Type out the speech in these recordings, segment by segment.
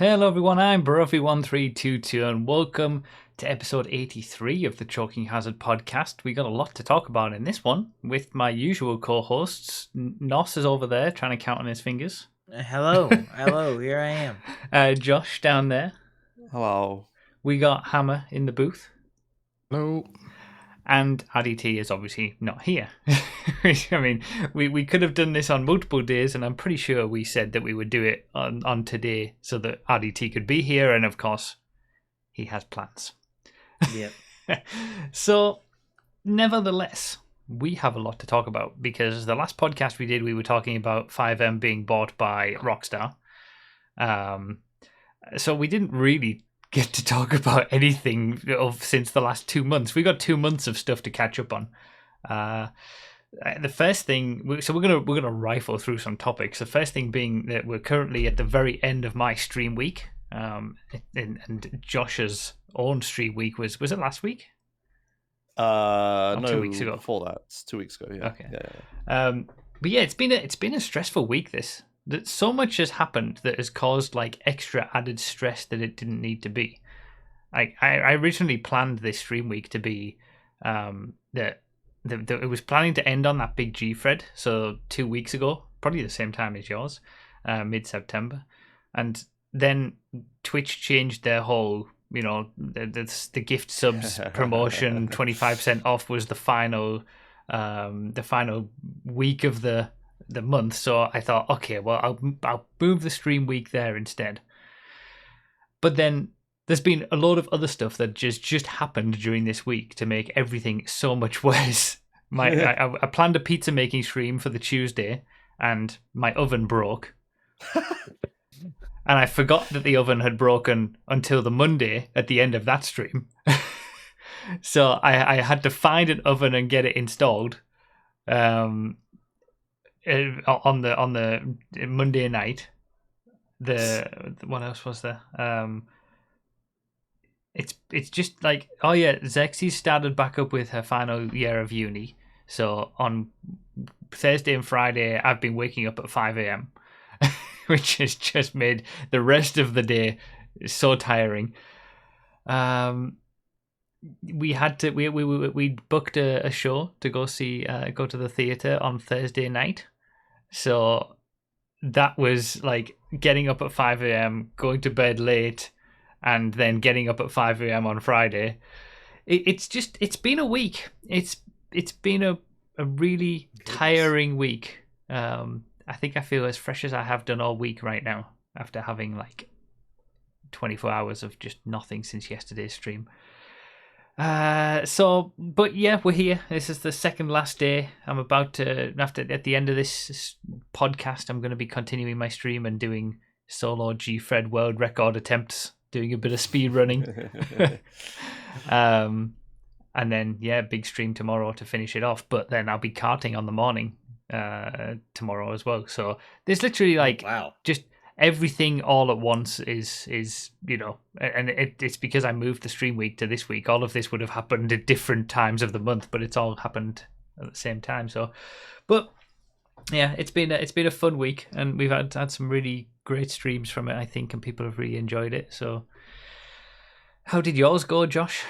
Hello everyone, I'm Broughy1322 and welcome to episode 83 of the Choking Hazard podcast. We got a lot to talk about in this one with my usual co-hosts. Nos is over there trying to count on his fingers. Hello, here I am. Josh down there. Hello. We got Hammer in the booth. Hello. And RDT is obviously not here. I mean, we could have done this on multiple days, and I'm pretty sure we said that we would do it on today so that RDT could be here, and of course, he has plans. Yep. So, nevertheless, we have a lot to talk about because the last podcast we did, we were talking about FiveM being bought by Rockstar. So we didn't really get to talk about anything since the last 2 months. We got 2 months of stuff to catch up on. The first thing, so we're gonna rifle through some topics. The first thing being that we're currently at the very end of my stream week, and Josh's own stream week was it last week? No, 2 weeks ago. Before that, it's 2 weeks ago. Yeah. Okay. Yeah. But yeah, it's been a stressful week. That so much has happened that has caused like extra added stress that it didn't need to be. I originally planned this stream week to be that it was planning to end on that big Gfred, so 2 weeks ago, probably the same time as yours, mid-September, and then Twitch changed their whole, the gift subs promotion. 25% off was the final week of the month, so I thought, okay, well, I'll move the stream week there instead. But then there's been a lot of other stuff that just happened during this week to make everything so much worse. I planned a pizza making stream for the Tuesday, and my oven broke. And I forgot that the oven had broken until the Monday at the end of that stream. So I had to find an oven and get it installed on the Monday night. What else was there? It's just like, oh yeah, Zexy started back up with her final year of uni. So on Thursday and Friday, I've been waking up at 5 a.m, which has just made the rest of the day so tiring. We booked a show to go to the theater on Thursday night. So that was like getting up at 5 a.m, going to bed late, and then getting up at 5 a.m. on Friday. It's been a week. It's been a really tiring week. I think I feel as fresh as I have done all week right now after having like 24 hours of just nothing since yesterday's stream. But yeah, we're here. This is the second last day. I'm about to, at the end of this podcast, I'm going to be continuing my stream and doing solo Gfred world record attempts, doing a bit of speed running. And then, yeah, big stream tomorrow to finish it off. But then I'll be karting on the morning tomorrow as well. So there's literally like, just everything all at once is and it's because I moved the stream week to this week. All of this would have happened at different times of the month, but it's all happened at the same time. So, but yeah, it's been a fun week, and we've had some really great streams from it, I think, and people have really enjoyed it. So, how did yours go, Josh?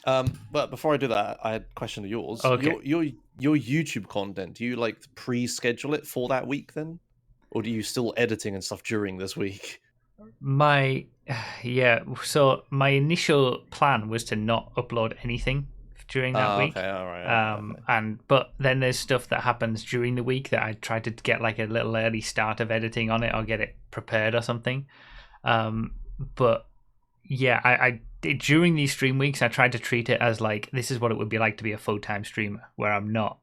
But before I do that, I had a question of yours. Okay. Your YouTube content, do you like pre-schedule it for that week then? Or do you still editing and stuff during this week? So my initial plan was to not upload anything during that week. Okay, all right. But then there's stuff that happens during the week that I try to get like a little early start of editing on it or get it prepared or something. But yeah, I during these stream weeks, I tried to treat it as like, this is what it would be like to be a full-time streamer, where I'm not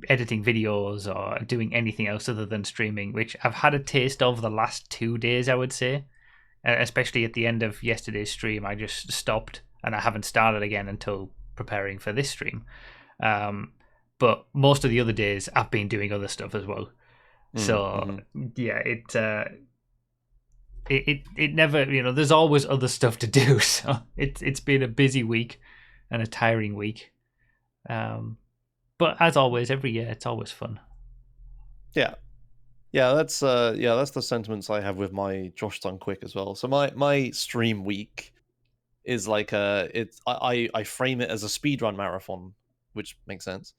editing videos or doing anything else other than streaming, which I've had a taste of the last 2 days, I would say. Especially at the end of yesterday's stream, I just stopped and I haven't started again until preparing for this stream. But most of the other days, I've been doing other stuff as well. So yeah, it never, there's always other stuff to do. So it's been a busy week and a tiring week. But as always, every year, it's always fun. Yeah. that's the sentiments I have with my Josh Done Quick as well. So my stream week is like I frame it as a speedrun marathon, which makes sense.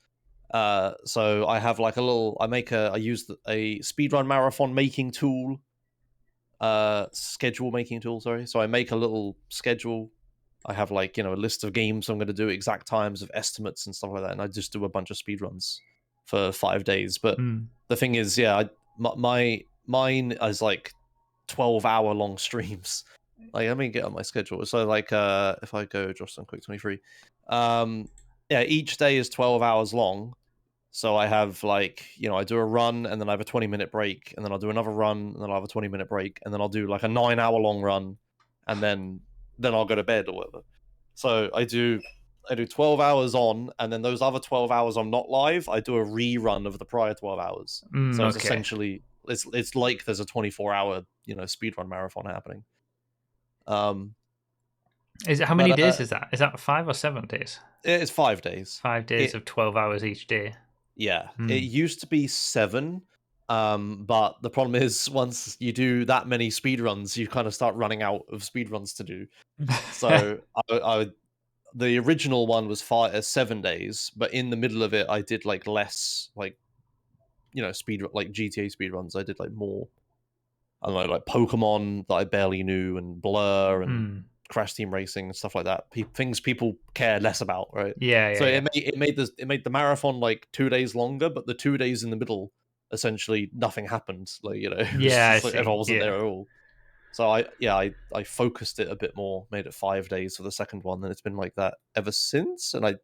So I have like I use a speedrun marathon making tool, schedule making tool, sorry. So I make a little schedule. I have like, a list of games I'm going to do, exact times of estimates and stuff like that, and I just do a bunch of speedruns for 5 days. But the thing is, mine is like 12-hour long streams. Like, let me get on my schedule. So like, if I go Josh Done Quick 23, each day is 12 hours long. So I have like, I do a run and then I have a 20-minute break, and then I'll do another run and then I'll have a 20-minute break, and then I'll do like a 9-hour long run, and then I'll go to bed or whatever. So I do 12 hours on, and then those other 12 hours I'm not live, I do a rerun of the prior 12 hours. So it's essentially it's like there's a 24-hour, speedrun marathon happening. Is it how many days is that? Is that 5 or 7 days? It's 5 days. 5 days of 12 hours each day. Yeah, it used to be 7, but the problem is once you do that many speedruns, you kind of start running out of speedruns to do. So the original one was 7 days, but in the middle of it, I did like less, like speed, like GTA speedruns. I did like more, I don't know, like Pokemon that I barely knew, and Blur and Crash Team Racing and stuff like that. Things people care less about, right? So it made the marathon like 2 days longer, but the 2 days in the middle, essentially nothing happened. Like, it was just like everyone wasn't there at all. So I focused it a bit more, made it 5 days for the second one, and it's been like that ever since. And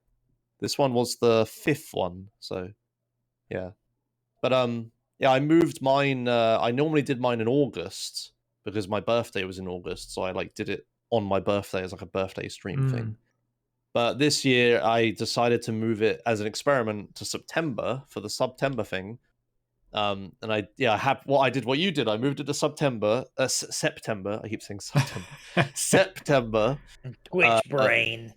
this one was the 5th one, so yeah. But I moved mine. I normally did mine in August because my birthday was in August, so I like did it on my birthday as like a birthday stream thing. But this year I decided to move it as an experiment to September for the September thing. And I have what you did. I moved it to September. September. I keep saying September. September. Twitch brain.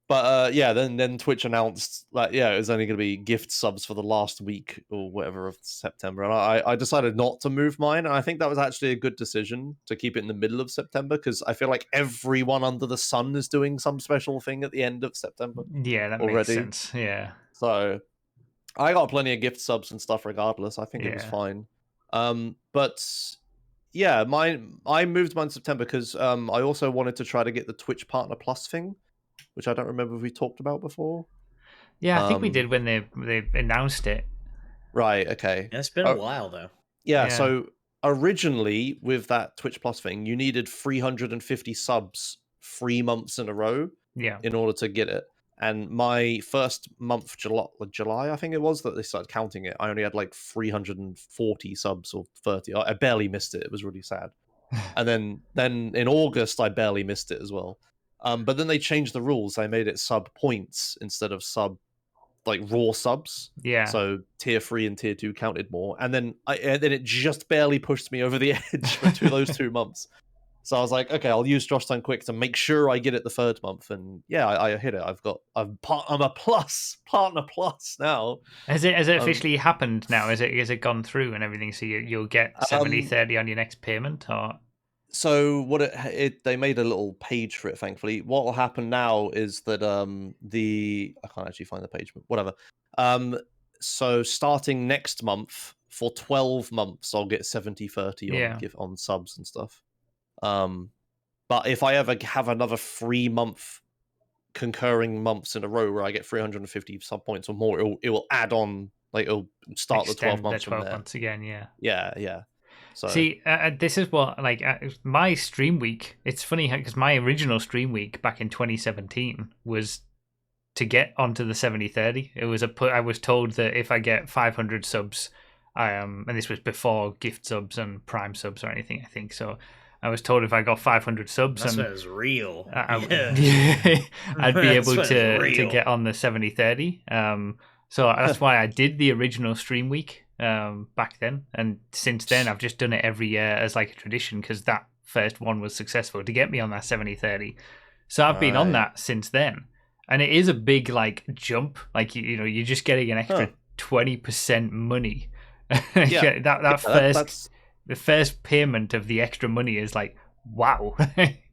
Then Twitch announced that it was only going to be gift subs for the last week or whatever of September, and I decided not to move mine, and I think that was actually a good decision to keep it in the middle of September, because I feel like everyone under the sun is doing some special thing at the end of September. Yeah, that already makes sense. Yeah. So I got plenty of gift subs and stuff regardless. I think it was fine. But yeah, I moved mine in September because I also wanted to try to get the Twitch Partner Plus thing, which I don't remember if we talked about before. Yeah, I think we did when they announced it. Right, okay. It's been a while though. Yeah, so originally with that Twitch Plus thing, you needed 350 subs 3 months in a row in order to get it. And my first month, July, I think it was, that they started counting it, I only had like 340 subs or 30. I barely missed it. It was really sad. And then in August, I barely missed it as well. But then they changed the rules. They made it sub points instead of sub, like, raw subs. Yeah. So tier 3 and tier 2 counted more. And then it just barely pushed me over the edge for those 2 months. So I was like, okay, I'll use Josh Done Quick to make sure I get it the 3rd month, and I hit it. I'm a partner plus now. Has it officially happened now? Has it gone through and everything? So you'll get 70/30 on your next payment, or? So they made a little page for it. Thankfully, what will happen now is that I can't actually find the page, but whatever. So starting next month for 12 months, I'll get 70/30 on subs and stuff. But if I ever have another 3-month concurring months in a row where I get 350 sub points or more, it will add on, like, it'll start the 12 months from there. Months again, yeah. So see, this is what, like, my stream week. It's funny because my original stream week back in 2017 was to get onto the 70/30. It was I was told that if I get 500 subs, and this was before gift subs and prime subs or anything, I think so. I was told if I got 500 subs, that's when it was real. I'd be able to get on the 70/30. So that's why I did the original stream week back then, and since then I've just done it every year as like a tradition, because that first one was successful to get me on that 70/30. So I've been on that since then, and it is a big like jump. Like you're just getting an extra 20% money. Yeah. That the first payment of the extra money is like, wow.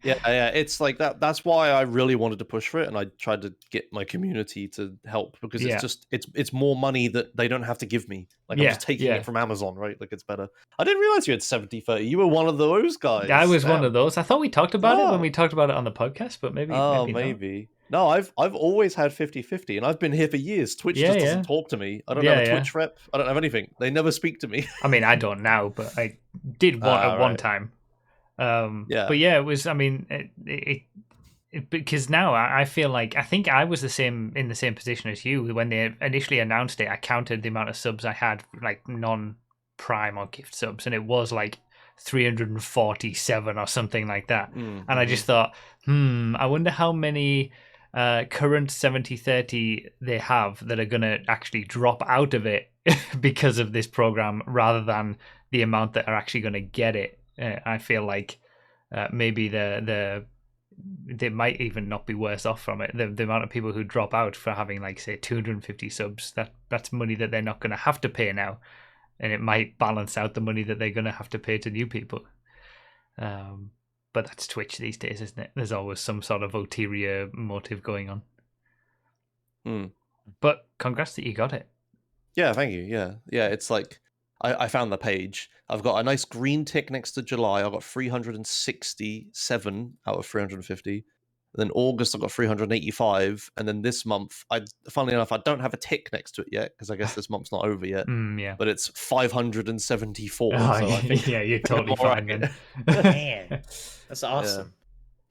Yeah, it's like that. That's why I really wanted to push for it, and I tried to get my community to help because it's Yeah. just it's more money that they don't have to give me. Like I'm Yeah, just taking yeah. it from Amazon, right? Like it's better. I didn't realize you had 70/30. You were one of those guys. I was one Damn. of those. I thought we talked about it when Oh. we talked about it on the podcast, but maybe not. Maybe. No, I've always had 50/50, and I've been here for years. Twitch Yeah, just yeah. doesn't talk to me. I don't Yeah, have a yeah. Twitch rep. I don't have anything. They never speak to me. I mean, I don't now, but I did at one Right. time. Yeah. But yeah, it was. I mean, because now I feel like I think I was in the same position as you when they initially announced it. I counted the amount of subs I had, like non-prime or gift subs, and it was like 347 or something like that. And I just thought, I wonder how many current 70/30 they have that are going to actually drop out of it because of this program rather than the amount that are actually going to get it. I feel like maybe they might even not be worse off from it. The amount of people who drop out for having, like, say, 250 subs, that's money that they're not going to have to pay now, and it might balance out the money that they're going to have to pay to new people. But that's Twitch these days, isn't it? There's always some sort of ulterior motive going on. But congrats that you got it. Yeah, thank you. Yeah, it's like I found the page. I've got a nice green tick next to July. I got 367 out of 350. Then August, I got 385, and then this month, funnily enough, I don't have a tick next to it yet because I guess this month's not over yet. Yeah. But it's 574. Oh, so I think yeah, you're totally fine then. Man, that's awesome.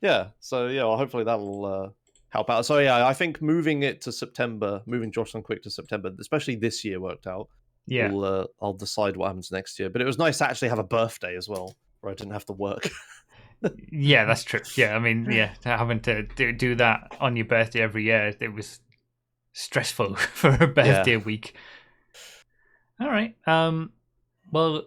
Yeah. So yeah, well, hopefully that will help out. So yeah, I think moving Josh on Quick to September, especially this year, worked out. Yeah. I'll decide what happens next year. But it was nice to actually have a birthday as well, where I didn't have to work. Yeah, that's true. Yeah, I mean, yeah, having to do that on your birthday every year, it was stressful for a birthday week. All right. Well,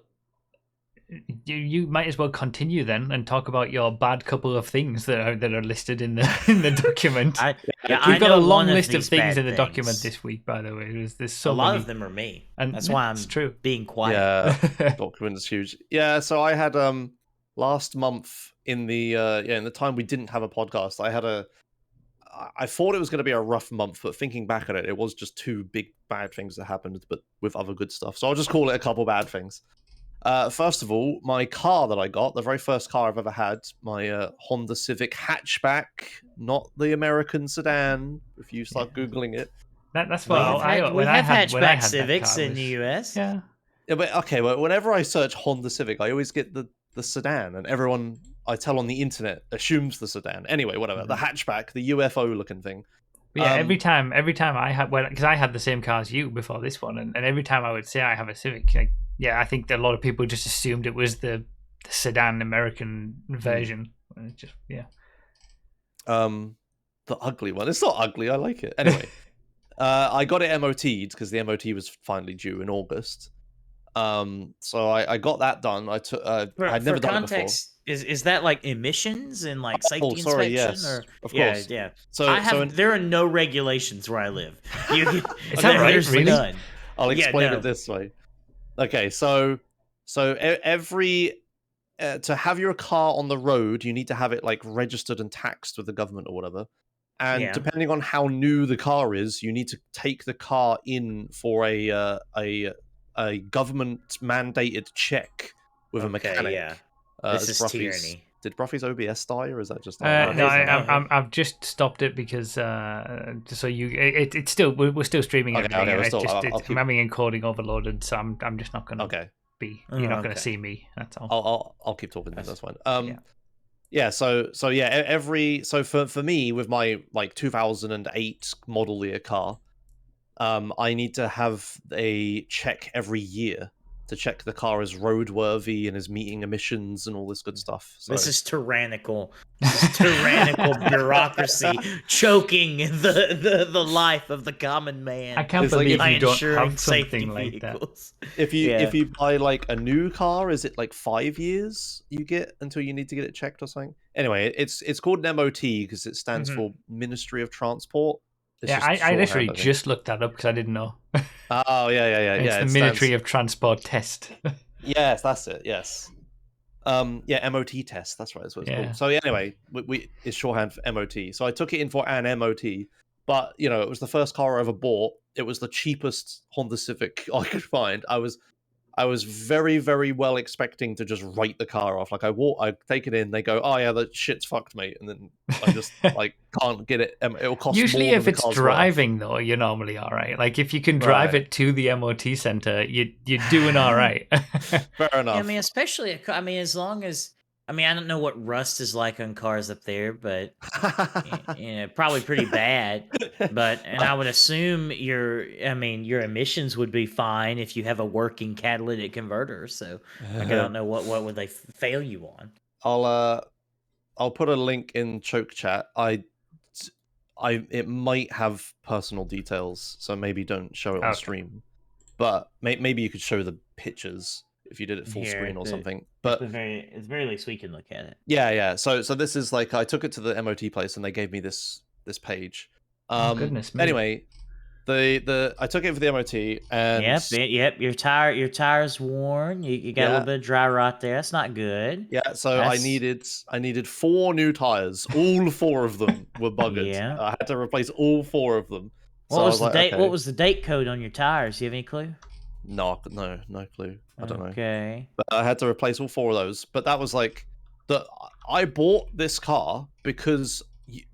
you might as well continue then and talk about your bad couple of things that are listed in the document. We've got a long list of things in the document this week, by the way. There's so a lot many. of them are me, and that's why I'm being quiet. Yeah, document is huge. Yeah, so I had last month in the time we didn't have a podcast, I thought it was going to be a rough month, but thinking back at it, it was just two big bad things that happened, but with other good stuff. So I'll just call it a couple bad things. First of all, my car that I got, the very first car I've ever had, my Honda Civic hatchback, not the American sedan. If you start Googling it, that's what we have hatchback Civics in the US. Yeah, but okay. Well, whenever I search Honda Civic, I always get the sedan, and everyone I tell on the internet assumes the sedan. Anyway, whatever. The hatchback, the UFO looking thing. But yeah, every time I had, because I had the same car as you before this one, and every time I would say I have a Civic, I think that a lot of people just assumed it was the sedan American version. Just the ugly one. It's not ugly. I like it. Anyway, I got it MOT'd because the MOT was finally due in August. So I got that done. I'd never done it before. Is that like emissions and like safety inspection? Yes, or of course. Yeah. So there are no regulations where I live. Is that right? Really? None. I'll explain it this way. Okay, so every to have your car on the road, you need to have it like registered and taxed with the government or whatever. And depending on how new the car is, you need to take the car in for a government mandated check with a mechanic. Yeah. This is tyranny. Did Broughy's OBS die, or is that just? No, I've just stopped it because so it's still we're still streaming everything. I'm having encoding overloaded, so I'm just not gonna be. You're not gonna see me. That's all. I'll keep talking. That's fine. So for me with my like 2008 model year car, I need to have a check every year to check the car is roadworthy and is meeting emissions and all this good stuff. So. This is tyrannical. Tyrannical bureaucracy choking the life of the common man. I can't believe you don't have something like vehicles. That. If you buy like a new car, is it like 5 years you get until you need to get it checked or something? Anyway, it's called an MOT because it stands for Ministry of Transport. It's Yeah, just I literally shorthand, I think. just looked that up because I didn't know. Oh yeah. It's the It Military stands. of Transport Test. Yes, that's it. Yes. Yeah, MOT test. That's right. That's what it's Yeah. called. So yeah, anyway, it's shorthand for MOT. So I took it in for an MOT, but it was the first car I ever bought. It was the cheapest Honda Civic I could find. I was very, very well expecting to just write the car off. Like I take it in, they go, "Oh yeah, that shit's fucked, mate," and then I just like can't get it. It'll cost Usually, more than if the it's car's worth. driving, though, you're normally all right. Like, if you can drive Right. it to the MOT center, you're doing all right. Fair Yeah, enough. I mean, especially, as long as, I don't know what rust is like on cars up there, but probably pretty bad. But, and I would assume your emissions would be fine if you have a working catalytic converter. So, I don't know what would they fail you on. I'll put a link in choke chat. It might have personal details, so maybe don't show it on Okay. stream. But maybe you could show the pictures if you did it full Here, screen or something. At But the very least, we can look at it. yeah. So this is like I took it to the MOT place and they gave me this page. Oh, goodness me. Anyway, I took it for the MOT and Yep. Your tire's worn. You got a little bit of dry rot there. That's not good. yeah. So I needed 4 new tires. All 4 of them were buggered. Yeah. I had to replace all 4 of them. What So I was was the like, date? okay. What was the date code on your tires? Do you have any clue? No clue. I don't know. Okay. But I had to replace all 4 of those. But that was like I bought this car because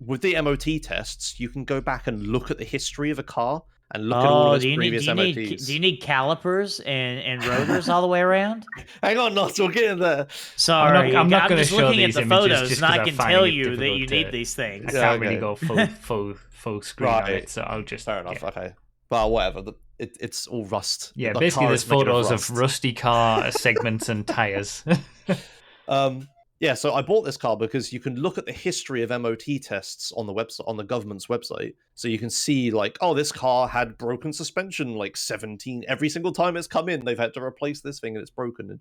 with the MOT tests, you can go back and look at the history of a car and look at all of its previous MOTs. Do you need calipers and rotors all the way around? Hang on, Nuts, we'll get in there. Sorry, I'm not going to just show looking at these the images photos, just and I 'cause can I'm tell finding it you that you difficult need these I things. can't really okay. go full screen on it, so I'll just Fair enough. Yeah, Okay, well, whatever. It's all rust. yeah The basically, car there's is made photos rust. of rusty car segments and tires. Yeah, so I bought this car because you can look at the history of MOT tests on the website, on the government's website. So you can see like, oh, this car had broken suspension like 17 every single time it's come in. They've had to replace this thing and it's broken. And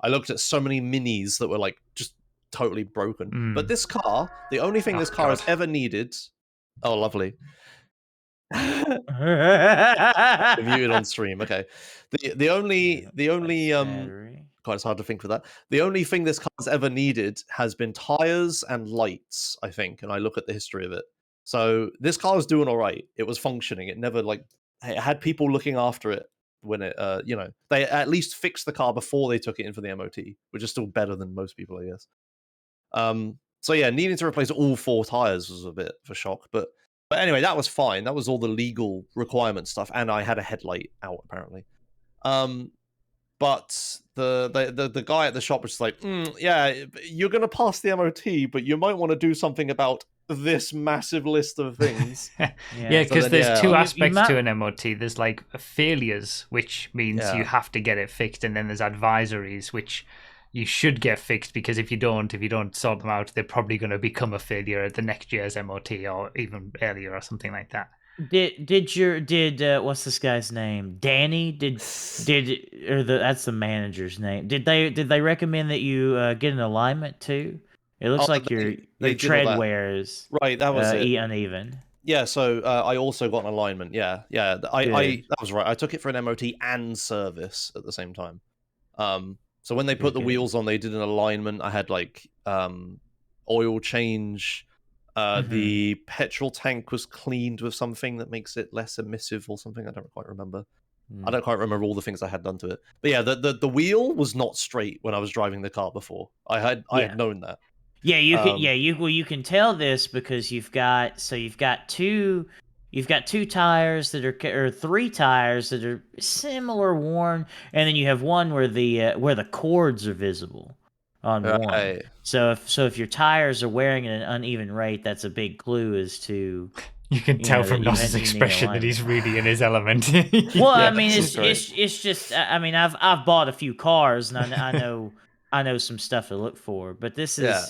I looked at so many minis that were like just totally broken. But this car, the only thing this car has ever needed. Oh, lovely. Muted on stream. Okay. The only battery. God, it's hard to think for that. The only thing this car's ever needed has been tires and lights, I think, and I look at the history of it. So this car was doing all right. It was functioning. It never it had people looking after it when it they at least fixed the car before they took it in for the MOT, which is still better than most people, I guess. So yeah, needing to replace all 4 tires was a bit of a shock, but anyway, that was fine. That was all the legal requirement stuff, and I had a headlight out apparently. But the guy at the shop was like, yeah, you're gonna pass the MOT, but you might want to do something about this massive list of things. Yeah, because there's 2 aspects might... to an MOT. There's like failures, which means you have to get it fixed, and then there's advisories, which you should get fixed, because if you don't sort them out, they're probably going to become a failure at the next year's MOT or even earlier or something like that. Did what's this guy's name? Danny? That's the manager's name. Did they recommend that you get an alignment too? It looks like your tread wear is right. That was uneven. Yeah, so I also got an alignment. Yeah. I that was right. I took it for an MOT and service at the same time. So when they put the wheels on, they did an alignment. I had like oil change. The petrol tank was cleaned with something that makes it less emissive or something. I don't quite remember. I don't quite remember all the things I had done to it. But yeah, the wheel was not straight when I was driving the car before. I had known that. Yeah, you can tell this because you've got two tires that are or 3 tires that are similar worn, and then you have one where the cords are visible on one. Right. So if your tires are wearing at an uneven rate, that's a big clue as to. You can tell from Noss's expression that he's really in his element. Well, I mean, it's just. I mean, I've bought a few cars, and I know some stuff to look for. But this is. Yeah.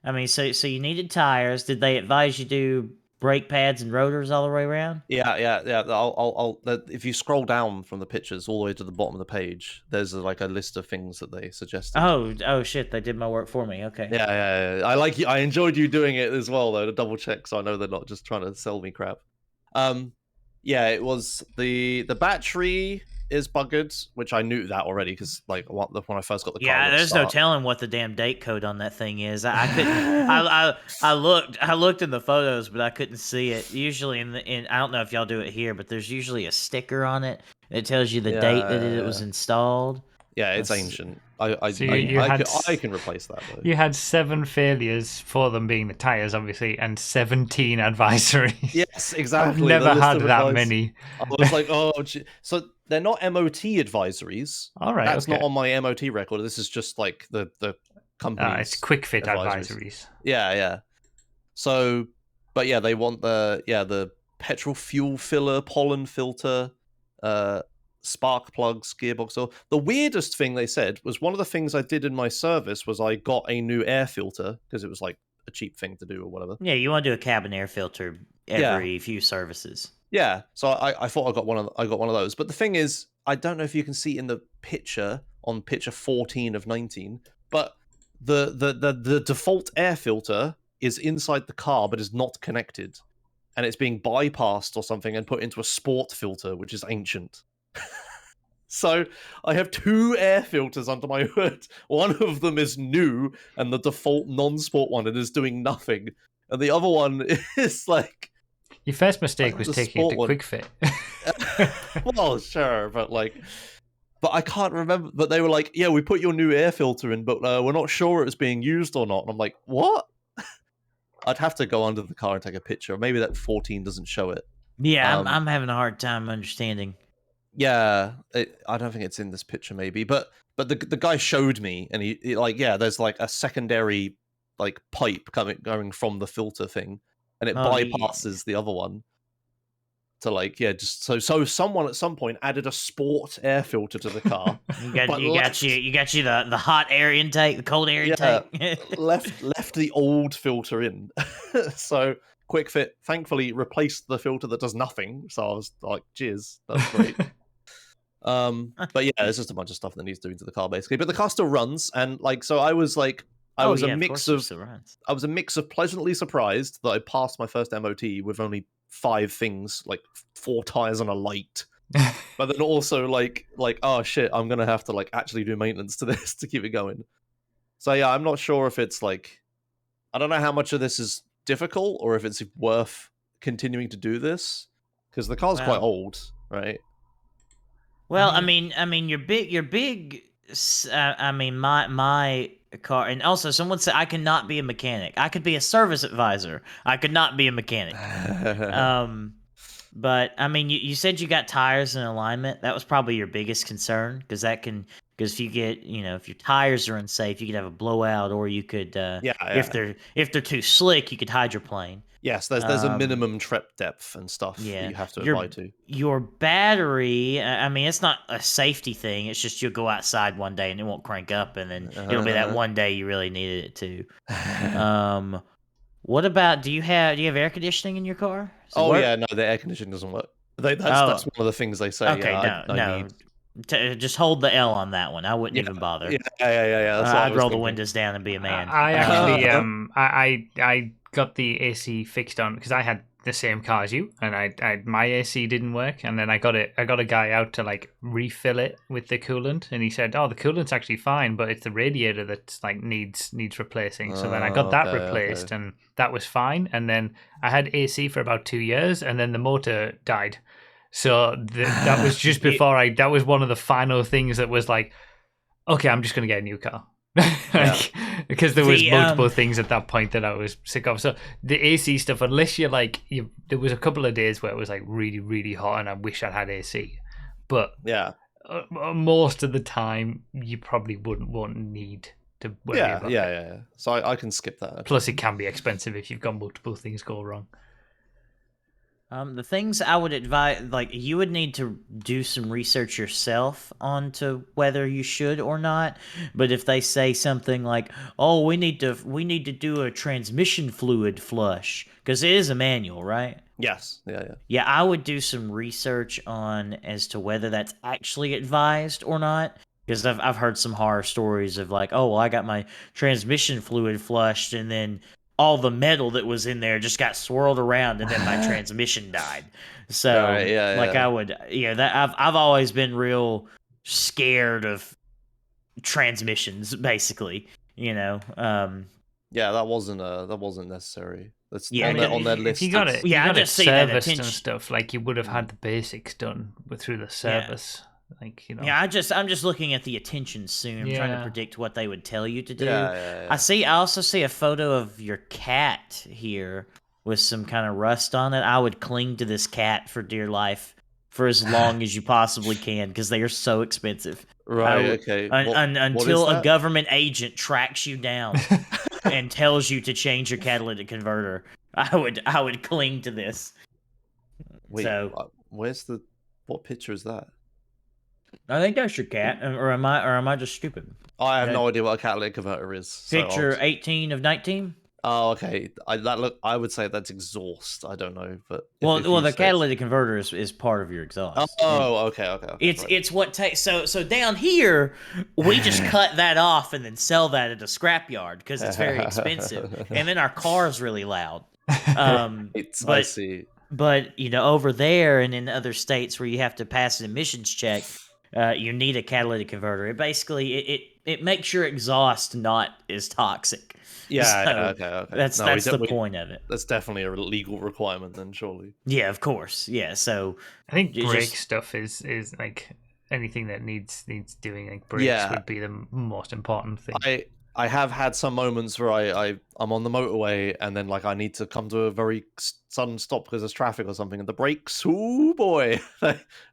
I mean, so you needed tires. Did they advise you do brake pads and rotors all the way around? Yeah. I'll if you scroll down from the pictures all the way to the bottom of the page, there's like a list of things that they suggested. Oh shit! They did my work for me. Okay. Yeah. I enjoyed you doing it as well, though, to double check, so I know they're not just trying to sell me crap. Um, yeah, it was the battery is buggered, which I knew that already because like when I first got the car, it Yeah, wouldn't there's no start. telling what the damn date code on that thing is. I couldn't. I looked in the photos, but I couldn't see it. Usually in I don't know if y'all do it here, but there's usually a sticker on it that tells you the date that it was Yeah, installed. yeah, it's That's- ancient. So yeah. I can replace that though. you had 7 failures, 4 of them being the tires, obviously, and 17 advisories. Yes, I've exactly. The never list had of that advice. many. I was like, oh, so they're not MOT advisories. All right, That's not okay. on my MOT record. This is just like the It's company's quick fit advisories. advisories. Yeah, yeah. So, but yeah, they want the petrol fuel filler, pollen filter, spark plugs, gearbox oil. The weirdest thing they said was one of the things I did in my service was I got a new air filter because it was like a cheap thing to do or whatever. Yeah, you want to do a cabin air filter Yeah, every few services. yeah. So I thought I got one of those. But the thing is, I don't know if you can see in the picture on picture 14 of 19, but the default air filter is inside the car but is not connected. And it's being bypassed or something and put into a sport filter, which is ancient. So I have 2 air filters under my hood. One of them is new and the default non-sport one, and is doing nothing. And the other one is like Your first mistake was the taking it sport to one. quick fit. Well, sure, but I can't remember. But they were like, "Yeah, we put your new air filter in, but we're not sure it was being used or not." And I'm like, "What?" I'd have to go under the car and take a picture. Maybe that 14 doesn't show it. Yeah, Um, I'm having a hard time understanding. Yeah, I don't think it's in this picture, maybe, but the guy showed me, and he like, yeah, there's like a secondary like pipe going from the filter thing, and it Oh, bypasses the other one to like, yeah, just so someone at some point added a sport air filter to the car, you got but you got you you got you the hot air intake, the cold air yeah, intake. left the old filter in. So Quick Fit thankfully replaced the filter that does nothing. So I was like, "Cheers, that's great." But yeah, there's just a bunch of stuff that needs doing to the car basically. But the car still runs, and like, so I was like, I Oh was a yeah, of mix course it of still runs. I was a mix of pleasantly surprised that I passed my first MOT with only 5 things, like 4 tires and a light. But then also like oh shit, I'm gonna have to like actually do maintenance to this to keep it going. So yeah, I'm not sure if it's like, I don't know how much of this is difficult or if it's worth continuing to do this because the car's quite Well, old, right? well, I mean- mean, your big. I mean, my car, and also someone said I cannot be a mechanic. I could be a service advisor. I could not be a mechanic. Um, but I mean, you said you got tires in alignment. That was probably your biggest concern because if you get if your tires are unsafe, you could have a blowout, or you could Yeah, if yeah. they're too slick, you could hydroplane. Yes, there's a Um, minimum trip depth and stuff that yeah, you have to your abide to. your battery. I mean, it's not a safety thing. It's just you'll go outside one day and it won't crank up, and then it'll be that one day you really needed it to. What about do you have air conditioning in your car? Does it Oh work? yeah, no, the air conditioning doesn't work. That's Oh, one of the things they say. okay. Yeah, No, I need. no. Just hold the L on that one. I wouldn't Yeah, even yeah, bother. yeah. That's what I I'd was roll the thinking. windows down and be a man. I actually I got the AC fixed on because I had the same car as you, and my AC didn't work, and then I got a guy out to like refill it with the coolant, and he said, "Oh, the coolant's actually fine, but it's the radiator that's like needs replacing." So then I got that replaced, Okay. and that was fine. And then I had AC for about 2 years, and then the motor died. So that was just before that was one of the final things that was like, okay, I'm just gonna get a new car. Like, because there was multiple things at that point that I was sick of. So the AC stuff, unless you're like, there was a couple of days where it was like really, really hot, and I wish I had AC. But Yeah, most of the time, you probably won't need to worry about it. yeah. So I can skip that. Plus, it can be expensive if you've got multiple things go wrong. The things I would advise, like you would need to do some research yourself onto whether you should or not. But if they say something like, "Oh, we need to do a transmission fluid flush," because it is a manual, right? Yes, yeah. Yeah, I would do some research on as to whether that's actually advised or not. Because I've heard some horror stories of like, oh, well, I got my transmission fluid flushed, and then all the metal that was in there just got swirled around, and then my transmission died. So, Right, yeah. I would, that I've always been real scared of transmissions, basically. Yeah, that wasn't necessary. That's Yeah, I mean, on their if you list. got it, yeah, I got it just see that serviced and attention. stuff, like you would have had the basics done through the service, like Yeah, I'm just looking at the attention soon. I'm trying to Yeah. predict what they would tell you to do. Yeah. I also see a photo of your cat here with some kind of rust on it. I would cling to this cat for dear life for as long as you possibly can because they are so expensive. Right. Okay. What is Until a that? government agent tracks you down and tells you to change your catalytic converter, I would cling to this. Wait, So what picture is that? I think that's your cat, or am I just stupid? I have no idea what a catalytic converter is. So Picture 18 of 19. Oh, okay. I would say that's exhaust. I don't know, but Well, if you the say catalytic converter is part of your exhaust. Oh, okay. It's what takes. So down here, we just cut that off and then sell that at a scrapyard because it's very expensive, and then our car's really loud. I see. But over there and in other states where you have to pass an emissions check, you need a catalytic converter. It basically it makes your exhaust not as toxic. Yeah, So okay. That's the point of it. That's definitely a legal requirement then, surely. Yeah, of course. Yeah, so I think brake stuff is like anything that needs doing. Like brakes would be the most important thing. I have had some moments where I'm on the motorway and then like I need to come to a very sudden stop because there's traffic or something, and the brakes, oh boy,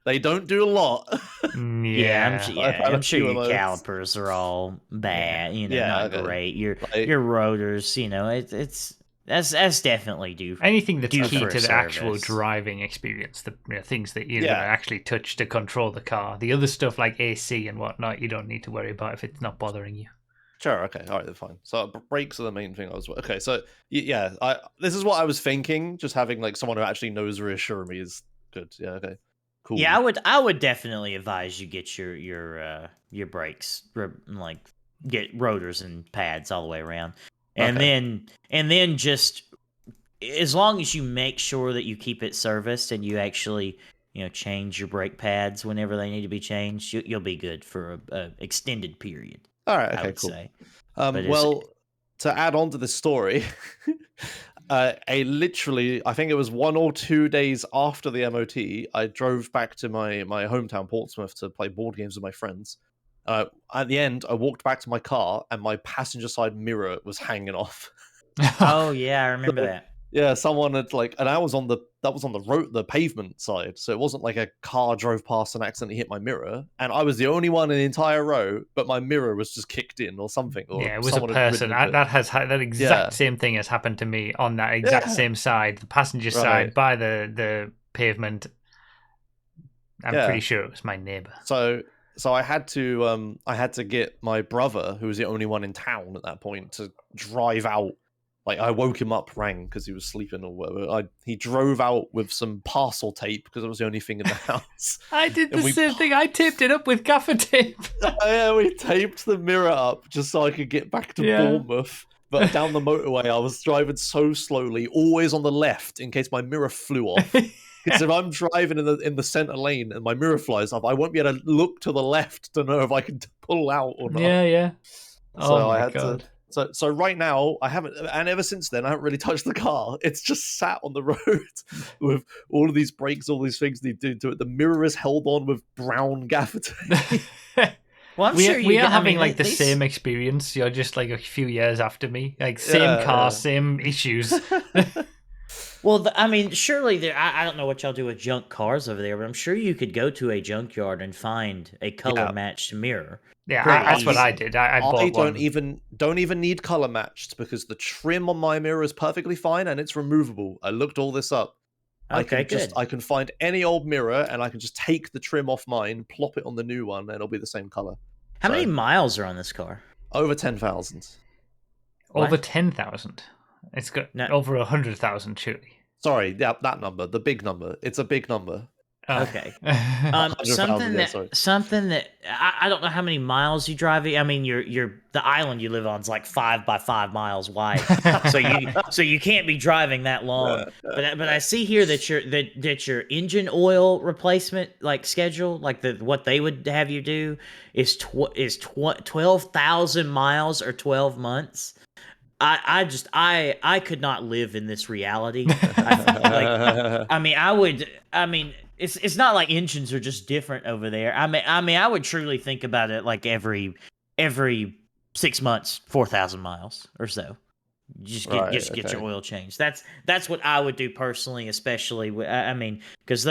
they don't do a lot. I'm sure your calipers are all bad, not great. Your rotors, that's definitely due. Anything that's due key for to the service. actual driving experience, the things that you're going to actually touch to control the car. The other stuff like AC and whatnot, you don't need to worry about if it's not bothering you. Sure. Okay. All right. Then fine. So brakes are the main thing. Okay. So yeah, this is what I was thinking. Just having like someone who actually knows reassure me is good. Yeah. Okay. Cool. Yeah, I would definitely advise you get your brakes, like get rotors and pads all the way around, and then just as long as you make sure that you keep it serviced and you actually change your brake pads whenever they need to be changed, you'll be good for a extended period. All right. Okay. I would Cool. say. Well, to add on to this story, I think it was 1 or 2 days after the MOT, I drove back to my hometown Portsmouth to play board games with my friends. At the end, I walked back to my car and my passenger side mirror was hanging off. Oh yeah, I remember that. Yeah, someone had and that was on the road, the pavement side, so it wasn't like a car drove past and accidentally hit my mirror, and I was the only one in the entire row, but my mirror was just kicked in or something. Or yeah, it was a person. That exact same thing has happened to me on that exact same side, the passenger side by the pavement. I'm pretty sure it was my neighbor. So I had to get my brother, who was the only one in town at that point, to drive out. Like, I woke him up, rang because he was sleeping or whatever. He drove out with some parcel tape because it was the only thing in the house. I did the same thing. I taped it up with gaffer tape. Yeah, we taped the mirror up just so I could get back to Bournemouth. But down the motorway, I was driving so slowly, always on the left in case my mirror flew off. Because if I'm driving in the center lane and my mirror flies off, I won't be able to look to the left to know if I can pull out or not. Yeah. Oh my God. So right now I haven't, and ever since then I haven't really touched the car. It's just sat on the road with all of these brakes, all these things they do to it. The mirror is held on with brown gaffer tape. Well, we are having the same experience. You're just like a few years after me, like same car, same issues. Well, surely I don't know what y'all do with junk cars over there, but I'm sure you could go to a junkyard and find a color matched mirror. Yeah, that's what I did. I bought don't even need color matched because the trim on my mirror is perfectly fine and it's removable. I looked all this up. Okay, I can find any old mirror and I can just take the trim off mine, plop it on the new one, and it'll be the same color. How many miles are on this car? Over 10,000. Over 10,000. It's got over 100,000, surely. Sorry, yeah, that number, the big number. It's a big number. Okay. 100,000. Yeah, sorry. Something that I don't know how many miles you drive. I mean, the island you live on is like 5 by 5 miles wide, so you can't be driving that long. But I see here that your engine oil replacement like schedule, like what they would have you do is 12,000 miles or 12 months. I could not live in this reality. I mean, I mean, it's not like engines are just different over there. I would truly think about it like every 6 months, 4,000 miles or so. Right. Just get your Okay. oil changed. That's what I would do personally, especially. I mean, because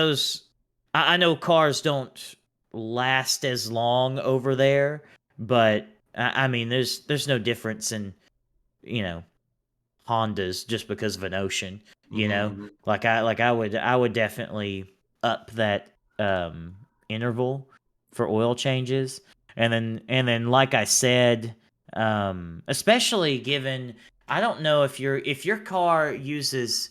I know cars don't last as long over there, but I mean, there's no difference in you know Hondas just because of an ocean, Mm-hmm. I would definitely up that interval for oil changes. And then like I said, especially given I don't know if your car uses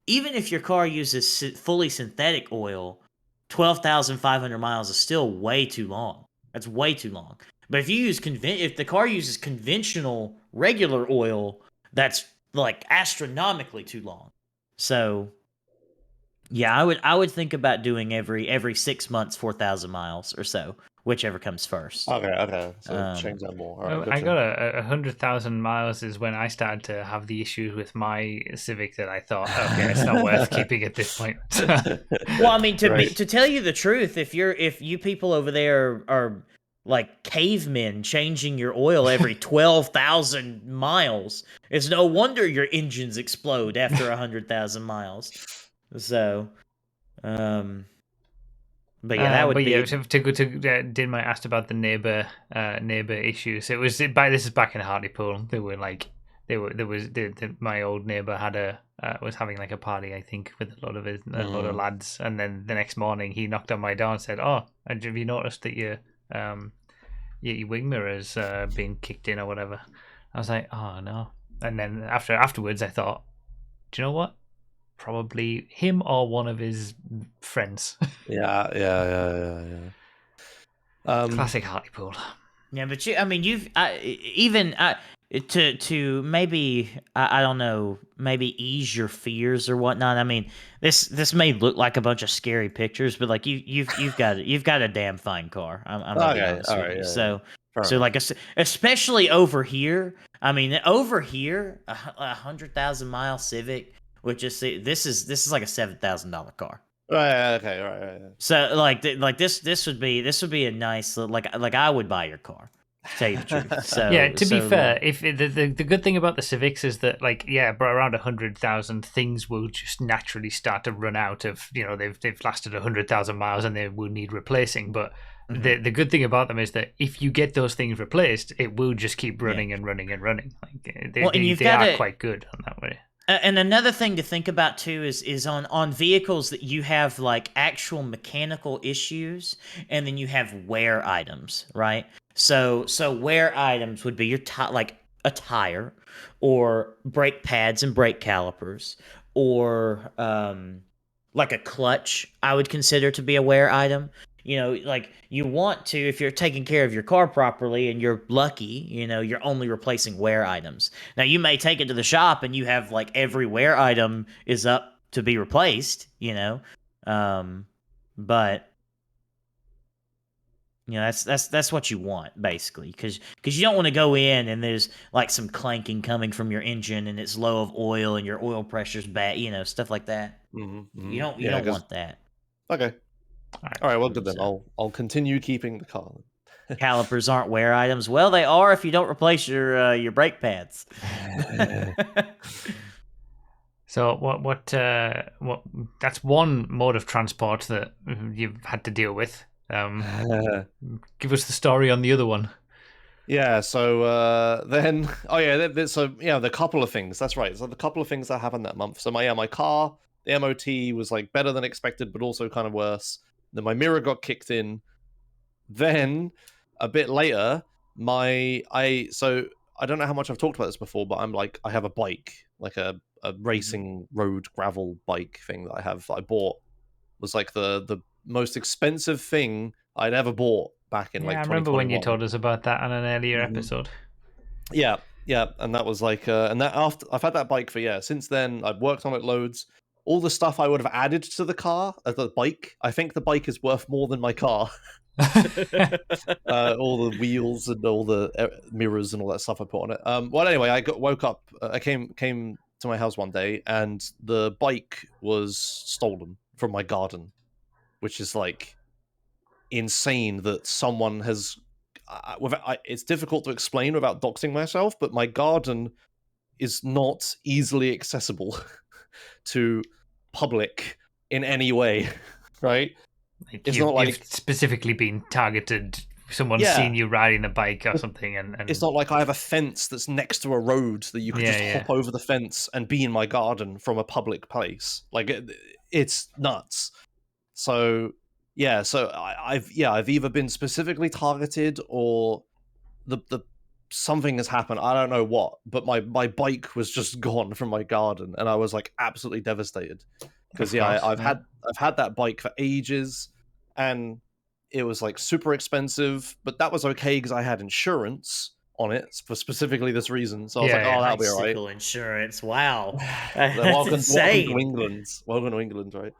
even if your car uses fully synthetic oil, 12,500 miles is still way too long. That's way too long. But if the car uses conventional regular oil, that's like astronomically too long. So yeah, I would think about doing every 6 months, 4,000 miles or so, whichever comes first. Okay. Okay. So Um, change that more. All right. Well, I Gotcha. got 100,000 miles is when I started to have the issues with my Civic that I thought, okay, it's not worth keeping at this point. Well, I mean, Right. to tell you the truth, if you people over there are like cavemen changing your oil every 12,000 miles, it's no wonder your engines explode after 100,000 miles. So, um, but yeah, that would But yeah, be to go to did my asked about the neighbor issues. This is back in Hartlepool. They were like there was my old neighbor had was having like a party, I think, with a lot of Mm. lads, and then the next morning he knocked on my door and said, "Oh, have you noticed that your wing mirror's been kicked in or whatever?" I was like, "Oh no," and then afterwards I thought, "Do you know what? Probably him or one of his friends." Yeah. Yeah. Yeah. Yeah. Yeah. Classic Hartlepool. yeah, but I mean, even to maybe I don't know, maybe ease your fears or whatnot. I mean, this may look like a bunch of scary pictures, but like you've got a damn fine car. I'm gonna be Okay. honest All with right. you. Yeah. Yeah. So Fair so enough. like especially over here. I mean, over here, 100,000 mile Civic, which is this is like a $7,000 car. Right. Okay. Right. Right. Yeah. So like this would be a nice like I would buy your car. To tell you the truth. Yeah, So to be so like fair, if the good thing about the Civics is that like yeah, but around 100,000 things will just naturally start to run out of they've lasted 100,000 miles and they will need replacing. But mhm. the good thing about them is that if you get those things replaced, it will just keep Yeah. running and running and running. Like Well, and you've they got are to quite good on that way. and another thing to think about too is on vehicles that you have like actual mechanical issues and then you have wear items, right? So wear items would be your like a tire or brake pads and brake calipers or like a clutch I would consider to be a wear item. Like you want to if you're taking care of your car properly and you're lucky, you're only replacing wear items. Now you may take it to the shop and you have like every wear item is up to be replaced, um, but that's what you want basically, because you don't want to go in and there's like some clanking coming from your engine and it's low of oil and your oil pressure's bad, stuff like that. You Yeah. don't Because want that. okay. All All right. Well, good then. So I'll continue keeping the car. calipers aren't wear items. Well, they are if you don't replace your brake pads. So what that's one mode of transport that you've had to deal with. Give us the story on the other one. Yeah, so then oh yeah, so yeah, the couple of things. That's right. So the couple of things that happened that month. So my car, the MOT was like better than expected, but also kind of worse. Then my mirror got kicked in. Then a bit later, so I don't know how much I've talked about this before, but I have a bike, like a racing road gravel bike thing that I have that I bought was like the most expensive thing I'd ever bought back in Yeah, like I remember when you 2021. told us about that on an earlier Mhm. episode. Yeah, and that was like, and that after I've had that bike for since then. I've worked on it loads. All the stuff I would have added to the car, the bike, I think the bike is worth more than my car. All the wheels and all the mirrors and all that stuff I put on it. Well, anyway, woke up. I came to my house one day, and the bike was stolen from my garden, which is like insane that someone has. It's difficult to explain without doxing myself, but my garden is not easily accessible to public in any way, right? Like It's you've not like specifically been targeted. Someone's yeah, seen you riding a bike or something, and it's not like I have a fence that's next to a road that you could just hop over the fence and be in my garden from a public place. Like it's nuts. So yeah, so I've either been specifically targeted or the something has happened. I don't know what, but my bike was just gone from my garden, and I was like absolutely devastated because Of course, I've had that bike for ages, and it was like super expensive, but that was okay because I had insurance on it for specifically this reason. So I was like, oh, that'll be all right. Bicycle insurance. Wow, Welcome, that's insane. to England. Welcome to England, right?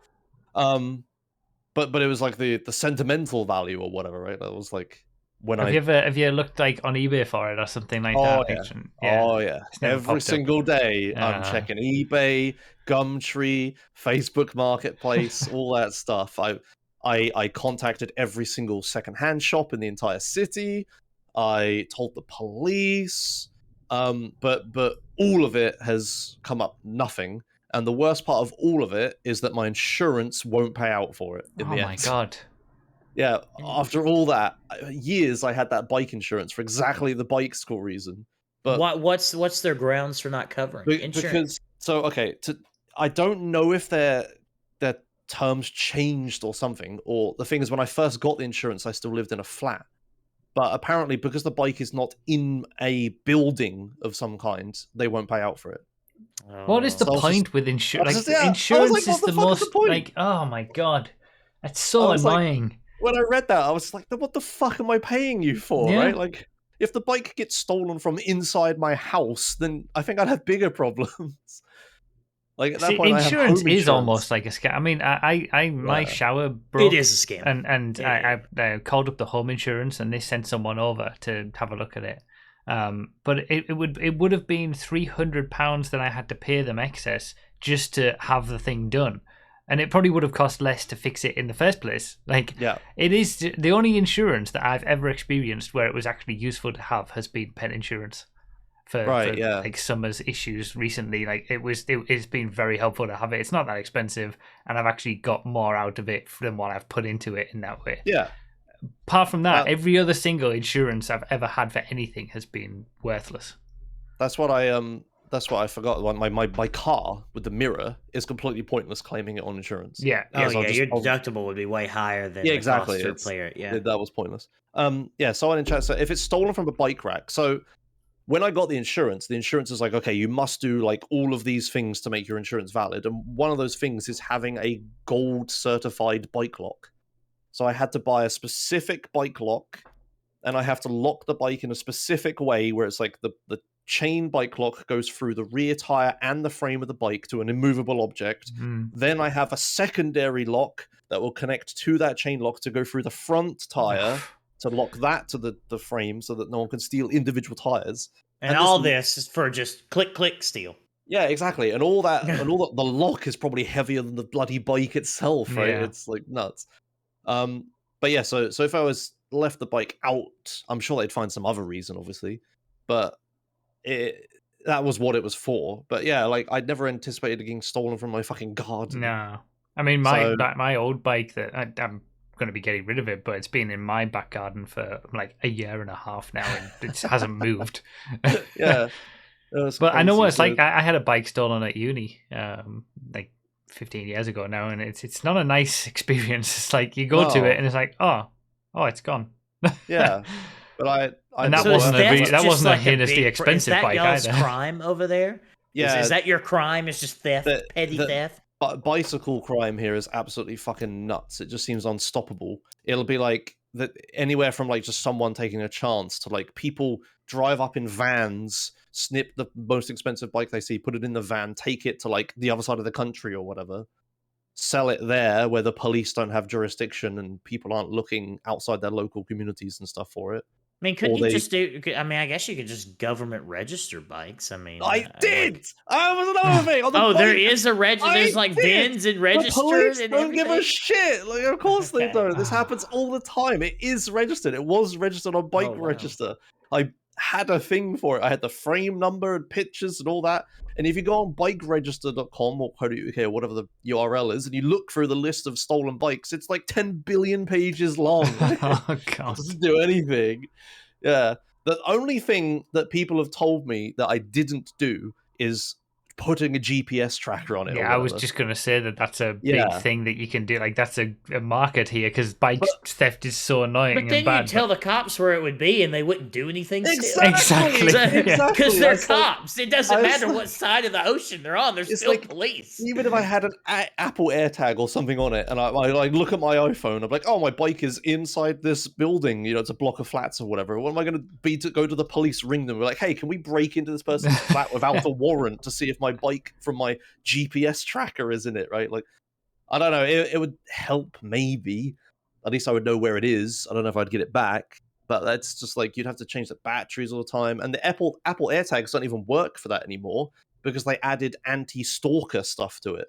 But it was like the sentimental value or whatever, right? That was like when have you looked like on eBay for it or something like that? Oh yeah. It's never Every popped up. single day I'm checking eBay, Gumtree, Facebook Marketplace, all that stuff. I contacted every single secondhand shop in the entire city. I told the police. But all of it has come up nothing. And the worst part of all of it is that my insurance won't pay out for it in the end. Oh my god. Yeah, after all that years, I had that bike insurance for exactly the bike school reason. But what's their grounds for not covering insurance? I don't know if their terms changed or something. Or the thing is, when I first got the insurance, I still lived in a flat. But apparently, because the bike is not in a building of some kind, they won't pay out for it. What is the So I was point just- with I insurance? was Like, just- yeah, I was insurance like, what is the the fuck is the most point? like. Oh my god, that's so I was like, annoying. when I read that, I was like, what the fuck am I paying you for, Yeah. right? Like, if the bike gets stolen from inside my house, then I think I'd have bigger problems. Like, at that point, I have home insurance insurance. is almost like a scam. I mean, my shower broke. It is a scam. And I called up the home insurance, and they sent someone over to have a look at it. But it would have been £300 that I had to pay them excess just to have the thing done. And it probably would have cost less to fix it in the first place. Like, it is the only insurance that I've ever experienced where it was actually useful to have has been pet insurance for like Summer's issues recently. Like, it's been very helpful to have it. It's not that expensive, and I've actually got more out of it than what I've put into it in that way. Yeah. Apart from that, every other single insurance I've ever had for anything has been worthless. That's what I forgot. My car with the mirror is completely pointless claiming it on insurance. Yeah. Your deductible would be way higher than the cost to repair it. Yeah. That was pointless. Someone in chat said if it's stolen from a bike rack. So when I got the insurance is like, okay, you must do like all of these things to make your insurance valid. And one of those things is having a gold certified bike lock. So I had to buy a specific bike lock, and I have to lock the bike in a specific way where it's like the chain bike lock goes through the rear tire and the frame of the bike to an immovable object. Then I have a secondary lock that will connect to that chain lock to go through the front tire to lock that to the frame so that no one can steal individual tires. And all this is for just click steal. Yeah, exactly. And all that and all the lock is probably heavier than the bloody bike itself, right? Yeah. It's like nuts. But yeah, so if I was left the bike out, I'm sure they'd find some other reason, obviously. But that was what it was for. But yeah, like I'd never anticipated it getting stolen from my fucking garden. No, I mean my old bike that I'm going to be getting rid of it, but it's been in my back garden for like a year and a half now, and it hasn't moved. Yeah, but I know what it's like. I had a bike stolen at uni, like 15 years ago now, and it's not a nice experience. It's like you go to it and it's like, oh, it's gone. Yeah, but and that wasn't a heinously expensive bike either. Crime over there? Yeah, is that your crime? It's just theft, petty theft. But bicycle crime here is absolutely fucking nuts. It just seems unstoppable. It'll be like that anywhere from like just someone taking a chance to like people drive up in vans, snip the most expensive bike they see, put it in the van, take it to like the other side of the country or whatever, sell it there where the police don't have jurisdiction and people aren't looking outside their local communities and stuff for it. I mean, couldn't Or you they just do? I mean, I guess you could just government register bikes. I mean, I did. like, That was another thing on the oh, there bike. is a I There's like did. bins and The registered police and don't give a everything. shit. Like, of course they Okay. don't. This happens all the time. It is registered. It was registered on Bike Oh wow. Register. I had a thing for it. I had the frame number and pictures and all that. And if you go on bikeregister.com or .co.uk or whatever the URL is, and you look through the list of stolen bikes, it's like 10 billion pages long. Oh It god. doesn't do anything. Yeah. The only thing that people have told me that I didn't do is putting a GPS tracker on it or Yeah, I was whatever. just going to say that's a big Yeah. thing that you can do. Like, that's a market here because bike But- theft is so annoying But and then bad. you'd tell the cops where it would be, and they wouldn't do anything. Exactly. Exactly. Exactly. Because they're That's like- cops. It doesn't I was matter like- what side of the ocean they're on. There's It's still like, police. even if I had an Apple AirTag or something on it, and I like look at my iPhone, I'm like, oh, my bike is inside this building. You know, it's a block of flats or whatever. What am I going to be to go to the police, ring them? We're like, hey, can we break into this person's flat without a warrant to see if my bike from my GPS tracker is in it? Right? Like, I don't know. It would help maybe. At least I would know where it is. I don't know if I'd get it back. But that's just like you'd have to change the batteries all the time, and the Apple AirTags don't even work for that anymore because they added anti-stalker stuff to it.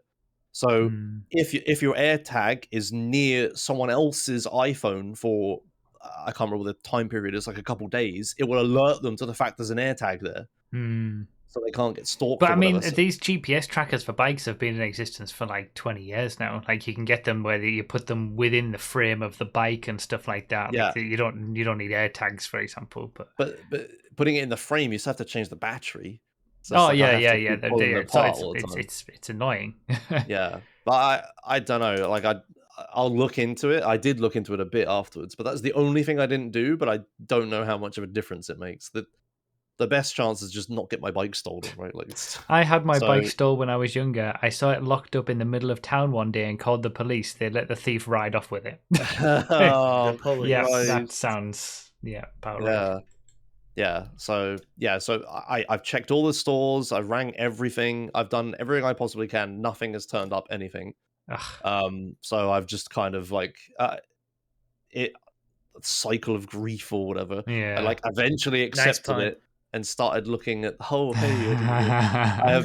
So Hmm. if your AirTag is near someone else's iPhone for I can't remember what the time period is, like a couple days, it will alert them to the fact there's an AirTag there, Hmm. so they can't get stalked. But or I mean, whatever. these GPS trackers for bikes have been in existence for like 20 years now. Like, you can get them where you put them within the frame of the bike and stuff like that. Yeah. Like, you don't need AirTags, for example. But putting it in the frame, you still have to change the battery. So Oh I yeah, have yeah, to yeah. keep pulling them So apart all the time. it's annoying. Yeah, but I don't know. Like I'll look into it. I did look into it a bit afterwards, but that's the only thing I didn't do. But I don't know how much of a difference it makes. The best chance is just not get my bike stolen, right? Like I had my So- bike stolen when I was younger. I saw it locked up in the middle of town one day and called the police. They let the thief ride off with it. Oh, The police. Yeah, Christ. that sounds about right. Yeah. So I've checked all the stores. I've rang everything. I've done everything I possibly can. Nothing has turned up anything. Ugh. So I've just kind of like it cycle of grief or whatever. Yeah. I like eventually Nice accepted pun. it and started looking at hey, I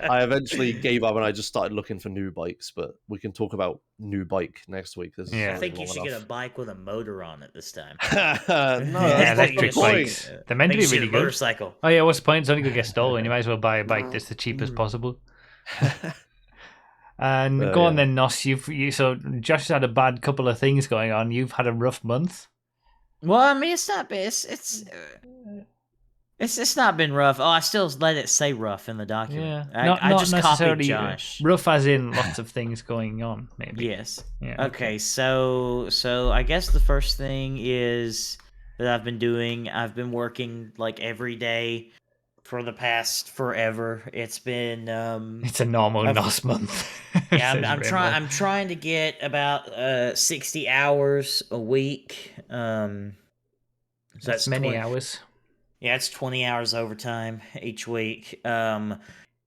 I eventually gave up and I just started looking for new bikes, but we can talk about new bike next week. This is Yeah. I already think you long should get a enough. bike with a motor on it this time. No, Yeah, that's not electric the point. bikes. They're meant to be Think you should really get a good. motorcycle. Oh yeah, what's the point? It's only gonna get stolen. You might as well buy a bike that's the cheapest possible. And go on yeah. then, Nos. So Josh has had a bad couple of things going on. You've had a rough month. Well, I mean, it's not. It's not been rough. Oh, I still let it say rough in the document. Yeah, I just copied necessarily Josh. rough, as in lots of things going on. Maybe. Yes. Yeah. Okay, so I guess the first thing is that I've been doing. I've been working like every day for the past forever. It's been It's a normal I've- Nos month. yeah, says I'm Rainbow. trying. I'm trying to get about 60 hours a week. So That's many 20 hours. Yeah, it's 20 hours overtime each week.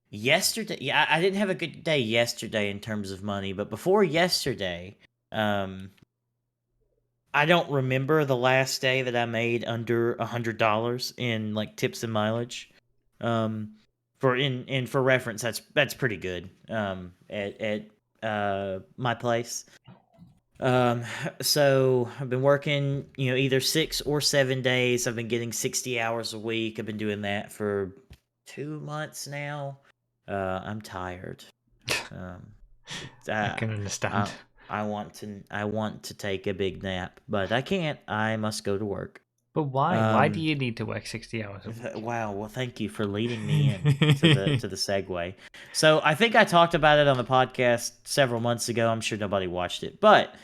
Yesterday, yeah, I didn't have a good day yesterday in terms of money, but before yesterday, I don't remember the last day that I made under $100 in like tips and mileage. For reference, that's pretty good. At my place. So I've been working, either 6 or 7 days. I've been getting 60 hours a week. I've been doing that for 2 months now. I'm tired. I can understand. I want to take a big nap, but I can't. I must go to work. But why? Why do you need to work 60 hours a week? Wow. Well, thank you for leading me in to the segue. So I think I talked about it on the podcast several months ago. I'm sure nobody watched it, but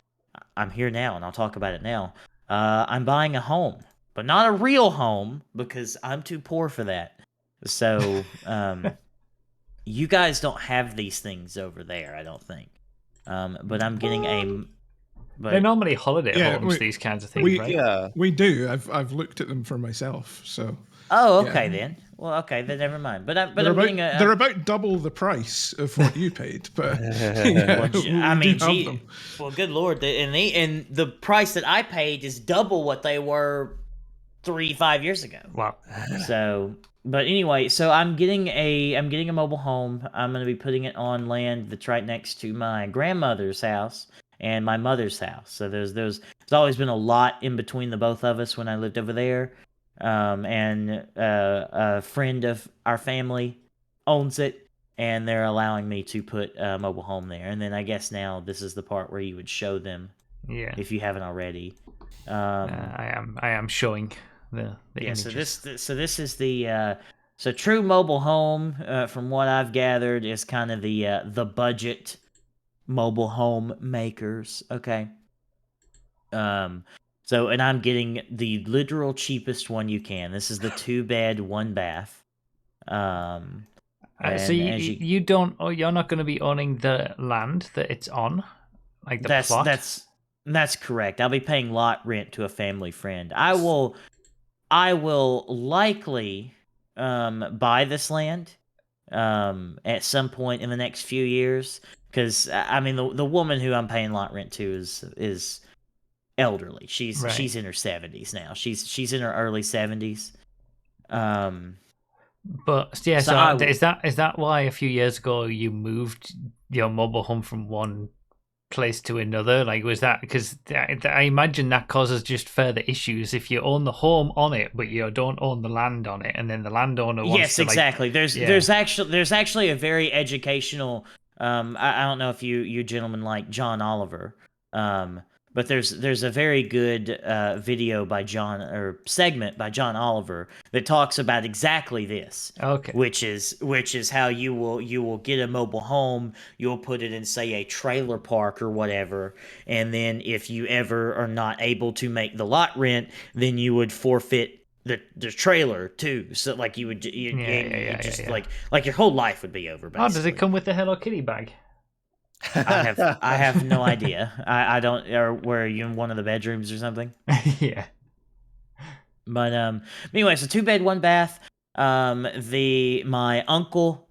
I'm here now, and I'll talk about it now. I'm buying a home, but not a real home because I'm too poor for that. So you guys don't have these things over there, I don't think. But I'm getting a. They're But normally holiday Yeah, homes, we- these kinds of things, we- right? Yeah. We do. I've looked at them for myself. So oh, yeah. okay then. Well, okay then, never mind. But I'm they're getting about they're about double the price of what you paid, but yeah, I we mean, do have them. well, good lord, and the price that I paid is double what they were 5 years ago. Wow. So, but anyway, so I'm getting a mobile home. I'm gonna be putting it on land that's right next to my grandmother's house and my mother's house. So there's always been a lot in between the both of us when I lived over there. And a friend of our family owns it, and they're allowing me to put a mobile home there. And then I guess now this is the part where you would show them Yeah. if you haven't already. I am showing the Yeah, images. so this is the so true mobile home, from what I've gathered, is kind of the budget mobile home makers. Okay. So and I'm getting the literal cheapest one you can. This is the 2 bed, 1 bath. So And as you don't, you're not going to be owning the land that it's on, like the plot. that's correct. I'll be paying lot rent to a family friend. I will likely buy this land at some point in the next few years, because I mean the woman who I'm paying lot rent to is elderly. She's Right. she's in her 70s now. She's in her early 70s. But yeah, So so I will- is that why a few years ago you moved your mobile home from one place to another? Like, was that because I imagine that causes just further issues if you own the home on it, but you don't own the land on it, and then the landowner wants Yes, to exactly. Yeah. There's actually a very educational. I don't know if you gentlemen like John Oliver. But there's a very good video by John, or segment by John Oliver, that talks about exactly this. Okay. Which is how you will get a mobile home. You'll put it in, say, a trailer park or whatever, and then if you ever are not able to make the lot rent, then you would forfeit the trailer too. So like you would like your whole life would be over. Basically. Oh, does it come with the Hello Kitty bag? I have no idea. I don't. Or where are you, in one of the bedrooms or something? Yeah. But anyway, so 2 bed, 1 bath. My uncle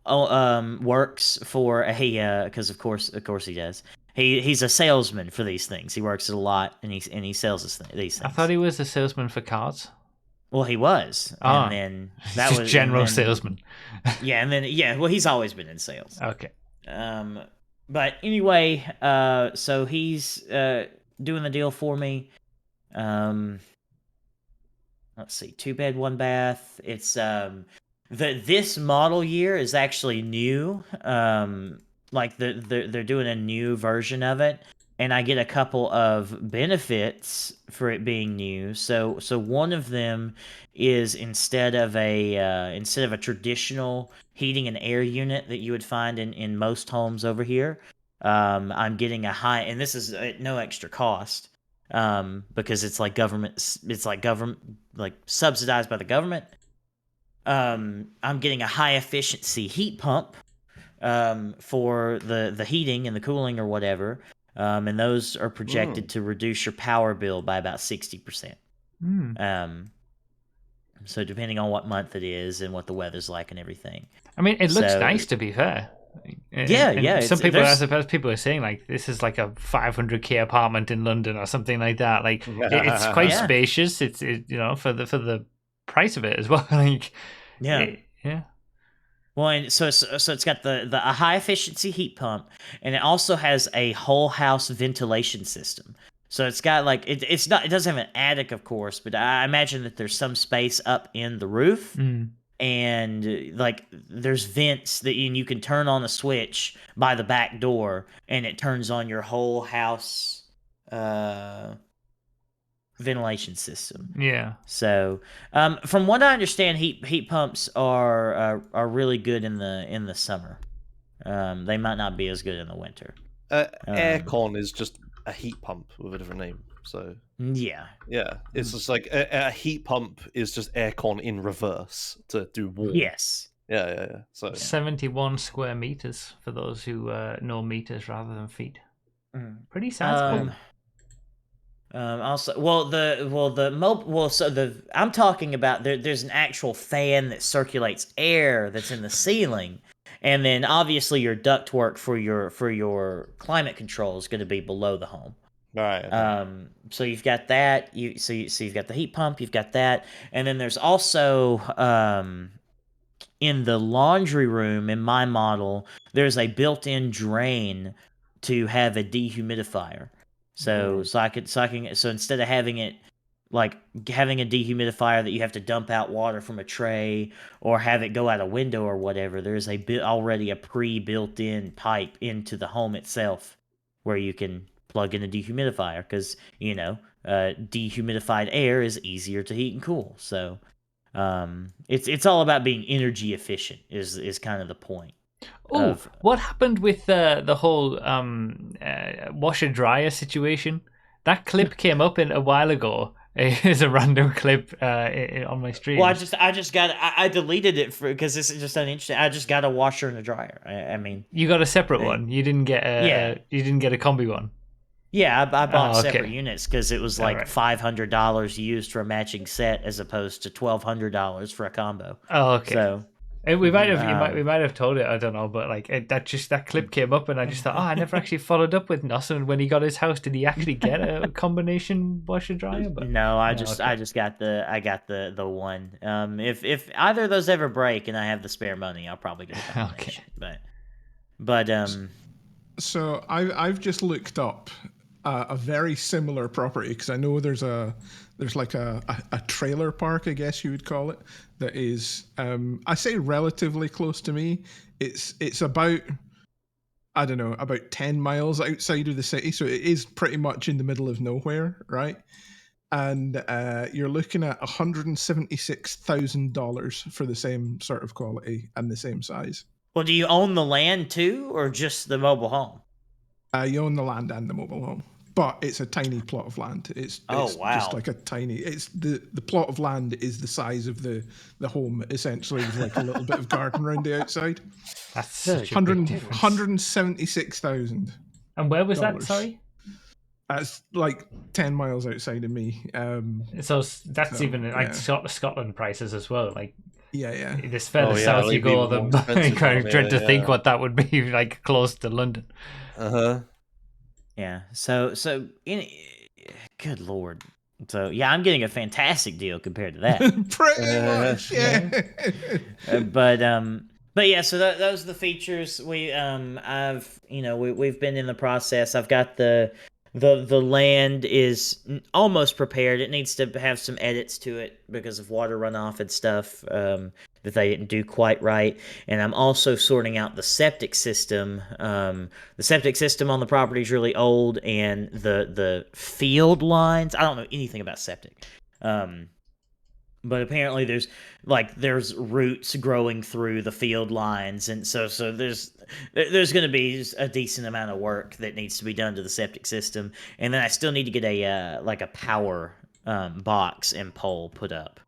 works for because of course he does. He's a salesman for these things. He works at a lot, and he sells these things. I thought he was a salesman for cars. Well, he was, and then that just was general and then, salesman. Yeah, and then well, he's always been in sales. Okay. But anyway, so he's doing the deal for me. Let's see, 2 bed, 1 bath. It's this model year is actually new. Like they're doing a new version of it, and I get a couple of benefits for it being new. So one of them is instead of a traditional heating and air unit that you would find in most homes over here, I'm getting a high, and this is at no extra cost, because it's like government like subsidized by the government. I'm getting a high efficiency heat pump for the heating and the cooling or whatever. And those are projected to reduce your power bill by about 60%. So depending on what month it is and what the weather's like and everything. I mean, it looks nice, to be fair. Yeah. Some people, I suppose, people are saying like this is like a 500k apartment in London or something like that. Like it's quite spacious. It's for the price of it as well. Like yeah. Well, and so it's got a high efficiency heat pump, and it also has a whole house ventilation system. So it's got like it doesn't have an attic, of course, but I imagine that there's some space up in the roof. And like there's vents that you can turn on a switch by the back door, and it turns on your whole house ventilation system. Yeah. So, from what I understand, heat pumps are really good in the summer. They might not be as good in the winter. Aircon is just a heat pump with a different name. So yeah, it's just like a heat pump is just aircon in reverse to do warm. Yes. Yeah. So 71 square meters for those who know meters rather than feet. Mm. Pretty sizable. Also, I'm talking about there's an actual fan that circulates air that's in the ceiling, and then obviously your ductwork for your climate control is going to be below the home. right. So you've got that. You've got the heat pump. You've got that, and then there's also in the laundry room in my model, there's a built-in drain to have a dehumidifier. So instead of having it like having a dehumidifier that you have to dump out water from a tray or have it go out a window or whatever, there's already a pre-built-in pipe into the home itself where you can plug in a dehumidifier because dehumidified air is easier to heat and cool. So it's all about being energy efficient is kind of the point. Oh, what happened with the whole washer dryer situation? That clip came up in a while ago. It's a random clip on my stream. Well, I deleted it because this is just uninteresting. I just got a washer and a dryer. I mean, you got a separate one. You didn't get you didn't get a combi one. Yeah, I bought okay. separate units because it was like $500 used for a matching set as opposed to $1,200 for a combo. Oh, okay. So we might have we might have told it. I don't know, but like that clip came up, and I just thought, I never actually followed up with Nuss. And when he got his house, did he actually get a combination washer dryer? But no, I just got the one. If either of those ever break and I have the spare money, I'll probably get a combination. Okay. But So I've just looked up a very similar property because I know there's like a trailer park, I guess you would call it, that is I say relatively close to me. It's about, I don't know, about 10 miles outside of the city, so it is pretty much in the middle of nowhere, right? And you're looking at $176,000 for the same sort of quality and the same size. Well, do you own the land too, or just the mobile home? You own the land and the mobile home, but it's a tiny plot of land. It's just like a tiny. It's the plot of land is the size of the home essentially, with like a little bit of garden around the outside. That's such a big difference. 176,000. And where was that? Sorry. That's like 10 miles outside of me. So that's even like Scotland prices as well. Like. Yeah. The further south you go, the kind of dread to think what that would be like close to London. Yeah. So good lord. So yeah, I'm getting a fantastic deal compared to that. Pretty much, yeah. But yeah, so those are the features. We've been in the process. I've got the land is almost prepared. It needs to have some edits to it because of water runoff and stuff that they didn't do quite right. And I'm also sorting out the septic system. The septic system on the property is really old, and the field lines, I don't know anything about septic. But apparently there's roots growing through the field lines, and so there's going to be a decent amount of work that needs to be done to the septic system, and then I still need to get a power box and pole put up.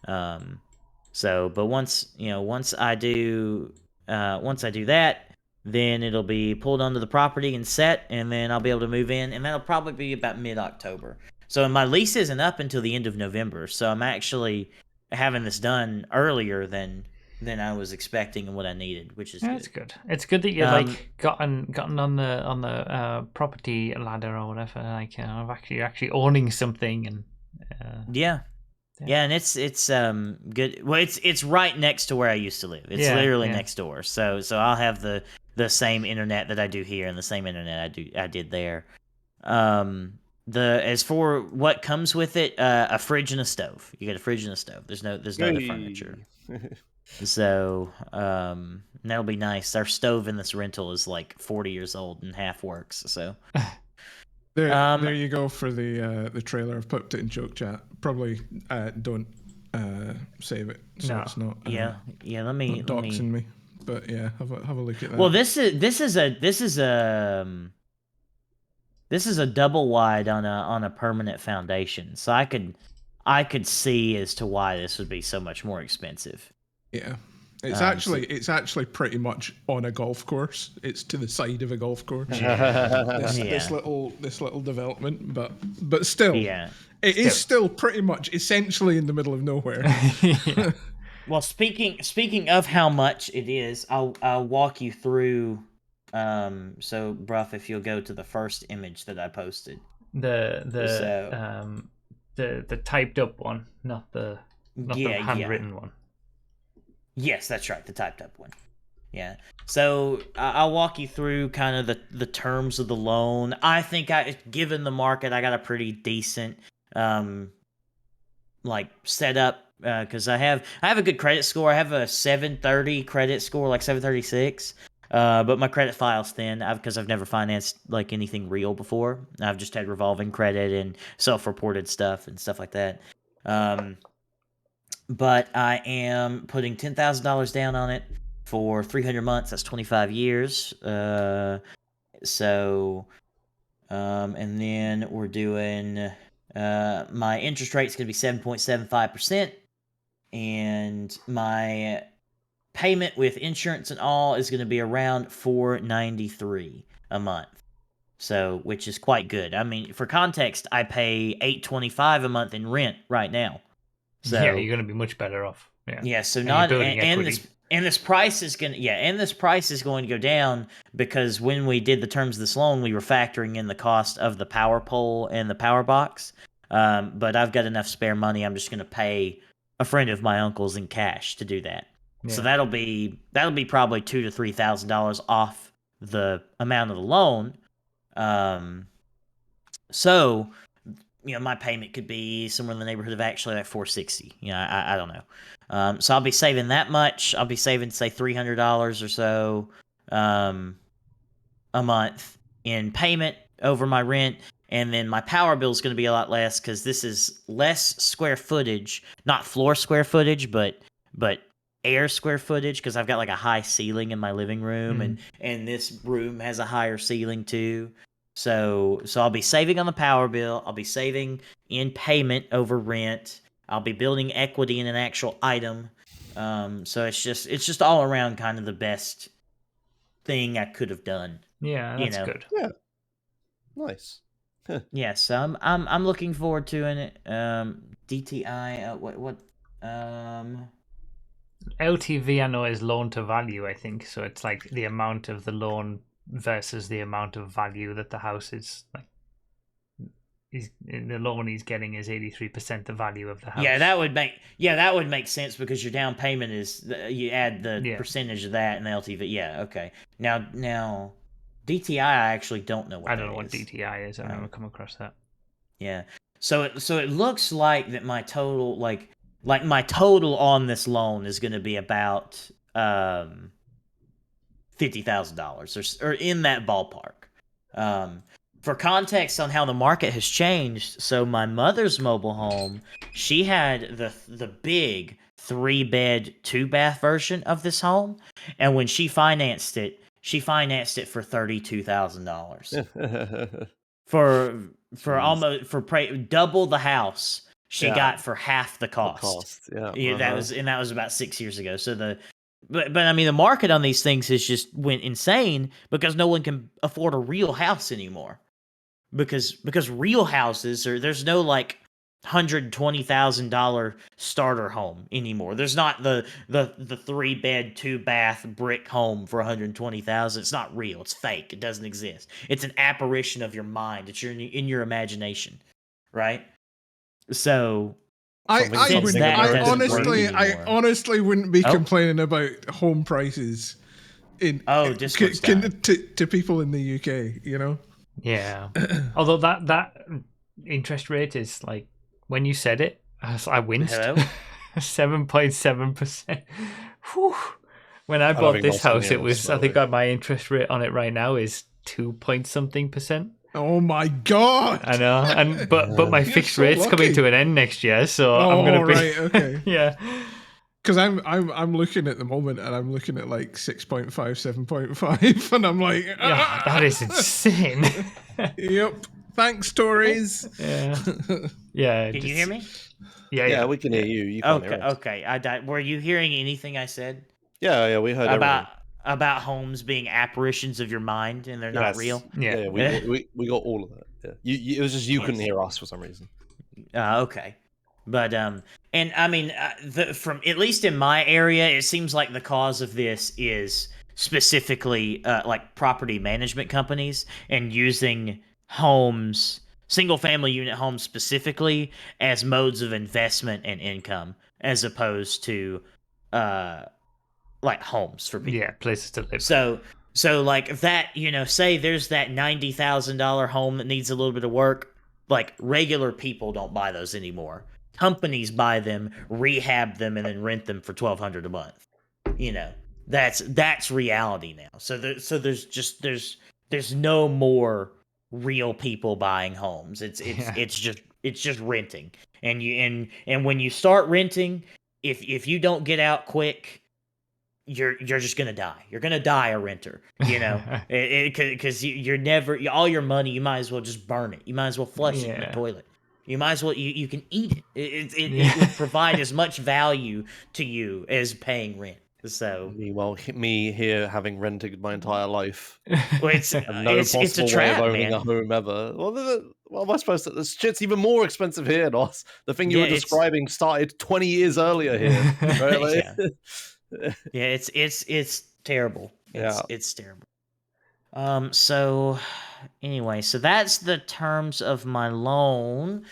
But once I do that, then it'll be pulled onto the property and set, and then I'll be able to move in, and that'll probably be about mid-October. So my lease isn't up until the end of November, so I'm actually having this done earlier than I was expecting and what I needed, which is that's good. It's good that you're gotten on the property ladder or whatever, like of actually owning something and yeah, and it's good. Well, it's right next to where I used to live. It's literally next door. So I'll have the same internet that I do here and the same internet I did there. As for what comes with it, a fridge and a stove. You get a fridge and a stove. There's no other furniture. So that'll be nice. Our stove in this rental is like 40 years old and half works. So there you go for the trailer. I've put it in joke chat. Probably don't save it, so it's not. Let me doxing me. But yeah, have a look at that. Well, this is a double wide on a permanent foundation, so I could see as to why this would be so much more expensive. Yeah, It's actually pretty much on a golf course. It's to the side of a golf course. This little development, but still, it is still pretty much essentially in the middle of nowhere. Well, speaking of how much it is, I'll walk you through. So Brough, if you'll go to the first image that I posted, the typed up one, not the handwritten one. Yes, that's right, the typed up one. Yeah. So I'll walk you through kind of the terms of the loan. I think given the market, I got a pretty decent setup because I have a good credit score. I have a 730 credit score, like 736. But my credit file's thin because I've never financed like anything real before. I've just had revolving credit and self-reported stuff and stuff like that. But I am putting $10,000 down on it for 300 months. That's 25 years. And then we're doing my interest rate's going to be 7.75%, and my payment with insurance and all is going to be around $493 a month. So, which is quite good. I mean, for context, I pay $825 a month in rent right now. So, yeah, you're going to be much better off. Yeah. So this price is going to go down because when we did the terms of this loan, we were factoring in the cost of the power pole and the power box. But I've got enough spare money. I'm just going to pay a friend of my uncle's in cash to do that. Yeah. So that'll be probably $2,000 to $3,000 off the amount of the loan. So, my payment could be somewhere in the neighborhood of actually like $460. I don't know. So I'll be saving that much. I'll be saving, say, $300 or so a month in payment over my rent. And then my power bill is going to be a lot less because this is less square footage, not floor square footage, but air square footage, because I've got like a high ceiling in my living room, and this room has a higher ceiling too. So I'll be saving on the power bill. I'll be saving in payment over rent. I'll be building equity in an actual item. So it's just all around kind of the best thing I could have done. Yeah, that's good. Yeah, nice. Yeah, so I'm looking forward to it. DTI, what? LTV I know is loan to value. I think so. It's like the amount of the loan versus the amount of value that the house is like. The loan he's getting is 83% the value of the house. Yeah, that would make sense because your down payment is you add the percentage of that and the LTV. Yeah, okay. Now, DTI I actually don't know what. I don't know what DTI is. I've never come across that. Yeah, so it looks like that my total like my total on this loan is going to be about $50,000 or in that ballpark. For context on how the market has changed, so my mother's mobile home, she had the big 3-bed, 2-bath version of this home, and when she financed it for $32,000. for double the house she got for half the cost. Yeah, that was about 6 years ago. So but I mean the market on these things has just went insane because no one can afford a real house anymore. Because real houses there's no like $120,000 starter home anymore. There's not the 3-bed, 2-bath brick home for $120,000. It's not real. It's fake. It doesn't exist. It's an apparition of your mind. It's in your imagination, right? So I honestly wouldn't be complaining about home prices to people in the UK, Yeah. Although that interest rate is like, when you said it, I winced. 7.7%. When I bought this house, it was, I think my interest rate on it right now is 2-point-something%. Oh my god! I know, but my fixed rate's coming to an end next year, so I'm gonna be right. Okay. Yeah. Because I'm looking at the moment, and I'm looking at like 6.5, 7.5, and I'm like, yeah, that is insane. Yep. Thanks, Tories. Yeah. Yeah. Can you hear me? Yeah, we can hear you. You can't hear us. Okay. Were you hearing anything I said? Yeah, we heard everything. About homes being apparitions of your mind and they're not real. Yes. Yeah. Yeah, we got all of that. Yeah. It was just you couldn't Yes. hear us for some reason. Okay, but and I mean, from at least in my area, it seems like the cause of this is specifically like property management companies and using homes, single family unit homes specifically, as modes of investment and income, as opposed to uh like homes for people. Yeah, places to live. So like that, say there's that $90,000 home that needs a little bit of work. Like regular people don't buy those anymore. Companies buy them, rehab them, and then rent them for $1,200 a month. You know, that's reality now. So there's no more real people buying homes. Yeah. It's just renting. And when you start renting, if you don't get out quick, you're just gonna die. You're gonna die a renter, because you're never all your money. You might as well just burn it. You might as well flush it in the Yeah. toilet. You might as well you can eat it. It Yeah. would provide as much value to you as paying rent. So Meanwhile, me here having rented my entire life, well, it's and no it's a possible way of trap, owning a man. home ever. Well, am I supposed to? This shit's even more expensive here, Nos. The thing you Yeah, were it's describing started 20 years earlier here, right? Like, yeah, yeah. It's terrible. yeah. It's terrible. So anyway, so that's the terms of my loan.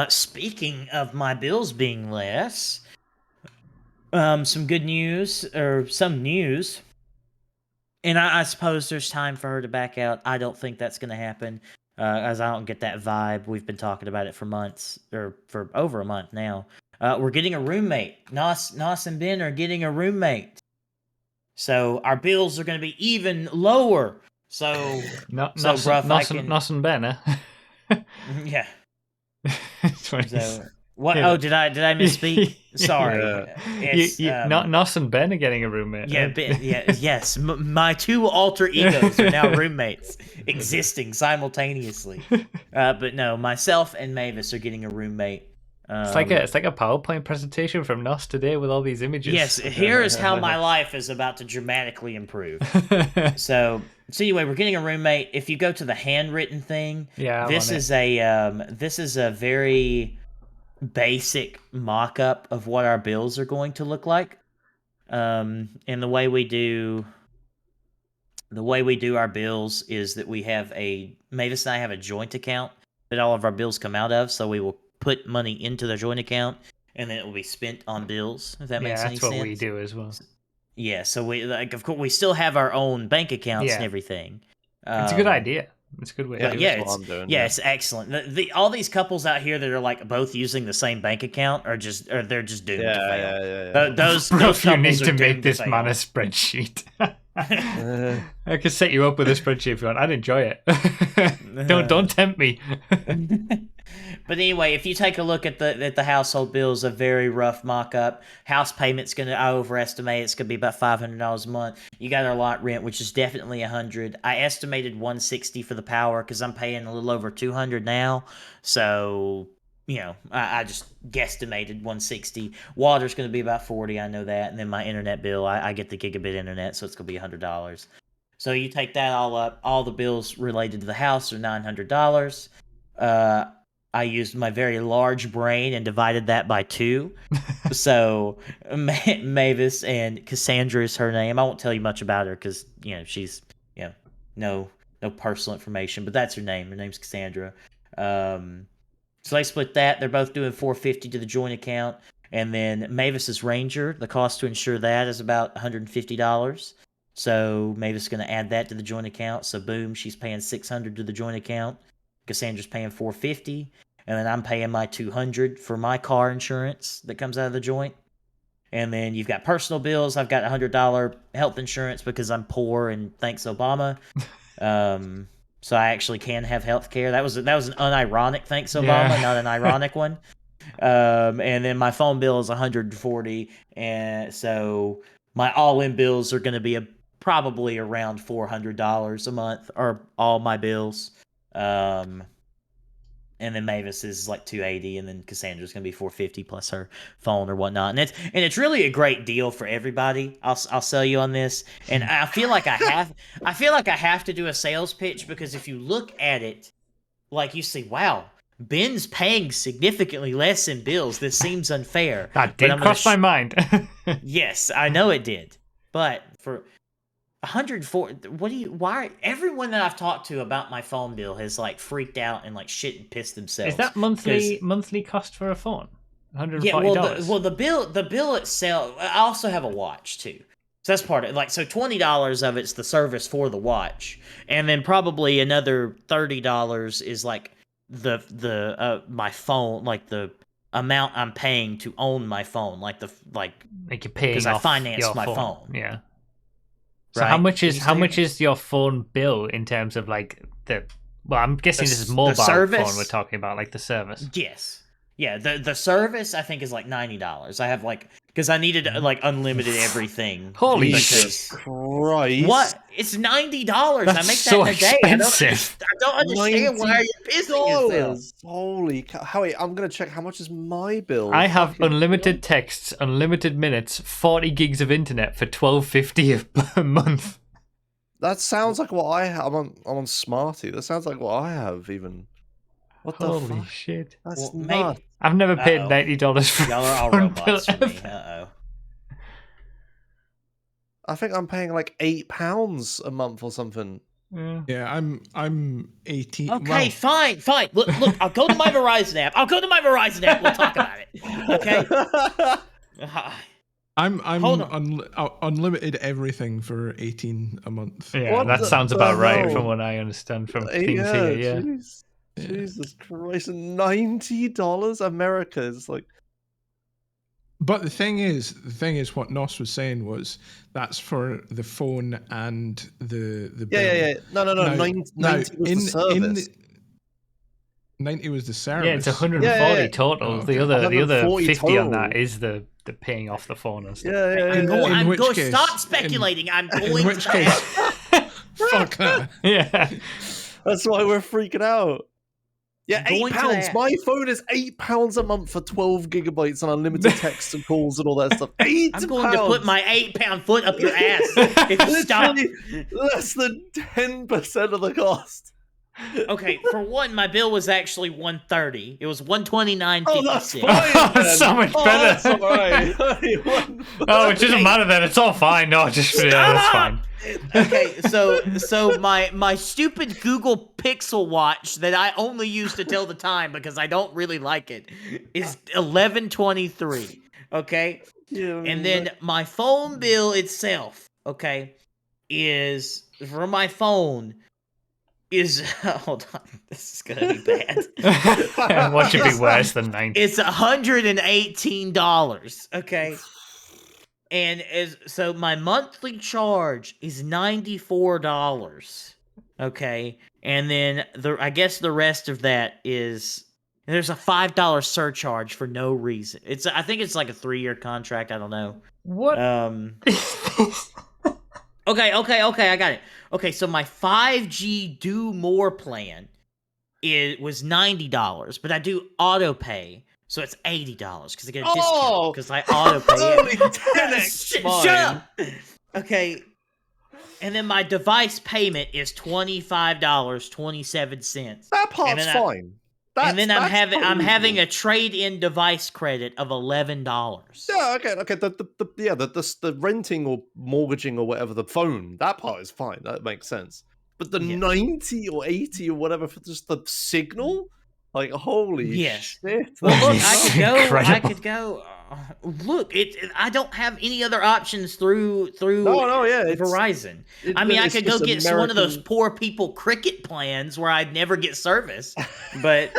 Speaking of my bills being less, some good news or some news, and I suppose there's time for her to back out. I don't think that's going to happen, as I don't get that vibe. We've been talking about it for months, or for over a month now. We're getting a roommate. Nos and Ben are getting a roommate. So our bills are going to be even lower. So, Bruff, I can. Nos and Ben, huh? Yeah. It's funny. So what? Yeah. Oh, did I misspeak? Sorry. Yeah. It's Nos and Ben are getting a roommate. yeah, huh? yes. My two alter egos are now roommates, existing simultaneously. But no, myself and Mavis are getting a roommate. It's like a PowerPoint presentation from Nos today with all these images. Yes, here is how my life is about to dramatically improve. So anyway, we're getting a roommate. If you go to the handwritten thing, Yeah, this is a very basic mock-up of what our bills are going to look like. And the way we do our bills is that Mavis and I have a joint account that all of our bills come out of, so we will put money into the joint account and then it will be spent on bills, if that makes any that's sense. what we do as well. Yeah, so of course we still have our own bank accounts and Yeah. everything. It's a good idea. It's a good way to do Yeah, it. That's what I'm doing. it's excellent. All these couples out here that are like both using the same bank account they're just doomed to fail. Yeah. Those Bro, if you couples need are to make doomed this fail. man a spreadsheet. I could set you up with a spreadsheet if you want. I'd enjoy it. Don't tempt me. But anyway, if you take a look at the household bills, a very rough mock-up. House payment's I overestimate it's gonna be about $500 a month. You got our lot rent, which is definitely $100. I estimated $160 for the power because I'm paying a little over $200 now. So I just guesstimated $160. Water's gonna be about $40. I know that, and then my internet bill, I get the gigabit internet, so it's gonna be $100. So you take that all up, all the bills related to the house are $900. I used my very large brain and divided that by 2. So Mavis, and Cassandra is her name. I won't tell you much about her because she's no personal information, but that's her name. Her name's Cassandra. So they split that. They're both doing $450 to the joint account, and then Mavis's Ranger. The cost to insure that is about $150. So Mavis is going to add that to the joint account. So boom, she's paying $600 to the joint account. Cassandra's paying $450, and then I'm paying my $200 for my car insurance that comes out of the joint. And then you've got personal bills. I've got $100 health insurance because I'm poor and thanks Obama. So I actually can have health care. That was an unironic thanks Obama, not an ironic one. And then my phone bill is $140, and so my all-in bills are going to be probably around $400 a month, or all my bills. and then Mavis is like $280, and then Cassandra's gonna be $450 plus her phone or whatnot. And it's really a great deal for everybody. I'll sell you on this, and I feel like I feel like I have to do a sales pitch, because if you look at it, like, you see, wow, Ben's paying significantly less in bills. This seems unfair. That But did I'm cross my mind. Yes, I know it did. But for 104, why everyone that I've talked to about my phone bill has like freaked out and like shit and pissed themselves. Is that monthly cost for a phone? $140. Yeah, the bill itself. I also have a watch too. So that's part of it. Like, so $20 of it's the service for the watch, and then probably another $30 is like the my phone, like the amount I'm paying to own my phone, like you're paying because I finance my phone. Yeah. So Right? how much is your phone bill in terms of like well, I'm guessing this is mobile service? phone we're talking about, like the service. Yes. Yeah, the service I think is like $90. I have like, because I needed like unlimited everything. Holy Jesus Christ! What? It's $90. I That's make so that in a day. expensive. I don't understand why you're pissing yourself. Holy cow! Howie, I'm gonna check how much is my bill. I have Fucking unlimited texts, unlimited minutes, 40 gigs of internet for $12.50 a month. That sounds like what I have. I'm on Smarty. That sounds like what I have. Even. What the Holy fuck? shit! That's Well, nuts. I've never paid Uh-oh. $90 for Y'all are all a phone bill robots for me. ever. Uh-oh. I think I'm paying like £8 a month or something. Yeah. Yeah, I'm 18. Okay, fine. Look, I'll go to my Verizon app. We'll talk about it. Okay? I'm Hold on. unlimited everything for 18 a month. Yeah, What that the sounds about right hell? from what I understand from things Yeah, here. Yeah. jeez. Jesus Christ, $90? America is like. But the thing is, what Nos was saying was that's for the phone and the bill. Yeah. No. Now- 90 now, was the service. 90 was the service. Yeah, it's 140 Yeah. total. Oh, The okay. other 140 50 on total. that is the paying off the phone and stuff. Yeah. I'm which going. case- Stop speculating. I'm going. In which to case, fuck that. Yeah. That's why we're freaking out. Yeah, Going to £8. that. My phone is £8 a month for 12 gigabytes and unlimited texts and calls and all that stuff. £8. I'm going to put my 8-pound foot up your ass if you stop. Literally less than 10% of the cost. Okay, for one, my bill was actually $130. It was $129.56. Oh, that's fine. Oh, then. so much Oh, better. that's all right. Oh, it doesn't matter then. It's all fine. No, just yeah, that's fine. Okay, so my stupid Google Pixel watch that I only use to tell the time because I don't really like it is $11.23. Okay, Yeah, and then my phone bill itself, okay, is for my phone is hold on, this is gonna be bad. What should be worse than 90? It's $118. Okay. And so my monthly charge is $94. Okay. And then I guess the rest of that is there's a $5 surcharge for no reason. I think it's like a 3-year contract, I don't know. What? Okay, I got it. Okay, so my 5G Do More plan was $90, but I do auto pay. So it's $80 because I get a discount because I auto pay Only it. 10x mine. Shut up. Okay, and then my device payment is $25.27. That part's then fine. And then I'm having totally a trade-in device credit of $11. Yeah, okay. The renting or mortgaging or whatever the phone, that part is fine. That makes sense. But the Yeah. 90 or 80 or whatever for just the signal, like holy Yes. shit. Well, look, that's I could go. Look, I don't have any other options through Verizon. I mean, I could go get one of those poor people cricket plans where I'd never get service, but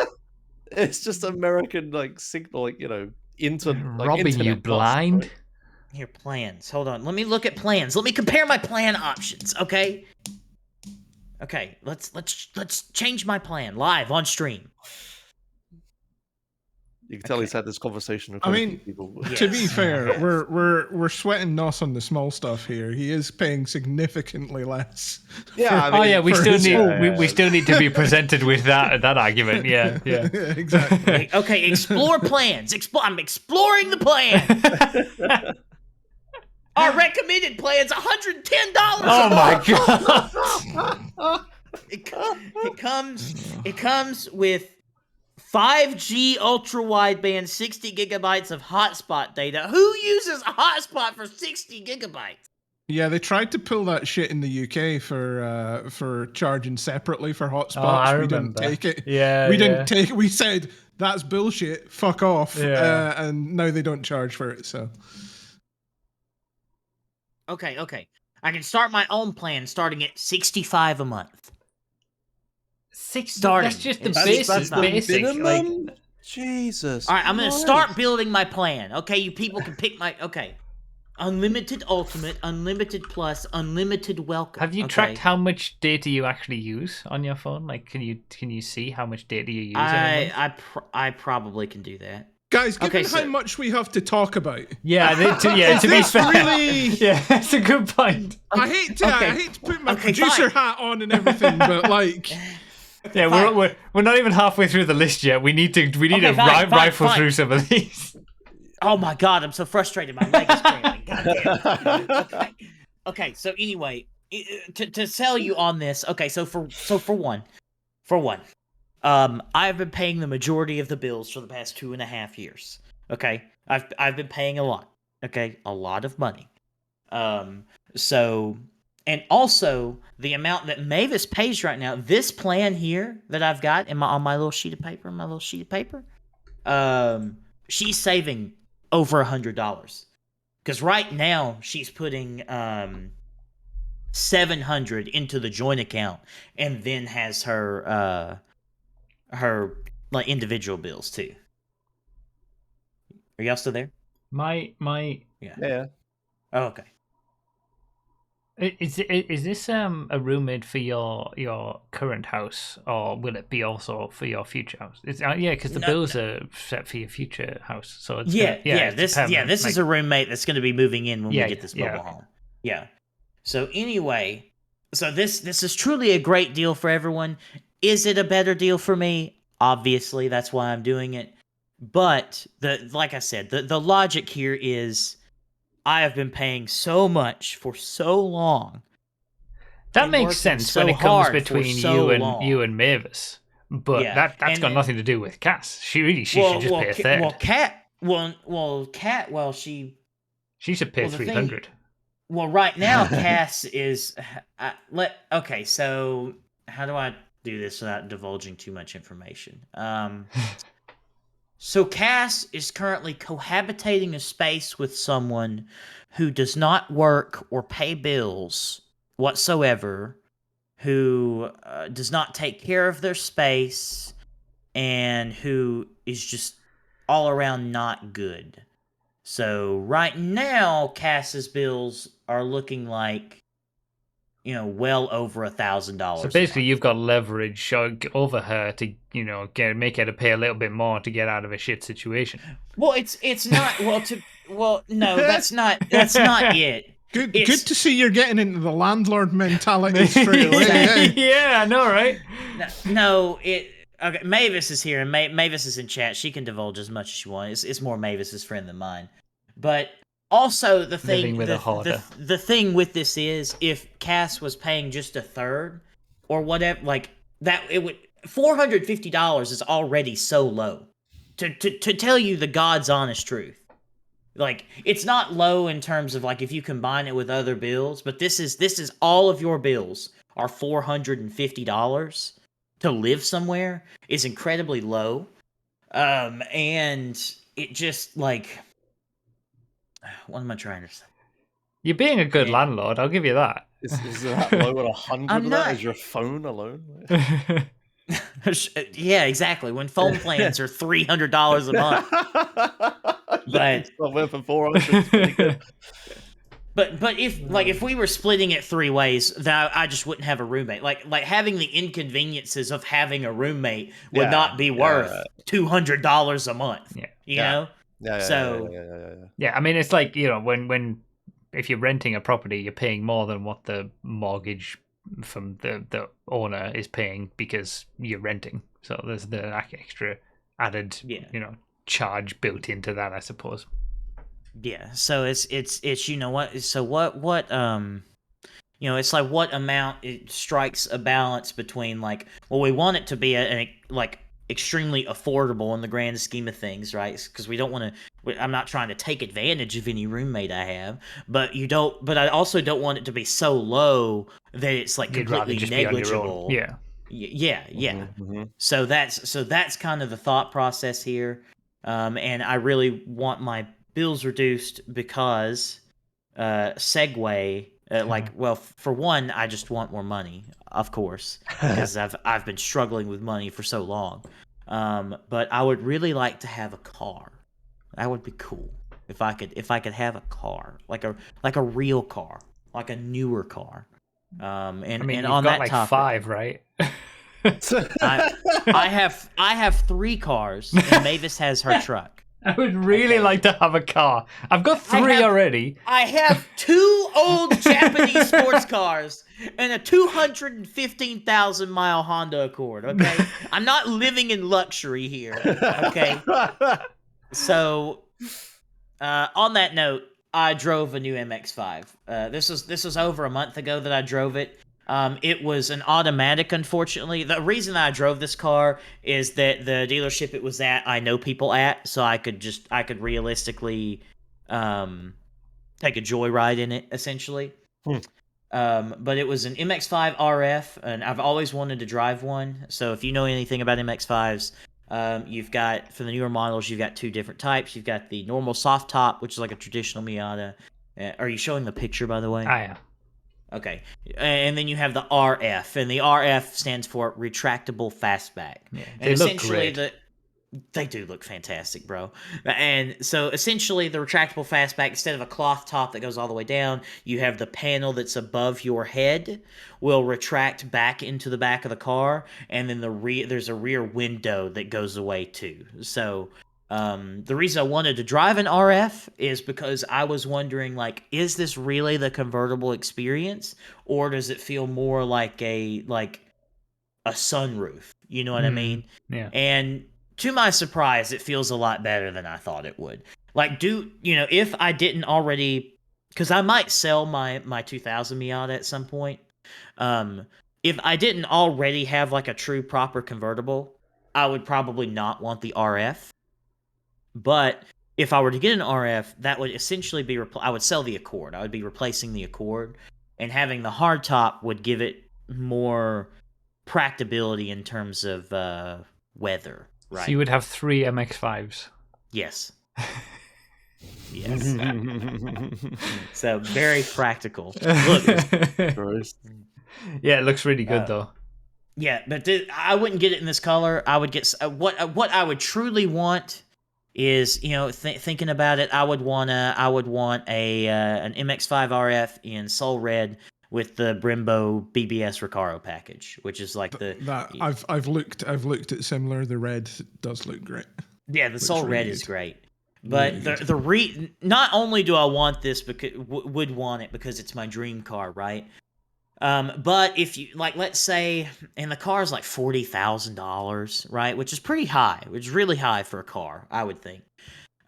it's just American like signal, like Robbie, internet you cost, blind? right? here plans. Hold on, let me look at plans. Let me compare my plan options. Okay, let's change my plan live on stream. You can tell he's had this conversation with I quite a mean, few people. to be Yes. fair, Yes. we're sweating Nos on the small stuff here. He is paying significantly less. Yeah, I Oh mean, yeah, we for still his need home. we still need to be presented with that argument. Yeah, yeah. Exactly. Okay, explore plans. I'm exploring the plan. Our recommended plan's $110. Oh my god. It comes with 5G ultra wideband, 60 gigabytes of hotspot data. Who uses a hotspot for 60 gigabytes? Yeah, they tried to pull that shit in the UK for charging separately for hotspots. I We didn't remember. take it. Yeah, we yeah. didn't take it. We said that's bullshit. Fuck off. Yeah. And now they don't charge for it. So Okay. I can start my own plan starting at $65 a month. Starting. That's just the That's- basic. that's the Basic. Like, minimum? Jesus. All right, I'm gonna Christ. start building my plan. Okay, you people can pick my. Okay, unlimited ultimate, unlimited plus, unlimited welcome. have you okay? tracked how much data you actually use on your phone? Like, can you see how much data you use? in a month? I probably can do that. guys, given Okay, so- how much we have to talk about, Yeah, to be this fair, really- yeah, that's a good point. I hate to Okay. put my Okay, producer fine. hat on and everything, but like, Yeah, Fine. we're not even halfway through the list yet. We need to Okay, fine, rifle fine. through some of these. Oh my god, I'm so frustrated. My leg is cramping. God damn. Okay. So anyway, to sell you on this. Okay. So for one, I've been paying the majority of the bills for the past 2.5 years. Okay. I've been paying a lot. Okay, a lot of money. So. And also, the amount that Mavis pays right now, this plan here that I've got on my little sheet of paper, she's saving over $100. Because right now, she's putting $700 into the joint account, and then has her like individual bills too. Are y'all still there? My Yeah. Oh, okay. is this a room made for your current house, or will it be also for your future house? It's yeah, because the No, bills are set for your future house, so it's This is a roommate that's going to be moving in when Yeah, we get this yeah, mobile okay. home. Yeah. So anyway, this is truly a great deal for everyone. Is it a better deal for me? Obviously, that's why I'm doing it. But like I said, the logic here is I have been paying so much for so long. that and makes working sense so when it comes hard for between so you long. and Mavis. But Yeah, that's and- got nothing to do with Cass. She should just pay a third. Kat, she She should pay well, the thing- 300. Well, right now, Cass is. Okay, so how do I do this without divulging too much information? So Cass is currently cohabitating a space with someone who does not work or pay bills whatsoever, who does not take care of their space, and who is just all around not good. So right now, Cass's bills are looking like, well over $1,000. So basically, you've got leverage over her to, make her to pay a little bit more to get out of a shit situation. Well, it's not no, that's not it. good It's- to see you're getting into the landlord mentality straight away. eh? Yeah, I know, right? No, okay. Mavis is here, and Mavis is in chat. She can divulge as much as she wants. It's more Mavis's friend than mine. But also the thing, Living with a hoarder. the thing with this is, if Cass was paying just a third or whatever, like that, it would $450 is already so low. To tell you the God's honest truth, like, it's not low in terms of like if you combine it with other bills, but this is all of your bills are $450 to live somewhere is incredibly low. And it just like, what am I trying to say? You're being a good Yeah. landlord, I'll give you that. Is that low at 100 I'm of that? not- Is your phone alone? Yeah, exactly. When phone plans are $300 a month. But- Well, for 400, it's pretty good. But if we were splitting it 3 ways, that I just wouldn't have a roommate. Like having the inconveniences of having a roommate would not be worth $200 a month. Yeah. You know? Yeah, I mean, it's like, when if you're renting a property, you're paying more than what the mortgage from the owner is paying because you're renting. So there's the extra added, charge built into that, I suppose. Yeah. So it's what? So what it's like what amount it strikes a balance between like, well, we want it to be like extremely affordable in the grand scheme of things, right? Because we don't want to. I'm not trying to take advantage of any roommate I have, but But I also don't want it to be so low that it's like You'd rather completely just be on your negligible. own. Yeah. Yeah. So that's kind of the thought process here, and I really want my bills reduced because Segway. Well, for one, I just want more money, of course, because I've been struggling with money for so long. But I would really like to have a car. That would be cool if I could have a car, like a real car, like a newer car. And I mean, and you've on got that like topic, 5, right? I have 3 cars, and Mavis has her truck. I would really like to have a car. I've got 3 already. I have 2 old Japanese sports cars and a 215,000-mile Honda Accord, okay? I'm not living in luxury here, okay? So, on that note, I drove a new MX-5. This was over a month ago that I drove it. It was an automatic, unfortunately. The reason I drove this car is that the dealership it was at, I know people at, so I could realistically take a joyride in it, essentially. But it was an MX-5 RF, and I've always wanted to drive one. So if you know anything about MX-5s, you've got, for the newer models, you've got 2 different types. You've got the normal soft top, which is like a traditional Miata. Are you showing the picture, by the way? I am. Okay. And then you have the RF, and the RF stands for retractable fastback. Yeah, and they look essentially great. they do look fantastic, bro. And so essentially the retractable fastback, instead of a cloth top that goes all the way down, you have the panel that's above your head will retract back into the back of the car, and then there's a rear window that goes away too. So the reason I wanted to drive an RF is because I was wondering, like, is this really the convertible experience, or does it feel more like a sunroof? You know what I mean? Yeah. And to my surprise, it feels a lot better than I thought it would. Like, if I didn't already, because I might sell my 2000 Miata at some point. If I didn't already have like a true proper convertible, I would probably not want the RF. But if I were to get an RF, that would essentially be I would sell the Accord. I would be replacing the Accord, and having the hardtop would give it more practicability in terms of weather. Right. So you would have 3 MX-5s. Yes. Yes. So very practical. Look. Yeah, it looks really good though. Yeah, but I wouldn't get it in this color. I would get what I would truly want is, thinking about it, I would want an MX-5 RF in Soul Red with the Brembo BBS Recaro package, which is like I've looked at similar. The red does look great. Yeah, the Soul Red is great. But Really not only do I want this, because would want it because it's my dream car, right? But if you let's say, and the car is like $40,000, right? Which is pretty high, which is really high for a car, I would think.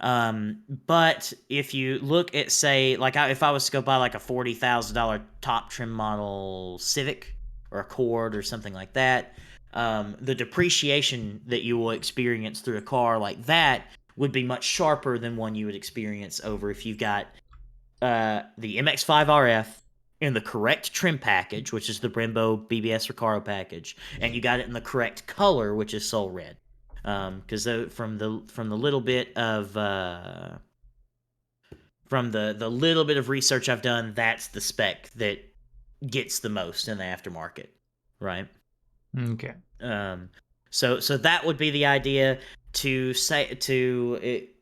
But if you look at, say, if I was to go buy like a $40,000 top trim model Civic or Accord or something like that, the depreciation that you will experience through a car like that would be much sharper than one you would experience over if you've got the MX-5 RF in the correct trim package, which is the Brembo BBS Recaro package, and you got it in the correct color, which is Soul Red. Because from the little bit of little bit of research I've done, that's the spec that gets the most in the aftermarket, right? Okay. So that would be the idea.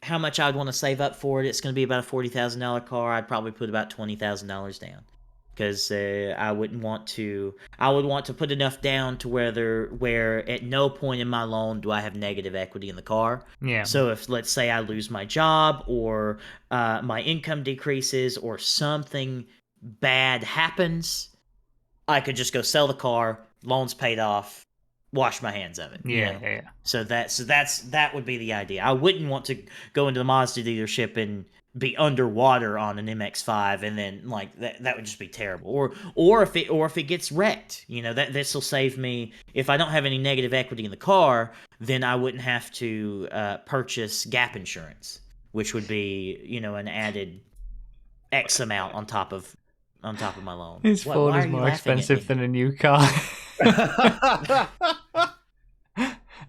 how much I'd want to save up for it. It's going to be about a $40,000 car. I'd probably put about $20,000 down because I wouldn't want to. I would want to put enough down to where at no point in my loan do I have negative equity in the car. Yeah. So if, let's say, I lose my job or my income decreases or something bad happens, I could just go sell the car, loans paid off, wash my hands of it. Yeah. So that would be the idea. I wouldn't want to go into the Mazda dealership and be underwater on an MX-5, and then like that would just be terrible. Or if it gets wrecked, that this will save me. If I don't have any negative equity in the car, then I wouldn't have to purchase gap insurance, which would be an added X amount on top of my loan. His phone why is are you more laughing at expensive me? than a new car.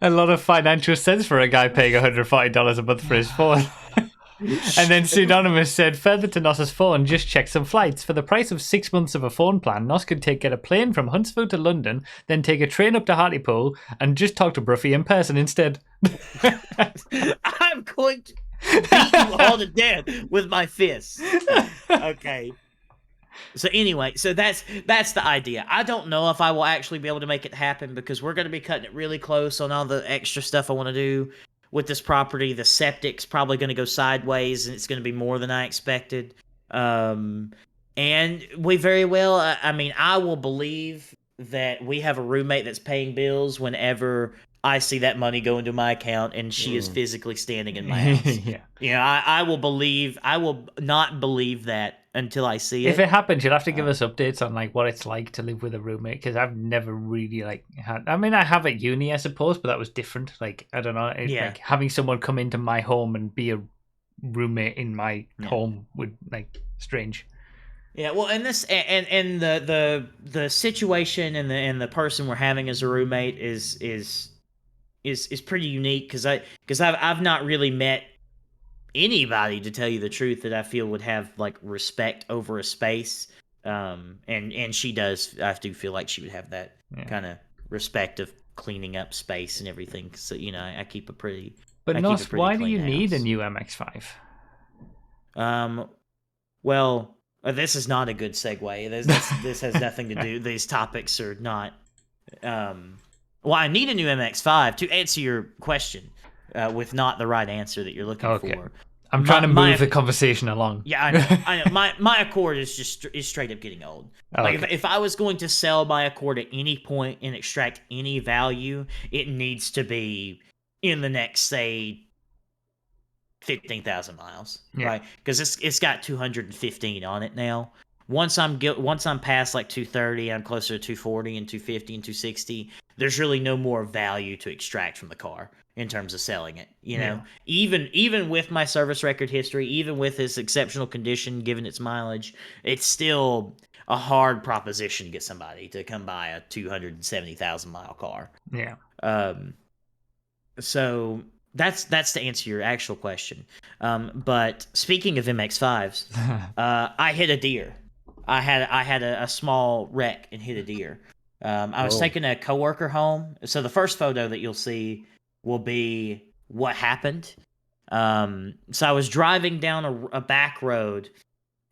A lot of financial sense for a guy paying $140 a month for his phone. And then Pseudonymous said, further to Nos's phone, just check some flights. For the price of 6 months of a phone plan, Nos could get a plane from Huntsville to London, then take a train up to Hartlepool, and just talk to Broughy in person instead. I'm going to beat you all to death with my fists. Okay. So anyway, that's the idea. I don't know if I will actually be able to make it happen because we're going to be cutting it really close on all the extra stuff I want to do with this property. The septic's probably going to go sideways, and it's going to be more than I expected. And we very well, I will believe that we have a roommate that's paying bills whenever I see that money go into my account and she is physically standing in my house. Yeah. I will not believe that until I see it. If it happens, you'll have to give us updates on like what it's like to live with a roommate, because I've never really had. I mean, I have at uni, I suppose, but that was different. Like, I don't know, like having someone come into my home and be a roommate in my home would strange. Yeah, well, and this and the situation and the person we're having as a roommate is pretty unique because I've not really met anybody, to tell you the truth, that I feel would have like respect over a space. And she does. I do feel like she would have that kind of respect of cleaning up space and everything. So I keep a pretty. But Nos, why do you need a new MX-5? Well, this is not a good segue. This has nothing to do. These topics are not. Well, I need a new MX-5 to answer your question. With not the right answer that you're looking for. I'm trying to move the conversation along. Yeah, I know. My Accord is straight up getting old. Like if I was going to sell my Accord at any point and extract any value, it needs to be in the next, say, 15,000 miles, right? Because it's got 215 on it now. Once I'm past like 230, I'm closer to 240 and 250 and 260. There's really no more value to extract from the car in terms of selling it. Even with my service record history, even with its exceptional condition, given its mileage, it's still a hard proposition to get somebody to come buy a 270,000 mile car. Yeah. So that's to answer your actual question. But speaking of MX-5s, I hit a deer. I had a small wreck and hit a deer. I was taking a coworker home. So the first photo that you'll see will be what happened. So I was driving down a back road,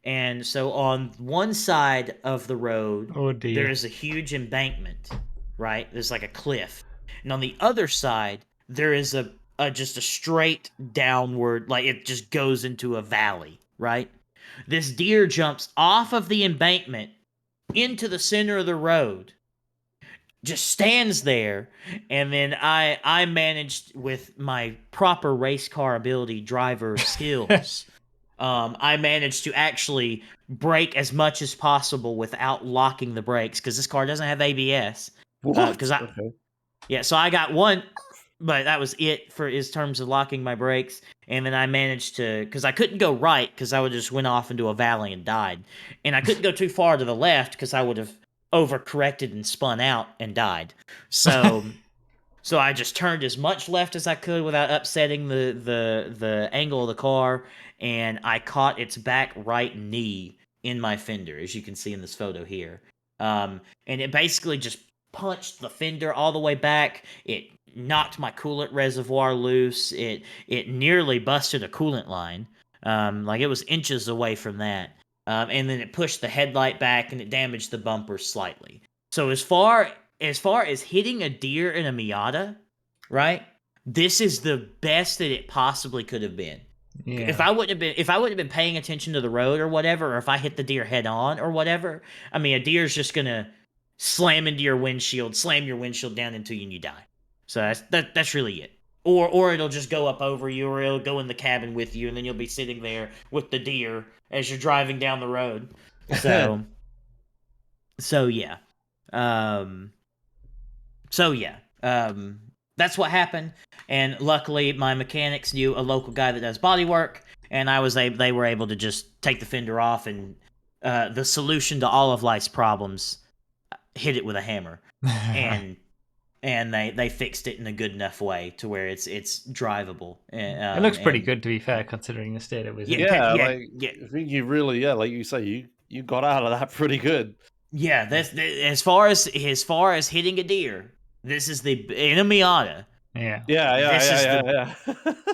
and so on one side of the road, there's a huge embankment, right? There's like a cliff. And on the other side, there is just a straight downward, like it just goes into a valley, right? This deer jumps off of the embankment into the center of the road, just stands there, and then I managed, with my proper race car ability, driver skills, I managed to actually brake as much as possible without locking the brakes, because this car doesn't have ABS. What? Yeah, so I got one, but that was it for his terms of locking my brakes. And then I managed to, because I couldn't go right, because I would just went off into a valley and died. And I couldn't go too far to the left, because I would have overcorrected and spun out and died. So so I just turned as much left as I could without upsetting the angle of the car, and I caught its back right knee in my fender, as you can see in this photo here. And it basically just punched the fender all the way back. It knocked my coolant reservoir loose. It nearly busted a coolant line. Like it was inches away from that. And then it pushed the headlight back and it damaged the bumper slightly. So as far as hitting a deer in a Miata, right? This is the best that it possibly could have been. Yeah. If I wouldn't have been paying attention to the road or whatever, or if I hit the deer head on or whatever, I mean, a deer's just gonna slam into your windshield, slam your windshield down into you, and you die. So that's really it. Or it'll just go up over you, or it'll go in the cabin with you, and then you'll be sitting there with the deer as you're driving down the road. So, yeah. That's what happened. And luckily, my mechanics knew a local guy that does body work, and they were able to just take the fender off, and the solution to all of life's problems, hit it with a hammer, and they fixed it in a good enough way to where it's drivable. It looks pretty good, to be fair, considering the state it was in. I think you really, like you say, you got out of that pretty good. Yeah, that's as far as hitting a deer. This is in a Miata. Yeah.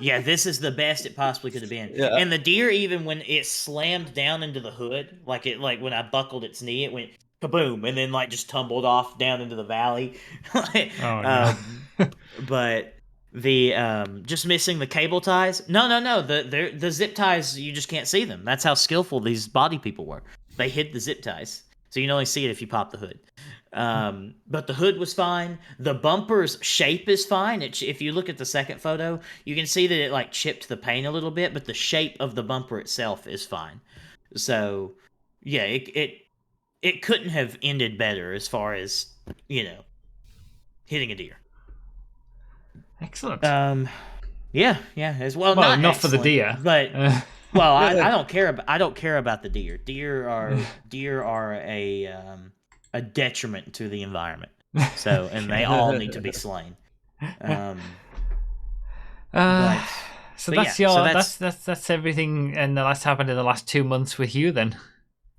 Yeah, this is the best it possibly could have been. Yeah. And the deer, even when it slammed down into the hood, like when I buckled its knee, it went kaboom, and then like just tumbled off down into the valley. Oh no. But the just missing the cable ties. No. The zip ties, you just can't see them. That's how skillful these body people were. They hid the zip ties, so you can only see it if you pop the hood. But the hood was fine. The bumper's shape is fine. If you look at the second photo, you can see that it like chipped the paint a little bit, but the shape of the bumper itself is fine. So, yeah, it couldn't have ended better as far as, hitting a deer. Excellent. Yeah, as well. Well, not for excellent, the deer, but well, I don't care about the deer. Deer are a detriment to the environment. So, and they all need to be slain. So that's everything, and that's happened in the last 2 months with you, then.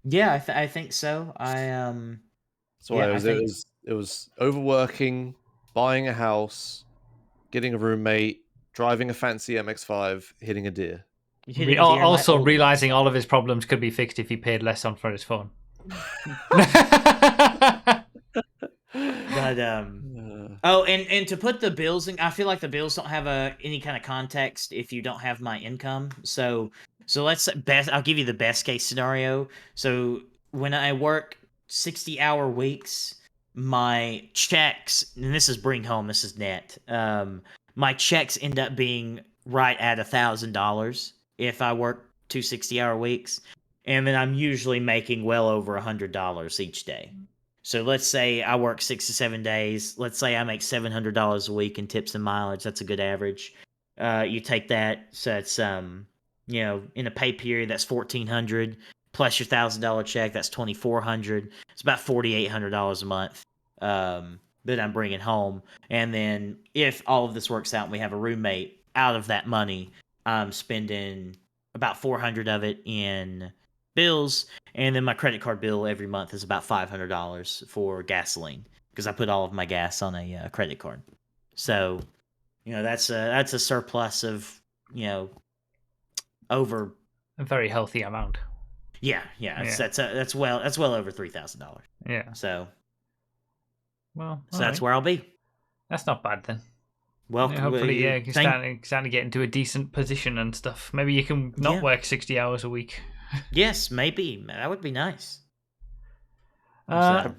Yeah, I think so. It was overworking, buying a house, getting a roommate, driving a fancy MX-5, hitting a deer. Also realizing all of his problems could be fixed if he paid less on for his phone. But and to put the bills in, I feel like the bills don't have any kind of context if you don't have my income. So I'll give you the best case scenario. So when I work 60-hour weeks, my checks, and this is net. My checks end up being right at $1,000 if I work 2 60-hour weeks, and then I'm usually making well over $100 each day. So let's say I work 6 to 7 days. Let's say I make $700 a week in tips and mileage. That's a good average. You take that, so it's in a pay period, that's $1,400 plus your $1,000 check. That's $2,400. It's about $4,800 a month that I'm bringing home. And then if all of this works out and we have a roommate, out of that money, I'm spending about $400 of it in bills, and then my credit card bill every month is about $500 for gasoline because I put all of my gas on a credit card. So, that's a surplus of over a very healthy amount. Yeah. That's well over $3,000. Yeah. So, that's right. Where I'll be. That's not bad then. Well, hopefully, you're starting to get into a decent position and stuff. Maybe you can not work 60 hours a week. Yes, maybe. That would be nice. All right.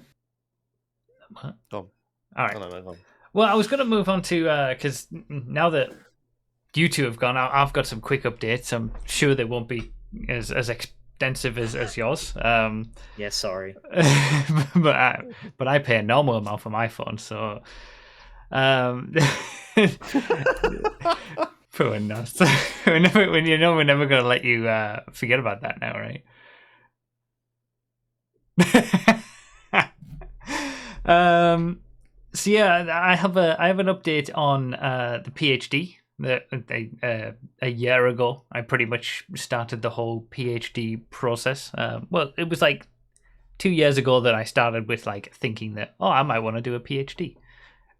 Well, I was going to move on to, because now that you two have gone out, I've got some quick updates. I'm sure they won't be as extensive as yours. Yeah, sorry. but I pay a normal amount for my phone, so... Poor nuts. We're never going to let you forget about that now, right? So yeah, I have an update on the PhD. A year ago, I pretty much started the whole PhD process. Well, it was like 2 years ago that I started with like thinking that, oh, I might want to do a PhD.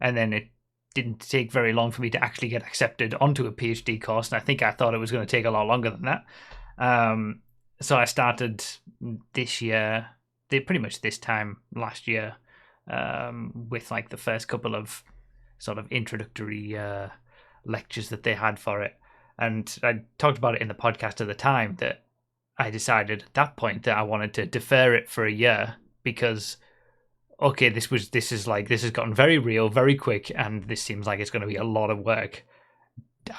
And then it didn't take very long for me to actually get accepted onto a PhD course. And I thought it was going to take a lot longer than that. So I started this year, pretty much this time last year, with like the first couple of sort of introductory lectures that they had for it. And I talked about it in the podcast at the time that I decided at that point that I wanted to defer it for a year because, okay, this has gotten very real, very quick, and this seems like it's going to be a lot of work.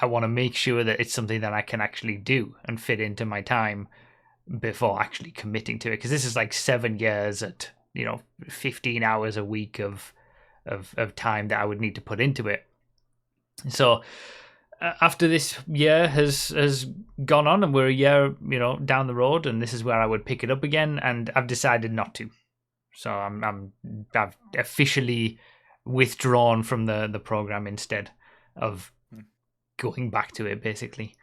I want to make sure that it's something that I can actually do and fit into my time before actually committing to it. Because this is like 7 years at 15 hours a week of time that I would need to put into it. So after this year has gone on and we're a year down the road, and this is where I would pick it up again, and I've decided not to. So I've officially withdrawn from the program instead of going back to it, basically.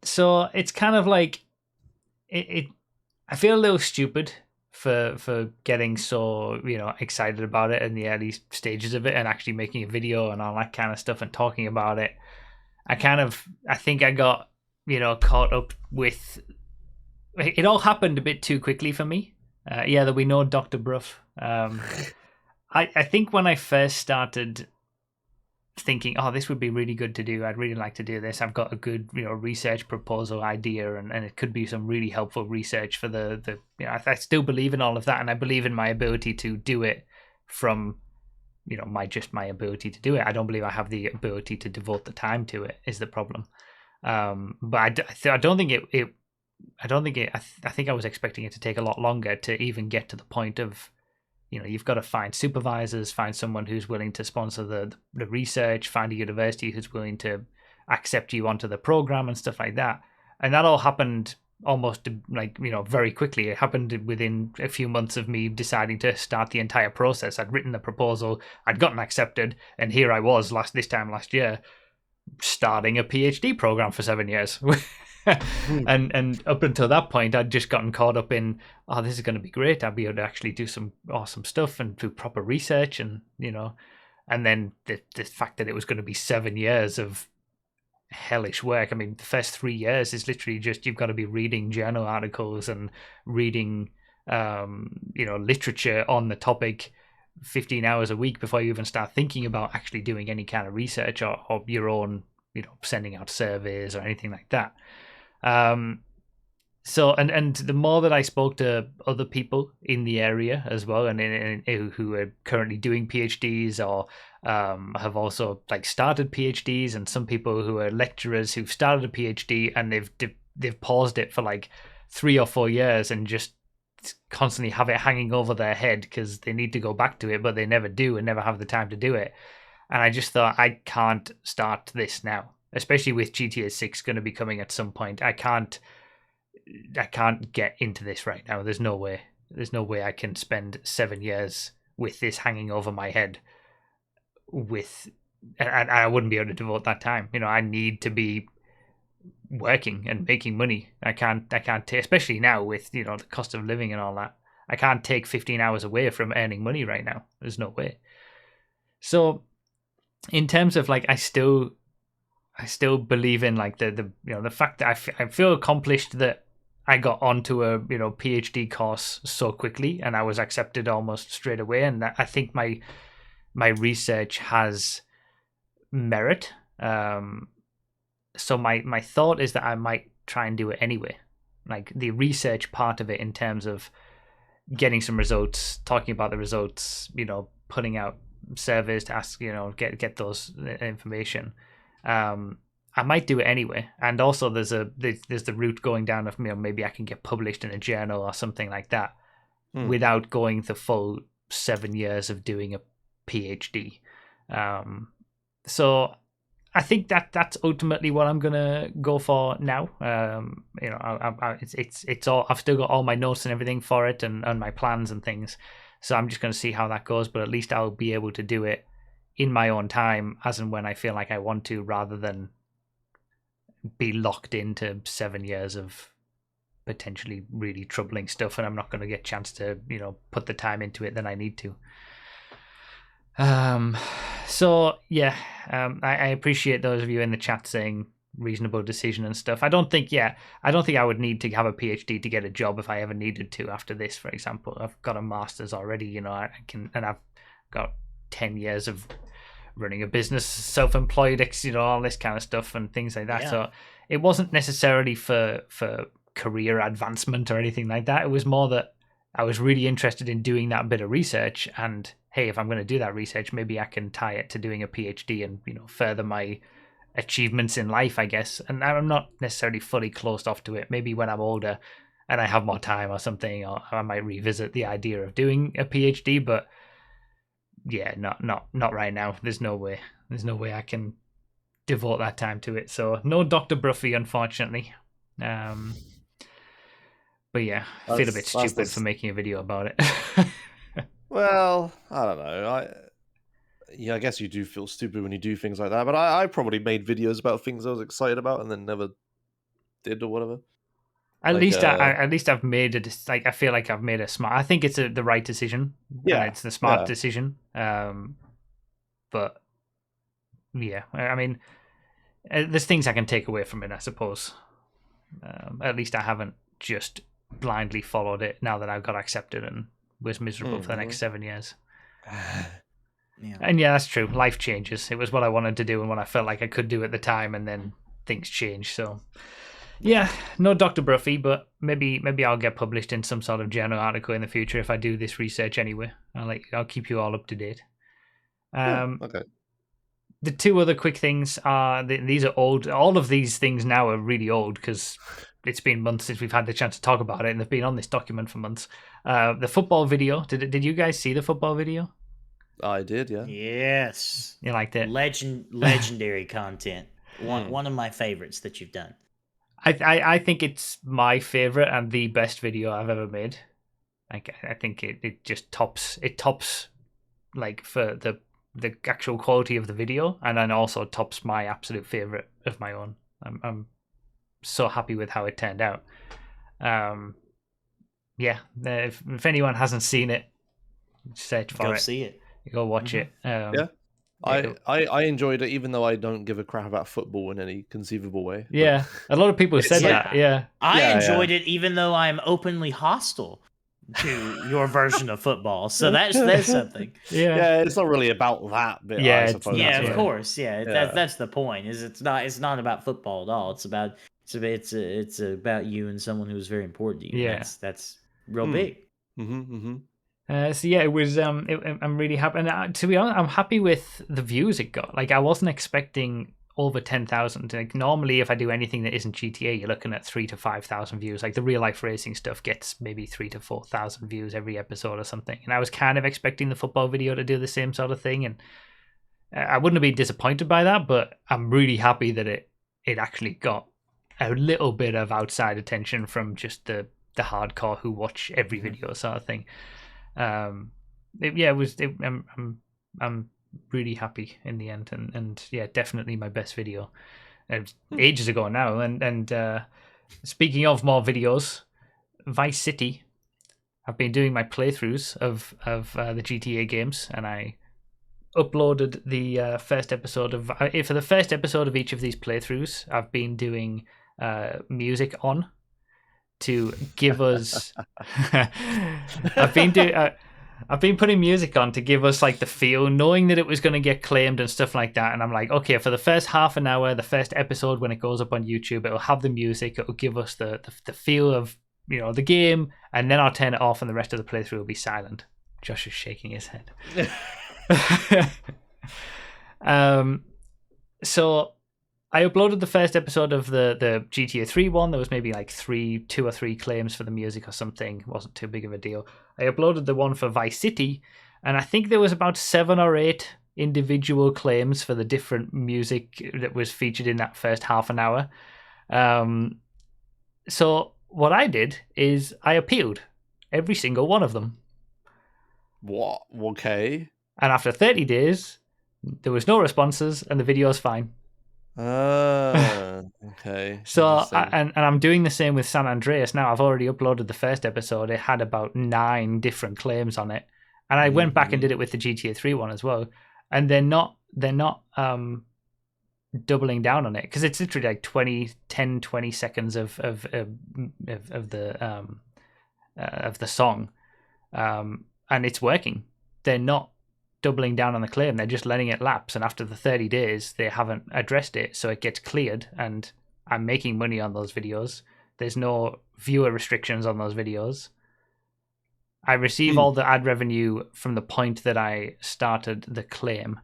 So it's kind of like I feel a little stupid for getting so excited about it in the early stages of it and actually making a video and all that kind of stuff and talking about it. I think I got caught up with it. All happened a bit too quickly for me. That we know Dr. Brough. I think when I first started thinking, oh, this would be really good to do, I'd really like to do this, I've got a good research proposal idea, and it could be some really helpful research for the I still believe in all of that, and I believe in my ability to do it from my ability to do it. I don't believe I have the ability to devote the time to it is the problem. But I don't think I think I was expecting it to take a lot longer to even get to the point of you've got to find supervisors, find someone who's willing to sponsor the research, find a university who's willing to accept you onto the program and stuff like that. And that all happened almost very quickly. It happened within a few months of me deciding to start the entire process. I'd written the proposal, I'd gotten accepted, and here I was this time last year starting a PhD program for 7 years. and up until that point, I'd just gotten caught up in, oh, this is going to be great. I'll be able to actually do some awesome stuff and do proper research, and and then the fact that it was going to be 7 years of hellish work. I mean, the first 3 years is literally just you've got to be reading journal articles and reading, literature on the topic 15 hours a week before you even start thinking about actually doing any kind of research or your own, sending out surveys or anything like that. So and the more that I spoke to other people in the area as well, and who are currently doing PhDs or have also started PhDs, and some people who are lecturers who've started a PhD and they've paused it for 3 or 4 years and just constantly have it hanging over their head because they need to go back to it, but they never do and never have the time to do it. And I just thought, I can't start this now, especially with GTA 6 going to be coming at some point. I can't get into this right now. There's no way I can spend 7 years with this hanging over my head and I wouldn't be able to devote that time. I need to be working and making money. I can't especially now with the cost of living and all that. I can't take 15 hours away from earning money right now. There's no way. So in terms of I still believe in the fact that I feel accomplished that I got onto a PhD course so quickly and I was accepted almost straight away, and that I think my research has merit. So my thought is that I might try and do it anyway, the research part of it in terms of getting some results, talking about the results, putting out surveys to ask, get those information. I might do it anyway, and also there's the route going down of maybe I can get published in a journal or something like that without going the full 7 years of doing a PhD. So I think that's ultimately what I'm gonna go for now. It's all, I've still got all my notes and everything for it and my plans and things. So I'm just gonna see how that goes. But at least I'll be able to do it in my own time, as and when I feel like I want to, rather than be locked into 7 years of potentially really troubling stuff, and I'm not going to get a chance to, put the time into it that I need to. So yeah, I appreciate those of you in the chat saying reasonable decision and stuff. I don't think I would need to have a PhD to get a job if I ever needed to after this, for example. I've got a master's already, I can, and I've got 10 years of running a business, self-employed, all this kind of stuff and things like that. Yeah. So it wasn't necessarily for career advancement or anything like that. It was more that I was really interested in doing that bit of research, and hey, if I'm going to do that research, maybe I can tie it to doing a PhD and further my achievements in life, I guess. And I'm not necessarily fully closed off to it. Maybe when I'm older and I have more time or something, or I might revisit the idea of doing a PhD. But yeah, not right now. There's no way I can devote that time to it. So no Dr. Broughy, unfortunately. But yeah, I feel a bit stupid for making a video about it. Well, I don't know. I guess you do feel stupid when you do things like that. But I probably made videos about things I was excited about and then never did or whatever. At least I've made I feel like I've made a smart. I think it's the right decision. Yeah, and it's the smart decision. But yeah, I mean, there's things I can take away from it, I suppose. At least I haven't just blindly followed it now that I've got accepted and was miserable for the next 7 years. Yeah. And yeah, that's true. Life changes. It was what I wanted to do and what I felt like I could do at the time, and then things change. So yeah, no Dr. Broughy, but maybe I'll get published in some sort of journal article in the future if I do this research anyway. I'll keep you all up to date. Okay. The two other quick things are these are old. All of these things now are really old because it's been months since we've had the chance to talk about it, and they've been on this document for months. The football video. Did you guys see the football video? I did, yeah. Yes. You liked it? Legendary content. One of my favorites that you've done. I think it's my favorite and the best video I've ever made. I think it just tops like for the actual quality of the video, and then also tops my absolute favorite of my own. I'm so happy with how it turned out. Yeah, if anyone hasn't seen it, search for it. Go see it. Go watch it. Yeah. I enjoyed it, even though I don't give a crap about football in any conceivable way. Yeah, a lot of people said that. Yeah, I enjoyed it, even though I'm openly hostile to your version of football. So that's something. Yeah, it's not really about that bit. Yeah, I suppose. Of course. Yeah, that's the point. It's not about football at all. It's about you and someone who's very important to you. Yeah, that's real big. So yeah, it was. I'm really happy, and to be honest, I'm happy with the views it got. Like I wasn't expecting over 10,000. Like normally, if I do anything that isn't GTA, you're looking at 3,000 to 5,000 views. Like the real life racing stuff gets maybe 3,000 to 4,000 views every episode or something. And I was kind of expecting the football video to do the same sort of thing, and I wouldn't have been disappointed by that. But I'm really happy that it actually got a little bit of outside attention from just the hardcore who watch every video sort of thing. I'm really happy in the end, and yeah, definitely my best video. It was ages ago now, and speaking of more videos, Vice City, I've been doing my playthroughs of the GTA games, and I uploaded the first episode of for the first episode of each of these playthroughs. I've been doing music on to give us I've been putting music on to give us like the feel, knowing that it was going to get claimed and stuff like that. And I'm like, okay, for the first half an hour, the first episode, when it goes up on YouTube, it'll have the music, it'll give us the feel of the game, and then I'll turn it off and the rest of the playthrough will be silent. Josh is shaking his head. So I uploaded the first episode of the GTA 3 one. There was maybe like 2 or 3 claims for the music or something. It wasn't too big of a deal. I uploaded the one for Vice City, and I think there was about 7 or 8 individual claims for the different music that was featured in that first half an hour. So what I did is I appealed every single one of them. What? Okay. And after 30 days, there was no responses, and the video's fine. Okay. So, Interesting. and I'm doing the same with San Andreas now. I've already uploaded the first episode. It had about 9 different claims on it, and I went back and did it with the GTA 3 one as well. And they're not doubling down on it because it's literally like 20 seconds of the song, and it's working. They're not doubling down on the claim. They're just letting it lapse, and after the 30 days, they haven't addressed it, so it gets cleared, and I'm making money on those videos. There's no viewer restrictions on those videos. I receive all the ad revenue from the point that I started the claim.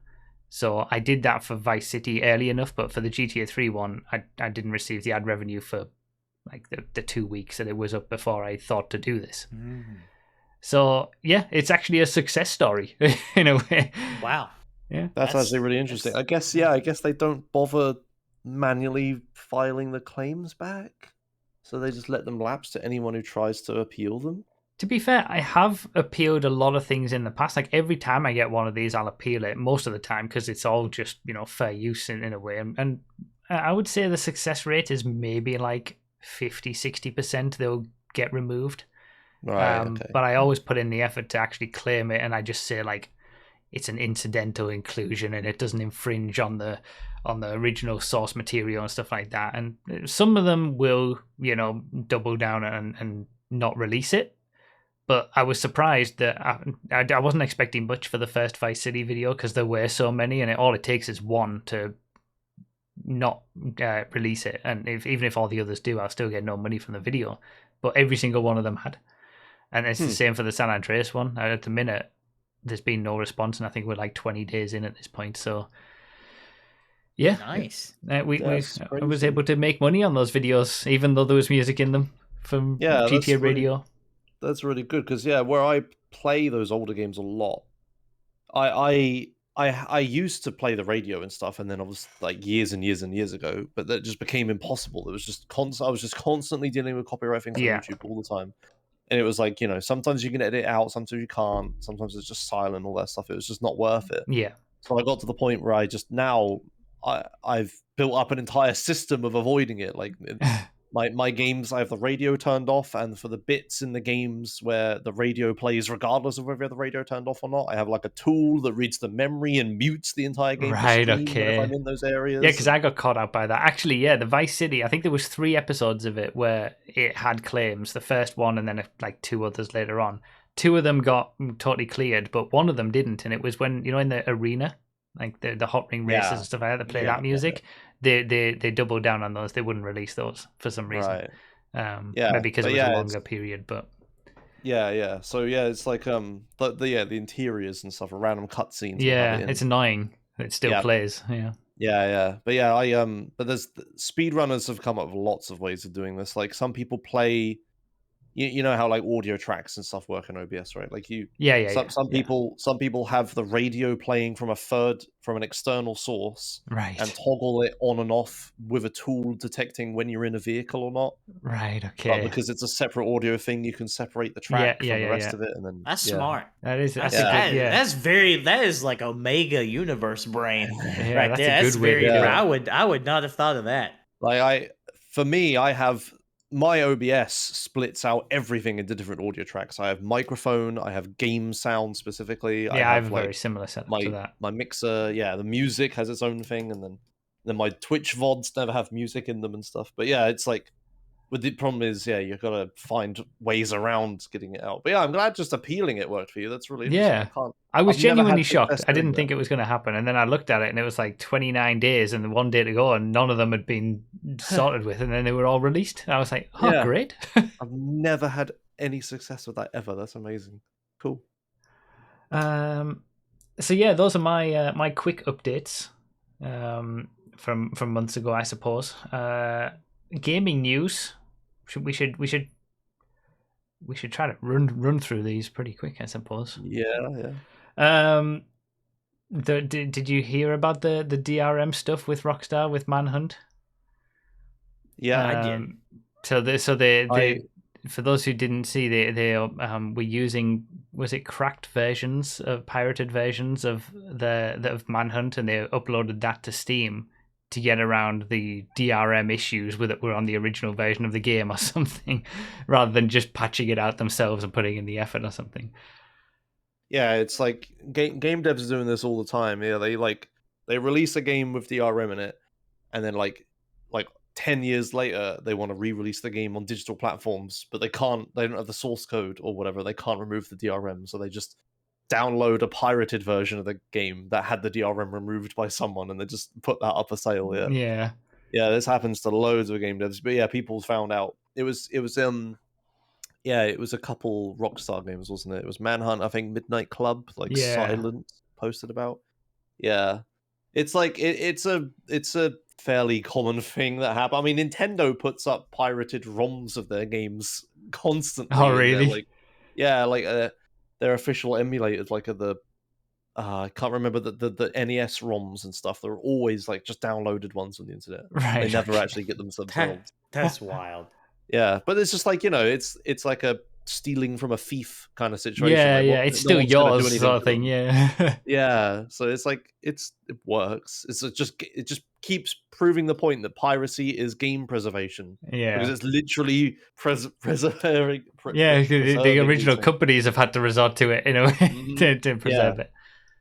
So I did that for Vice City early enough, but for the GTA 3 one, I didn't receive the ad revenue for like the 2 weeks that it was up before I thought to do this. So yeah, it's actually a success story in a way. Wow. Yeah, That's actually really interesting. I guess they don't bother manually filing the claims back, so they just let them lapse to anyone who tries to appeal them. To be fair, I have appealed a lot of things in the past. Like every time I get one of these, I'll appeal it most of the time because it's all just, fair use in a way. And I would say the success rate is maybe like 50-60% they'll get removed. Right. Okay. But I always put in the effort to actually claim it, and I just say like it's an incidental inclusion and it doesn't infringe on the original source material and stuff like that. And some of them will, double down and not release it. But I was surprised that I wasn't expecting much for the first Vice City video because there were so many, and all it takes is one to not release it. And even if all the others do, I'll still get no money from the video. But every single one of them had. And it's the same for the San Andreas one. At the minute, there's been no response, and I think we're like 20 days in at this point. So, yeah. Nice. I was able to make money on those videos, even though there was music in them from GTA Radio. That's really good because where I play those older games a lot, I used to play the radio and stuff, and then obviously like years and years and years ago, but that just became impossible. It was just I was just constantly dealing with copyright things on YouTube all the time, and it was like sometimes you can edit it out, sometimes you can't, sometimes it's just silent, all that stuff. It was just not worth it. Yeah. So I got to the point where I've built up an entire system of avoiding it, like. My games, I have the radio turned off, and for the bits in the games where the radio plays regardless of whether the radio turned off or not, I have like a tool that reads the memory and mutes the entire game for stream whenever I'm in those areas. Yeah, because I got caught out by that. Actually, the Vice City, I think there was 3 episodes of it where it had claims. The first one and then like 2 others later on. 2 of them got totally cleared, but one of them didn't, and it was when, in the arena, like the hot ring races and stuff like that, they play that music. They doubled down on those. They wouldn't release those for some reason. Right. Maybe because it was a longer period, but yeah. So it's like the interiors and stuff, random cutscenes. Yeah, it's annoying. It still plays. Yeah. But there's speedrunners have come up with lots of ways of doing this. Like some people play. You know how like audio tracks and stuff work in OBS, right? Like some people have the radio playing from an external source, right, and toggle it on and off with a tool detecting when you're in a vehicle or not. Right. Okay. But because it's a separate audio thing, you can separate the track from the rest of it, and then that's smart. That is that is like Omega Universe brain right that's there. A that's good very. way. I would not have thought of that. Like I have. My OBS splits out everything into different audio tracks. I have microphone, I have game sound specifically. I have a very similar setup to that. My mixer, the music has its own thing, and then my Twitch VODs never have music in them and stuff. But it's like, but the problem is, you've got to find ways around getting it out. But I'm glad just appealing it worked for you. That's really interesting. I was genuinely shocked. I didn't think it was going to happen, and then I looked at it, and it was like 29 days, and 1 day to go, and none of them had been sorted with, and then they were all released. And I was like, great! I've never had any success with that ever. That's amazing. Cool. So those are my quick updates from months ago, I suppose. Gaming news. We should try to run through these pretty quick, I suppose. Yeah. Did you hear about the DRM stuff with Rockstar with Manhunt? Yeah, I did. So they for those who didn't see, they were using, was it cracked versions of pirated versions of of Manhunt, and they uploaded that to Steam to get around the DRM issues that were on the original version of the game or something, rather than just patching it out themselves and putting in the effort or something. Yeah, it's like game devs are doing this all the time. Yeah, they release a game with DRM in it, and then like 10 years later they want to re-release the game on digital platforms, but they don't have the source code or whatever. They can't remove the DRM, so they just download a pirated version of the game that had the DRM removed by someone, and they just put that up for sale. Yeah, this happens to loads of game devs. But yeah, people found out it was a couple Rockstar games, wasn't it? It was Manhunt, I think, Midnight Club, like Silence posted about. Yeah, it's like it's a fairly common thing that happens. I mean, Nintendo puts up pirated ROMs of their games constantly. Oh, really? Their official emulators, like the I can't remember the NES ROMs and stuff. They're always like just downloaded ones on the internet. Right. They never actually get them themselves. That's wild. Yeah, but it's just like, it's like a stealing from a thief kind of situation. Yeah, like, it's still yours sort of thing. Yeah, so it's like it works. It just keeps proving the point that piracy is game preservation. Yeah, because it's literally preserving. The original companies have had to resort to it in a way to preserve it.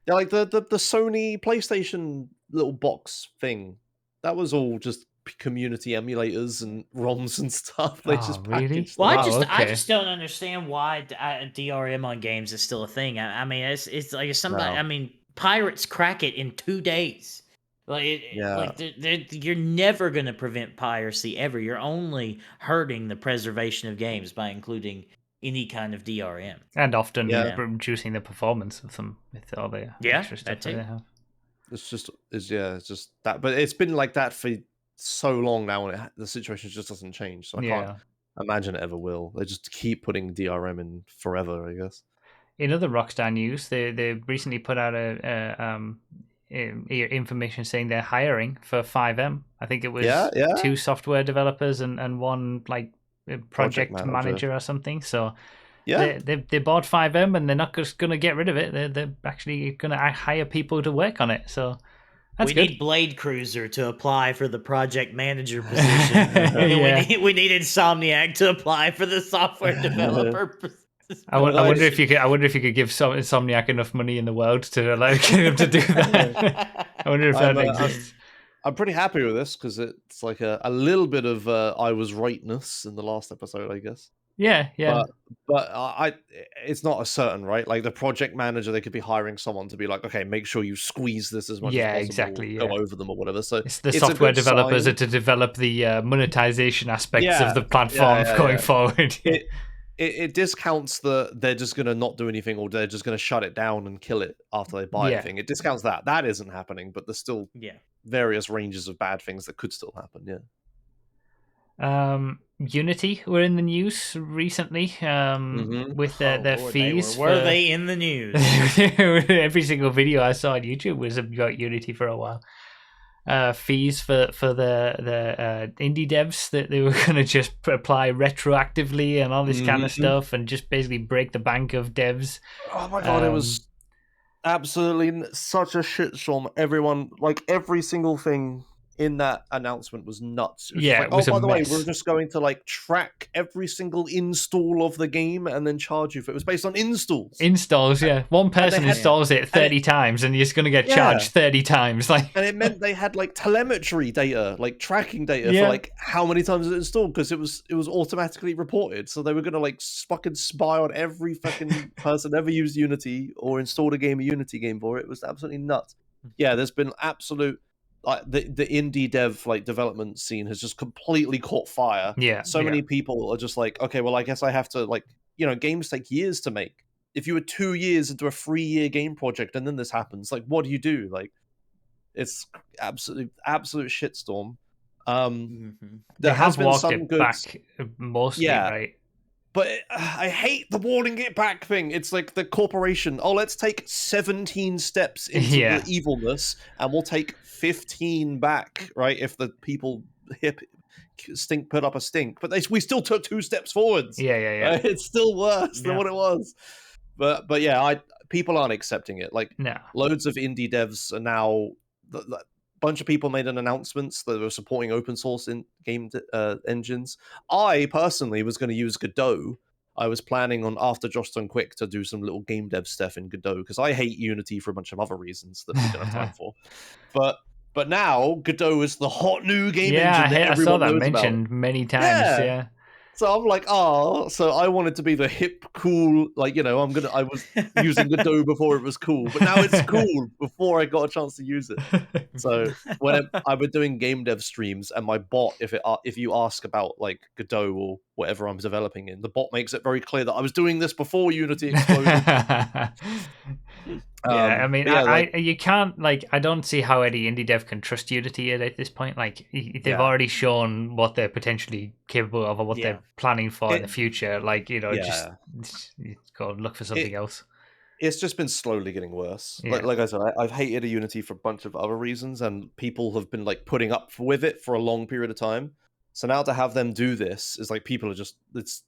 Yeah, like the Sony PlayStation little box thing, that was all just community emulators and ROMs and stuff. They just packaged. Well, I just don't understand why DRM on games is still a thing. I mean, it's like somebody. I mean, pirates crack it in 2 days. You're never going to prevent piracy ever. You're only hurting the preservation of games by including any kind of DRM, and often reducing the performance of them with all the extra stuff that they have. It's just that, but it's been like that for so long now, and the situation just doesn't change. So I can't imagine it ever will. They just keep putting DRM in forever, I guess. In other Rockstar news, they recently put out information saying they're hiring for 5M. I think it was 2 software developers and 1 like project manager or something. So they bought 5M, and they're not just going to get rid of it. They're actually going to hire people to work on it. So that's good. Need Blade Cruiser to apply for the project manager position. We need Insomniac to apply for the software developer position. I wonder if you could give Insomniac enough money in the world to allow them to do that. I wonder if that exists. I'm pretty happy with this because it's like a little bit of I was rightness in the last episode, I guess. Yeah. But it's not a certain, right? Like the project manager, they could be hiring someone to be like, okay, make sure you squeeze this as much as possible. Exactly. Go over them or whatever. So it's the software developers are to develop the monetization aspects of the platform going forward. It discounts they're just going to not do anything, or they're just going to shut it down and kill it after they buy anything. It discounts that. That isn't happening, but there's still various ranges of bad things that could still happen. Unity were in the news recently with their fees. Were they in the news? Every single video I saw on YouTube was about Unity for a while. Fees for the indie devs that they were going to just apply retroactively and all this kind of stuff, and just basically break the bank of devs. Oh my god, it was absolutely such a shitstorm. Everyone, like every single thing in that announcement was nuts. It was it was by the way, we're just going to like track every single install of the game and then charge you for it. It was based on installs. One person installs it 30 times and you're just going to get charged 30 times. And it meant they had like telemetry data, like tracking data for like how many times it installed, because it was automatically reported. So they were going to like fucking spy on every fucking person ever used Unity or installed a Unity game for it. It was absolutely nuts. Yeah, there's been absolute the indie dev development scene has just completely caught fire. So many people are just like, okay, well, I guess I have to games take years to make. If you were 2 years into a 3-year game project and then this happens, what do you do? It's absolute shitstorm. There has been some good back mostly, right? But I hate the warning it back thing. It's like the corporation. Oh, let's take 17 steps into the evilness, and we'll take 15 back, right? If the people put up a stink, but we still took 2 steps forwards. It's still worse than what it was. But people aren't accepting it. Loads of indie devs are now bunch of people made an announcements that were supporting open source in game engines. I personally was going to use Godot. I was planning on, after Josh Done Quick, to do some little game dev stuff in Godot, because I hate Unity for a bunch of other reasons that we don't have time for. But now Godot is the hot new game engine that I saw everyone that knows about. mentioned many times. Yeah. So I'm like, so I wanted to be the hip, cool, like, I was using Godot before it was cool, but now it's cool before I got a chance to use it. So when I've been doing game dev streams, and my bot, if you ask about like Godot or whatever I'm developing in, the bot makes it very clear that I was doing this before Unity exploded. Yeah, I mean, you can't, like, I don't see how any indie dev can trust Unity at this point. Like, they've already shown what they're potentially capable of, or what they're planning for in the future. Like, just go and look for something else. It's just been slowly getting worse. Yeah. Like I said, I've hated a Unity for a bunch of other reasons, and people have been like putting up with it for a long period of time. So now to have them do this is like, people are just, it's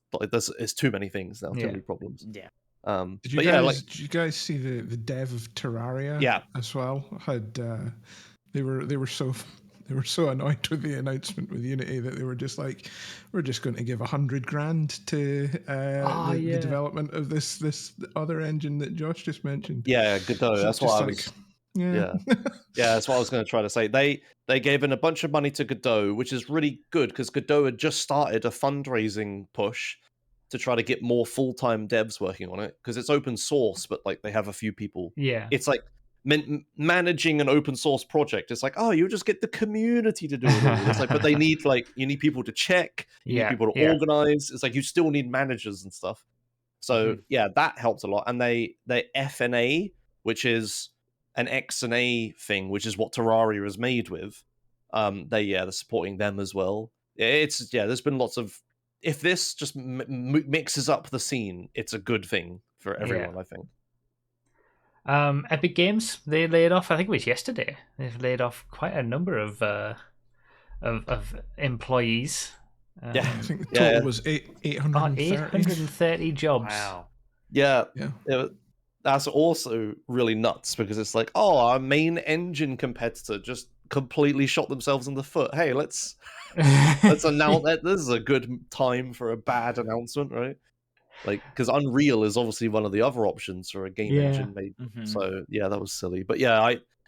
too many things now, too many problems. Yeah. Did you guys see the dev of Terraria? Yeah. As well. They were so annoyed with the announcement with Unity that they were just like, we're just going to give $100,000 to the development of this other engine that Josh just mentioned. Yeah, Godot. That's what I was. Yeah, that's what I was going to try to say. They gave in a bunch of money to Godot, which is really good, because Godot had just started a fundraising push to try to get more full-time devs working on it, because it's open source, but like they have a few people. Yeah, it's like managing an open source project. It's like, oh, you just get the community to do it all. It's like, but you need people to check, you need people to organize. It's like, you still need managers and stuff. So that helped a lot. And they FNA, which is an X and A thing, which is what Terraria is made with. They're supporting them as well. There's been lots of, if this just mixes up the scene, it's a good thing for everyone, I think. Epic Games, they laid off, I think it was yesterday, they've laid off quite a number of employees. I think the total was 830 jobs. Wow. Yeah. That's also really nuts, because it's like, our main engine competitor just completely shot themselves in the foot. Hey, let's announce that. This is a good time for a bad announcement, right? Like, because Unreal is obviously one of the other options for a game engine made. So that was silly. But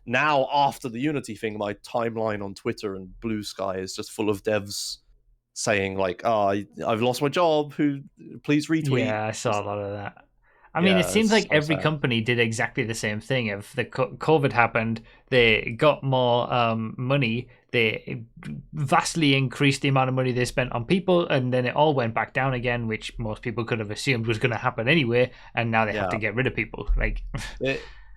now after the Unity thing, my timeline on Twitter and Blue Sky is just full of devs saying like, I've lost my job, please retweet. Yeah, I saw a lot of that. I mean, it seems like every company did exactly the same thing. If the COVID happened, they got more money. They vastly increased the amount of money they spent on people, and then it all went back down again, which most people could have assumed was going to happen anyway. And now they have to get rid of people. Like,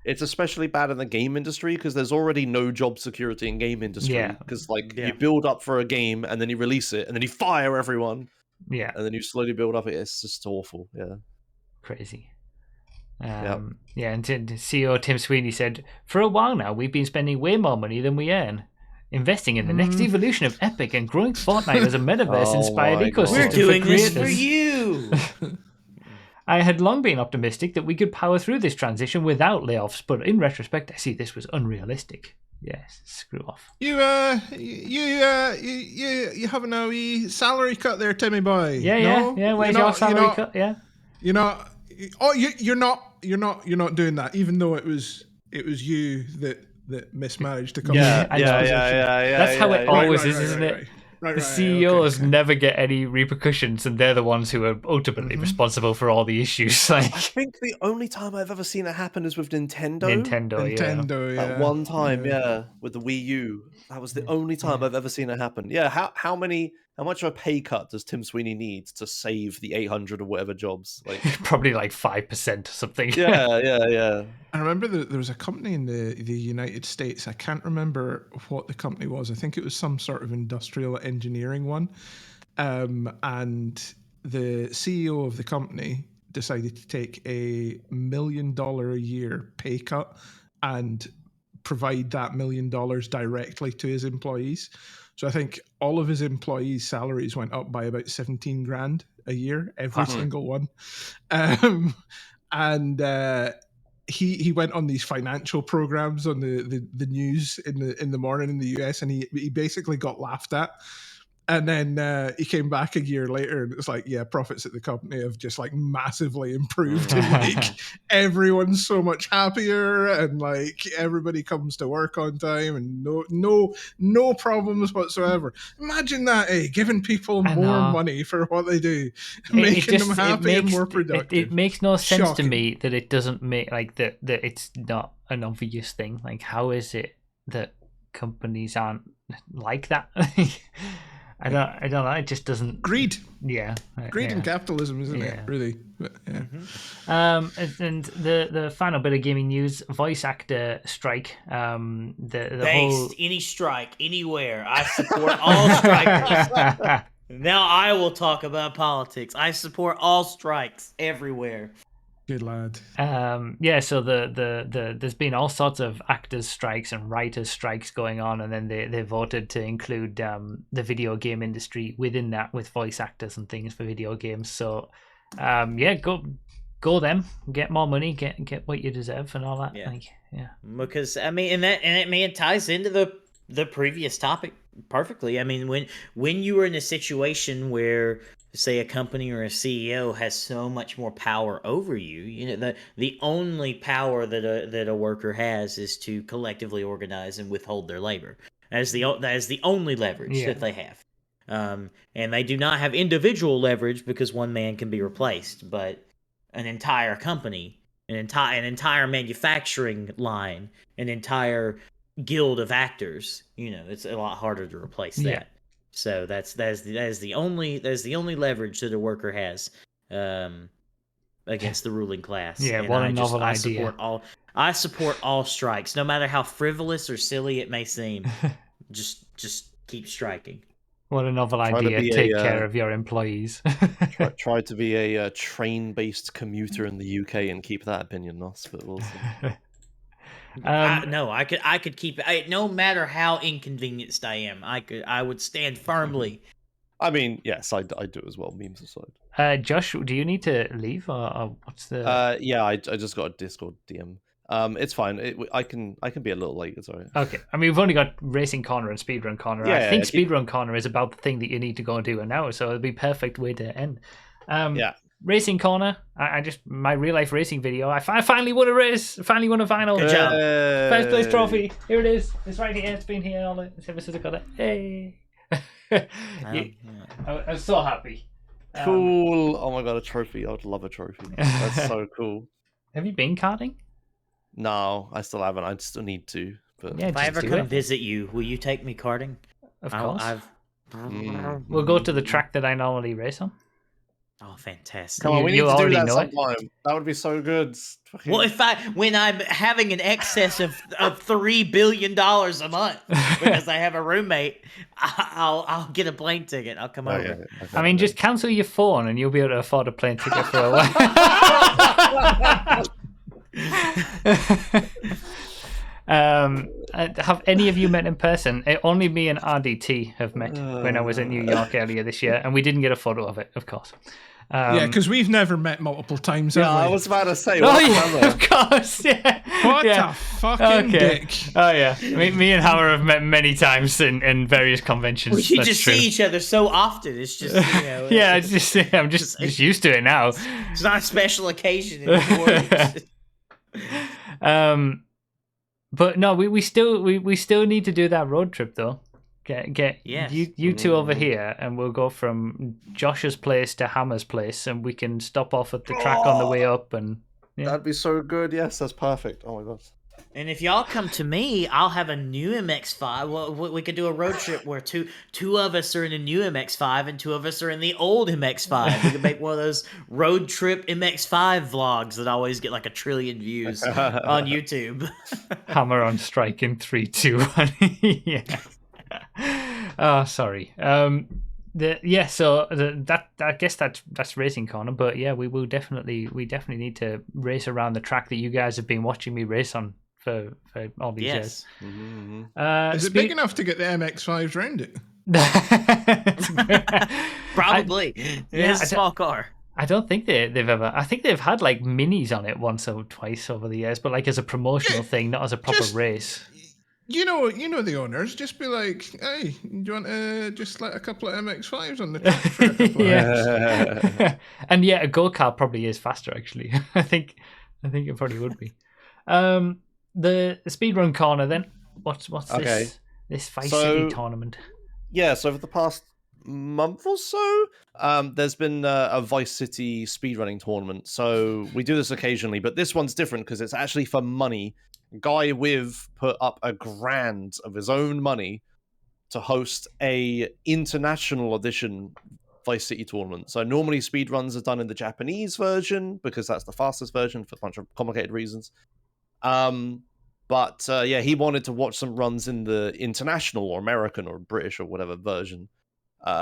it's especially bad in the game industry, because there's already no job security in game industry. Because you build up for a game, and then you release it, and then you fire everyone. Yeah, and then you slowly build up. It's just awful. Yeah, crazy. And CEO Tim Sweeney said, for a while now, we've been spending way more money than we earn, investing in the next evolution of Epic and growing Fortnite as a metaverse-inspired ecosystem. We're doing this for you! I had long been optimistic that we could power through this transition without layoffs, but in retrospect, I see this was unrealistic. Yes, screw off. You having a wee salary cut there, Timmy boy? Yeah. Where's your salary cut? Yeah. You're not doing that, even though it was you that mismanaged to come. Yeah. That's how it always is, isn't it? Right, the CEOs never get any repercussions, and they're the ones who are ultimately responsible for all the issues. Like, I think the only time I've ever seen it happen is with Nintendo. Nintendo, At one time, with the Wii U. That was the only time I've ever seen it happen. Yeah, how much of a pay cut does Tim Sweeney need to save the 800 or whatever jobs? Like, probably like 5% or something. Yeah. I remember there was a company in the United States. I can't remember what the company was. I think it was some sort of industrial engineering one. And the CEO of the company decided to take $1 million a year pay cut and provide that $1 million directly to his employees. So I think all of his employees' salaries went up by about 17 grand a year, every single one. And he went on these financial programs on the news in the morning in the US, and he basically got laughed at. And then he came back a year later, and it's like, yeah, profits at the company have just like massively improved, and like everyone's so much happier, and like everybody comes to work on time, and no problems whatsoever. Imagine that, giving people more money for what they do, making them happy and more productive. It makes no sense Shocking. to me that it doesn't make like that it's not an obvious thing. Like, how is it that companies aren't like that? I don't know. It just doesn't. Greed. Yeah. Greed and capitalism, isn't it? Really. But, yeah. And the final bit of gaming news: voice actor strike. Any strike anywhere. I support all strikers. Now I will talk about politics. I support all strikes everywhere. Good lad. So there's been all sorts of actors strikes and writers strikes going on, and then they voted to include the video game industry within that, with voice actors and things for video games. So go them, get more money, get what you deserve and all that. Because it ties into the previous topic perfectly. I mean, when you are in a situation where, say, a company or a CEO has so much more power over you, you know, the only power that a worker has is to collectively organize and withhold their labor. That is the only leverage that they have. And they do not have individual leverage, because one man can be replaced, but an entire company, an entire manufacturing line, an entire guild of actors, you know, it's a lot harder to replace that. Yeah. So that is the only leverage that a worker has against the ruling class. Yeah, and what a novel idea. I support all strikes, no matter how frivolous or silly it may seem. just keep striking. What a novel idea. Take care of your employees. Try to be a train-based commuter in the UK and keep that opinion, Nos, but we'll see. I could keep it. No matter how inconvenienced I am, I would stand firmly. I mean, yes, I do as well, memes aside. Josh, do you need to leave, or what's the? Yeah, I just got a Discord DM. It's fine. I can be a little late. It's alright. Okay, I mean, we've only got Racing Corner and Speedrun Corner. I think Speedrun Corner is about the thing that you need to go and do an hour, so it'd be a perfect way to end. Racing Corner. My real life racing video. I finally won a race. Finally won a final. Good job. First place trophy. Here it is. It's right here. It's been here all the services have got it. Hey. I was so happy. Cool. Oh my god, a trophy. I would love a trophy. That's so cool. Have you been karting? No, I still haven't. I still need to. But If I ever come visit you, will you take me karting? Of course. We'll go to the track that I normally race on. Oh, fantastic! Come on, we need to do that sometime. That would be so good. Well, when I'm having an excess of $3 billion a month because I have a roommate, I'll get a plane ticket. I'll come over. Yeah. I mean, just cancel your phone and you'll be able to afford a plane ticket for a while. Have any of you met in person? Only me and RDT have met when I was in New York earlier this year, and we didn't get a photo of it, of course. Because we've never met multiple times. Yeah, have we? I was about to say. Of course, yeah. What a fucking dick! Oh yeah, me and Howard have met many times in various conventions. We should just see each other so often. It's just I'm just used to it now. It's not a special occasion anymore. But no, we still need to do that road trip though. Get you two over here, and we'll go from Josh's place to Hammer's place, and we can stop off at the track on the way up. And that'd be so good. Yes, that's perfect. Oh my god. And if y'all come to me, I'll have a new MX-5. Well, we could do a road trip where two of us are in a new MX-5 and two of us are in the old MX-5. We could make one of those road trip MX-5 vlogs that always get like 1 trillion views on YouTube. Hammer on strike in 3, 2, 1. Yeah. Oh, sorry. I guess that's Racing Corner, but yeah, we definitely need to race around the track that you guys have been watching me race on for all these years. Mm-hmm. Is it big enough to get the MX-5s round it? Probably. It's a small car. I don't think they've ever. I think they've had like minis on it once or twice over the years, but like as a promotional thing, not as a proper Just- race. You know the owners. Just be like, hey, do you want to just let a couple of MX-5s on the track for a couple of hours? Yeah. And yeah, a go-kart probably is faster actually. I think it probably would be. The speedrun corner then. What's Okay. this Vice So- City tournament? Yeah, so over the past month or so, there's been a Vice City speedrunning tournament. So we do this occasionally, but this one's different because it's actually for money. Guy With put up $1,000 of his own money to host a international edition Vice City tournament. So normally speedruns are done in the Japanese version because that's the fastest version for a bunch of complicated reasons. But yeah, he wanted to watch some runs in the international or American or British or whatever version,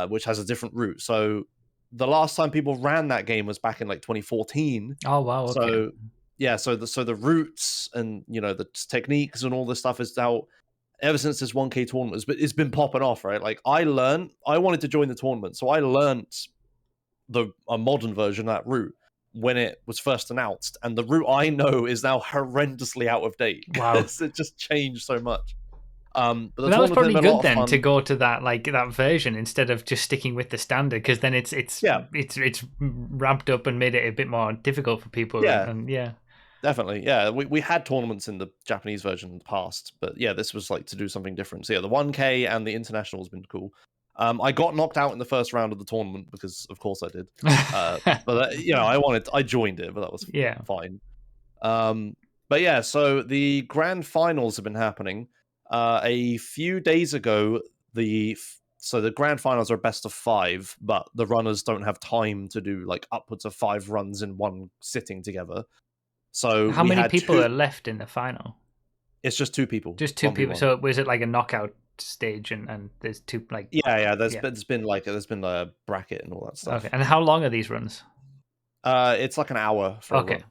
which has a different route. So the last time people ran that game was back in like 2014. Oh wow, okay. So yeah, so the routes and the techniques and all this stuff is out ever since this 1K tournament. But it's been popping off, right? Like I wanted to join the tournament, so I learned a modern version of that route when it was first announced, and the route I know is now horrendously out of date. Wow. It just changed so much. But But that was probably tournament's been a lot good of then fun. to go to that version instead of just sticking with the standard, because then it's Yeah. it's ramped up and made it a bit more difficult for people. Yeah. And yeah. Definitely, yeah. We had tournaments in the Japanese version in the past, but yeah, this was like to do something different. So yeah, the 1K and the international has been cool. I got knocked out in the first round of the tournament because, of course, I did. But I joined it, but that was Yeah. fine. But yeah, so the grand finals have been happening. A few days ago, the grand finals are best of 5, but the runners don't have time to do like upwards of 5 runs in one sitting together. So How we many had people 2 are left in the final? It's just 2 people. Just 2 people. 1v1. So was it like a knockout stage and there's 2 like Yeah. There's been a bracket and all that stuff. Okay. And how long are these runs? It's like an hour for a Okay. run.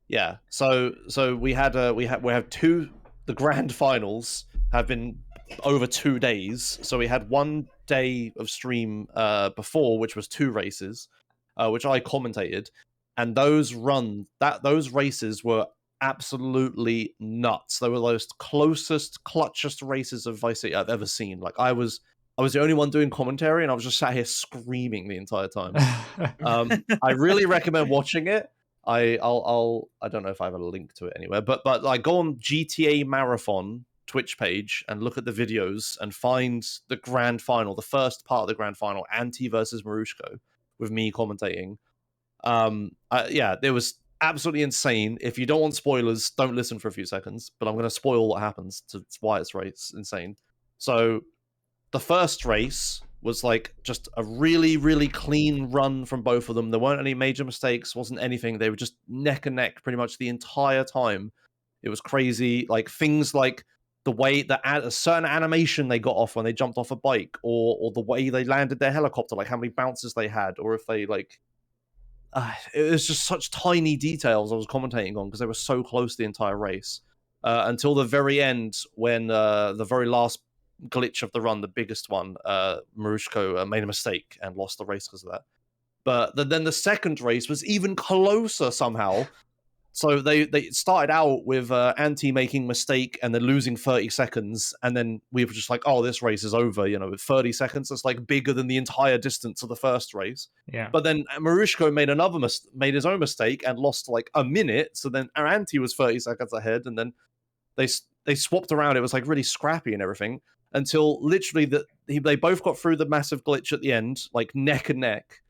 Yeah. So we have 2. The grand finals have been over 2 days. So we had 1 day of stream before, which was 2 races, which I commentated, and those races were absolutely nuts. They were those closest, clutchest races of Vice City I've ever seen. Like I was the only one doing commentary, and I was just sat here screaming the entire time. I really recommend watching it. I don't know if I have a link to it anywhere, but like go on GTA Marathon Twitch page and look at the videos and find the grand final, the first part of the grand final, Anti versus Marushko, with me commentating. Yeah, it was absolutely insane. If you don't want spoilers, don't listen for a few seconds, but I'm going to spoil what happens to why it's insane. So the first race was like just a really, really clean run from both of them. There weren't any major mistakes, wasn't anything. They were just neck and neck pretty much the entire time. It was crazy. Like things like the way that a certain animation they got off when they jumped off a bike, or the way they landed their helicopter, like how many bounces they had, or if they like it was just such tiny details I was commentating on because they were so close the entire race until the very end when the very last glitch of the run, the biggest one, Marushko made a mistake and lost the race because of that. But then the second race was even closer somehow. So they started out with Anti making a mistake and then losing 30 seconds, and then we were just like, oh, this race is over, with 30 seconds. That's like bigger than the entire distance of the first race. Yeah. But then Marushko made his own mistake and lost like a minute. So then Anti was 30 seconds ahead, and then they swapped around. It was like really scrappy and everything until literally they both got through the massive glitch at the end, like neck and neck.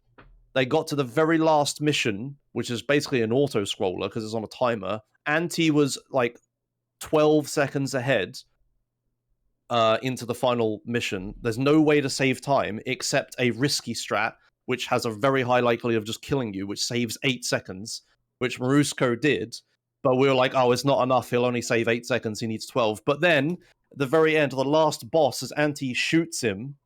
They got to the very last mission, which is basically an auto scroller because it's on a timer. Anti was like 12 seconds ahead into the final mission. There's no way to save time except a risky strat, which has a very high likelihood of just killing you, which saves 8 seconds, which Marushko did. But we were like, oh, it's not enough. He'll only save 8 seconds. He needs 12. But then, at the very end, the last boss, as Anti shoots him,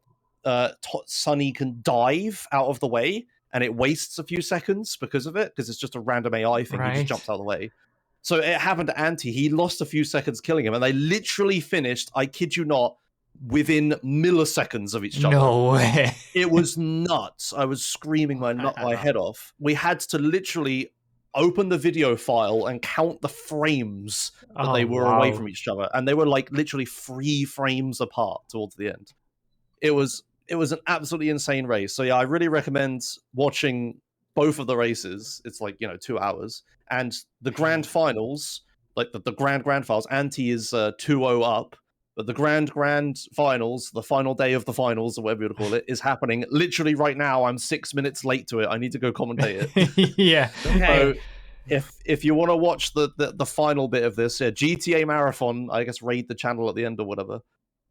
Sunny can dive out of the way, and it wastes a few seconds because of it, because it's just a random AI thing. He just jumps out of the way. So it happened to Anti. He lost a few seconds killing him, and they literally finished, I kid you not, within milliseconds of each other. No way. It was nuts. I was screaming my head off. We had to literally open the video file and count the frames that they were away from each other, and they were like literally 3 frames apart towards the end. It was an absolutely insane race. So yeah, I really recommend watching both of the races. It's like 2 hours, and the grand finals, like the grand finals. Anti is 2-0 up. But the grand finals, the final day of the finals, or whatever you would call it, is happening literally right now. I'm 6 minutes late to it. I need to go commentate it. Yeah. Okay. So if you want to watch the final bit of this, GTA Marathon, I guess raid the channel at the end or whatever.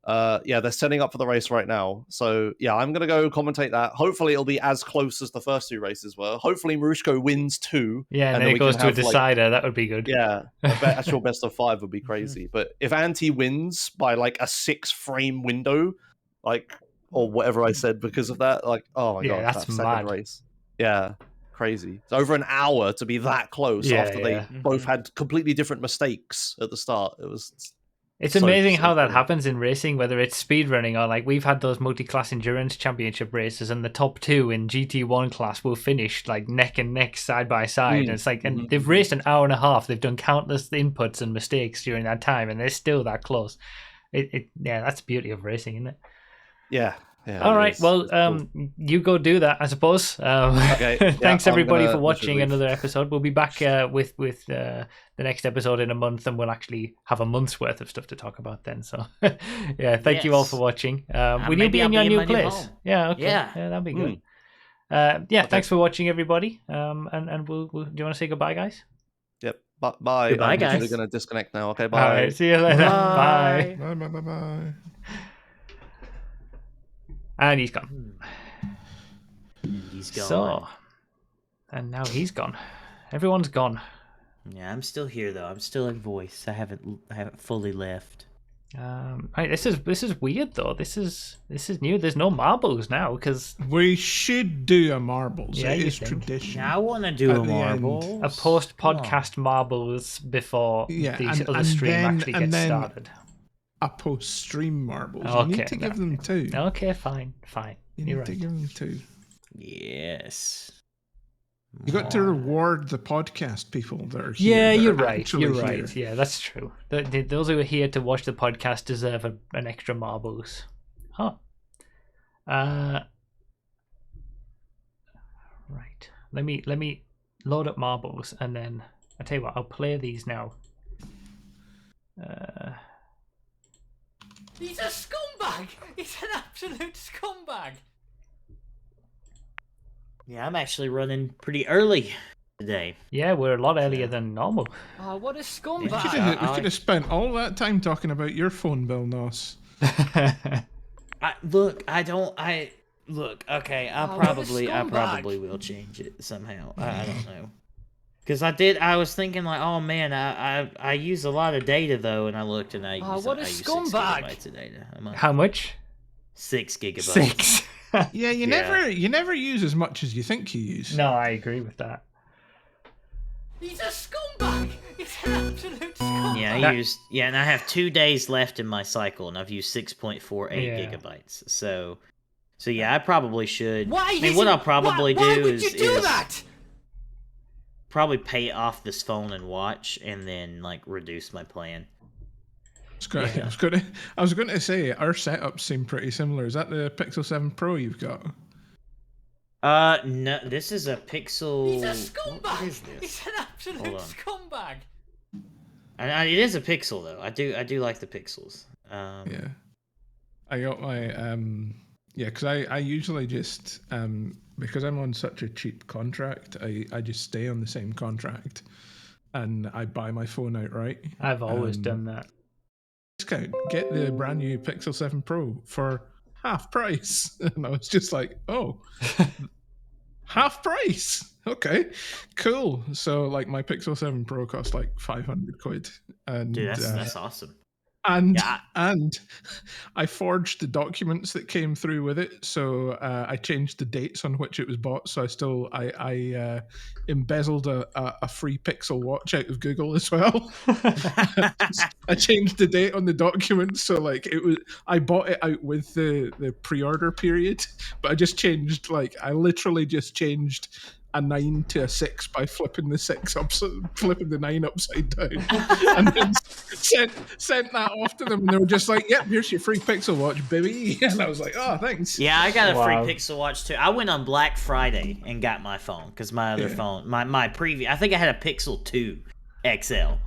They're setting up for the race right now. So yeah, I'm gonna go commentate that. Hopefully it'll be as close as the first 2 races were. Hopefully Marushko wins 2. Yeah, and then it goes to a decider. That would be good. Yeah, actual best of 5 would be crazy. But if Anti wins by like a 6-frame window, like, or whatever I said because of that, like, oh my god, that's that mad. second race. Yeah, crazy. It's over an hour to be that close after they both had completely different mistakes at the start. It's amazing how that happens in racing, whether it's speedrunning or like we've had those multi-class endurance championship races, and the top 2 in GT1 class will finish like neck and neck, side by side. And it's like, and they've raced an hour and a half. They've done countless inputs and mistakes during that time, and they're still that close. That's the beauty of racing, isn't it? Yeah. All right. Well, cool. You go do that, I suppose. Okay. Thanks everybody for watching another episode. We'll be back with the next episode in a month, and we'll actually have a month's worth of stuff to talk about then. So, yeah, thank you all for watching. Will you be in your new place? Yeah. Okay. Yeah, that'd be good. Thanks for watching, everybody. And we'll do you want to say goodbye, guys? Yep. Bye. Goodbye, guys. I'm going to disconnect now. Okay. Bye. All right. See you later. Bye. Bye. And he's gone. He's gone. So, and now he's gone. Everyone's gone. Yeah, I'm still here though. I'm still in voice. I haven't fully left. Right, this is weird though. This is new. There's no marbles now because we should do a marbles. Yeah, it is tradition. I want to do a marbles. A post-podcast marbles before the other stream actually gets started. A post-stream marbles. Okay, you need to give them 2. Okay, fine. You need to give them 2. Yes. You got to reward the podcast people that are here. Yeah, you're right. You're right. Yeah, that's true. Those who are here to watch the podcast deserve an extra marbles. Huh. Right. Let me load up marbles, and then I tell you what. I'll play these now. He's a scumbag! He's an absolute scumbag! Yeah, I'm actually running pretty early today. Yeah, we're a lot earlier than normal. Oh, what a scumbag! We could have spent all that time talking about your phone bill, Nos. Okay, I probably will change it somehow. I don't know. Because I was thinking like, oh man, I use a lot of data though, and I looked and I use 6 gigabytes of data. How much? 6 gigabytes. 6. Yeah, you never use as much as you think you use. No, I agree with that. He's a scumbag. He's an absolute scumbag. Yeah, and I have 2 days left in my cycle, and I've used 6.48 gigabytes. So yeah, I probably should. Why? What I'll probably do would you do that? Probably pay off this phone and watch, and then like reduce my plan. I was going to say our setups seem pretty similar. Is that the Pixel 7 Pro you've got? No, this is a Pixel. He's a scumbag. What is this? He's an absolute scumbag. And it is a Pixel though. I do like the Pixels. Yeah, I got my because I usually just because I'm on such a cheap contract, I just stay on the same contract, and I buy my phone outright. I've always done that. Discount, get the brand new Pixel 7 Pro for half price, and I was just like, oh, half price. Okay, cool. So like my Pixel 7 Pro cost like 500 quid, and dude, that's awesome. And Yeah. and I forged the documents that came through with it, so I changed the dates on which it was bought. So I embezzled a free Pixel watch out of Google as well. I changed the date on the documents, so like I bought it out with the pre-order period, but I literally just changed a 9 to a 6 by flipping the 9 upside down, and then sent that off to them, and they were just like, "Yep, here's your free Pixel watch, baby." And I was like, "Oh, thanks." Yeah, I got a Wow. free Pixel Watch too. I went on Black Friday and got my phone because my other phone, my previous, I think I had a Pixel 2 XL,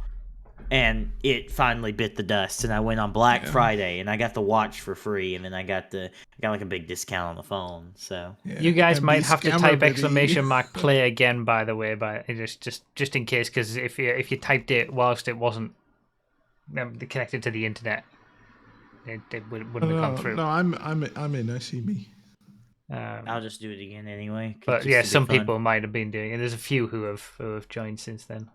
and it finally bit the dust. And I went on Black Friday and I got the watch for free, and then I got like a big discount on the phone. So You guys MB might have to scammer, type baby. exclamation mark play again, by the way, but just in case, because if you typed it whilst it wasn't connected to the internet, it wouldn't have gone through. No, I'm in. I see me. I'll just do it again anyway. But just yeah, to be some fun. people might have been doing it. There's a few who have joined since then.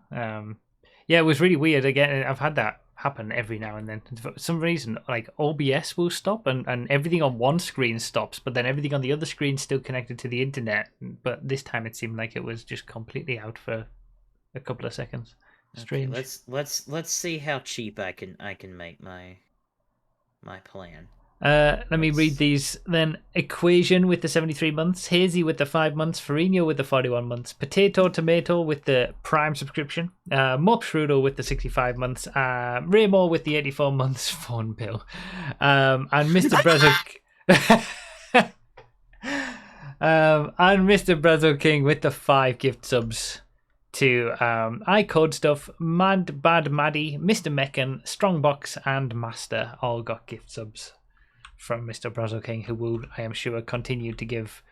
Yeah, it was really weird. Again, I've had that happen every now and then. For some reason, like OBS will stop and everything on one screen stops, but then everything on the other screen is still connected to the internet. But this time it seemed like it was just completely out for a couple of seconds. Strange. Okay, let's see how cheap I can make my plan. Let me read these then. Equation with the 73 months, Hazy with the 5 months, Farino with the 41 months, Potato Tomato with the Prime subscription, Mop Shrudo with the 65 months, Raymore with the 84 months phone bill, and Mr. Brezo and Mr. Brezo King with the 5 gift subs to iCode Stuff, Mad Bad Maddie, Mr. Meccan, Strongbox, and Master all got gift subs from Mr. Brazo King, who will, I am sure, continue to give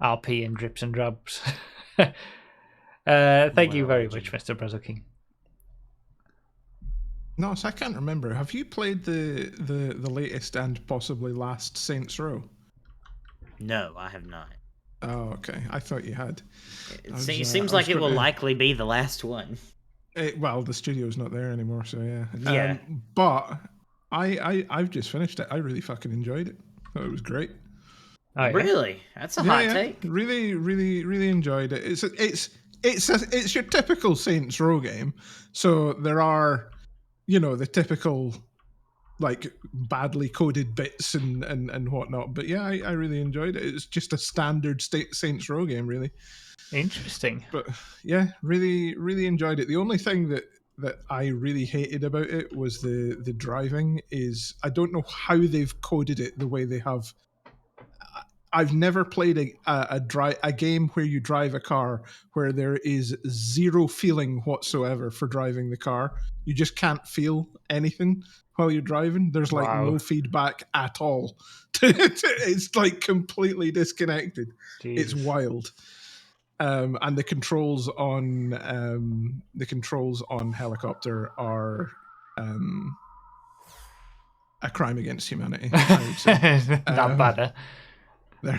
RP in drips and drabs. Thank you very much, Mr. Brazo King. No, so I can't remember. Have you played the latest and possibly last Saints Row? No, I have not. Oh, okay. I thought you had. It seems like it will likely be the last one. Well, the studio's not there anymore, so yeah. Yeah. But I've just finished it. I really fucking enjoyed it. Thought it was great. Oh, yeah. Really? That's a hot take. Really, really, really enjoyed it. It's your typical Saints Row game. So there are, the typical like badly coded bits and whatnot. But yeah, I really enjoyed it. It's just a standard Saints Row game, really. Interesting. But yeah, really, really enjoyed it. The only thing that I really hated about it was the driving. Is I don't know how they've coded it the way they have. I've never played a game where you drive a car where there is zero feeling whatsoever for driving the car. You just can't feel anything while you're driving. There's like no feedback at all. It's like completely disconnected. Jeez. It's wild. And the controls on helicopter are a crime against humanity, I would say. Not bad.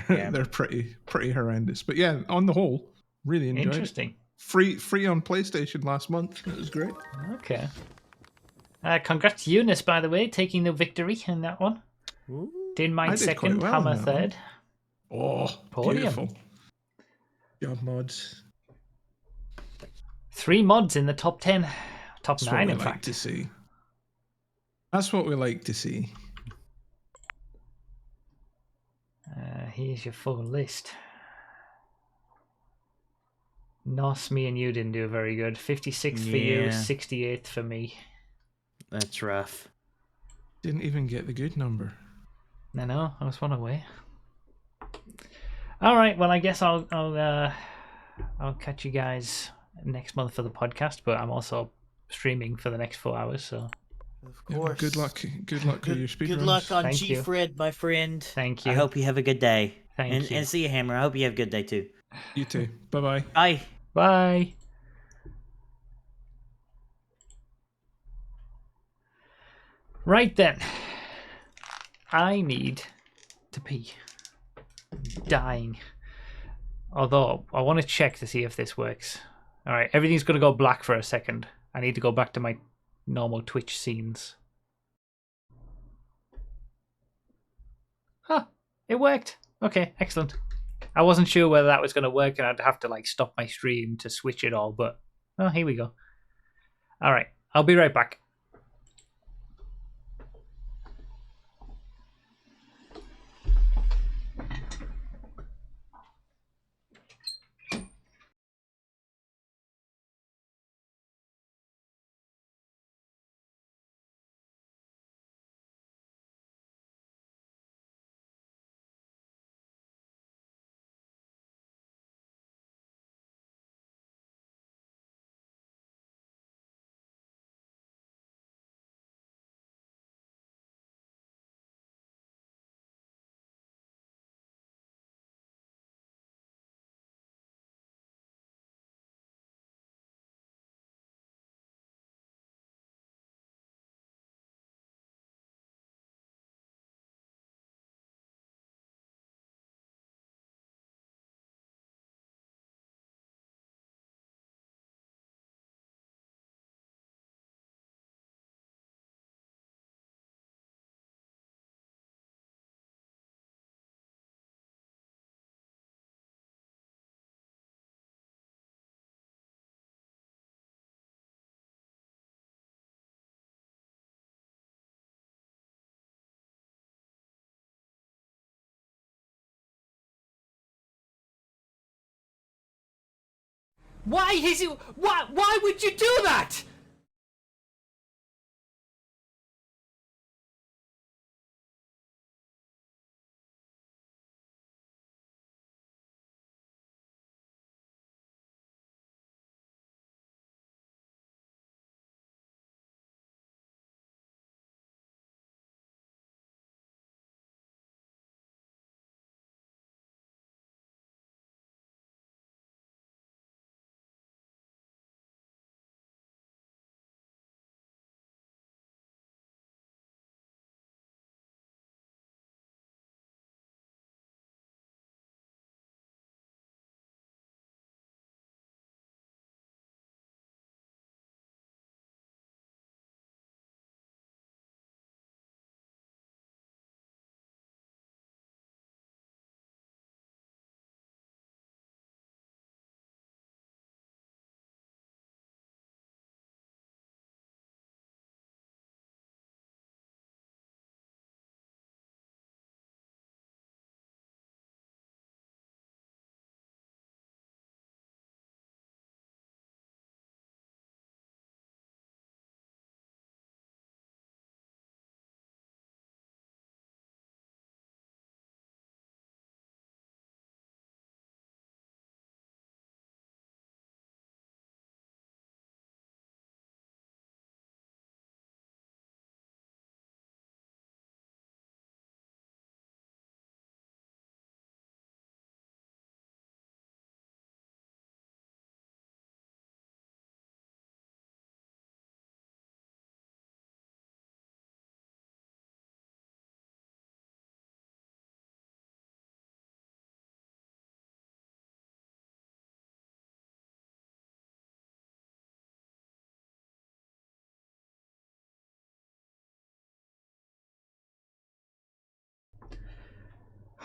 They're pretty horrendous. But yeah, on the whole, really enjoyed Interesting. it. Free on PlayStation last month. It was great. Okay. Congrats to Eunice, by the way, taking the victory in that one. Dynamite second, well Hammer in that third. Oh, Podium. beautiful. Job mods. 3 mods in the top 10. Top That's 9, what in we like fact. to see. That's what we like to see. Here's your full list. Nos, me and you didn't do very good. 56th for you, Yeah. 68th for me. That's rough. Didn't even get the good number. I know, I was one away. All right, well, I guess I'll catch you guys next month for the podcast, but I'm also streaming for the next 4 hours, so Of Yeah, course. good luck with your speed Good runs. luck on Thank you. Gfred, my friend. thank you. I hope you have a good day. Thank you. And see you, Hammer. I hope you have a good day too. You too. Bye-bye. Bye. Bye. Right then. I need to pee. I'm dying. Although, I want to check to see if this works. Alright, everything's going to go black for a second. I need to go back to my normal Twitch scenes. It worked. Okay, excellent. I wasn't sure whether that was going to work and I'd have to like stop my stream to switch it all, but oh, here we go. All right, I'll be right back. Why is it? Why would you do that?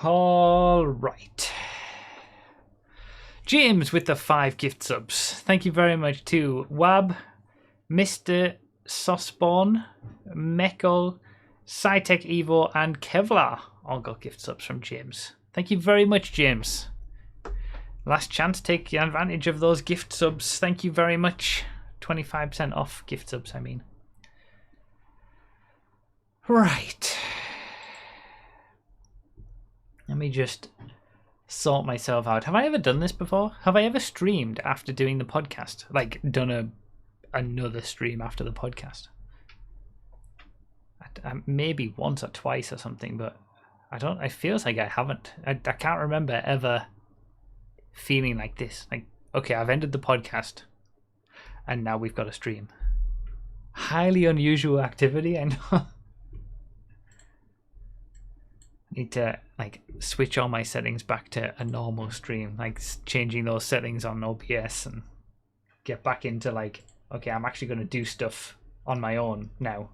All right. James with the 5 gift subs. Thank you very much to Wab, Mr. Sosborn, Mekol, Cytec Evo, and Kevlar. All got gift subs from James. Thank you very much, James. Last chance, take advantage of those gift subs. Thank you very much. 25% off gift subs, I mean. Right. Let me just sort myself out. Have I ever done this before? Have I ever streamed after doing the podcast? Like, done another stream after the podcast? Maybe once or twice or something, but I don't. It feels like I haven't. I can't remember ever feeling like this. Like, okay, I've ended the podcast, and now we've got a stream. Highly unusual activity, I know. Need to like switch all my settings back to a normal stream, like changing those settings on OBS and get back into like, okay, I'm actually going to do stuff on my own now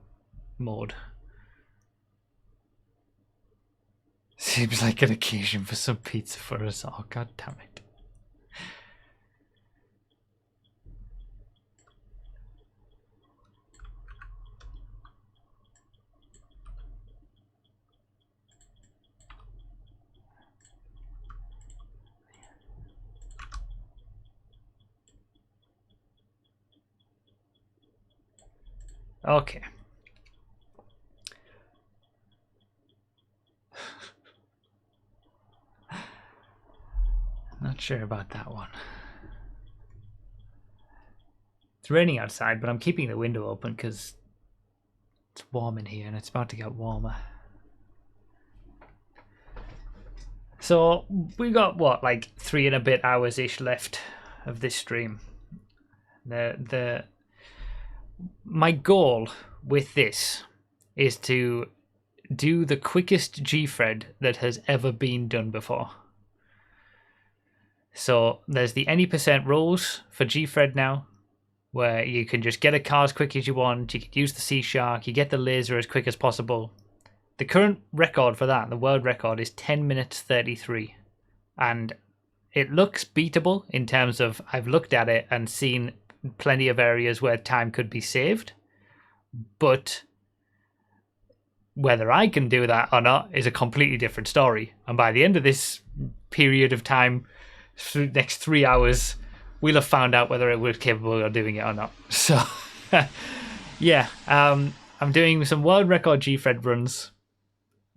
mode. Seems like an occasion for some pizza for us all. God damn it. Okay. Not sure about that one. It's raining outside, but I'm keeping the window open because it's warm in here and it's about to get warmer. So we got what, like 3 and a bit hours ish left of this stream. My goal with this is to do the quickest Gfred that has ever been done before. So there's the any percent rules for Gfred now, where you can just get a car as quick as you want. You can use the Sea Shark. You get the laser as quick as possible. The current record for that, the world record, is 10 minutes 33. And it looks beatable in terms of I've looked at it and seen plenty of areas where time could be saved. But whether I can do that or not is a completely different story. And by the end of this period of time, next 3 hours, we'll have found out whether we're capable of doing it or not. So, yeah, I'm doing some world record Gfred runs,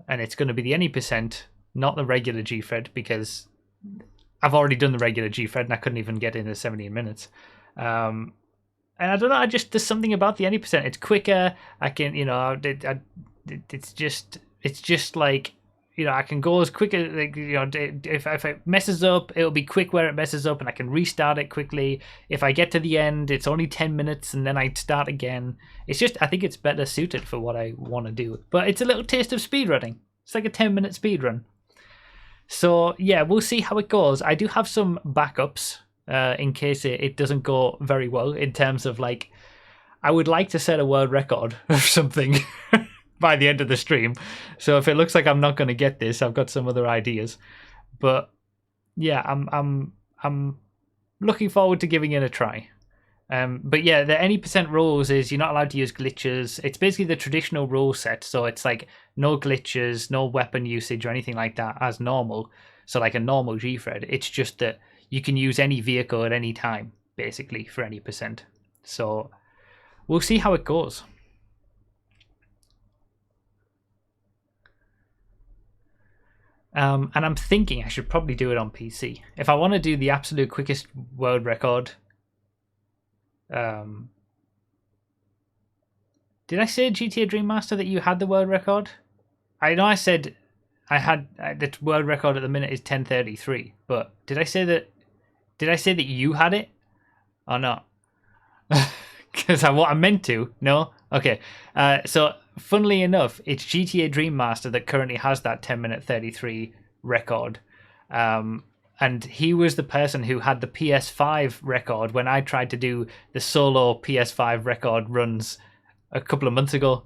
and it's going to be the any percent, not the regular Gfred, because I've already done the regular Gfred and I couldn't even get in the 17 minutes. And I don't know, there's something about the any percent. It's quicker. I can, it's just like, I can go as quick as, if it messes up, it'll be quick where it messes up and I can restart it quickly. If I get to the end, it's only 10 minutes and then I start again. It's just, I think it's better suited for what I want to do. But it's a little taste of speedrunning. It's like a 10-minute speedrun. So, yeah, we'll see how it goes. I do have some backups in case it doesn't go very well in terms of, like, I would like to set a world record of something by the end of the stream. So if it looks like I'm not going to get this, I've got some other ideas. But yeah, I'm looking forward to giving it a try. But yeah, the any percent rules is you're not allowed to use glitches. It's basically the traditional rule set. So it's like no glitches, no weapon usage or anything like that as normal. So like a normal Gfred. It's just that you can use any vehicle at any time, basically, for any percent. So we'll see how it goes. And I'm thinking I should probably do it on PC. If I want to do the absolute quickest world record... did I say GTA Dream Master that you had the world record? I know I said I had the world record at the minute is 10:33, but did I say that you had it or not? Because I meant to. No? Okay. So funnily enough, it's GTA Dream Master that currently has that 10-minute 33 record. And he was the person who had the PS5 record when I tried to do the solo PS5 record runs a couple of months ago.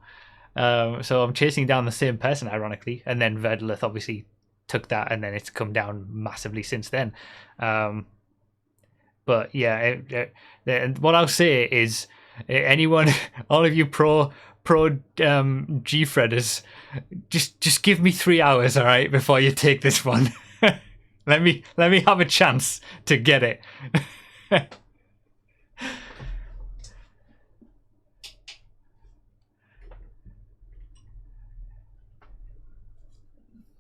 So I'm chasing down the same person, ironically. And then Verdalith obviously took that, and then it's come down massively since then. But yeah, what I'll say is, anyone, all of you pro Gfredders, just give me 3 hours, all right, before you take this one. let me have a chance to get it.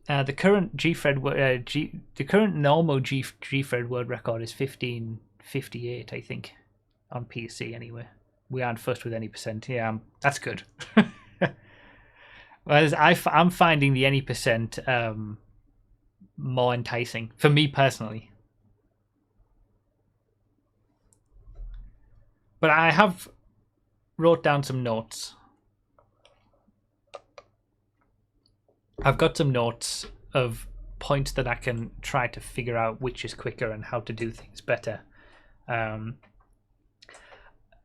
The current Gfred, the current normal Gfred world record is 15:58, I think, on PC anyway. We aren't fussed with any percent. Yeah, that's good. Whereas I'm finding the any percent more enticing for me personally. But I have wrote down some notes. I've got some notes of points that I can try to figure out which is quicker and how to do things better.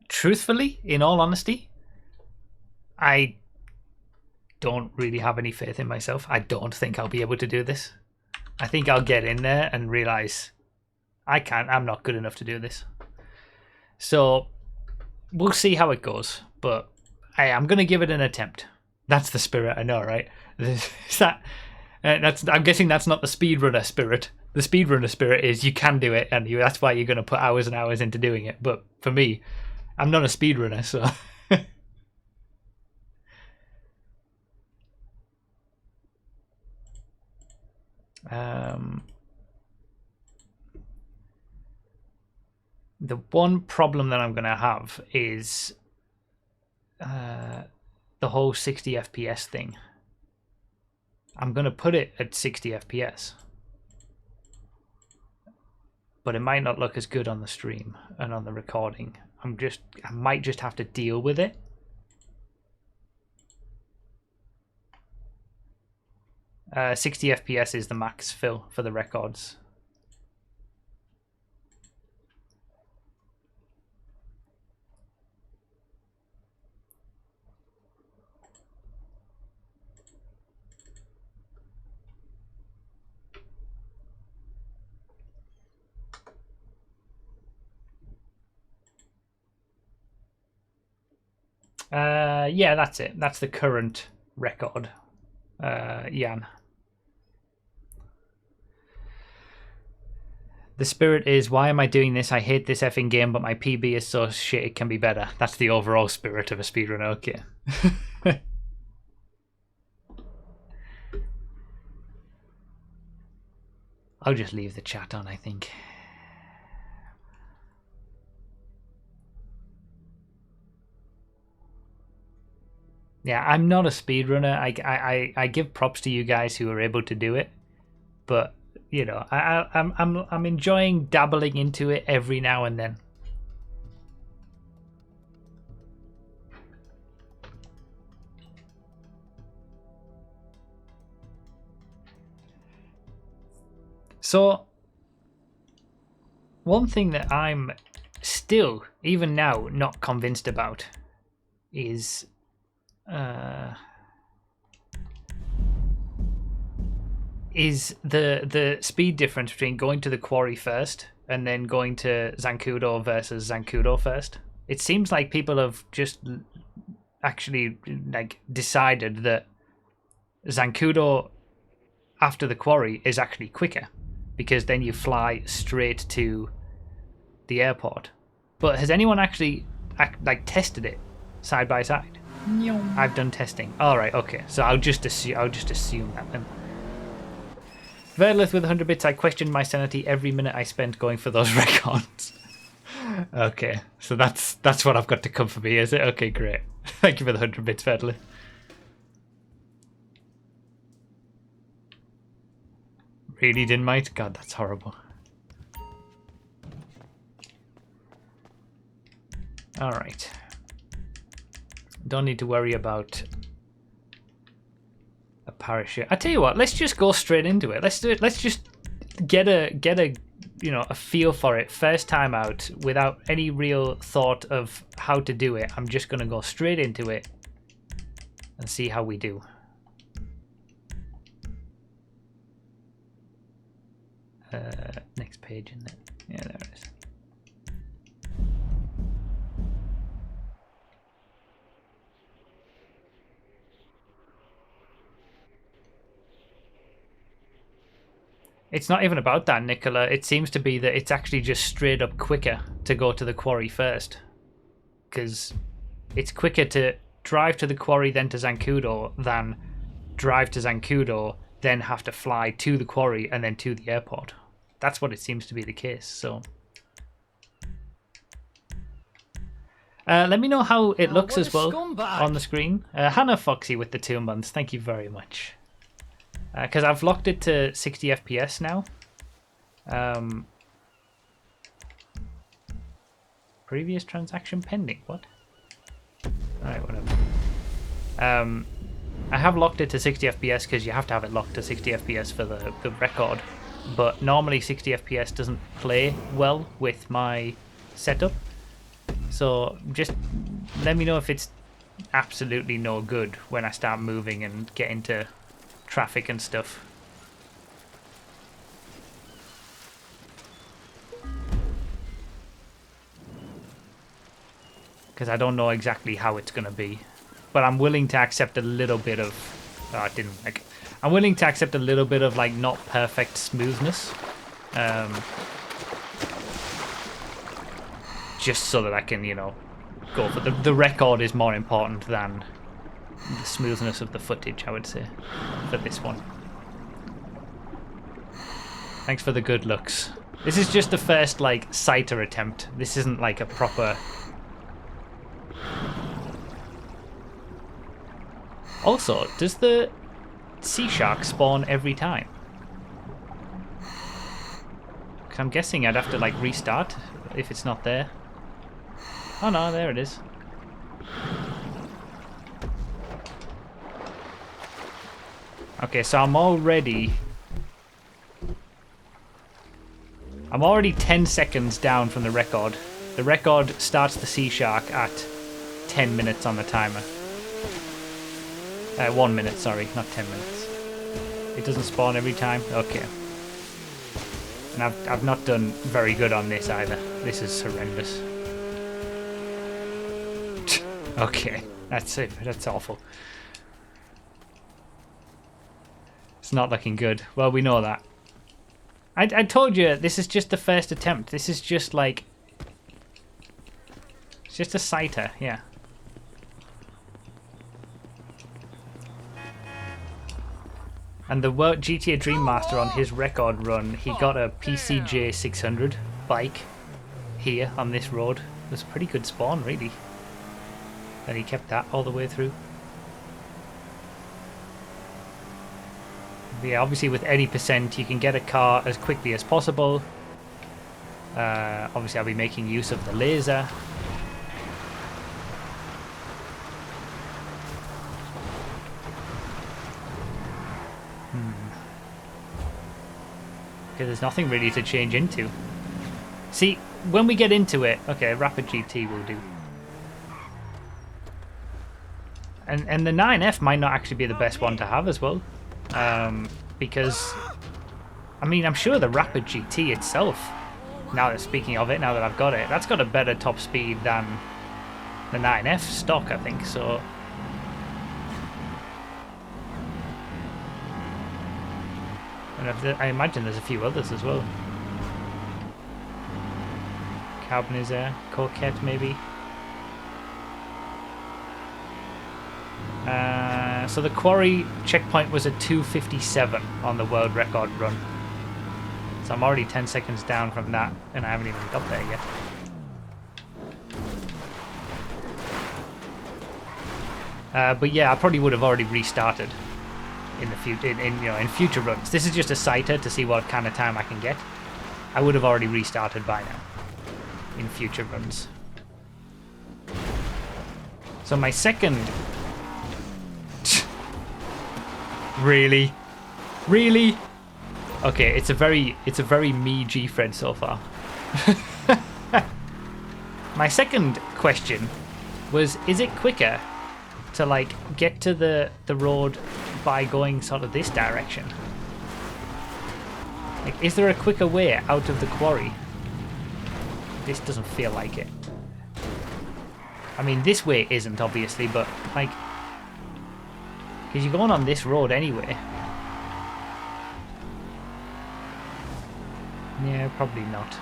Truthfully, in all honesty, I don't really have any faith in myself. I don't think I'll be able to do this. I think I'll get in there and realize I'm not good enough to do this. So we'll see how it goes, but I'm going to give it an attempt. That's the spirit, I know, right? Is that, I'm guessing that's not the speedrunner spirit. The speedrunner spirit is you can do it, and that's why you're going to put hours and hours into doing it. But for me, I'm not a speedrunner, so... The one problem that I'm going to have is the whole 60 FPS thing. I'm going to put it at 60 FPS. But it might not look as good on the stream and on the recording. I might just have to deal with it. Uh, 60 FPS is the max fill for the records. Yeah, that's it. That's the current record. Jan. The spirit is, why am I doing this? I hate this effing game, but my PB is so shit it can be better. That's the overall spirit of a speedrunner, okay. I'll just leave the chat on, I think. Yeah, I'm not a speedrunner. I give props to you guys who are able to do it, but you know, I'm enjoying dabbling into it every now and then. So, one thing that I'm still, even now, not convinced about is the speed difference between going to the quarry first and then going to Zancudo versus Zancudo first. It seems like people have just actually like decided that Zancudo after the quarry is actually quicker because then you fly straight to the airport. But has anyone actually tested it side by side? No. I've done testing. All right, okay. So I'll just assume that then. Verdlith with 100 bits. I question my sanity every minute I spent going for those records. Okay, so that's what I've got to come for me, is it? Okay, great. Thank you for the 100 bits, Verdlith. Really, Dinmite? God, that's horrible. All right. Don't need to worry about a parachute. I tell you what, let's just go straight into it. Let's do it. Let's just get a a feel for it first time out without any real thought of how to do it. I'm just gonna go straight into it and see how we do. Next page, isn't it? Yeah, there it is. It's not even about that, Nicola. It seems to be that it's actually just straight up quicker to go to the quarry first. Because it's quicker to drive to the quarry then to Zancudo than drive to Zancudo, then have to fly to the quarry and then to the airport. That's what it seems to be the case, so... let me know how it looks as well on the screen. Hannah Foxy with the 2 months, thank you very much. Because I've locked it to 60 FPS now. Previous transaction pending. What? Alright, whatever. I have locked it to 60 FPS because you have to have it locked to 60 FPS for the record. But normally 60 FPS doesn't play well with my setup. So just let me know if it's absolutely no good when I start moving and get into traffic and stuff. Because I don't know exactly how it's going to be. But I'm willing to accept a little bit of... Oh, it didn't work. I'm willing to accept a little bit of, like, not perfect smoothness. Just so that I can, you know, go for the record is more important than the smoothness of the footage, I would say, for this one. Thanks for the good looks. This is just the first, like, sighter attempt. This isn't, like, a proper... Also, does the sea shark spawn every time? Because I'm guessing I'd have to, like, restart if it's not there. Oh no, there it is. Okay, so I'm already 10 seconds down from the record. The record starts the sea shark at 10 minutes on the timer. 1 minute, sorry, not 10 minutes. It doesn't spawn every time? Okay. And I've not done very good on this either. This is horrendous. Okay, that's it. That's awful. It's not looking good. Well, we know that. I told you, this is just the first attempt. This is just like... It's just a sighter, yeah. And the GTA Dream Master on his record run, he got a PCJ 600 bike here on this road. It was a pretty good spawn, really. And he kept that all the way through. Yeah, obviously with 80% you can get a car as quickly as possible. Obviously I'll be making use of the laser. Because there's nothing really to change into. See, when we get into it... Okay, Rapid GT will do. And the 9F might not actually be the best one to have as well. Because... I mean, I'm sure the Rapid GT itself, now that speaking of it, now that I've got it, that's got a better top speed than the 9F stock, I think, so... And I imagine there's a few others as well. Carbon is there. Coquette, maybe. So the quarry checkpoint was a 2:57 on the world record run. So I'm already 10 seconds down from that, and I haven't even got there yet. But yeah, I probably would have already restarted in the future, in future runs. This is just a sighter to see what kind of time I can get. I would have already restarted by now in future runs. So my second... Really? Really? Okay, it's a very me Gfred so far. My second question was, is it quicker to like get to the road by going sort of this direction? Like, is there a quicker way out of the quarry? This doesn't feel like it. I mean, this way isn't, obviously, but like, because you're going on this road anyway. Yeah, probably not.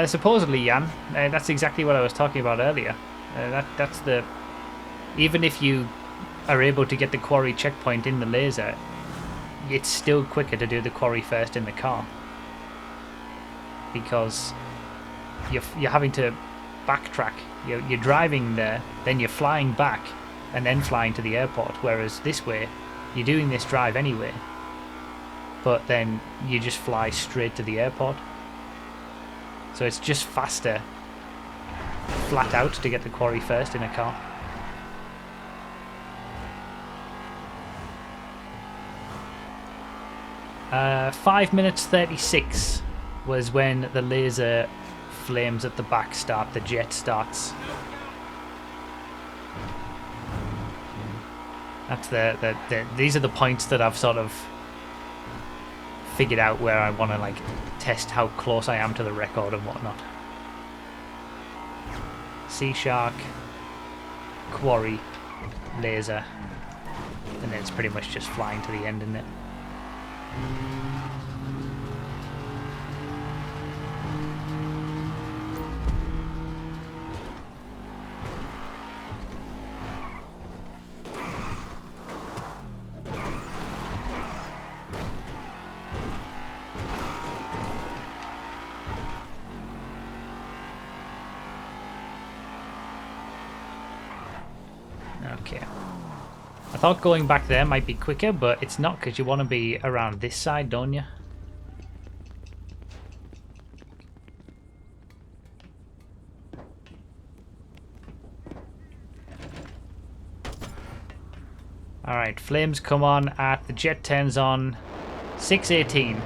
Supposedly, Jan, that's exactly what I was talking about earlier. That's the... Even if you are able to get the quarry checkpoint in the laser, it's still quicker to do the quarry first in the car. Because you're having to backtrack. You're driving there, then you're flying back, and then flying to the airport. Whereas this way, you're doing this drive anyway, but then you just fly straight to the airport. So it's just faster, flat out, to get the quarry first in a car. 5 minutes 36 was when the laser flames at the back start. The jet starts. That's these are the points that I've sort of figured out where I want to like test how close I am to the record and whatnot. Sea shark, quarry, laser, and then it's pretty much just flying to the end, isn't it? Okay. I thought going back there might be quicker, but it's not, because you want to be around this side, don't you? Alright, flames come on at the jet turns on 6:18.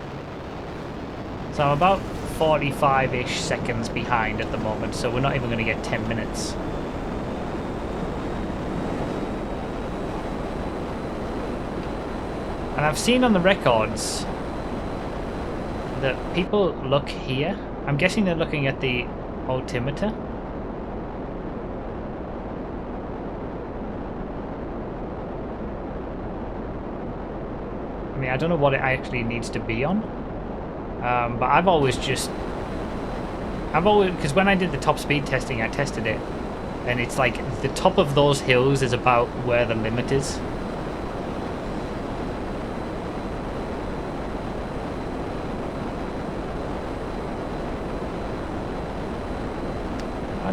So I'm about 45-ish seconds behind at the moment, so we're not even going to get 10 minutes. And I've seen on the records that people look here. I'm guessing they're looking at the altimeter. I mean, I don't know what it actually needs to be on. But I've always, because when I did the top speed testing, I tested it. And it's like the top of those hills is about where the limit is.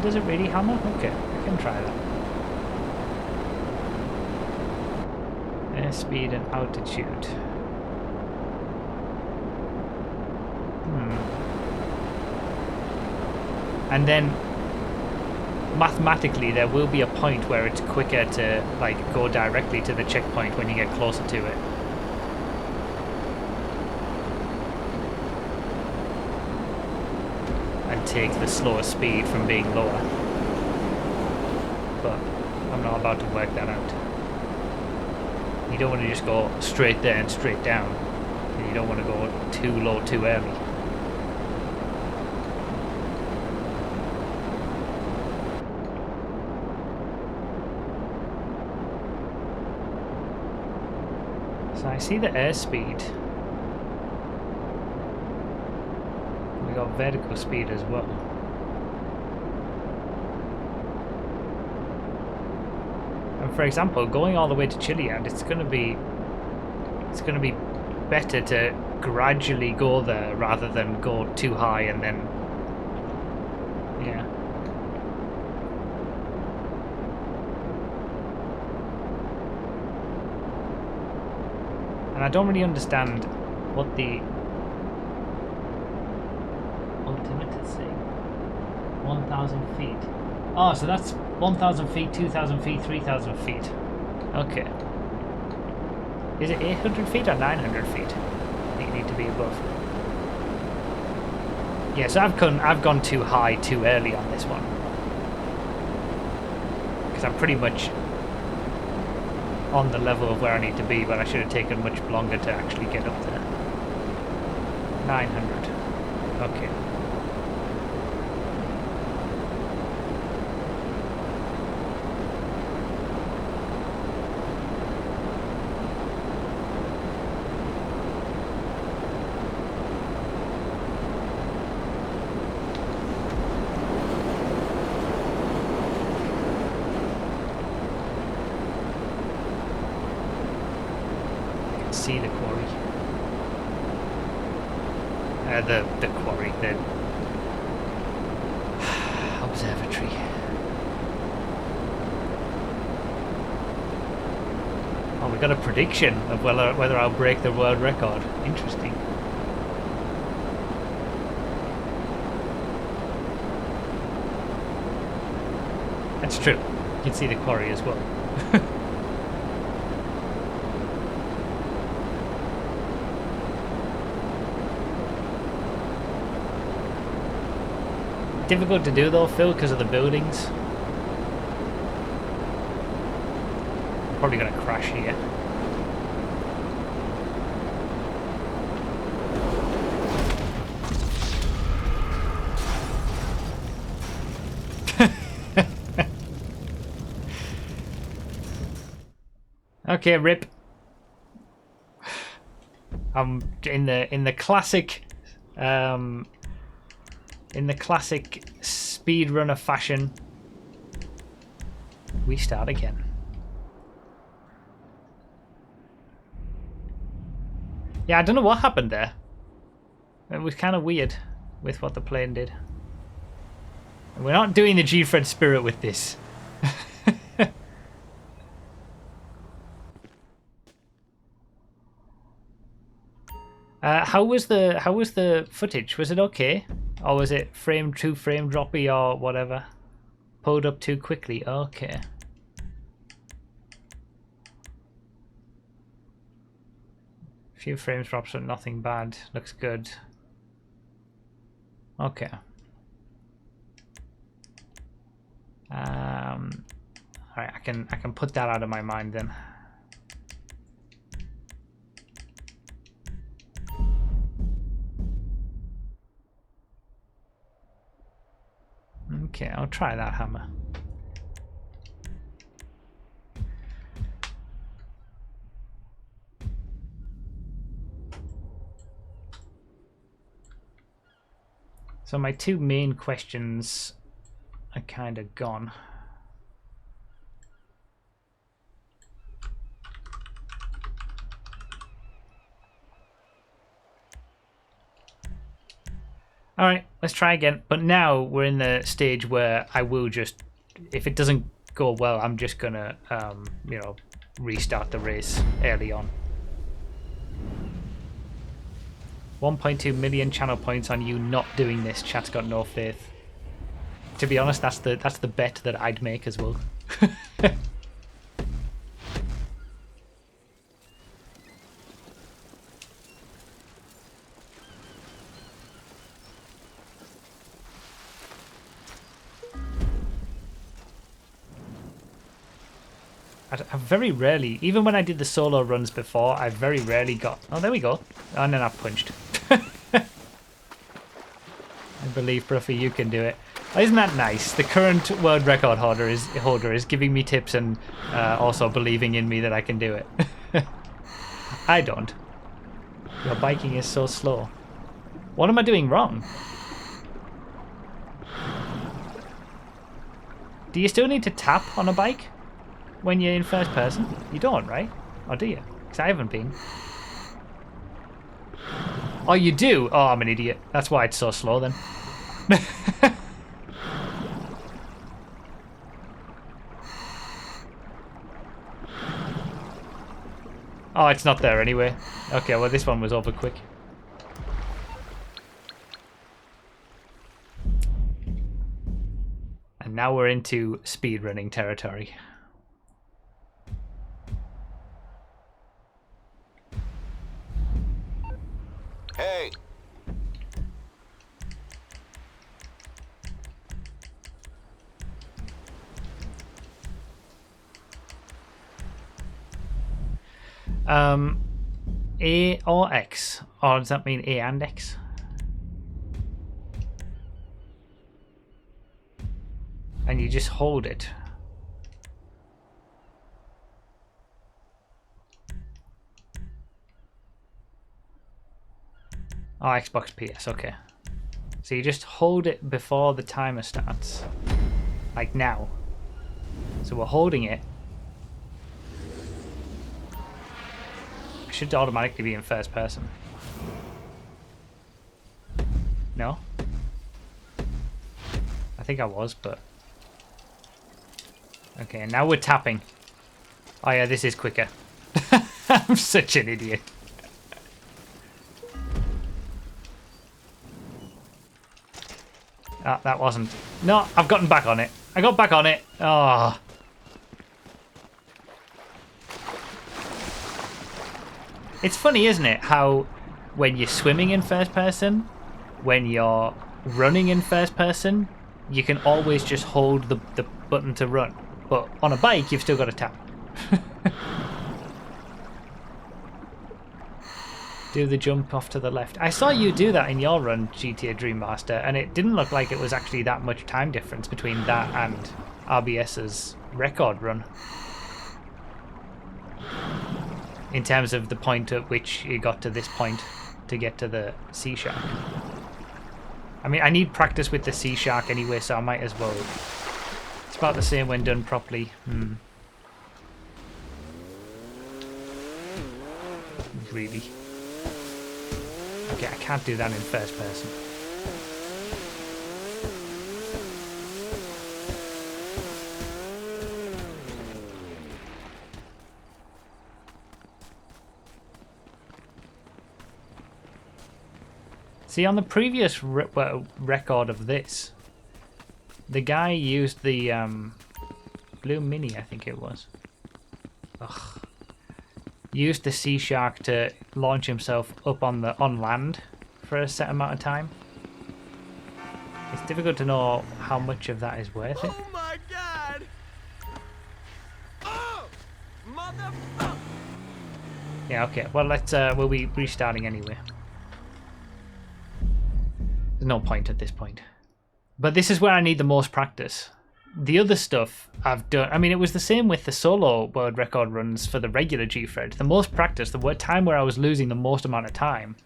Does it really hammer? Okay, I can try that. Airspeed and altitude. And then mathematically there will be a point where it's quicker to like go directly to the checkpoint when you get closer to it. And take the slower speed from being lower. But I'm not about to work that out. You don't want to just go straight there and straight down. And you don't want to go too low too early. So I see the airspeed. We got vertical speed as well. And for example, going all the way to Chiliad, it's gonna be better to gradually go there rather than go too high and then yeah. And I don't really understand what the altimeter's saying. 1,000 feet. Oh, so that's 1,000 feet, 2,000 feet, 3,000 feet. Okay. Is it 800 feet or 900 feet that you need to be above? Yeah, so I've gone too high too early on this one. Because I'm pretty much on the level of where I need to be, but I should have taken much longer to actually get up there. 900. Okay. See the quarry. The quarry, the observatory. Oh, we got a prediction of whether I'll break the world record. Interesting. That's true. You can see the quarry as well. difficult to do though, Phil, because of the buildings. I'm probably gonna crash here. Okay, rip. I'm in the classic speedrunner fashion. We start again. Yeah, I don't know what happened there. It was kind of weird with what the plane did. We're not doing the Gfred spirit with this. How was the footage? Was it okay, or was it frame droppy or whatever? Pulled up too quickly. Okay. Few frames drops, but nothing bad. Looks good. Okay. All right, I can put that out of my mind then. Okay, I'll try that hammer. So my two main questions are kind of gone. All right, let's try again. But now we're in the stage where I will just, if it doesn't go well, I'm just gonna, you know, restart the race early on. 1.2 million channel points on you not doing this. Chat's got no faith. To be honest, that's the bet that I'd make as well. I very rarely, even when I did the solo runs before, I very rarely got... Oh, there we go. And then I punched. I believe, Broughy, you can do it. Oh, isn't that nice? The current world record holder is giving me tips and also believing in me that I can do it. I don't. Your biking is so slow. What am I doing wrong? Do you still need to tap on a bike when you're in first person? You don't, right? Or do you? Because I haven't been. Oh, you do? Oh, I'm an idiot. That's why it's so slow then. Oh, it's not there anyway. Okay, well this one was over quick. And now we're into speedrunning territory. Hey! A or X? Or does that mean A and X? And you just hold it. Oh, Xbox PS, okay. So you just hold it before the timer starts. Like now. So we're holding it. I should automatically be in first person. No? I think I was, but... Okay, now we're tapping. Oh yeah, this is quicker. I'm such an idiot. Ah, that wasn't. No, I've gotten back on it. I got back on it. Oh. It's funny, isn't it, how when you're swimming in first person, when you're running in first person, you can always just hold the button to run. But on a bike, you've still got to tap. Do the jump off to the left. I saw you do that in your run, GTA Dream Master, and it didn't look like it was actually that much time difference between that and RBS's record run. In terms of the point at which you got to this point to get to the Sea Shark. I mean, I need practice with the Sea Shark anyway, so I might as well. It's about the same when done properly. Really? Okay, I can't do that in first person. See, on the previous record of this, the guy used the Blue Mini, I think it was. Ugh. Used the Sea Shark to launch himself up on land for a set amount of time. It's difficult to know how much of that is worth it. Oh my god! Oh! Motherfucker! Yeah, okay. Well, we'll be restarting anyway. There's no point at this point. But this is where I need the most practice. The other stuff I've done, I mean, it was the same with the solo world record runs for the regular Gfred. The most practice, the time where I was losing the most amount of time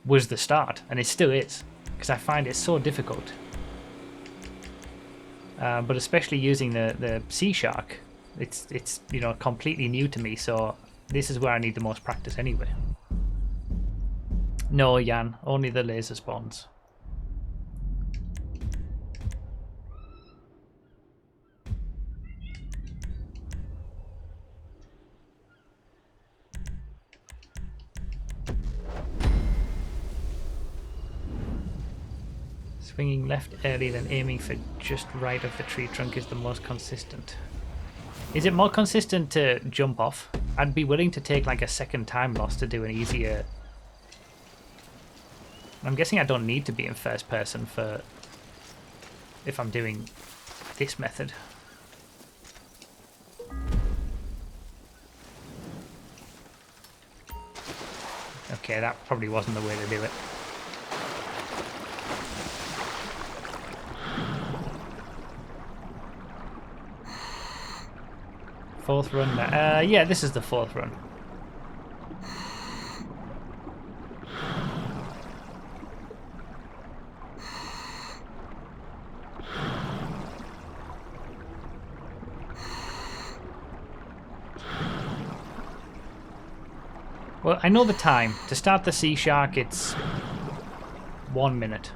was the start, and it still is, because I find it so difficult. But especially using the Sea Shark, it's you know, completely new to me, so this is where I need the most practice anyway. No, Jan, only the laser spawns. Swinging left early, then aiming for just right of the tree trunk is the most consistent. Is it more consistent to jump off? I'd be willing to take like a second time loss to do an easier... I'm guessing I don't need to be in first person for... if I'm doing this method. Okay, that probably wasn't the way to do it. Fourth run. Yeah, this is the fourth run. Well, I know the time. To start the Sea Shark, it's 1 minute.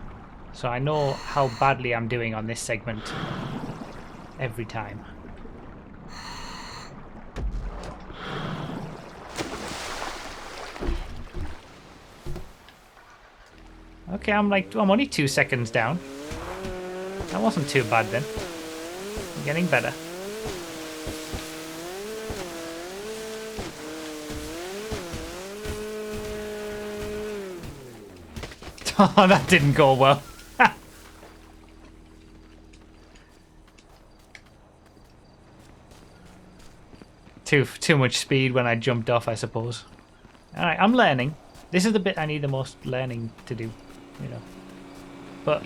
So I know how badly I'm doing on this segment every time. Okay, I'm only 2 seconds down. That wasn't too bad then. I'm getting better. Oh, that didn't go well. Too much speed when I jumped off, I suppose. Alright, I'm learning. This is the bit I need the most learning to do, you know. But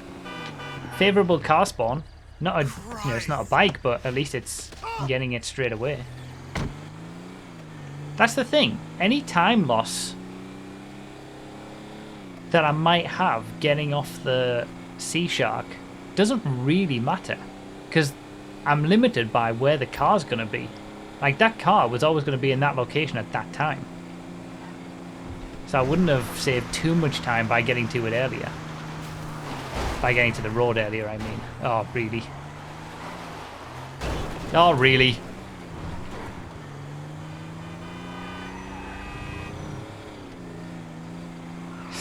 favourable car spawn. Not a, you know, it's not a bike, but at least it's getting it straight away. That's the thing. Any time loss that I might have getting off the Sea Shark doesn't really matter, because I'm limited by where the car's going to be. Like, that car was always going to be in that location at that time. So I wouldn't have saved too much time by getting to it earlier. By getting to the road earlier, I mean. Oh, really? Oh, really?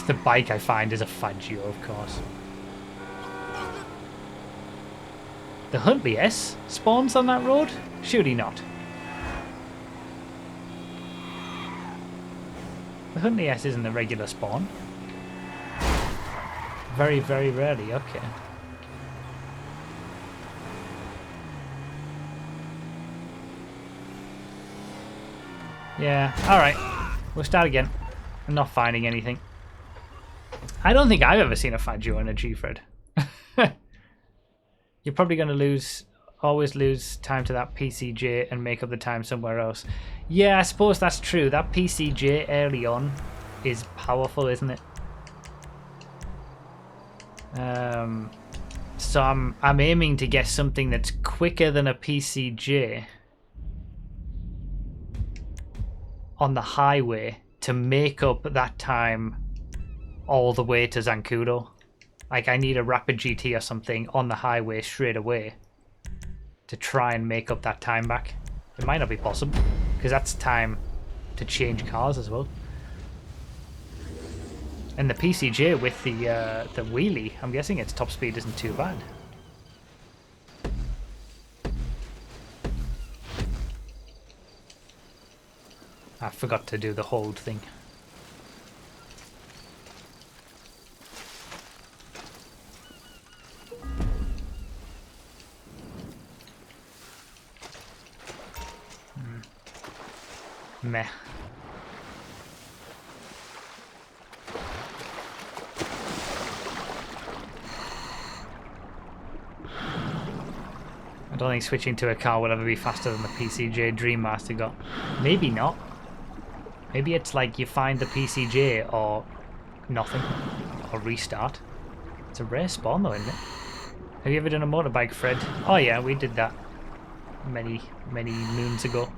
The bike I find is a Faggio, of course. The Huntley S spawns on that road? Surely not. The Huntley S isn't a regular spawn. Very, very rarely. Okay. Yeah, alright. We'll start again. I'm not finding anything. I don't think I've ever seen a Fadju on a Gfred. You're probably going to always lose time to that PCJ and make up the time somewhere else. Yeah, I suppose that's true. That PCJ early on is powerful, isn't it? So I'm aiming to get something that's quicker than a PCJ on the highway to make up that time all the way to Zancudo. Like, I need a rapid GT or something on the highway straight away to try and make up that time back. It might not be possible, because that's time to change cars as well. And the PCJ with the wheelie, I'm guessing its top speed isn't too bad. I forgot to do the hold thing. Meh. I don't think switching to a car will ever be faster than the PCJ Dream Master got. Maybe not. Maybe it's like you find the PCJ or nothing. Or restart. It's a rare spawn though, isn't it? Have you ever done a motorbike, Fred? Oh yeah, we did that many, many moons ago.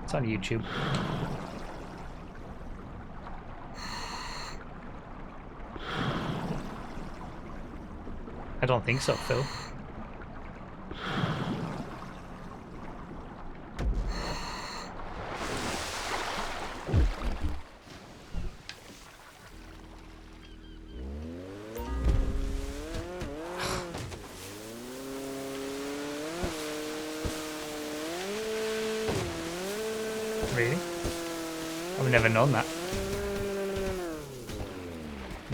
It's on YouTube. I don't think so, Phil. Really? I've never known that.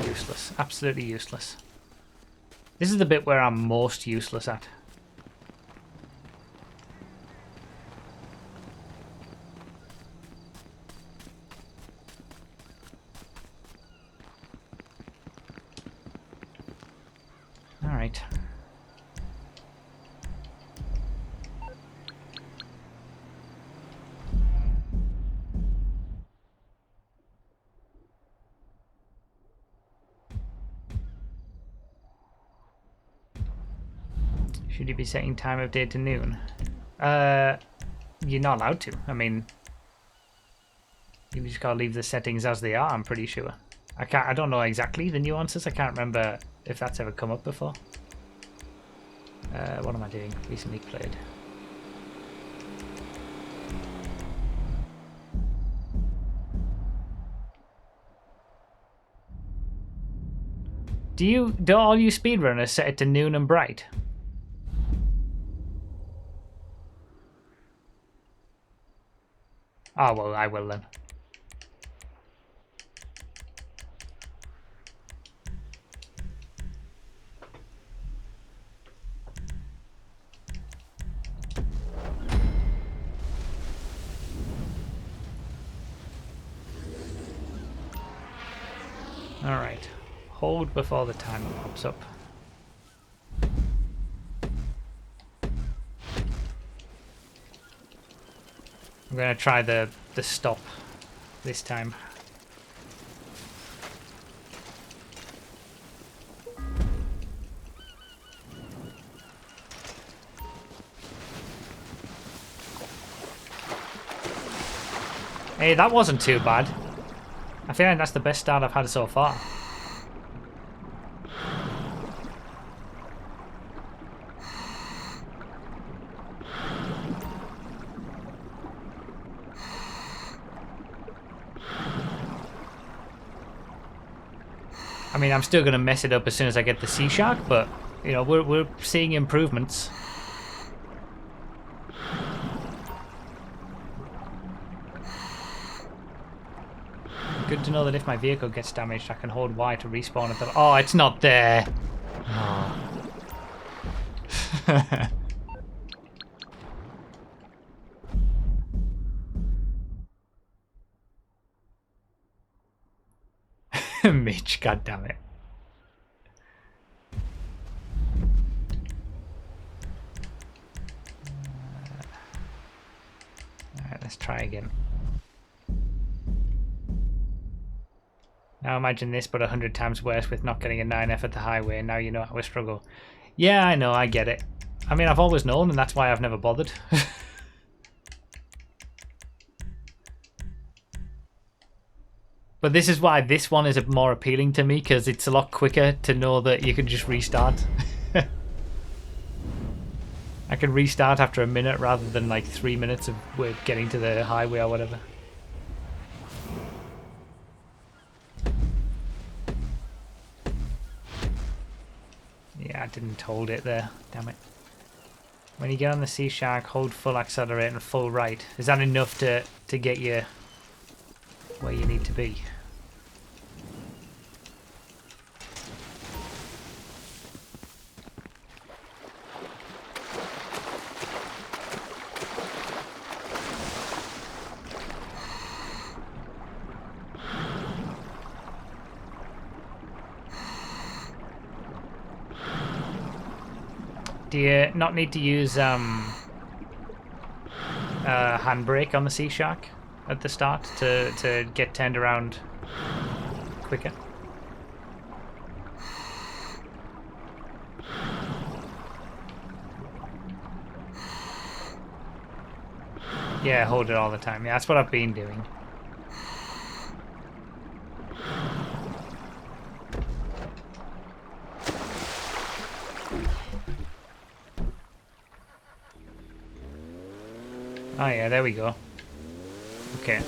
Useless. Absolutely useless. This is the bit where I'm most useless at. All right. Should you be setting time of day to noon? You're not allowed to. I mean, you just gotta leave the settings as they are, I'm pretty sure. I don't know exactly the nuances. I can't remember if that's ever come up before. What am I doing? Recently played. Do all you speedrunners set it to noon and bright? Oh, well, I will then. All right. Hold before the timer pops up. I'm gonna try the stop this time. Hey, that wasn't too bad. I feel like that's the best start I've had so far. I mean, I'm still going to mess it up as soon as I get the Sea Shark, but, you know, we're seeing improvements. good to know that if my vehicle gets damaged, I can hold Y to respawn at the... Oh, it's not there! Oh. Mitch, goddammit. Alright, let's try again. Now imagine this, but 100 times worse with not getting a 9F at the highway, and now you know how I struggle. Yeah, I know, I get it. I mean, I've always known, and that's why I've never bothered. But this is why this one is more appealing to me, because it's a lot quicker to know that you can just restart. I can restart after a minute rather than like 3 minutes of getting to the highway or whatever. Yeah, I didn't hold it there. Damn it. When you get on the Sea Shark, hold full accelerate and full right. Is that enough to get you where you need to be? Do you not need to use handbrake on the Sea Shark at the start to get turned around quicker? Yeah, hold it all the time. Yeah, that's what I've been doing. Oh yeah, there we go. Okay.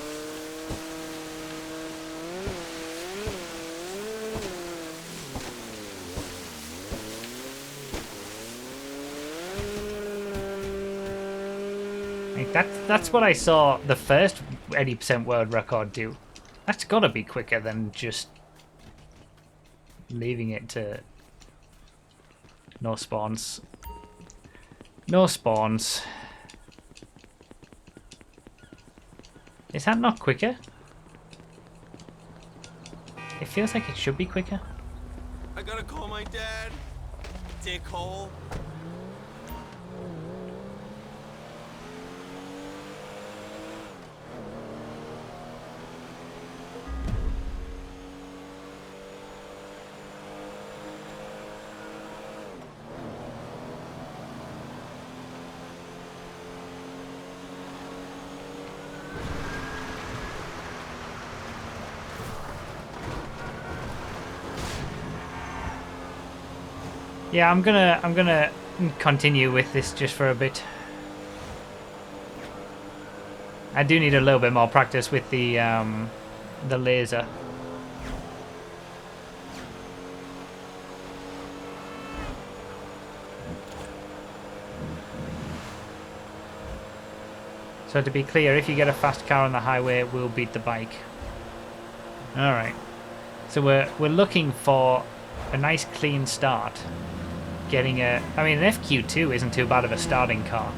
Like that's what I saw the first 80% world record do. That's gotta be quicker than just leaving it to no spawns. No spawns. Is that not quicker? It feels like it should be quicker. I gotta call my dad. Dickhole. Yeah, I'm gonna continue with this just for a bit. I do need a little bit more practice with the laser. So to be clear, if you get a fast car on the highway, it will beat the bike. All right. So we're looking for a nice clean start. Getting a... I mean, an FQ2 isn't too bad of a starting car.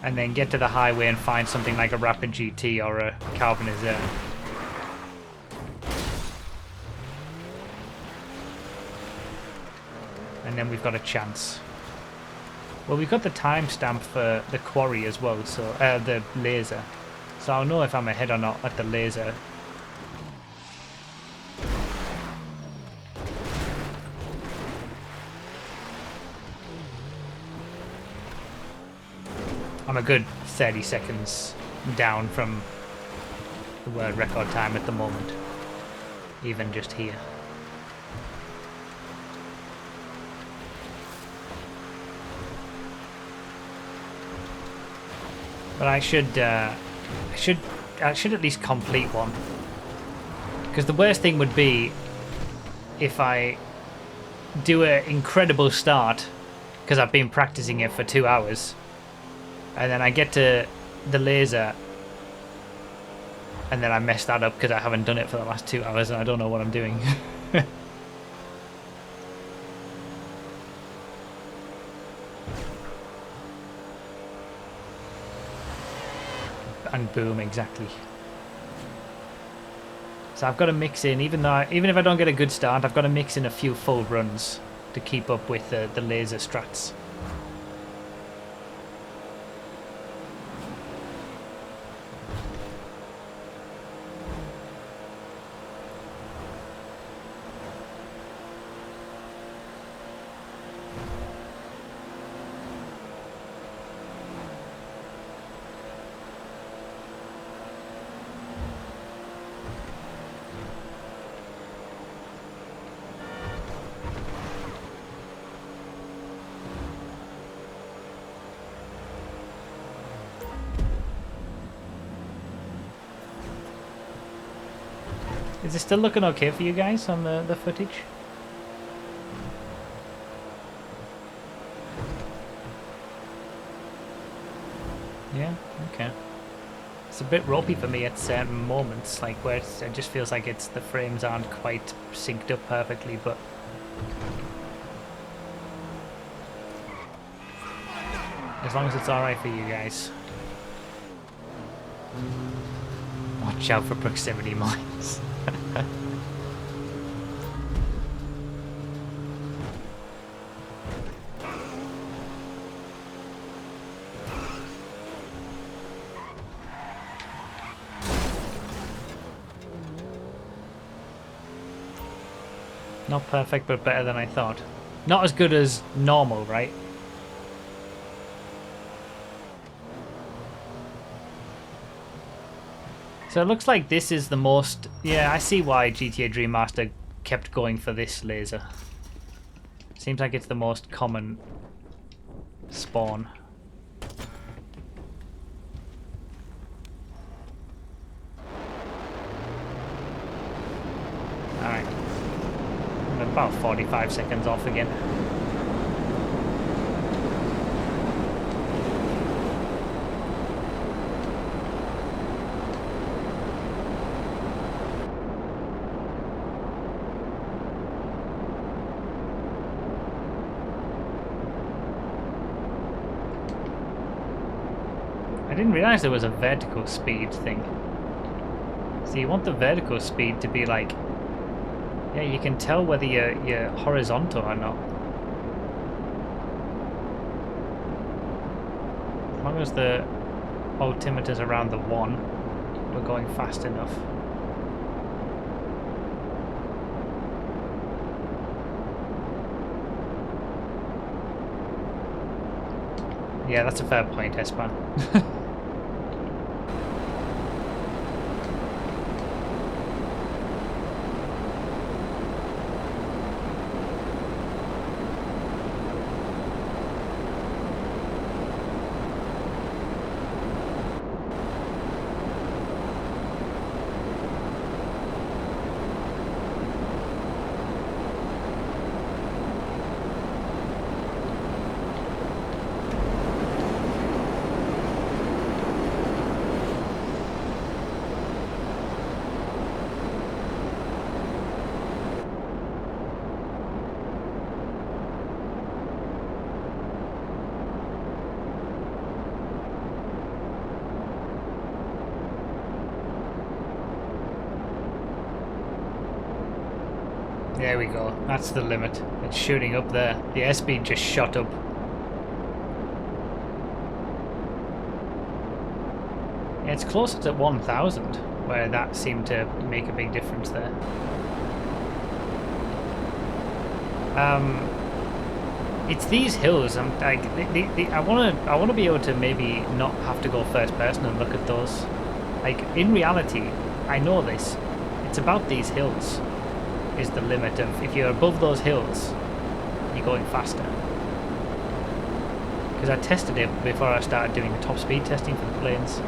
And then get to the highway and find something like a Rapid GT or a Carbonizer. And then we've got a chance. Well, we've got the timestamp for the quarry as well, so the laser. So I'll know if I'm ahead or not at the laser. I'm a good 30 seconds down from the world record time at the moment, even just here. But I should at least complete one, because the worst thing would be if I do an incredible start because I've been practicing it for 2 hours. And then I get to the laser, and then I mess that up because I haven't done it for the last 2 hours and I don't know what I'm doing. And boom, exactly. So I've got to mix in, even if I don't get a good start, I've got to mix in a few full runs to keep up with the laser strats. Is it still looking okay for you guys on the footage? Yeah, okay. It's a bit ropey for me at certain moments, like where it just feels like the frames aren't quite synced up perfectly, but as long as it's alright for you guys. Watch out for proximity mines. Not perfect, but better than I thought. Not as good as normal, right? So it looks like this is the most... Yeah, I see why GTA Dream Master kept going for this laser. Seems like it's the most common spawn. Alright. I'm about 45 seconds off again. I didn't realize there was a vertical speed thing. So you want the vertical speed to be like... Yeah, you can tell whether you're horizontal or not. As long as the altimeter's around the 1, we're going fast enough. Yeah, that's a fair point, Espan. There we go. That's the limit. It's shooting up there. The airspeed just shot up. Yeah, it's closer to 1,000, where that seemed to make a big difference there. It's these hills. I'm like, I wanna be able to maybe not have to go first person and look at those. Like in reality, I know this. It's about these hills. Is the limit of if you're above those hills, you're going faster. Because I tested it before I started doing the top speed testing for the planes.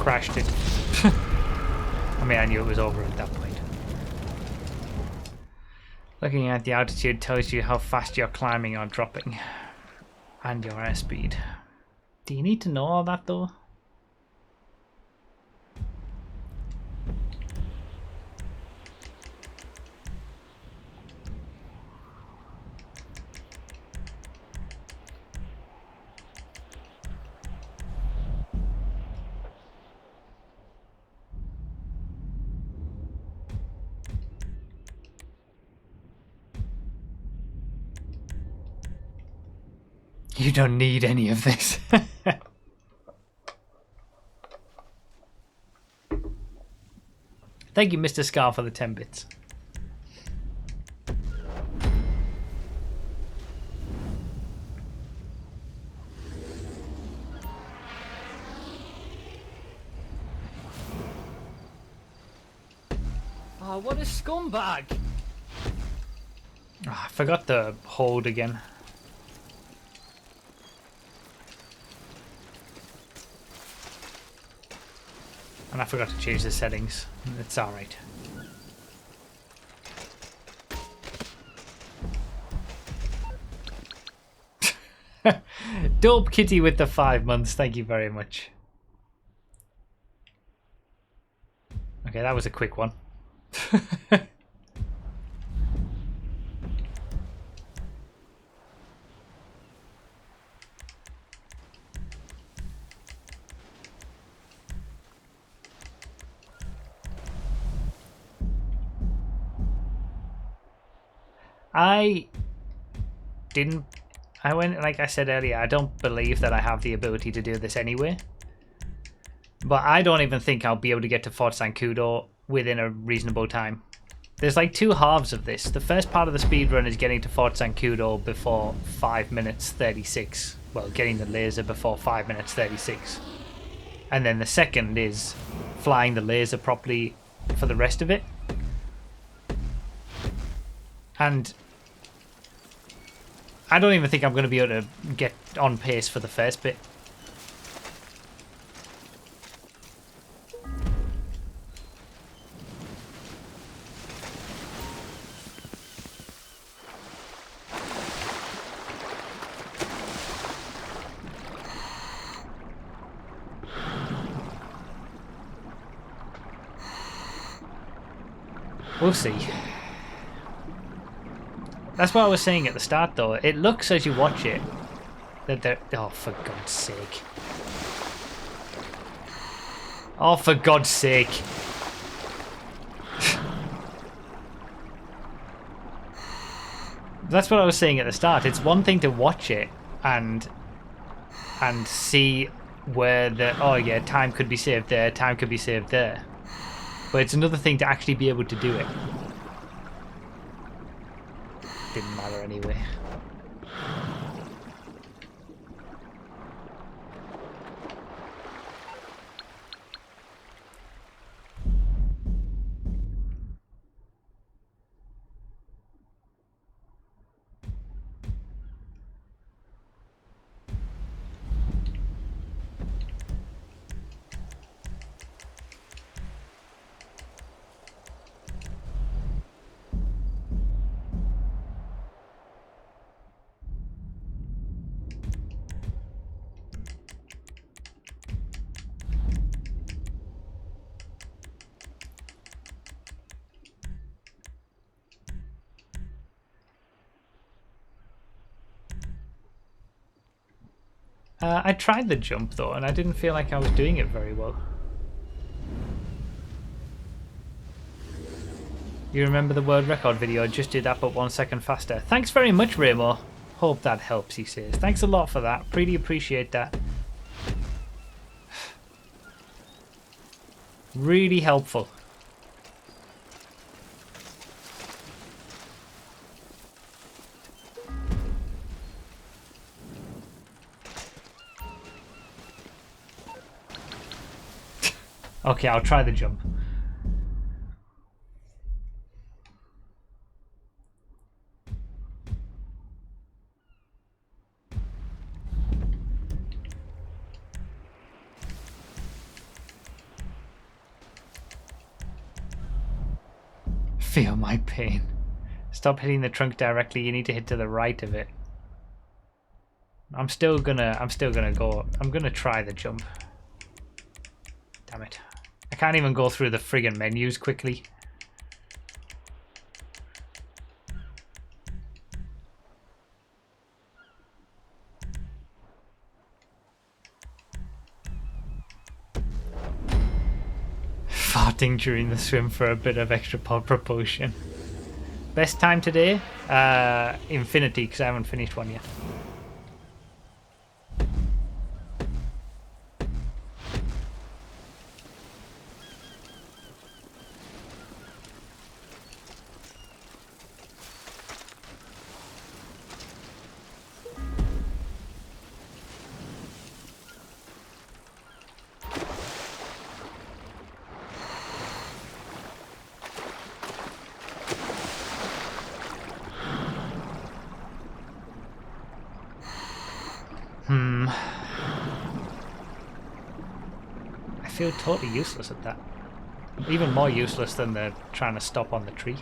crashed it. I mean, I knew it was over at that point. Looking at the altitude tells you how fast you're climbing or dropping. And your airspeed. Do you need to know all that though? You don't need any of this. Thank you, Mr. Scar, for the 10 bits. Oh, what a scumbag! Oh, I forgot the hold again. And I forgot to change the settings. It's alright. Dope Kitty with the 5 months. Thank you very much. Okay, that was a quick one. I went, like I said earlier, I don't believe that I have the ability to do this anyway. But I don't even think I'll be able to get to Fort Zancudo within a reasonable time. There's like two halves of this. The first part of the speedrun is getting to Fort Zancudo before 5 minutes 36. Well, getting the laser before 5 minutes 36. And then the second is flying the laser properly for the rest of it. And I don't even think I'm going to be able to get on pace for the first bit. We'll see. That's what I was saying at the start, though. It looks, as you watch it, that they're... Oh, for God's sake. Oh, for God's sake. That's what I was saying at the start. It's one thing to watch it and see where the... Oh, yeah, time could be saved there, time could be saved there. But it's another thing to actually be able to do it. Didn't matter anyway. I tried the jump though, and I didn't feel like I was doing it very well. You remember the world record video? I just did that but 1 second faster. Thanks very much, Raymo. Hope that helps, he says. Thanks a lot for that. Really appreciate that. Really helpful. Okay, I'll try the jump. Feel my pain. Stop hitting the trunk directly. You need to hit to the right of it. I'm still gonna go. I'm gonna try the jump. Damn it. I can't even go through the friggin' menus quickly. Farting during the swim for a bit of extra propulsion. Best time today? Infinity, because I haven't finished one yet. I feel totally useless at that. Even more useless than the trying to stop on the tree.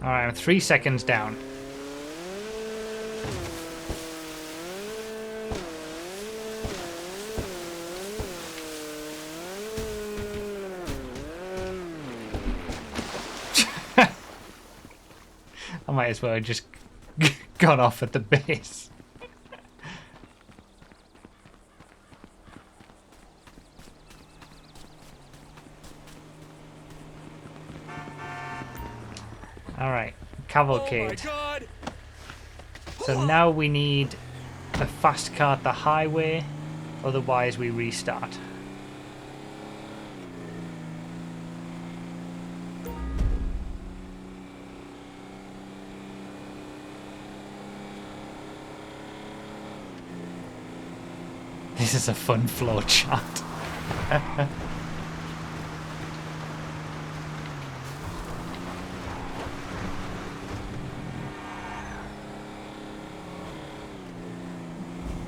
Alright, I'm 3 seconds down. I might as well have just gone off at the base. Alright, cavalcade. Oh my God. So now we need a fast car at the highway, otherwise we restart. This is a fun flow chart.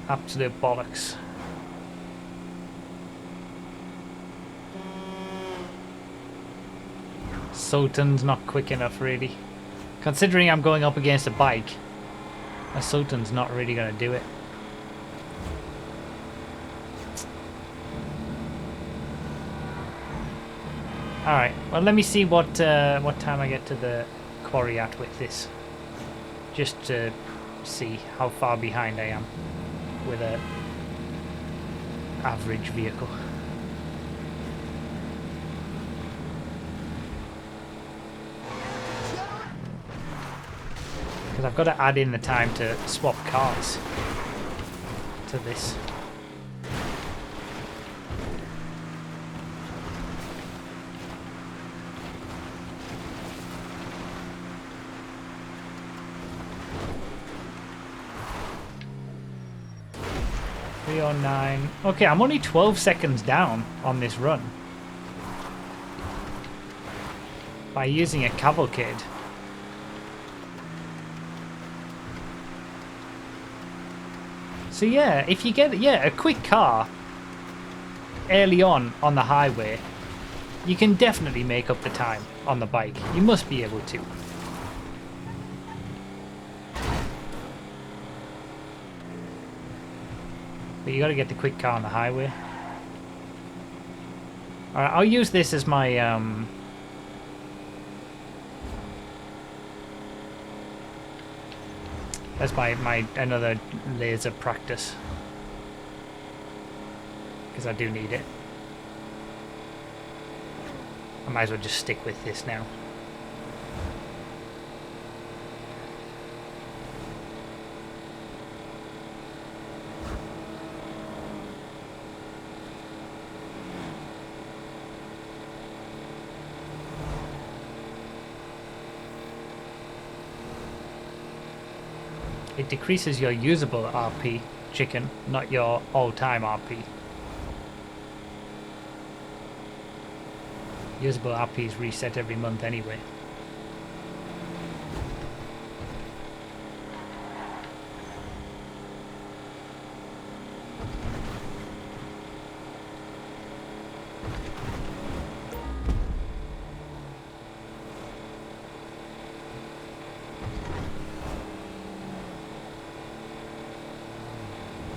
Absolute bollocks. Sultan's not quick enough, really. Considering I'm going up against a bike, a Sultan's not really going to do it. Alright, well let me see what time I get to the quarry at with this. Just to see how far behind I am with a average vehicle. Because I've got to add in the time to swap cars to this. Or 9. Okay, I'm only 12 seconds down on this run by using a cavalcade. So yeah, if you get a quick car early on the highway, you can definitely make up the time on the bike. You must be able to. But you gotta get the quick car on the highway. Alright, I'll use this as my another laser practice. Because I do need it. I might as well just stick with this now. It decreases your usable RP, chicken, not your all-time RP. Usable RP is reset every month anyway.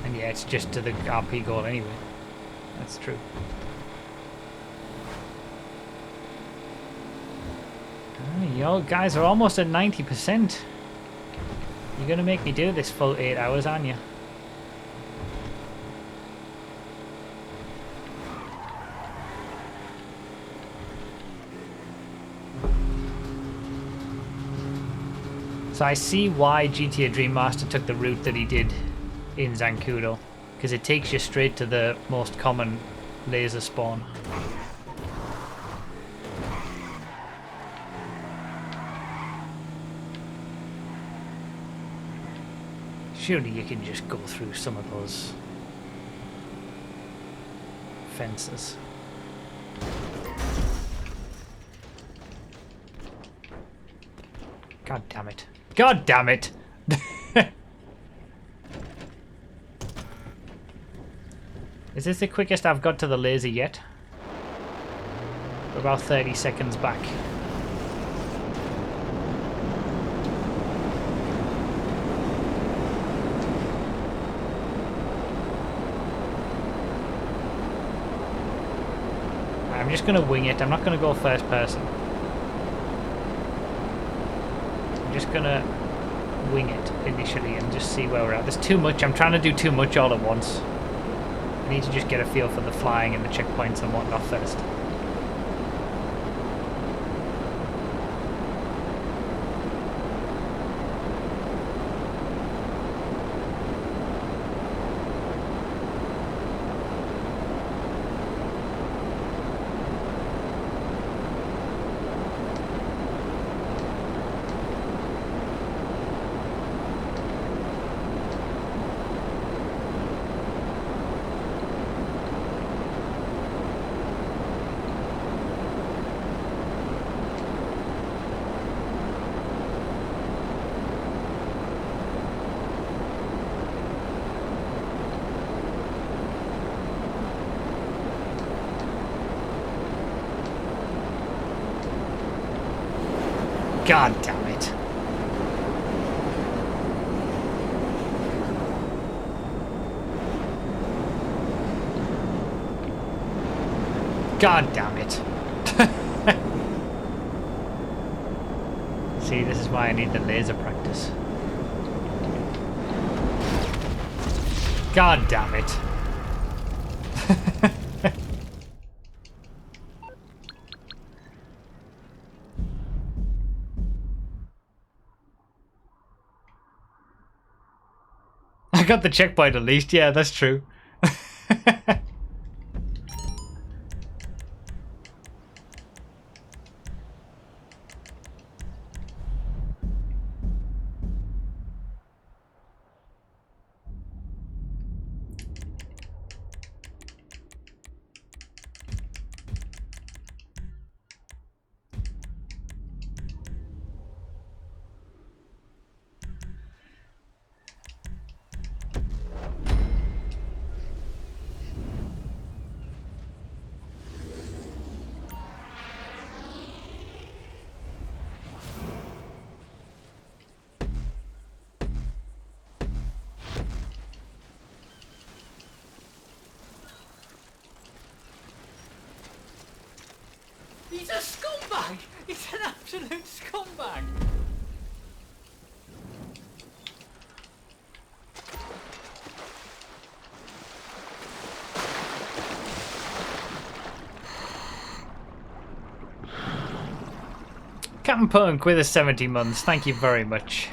And yeah, it's just to the RP goal anyway. That's true. You guys are almost at 90%. You're gonna make me do this full 8 hours, aren't you? So I see why GTA Dream Master took the route that he did in Zancudo, because it takes you straight to the most common laser spawn. Surely you can just go through some of those fences. God damn it. God damn it! Is this the quickest I've got to the laser yet? We're about 30 seconds back. I'm just gonna wing it. I'm not gonna go first person. I'm just gonna wing it initially and just see where we're at. There's too much. I'm trying to do too much all at once. I need to just get a feel for the flying and the checkpoints and whatnot first. God damn it. God damn it. See, this is why I need the laser practice. God damn it. I got the checkpoint at least, yeah, that's true. He's a scumbag! He's an absolute scumbag! Captain Punk with the 70 months, thank you very much.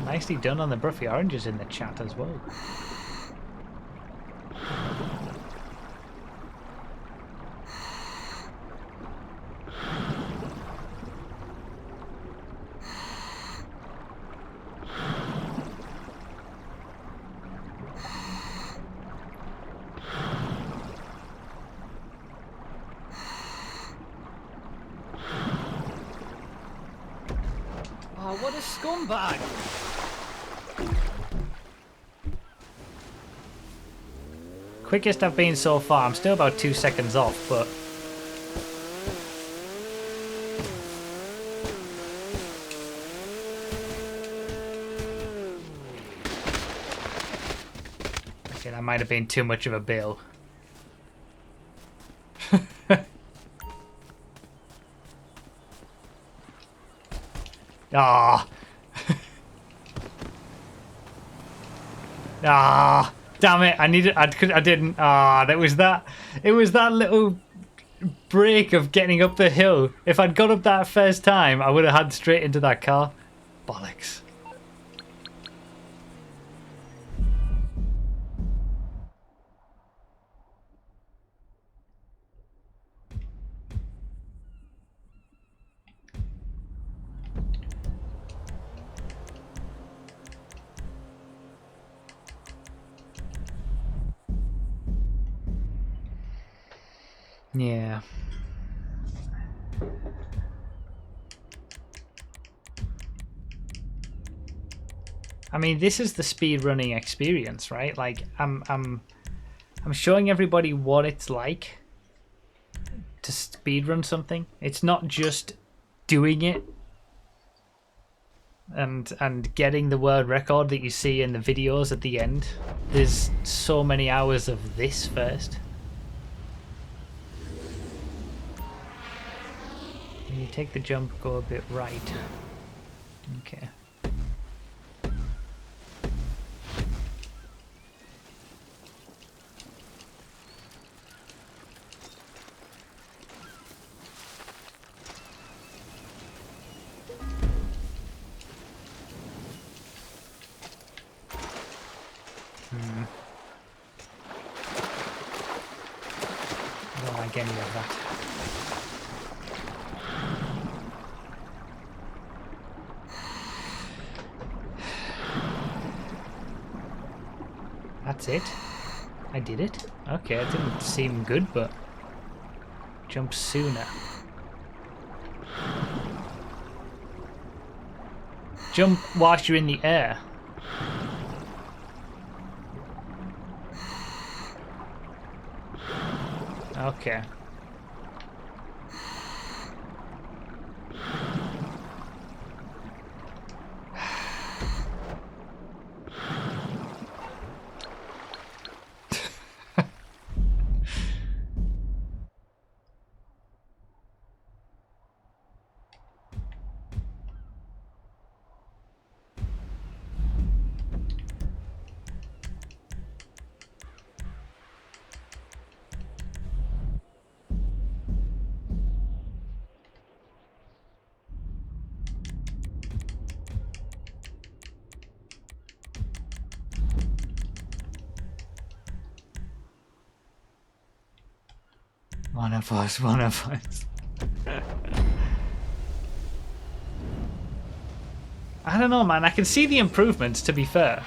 Nicely done on the Broughy oranges in the chat as well. Oh, what a scumbag! Quickest I've been so far. I'm still about 2 seconds off, but... Okay, that might have been too much of a bill. Ah. Ah. Damn it! I needed. I didn't. Ah. That was that. It was that little break of getting up the hill. If I'd got up that first time, I would have had straight into that car. Bollocks. Yeah. I mean, this is the speedrunning experience, right? Like, I'm showing everybody what it's like to speedrun something. It's not just doing it and getting the world record that you see in the videos at the end. There's so many hours of this first. When you take the jump, go a bit right. Okay. I don't like any of that. That's it. I did it. Okay, it didn't seem good, but jump sooner. Jump whilst you're in the air. Okay. One of us, one of us. I don't know, man. I can see the improvements, to be fair.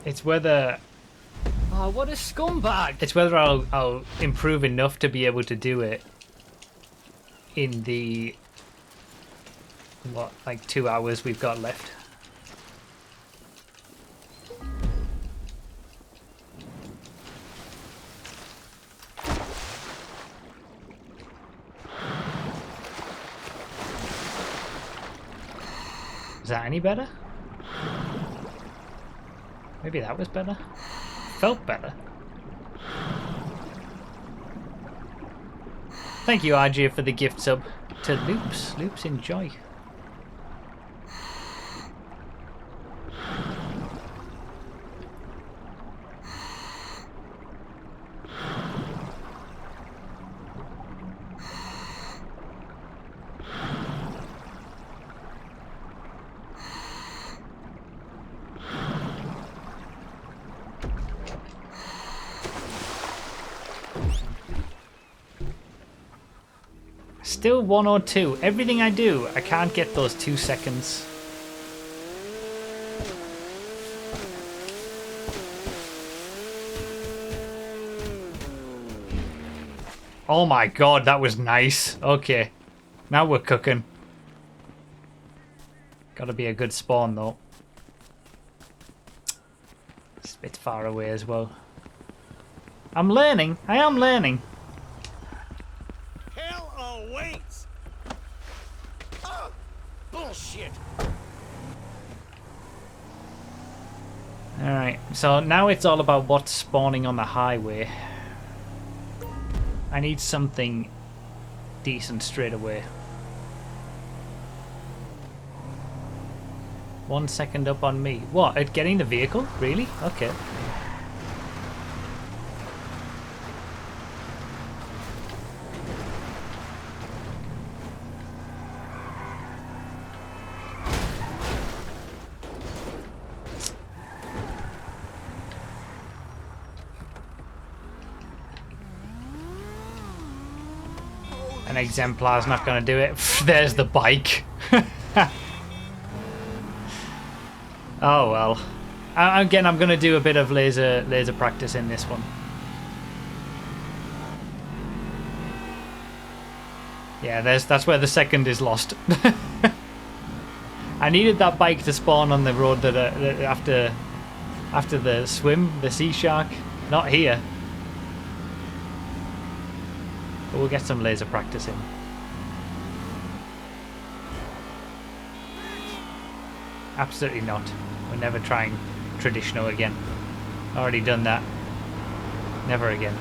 It's whether... Oh, what a scumbag! It's whether I'll improve enough to be able to do it in the... what, like 2 hours we've got left. Is that any better? Maybe that was better? Felt better. Thank you, RJ, for the gift sub to Loops. Loops, enjoy. Still 1 or 2. Everything I do, I can't get those 2 seconds. Oh my god, that was nice. Okay. Now we're cooking. Gotta be a good spawn though. It's a bit far away as well. I'm learning. I am learning. Hell awaits! Oh, bullshit! Alright, so now it's all about what's spawning on the highway. I need something decent straight away. 1 second up on me. What, at getting the vehicle? Really? Okay. An exemplar's not going to do it. There's the bike. Oh well. Again, I'm going to do a bit of laser practice in this one. Yeah, that's where the second is lost. I needed that bike to spawn on the road that after the swim, the sea shark. Not here. But we'll get some laser practice in. Absolutely not. We're never trying traditional again. Already done that. Never again.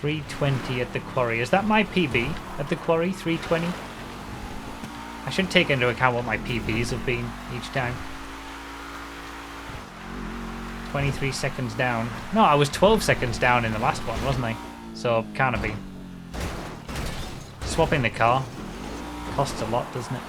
$320 at the quarry. Is that my PB at the quarry? 320? I should take into account what my PBs have been each time. 23 seconds down. No, I was 12 seconds down in the last one, wasn't I? So, can't have been. Swapping the car costs a lot, doesn't it?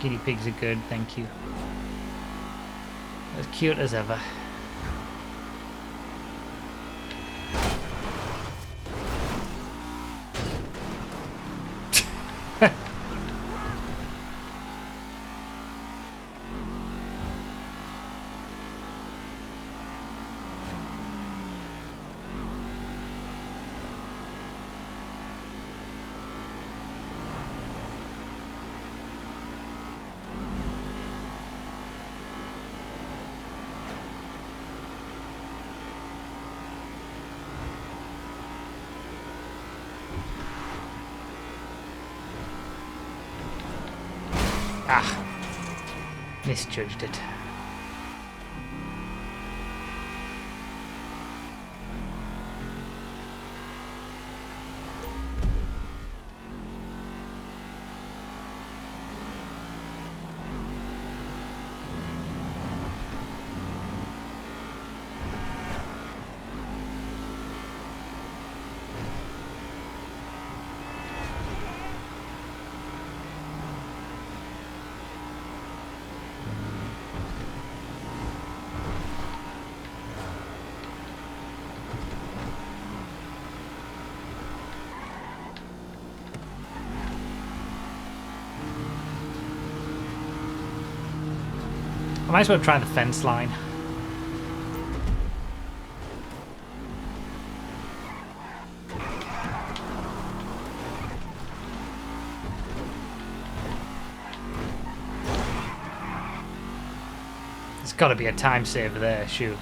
Guinea pigs are good, thank you. As cute as ever. Ah, misjudged it. I might as well try the fence line. There's got to be a time saver there, shoot.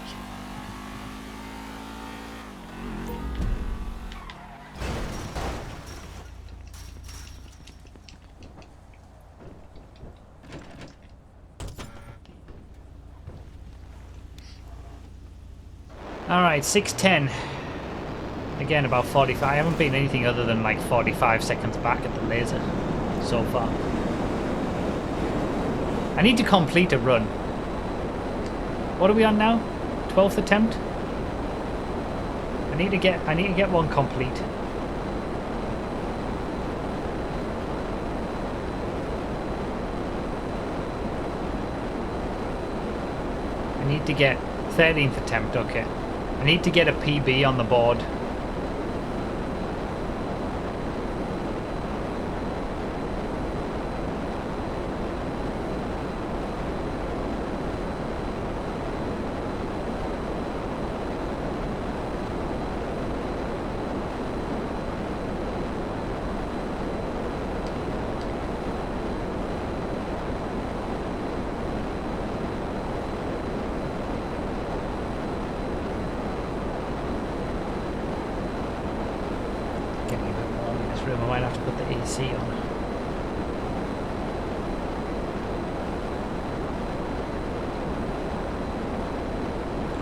Alright, 6:10. Again, about 45. I haven't been anything other than like 45 seconds back at the laser. so far. I need to complete a run. What are we on now? 12th attempt? I need to get one complete. I need to get 13th attempt, okay. I need to get a PB on the board. I might have to put the AC on.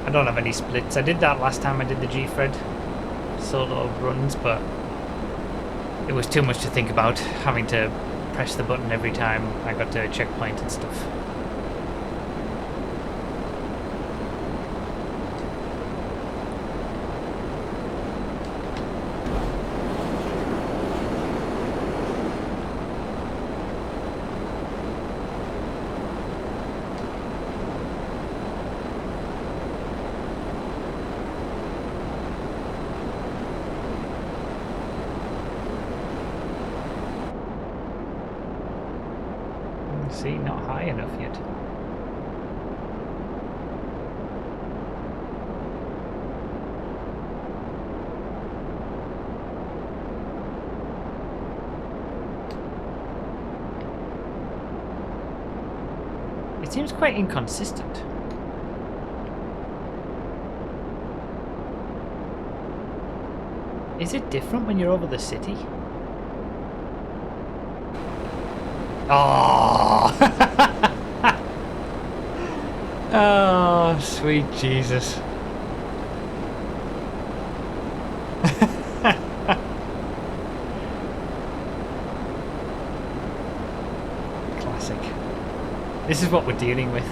I don't have any splits. I did that last time I did the Gfred solo runs, but it was too much to think about, having to press the button every time I got to a checkpoint and stuff. See, not high enough yet. It seems quite inconsistent. Is it different when you're over the city? Oh! Oh, sweet Jesus. Classic. This is what we're dealing with.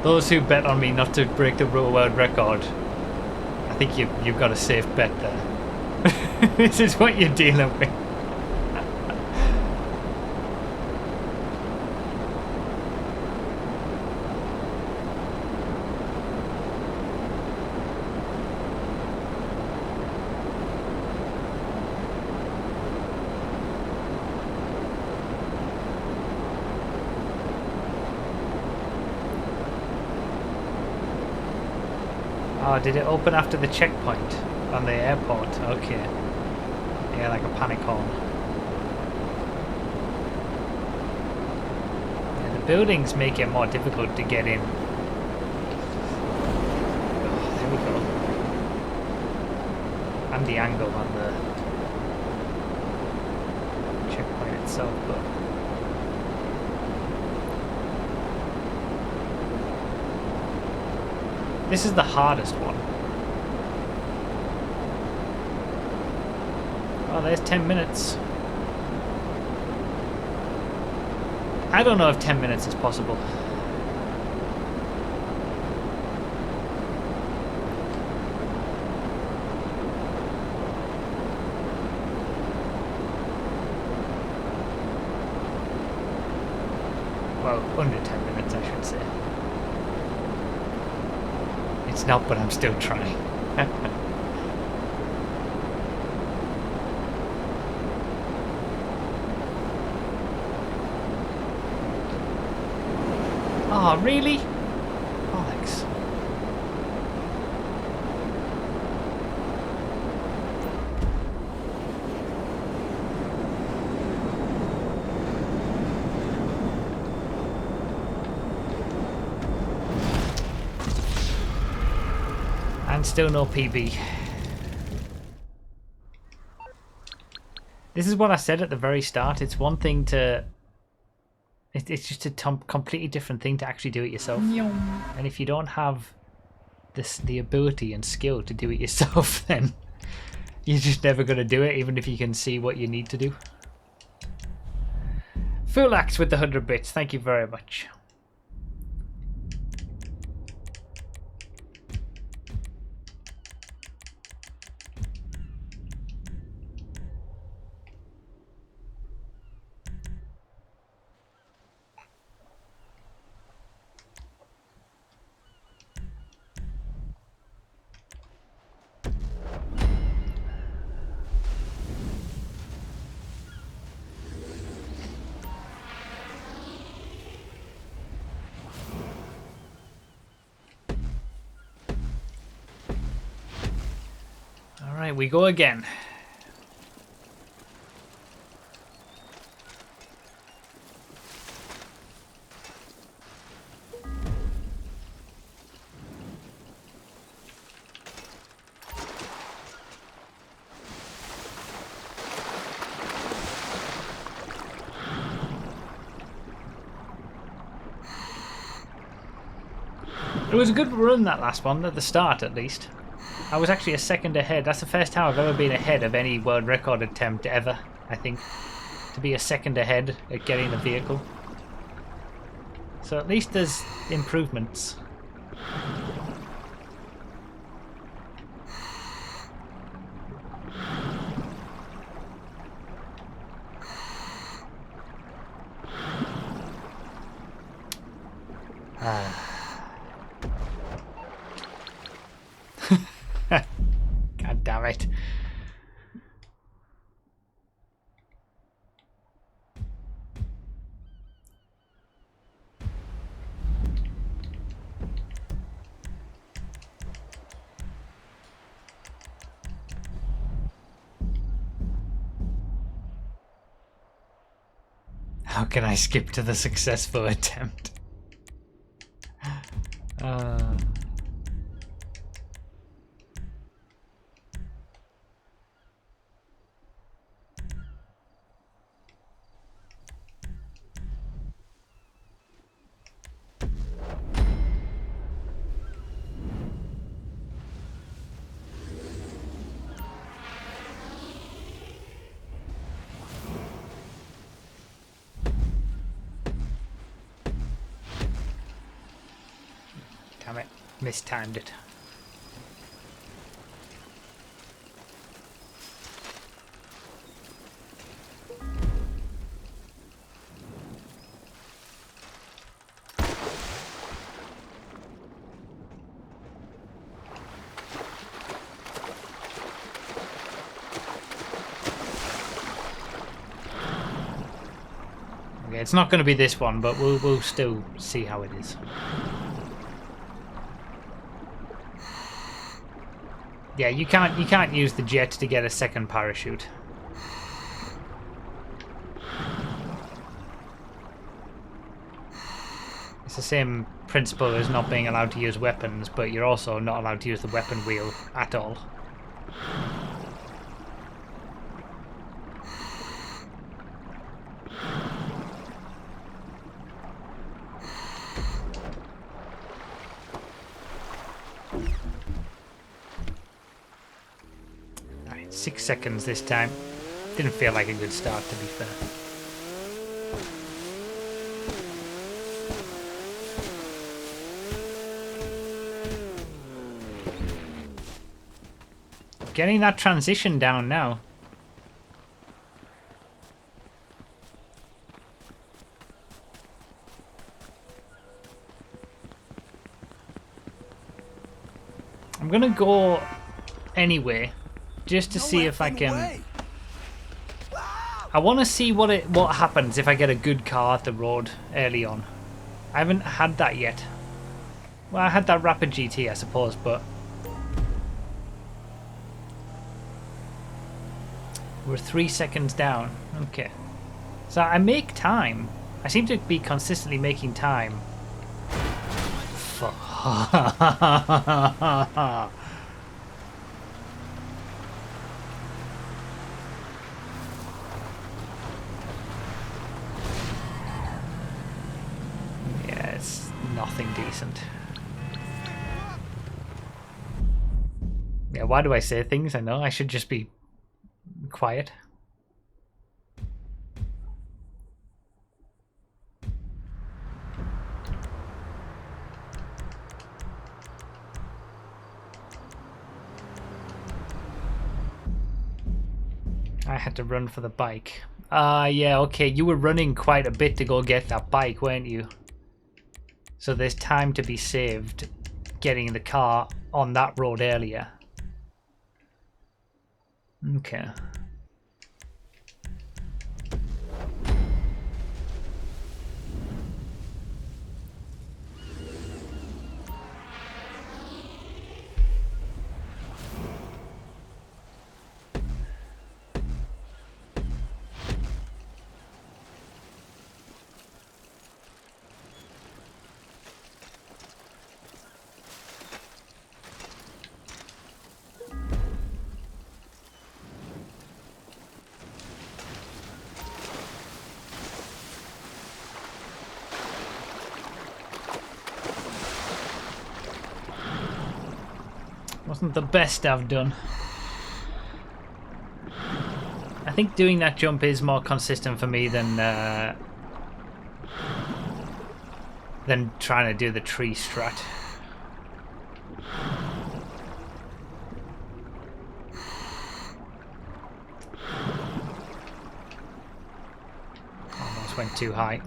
Those who bet on me not to break the world record, I think you've got a safe bet there. This is what you're dealing with. Oh, did it open after the checkpoint on the airport? Okay. Yeah, like a panic horn. Yeah, the buildings make it more difficult to get in. Oh, there we go. And the angle on the checkpoint itself, but... This is the hardest one. Oh, there's 10 minutes. I don't know if 10 minutes is possible. Well, under 10 minutes, I should say. It's not, but I'm still trying. Oh, really? Alex. And still no PB. This is what I said at the very start. It's one thing to... It's just a completely different thing to actually do it yourself. And if you don't have the ability and skill to do it yourself, then you're just never going to do it, even if you can see what you need to do. Full axe with the 100 bits. Thank you very much. Alright, we go again. It was a good run, that last one, at the start at least. I was actually a second ahead. That's the first time I've ever been ahead of any world record attempt ever, I think. To be a second ahead at getting the vehicle. So at least there's improvements. God damn it. How can I skip to the successful attempt? Damn it, mistimed it. Okay, it's not going to be this one, but we'll still see how it is. Yeah, you can't use the jet to get a second parachute. It's the same principle as not being allowed to use weapons, but you're also not allowed to use the weapon wheel at all. Alright, 6 seconds this time. Didn't feel like a good start, to be fair. Getting that transition down now. I'm gonna go anyway, just to see if I can. I want to see what happens if I get a good car at the road early on. I haven't had that yet. Well, I had that Rapid GT, I suppose, but we're 3 seconds down. Okay. So I make time. I seem to be consistently making time. Fuck. Yeah, it's nothing decent. Yeah, why do I say things? I know I should just be quiet. I had to run for the bike. Yeah, okay. You were running quite a bit to go get that bike, weren't you? So there's time to be saved getting the car on that road earlier. Okay. Wasn't the best I've done. I think doing that jump is more consistent for me than trying to do the tree strat. Almost went too high.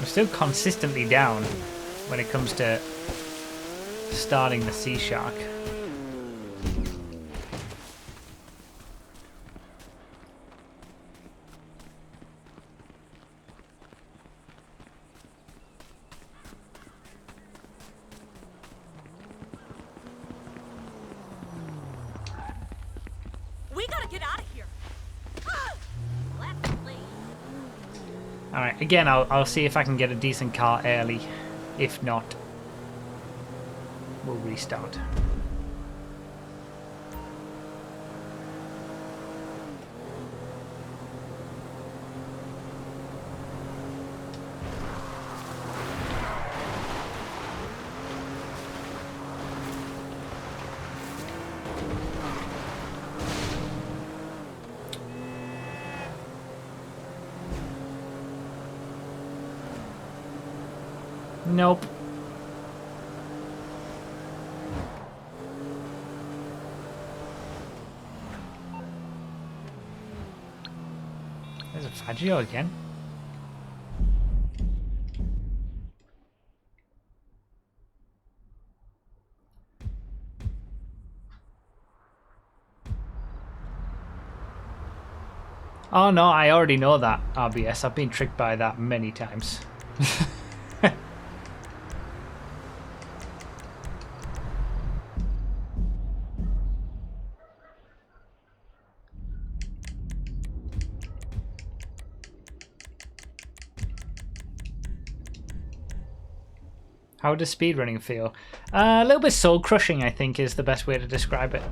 Still consistently down when it comes to starting the Sea Shark. We gotta get out of here. Alright, again, I'll see if I can get a decent car early. If not, we'll restart. Nope. There's a Faggio again. Oh no, I already know that, RBS. I've been tricked by that many times. How does speedrunning feel? A little bit soul crushing, I think, is the best way to describe it.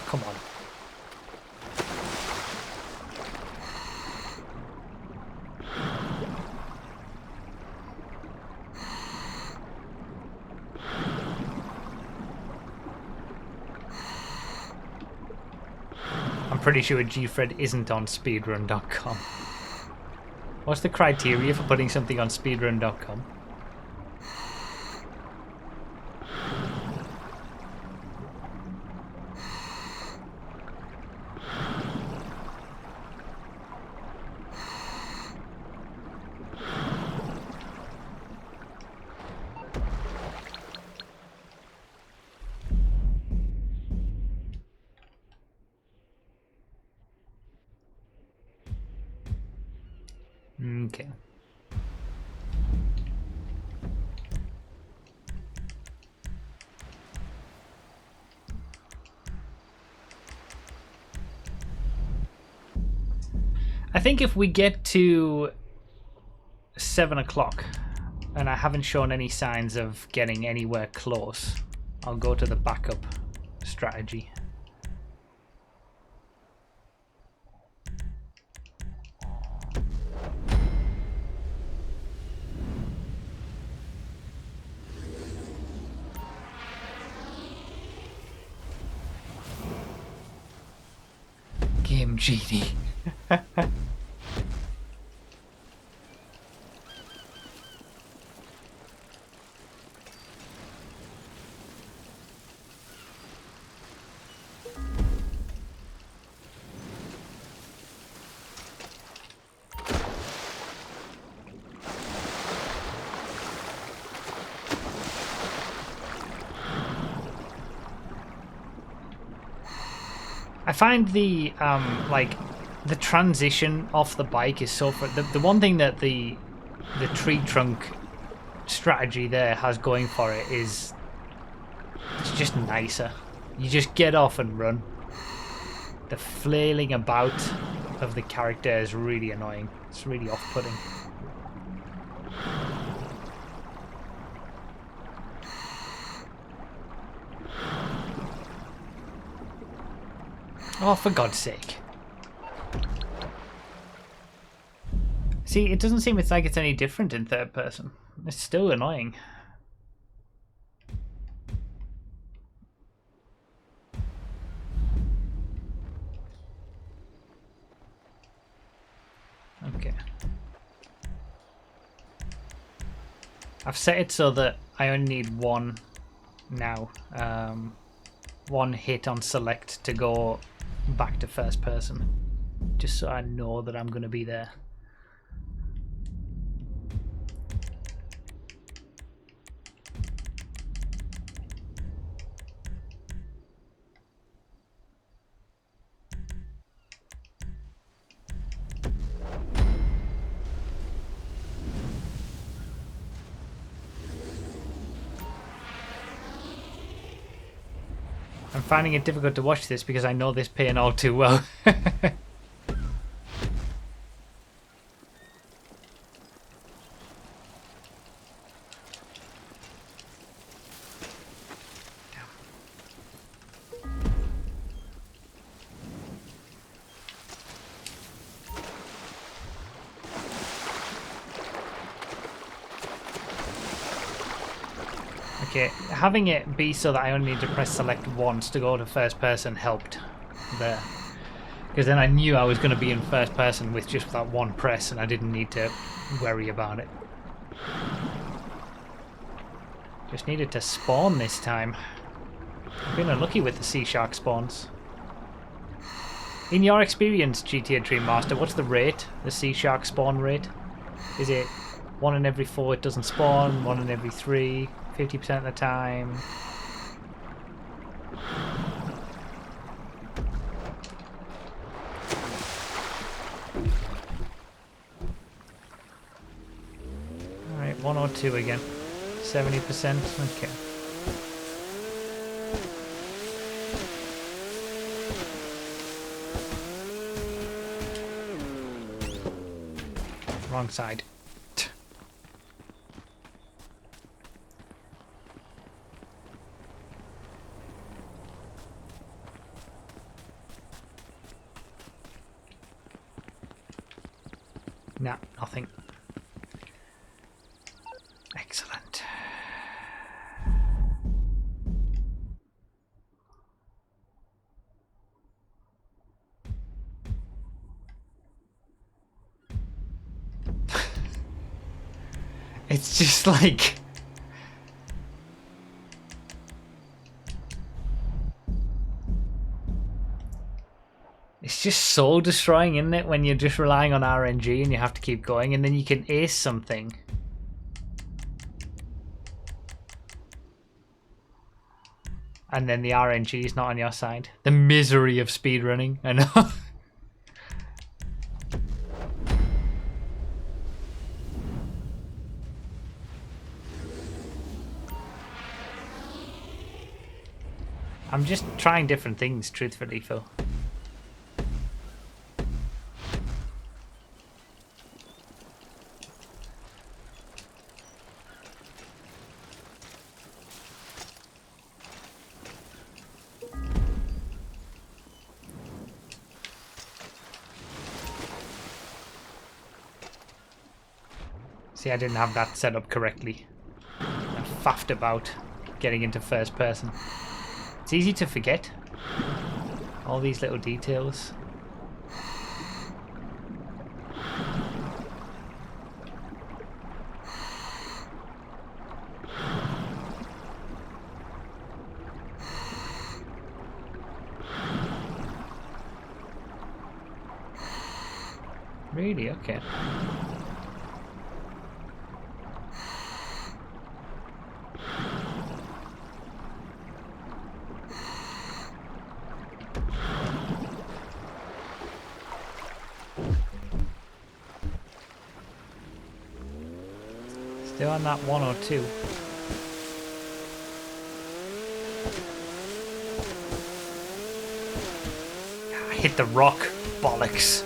Come on. I'm pretty sure Gfred isn't on speedrun.com. What's the criteria for putting something on speedrun.com? Okay. I think if we get to 7 o'clock and I haven't shown any signs of getting anywhere close, I'll go to the backup strategy. Game Genie. I find the like the transition off the bike is so the one thing that the tree trunk strategy there has going for it is it's just nicer. You just get off and run. The flailing about of the character is really annoying. It's really off-putting. Oh, for God's sake. See, it doesn't seem it's like it's any different in third person. It's still annoying. Okay. I've set it so that I only need one now. One hit on select to go back to first person. Just so I know that I'm going to be there. I'm finding it difficult to watch this because I know this pain all too well. Okay, having it be so that I only need to press select once to go to first person helped there. Because then I knew I was going to be in first person with just that one press and I didn't need to worry about it. Just needed to spawn this time. I've been unlucky with the sea shark spawns. In your experience, GTA Dream Master, what's the rate? The sea shark spawn rate? Is it 1 in every 4 it doesn't spawn, 1 in every 3, 50% of the time? Alright, 1 or 2 again. 70%, okay. Wrong side. Nah, nothing. Excellent. It's just like... It's just soul destroying, isn't it? When you're just relying on RNG and you have to keep going and then you can ace something. And then the RNG is not on your side. The misery of speedrunning, I know. I'm just trying different things, truthfully, Phil. See, I didn't have that set up correctly. I faffed about getting into first person. It's easy to forget all these little details. Really? Okay. Still on that 102. I hit the rock. Bollocks.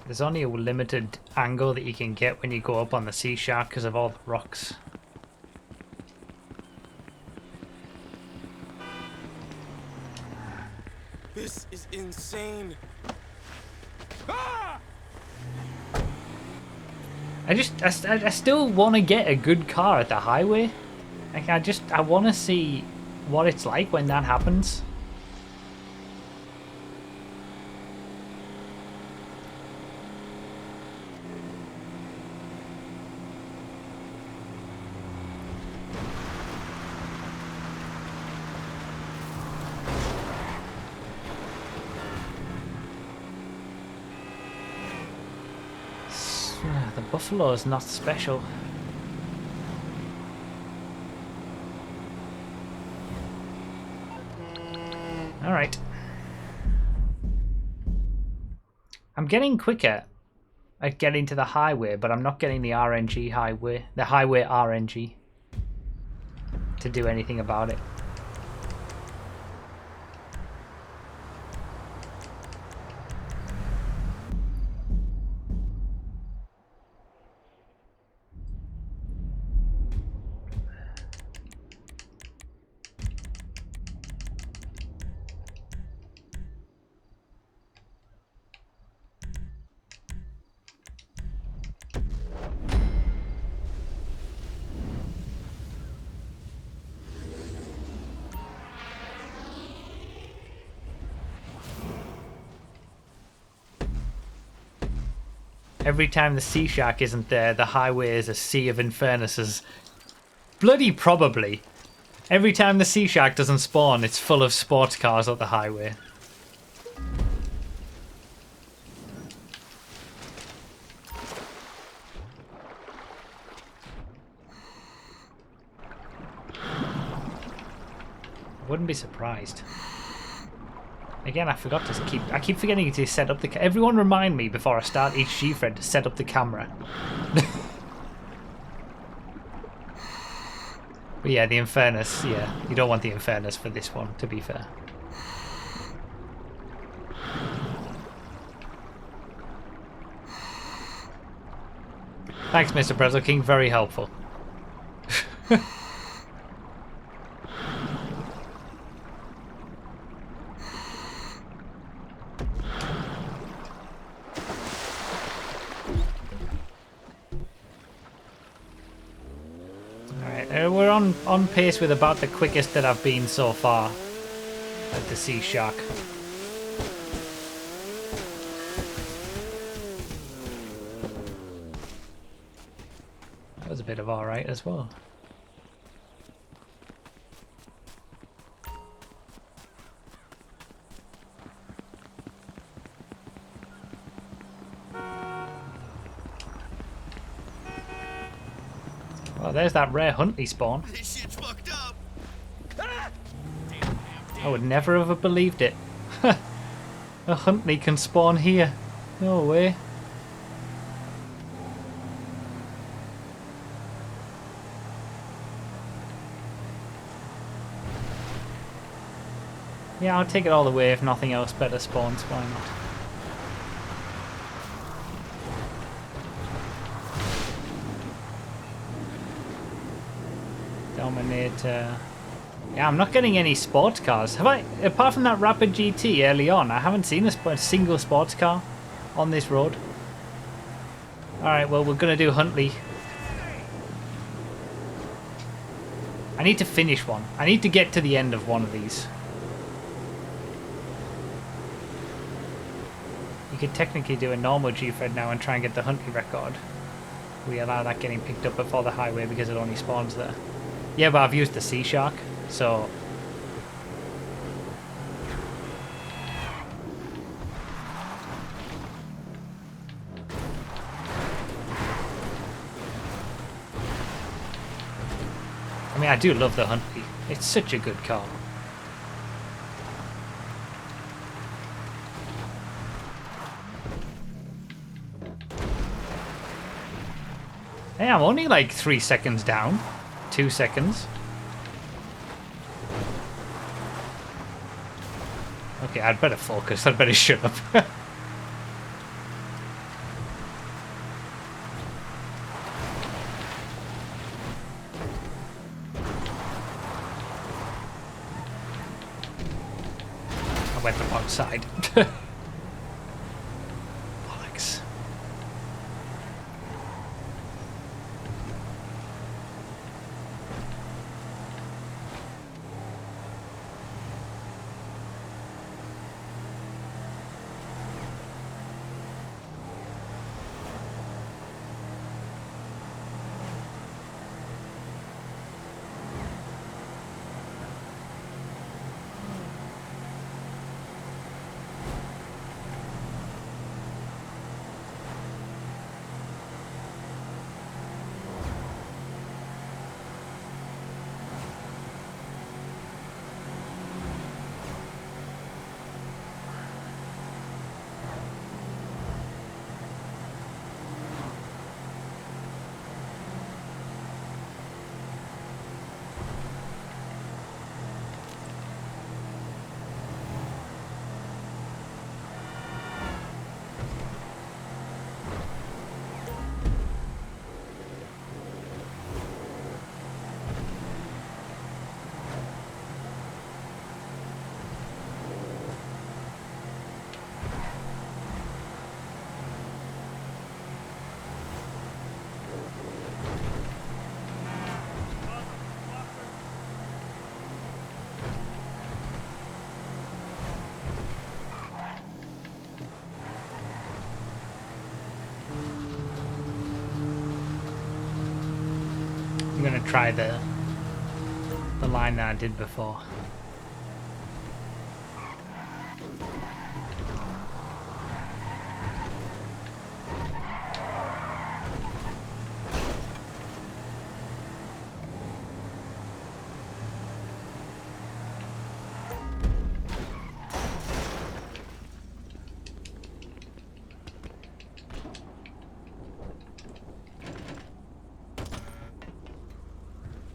There's only a limited angle that you can get when you go up on the sea shark because of all the rocks. This is insane. Ah! I still want to get a good car at the highway. Like I want to see what it's like when that happens. The buffalo is not special. Alright. I'm getting quicker at getting to the highway, but I'm not getting the RNG highway, the highway RNG to do anything about it. Every time the sea shark isn't there, the highway is a sea of infernuses. Bloody probably. Every time the sea shark doesn't spawn, it's full of sports cars up the highway. I wouldn't be surprised. Again, I keep forgetting to set up the everyone remind me before I start each Gfred to set up the camera. But yeah, the Infernus, yeah. You don't want the Infernus for this one, to be fair. Thanks, Mr. Pretzel King, very helpful. We're on pace with about the quickest that I've been so far at the Sea Shark. That was a bit of alright as well. Oh, there's that rare Huntley spawn. This shit's fucked up. I would never have believed it. A Huntley can spawn here. No way. Yeah, I'll take it all the way if nothing else better spawns. Why not? Dominator. Yeah, I'm not getting any sports cars. Have I? Apart from that Rapid GT early on, I haven't seen a single sports car on this road. Alright, well, we're going to do Huntley. I need to finish one. I need to get to the end of one of these. You could technically do a normal Gfred now and try and get the Huntley record. We allow that getting picked up before the highway because it only spawns there. Yeah, but I've used the Sea Shark, so... I mean, I do love the Huntley. It's such a good car. Hey, I'm only like 3 seconds down. 2 seconds. Okay, I'd better focus. I'd better shut up. I went the wrong side. Bollocks. I'm gonna try the line that I did before.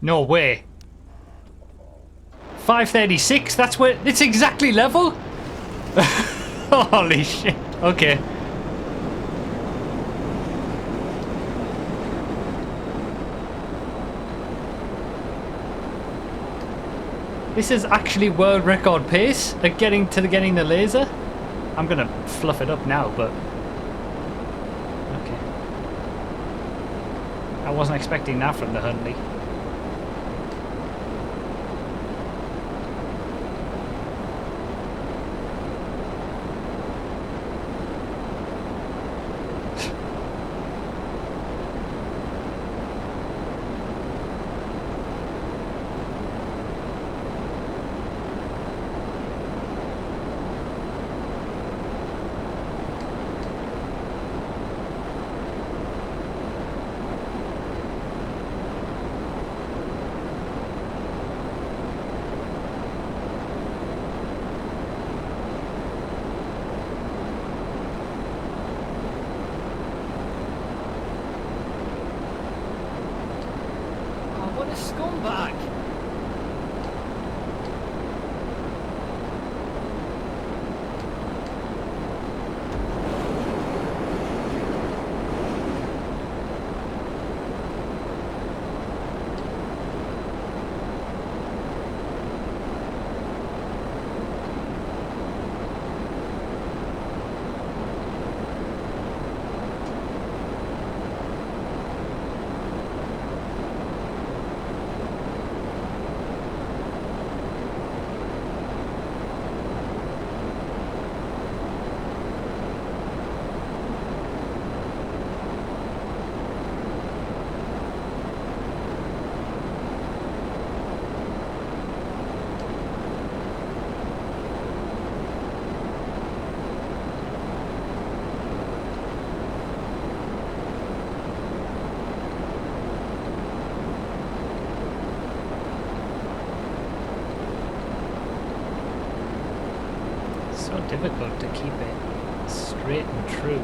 No way. 536, that's where it's exactly level. Holy shit. Okay. This is actually world record pace at getting the laser. I'm gonna fluff it up now, but okay. I wasn't expecting that from the Huntley. Scumbag! difficult to keep it straight and true.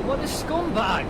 What a scumbag!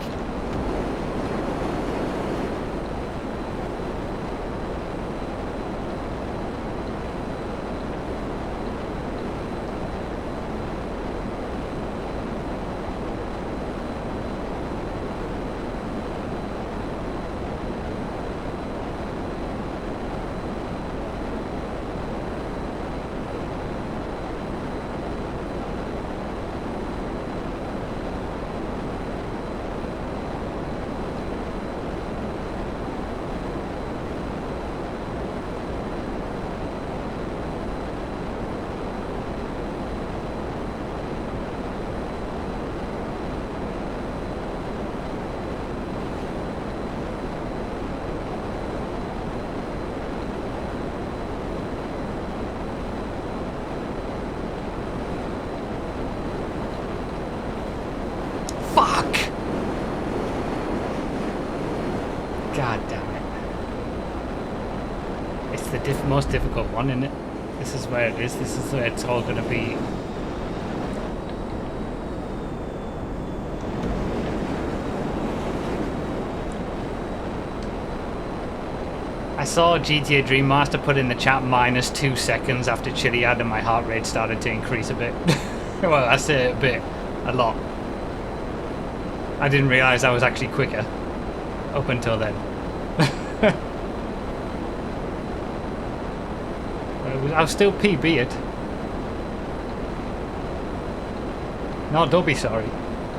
Fuck! God damn it. It's the most difficult one, isn't it? This is where it is. This is where it's all going to be. I saw GTA Dream Master put in the chat -2 seconds after Chiliad, and my heart rate started to increase a bit. Well, I say a bit. A lot. I didn't realise I was actually quicker up until then. I'll still PB it. No, don't be sorry.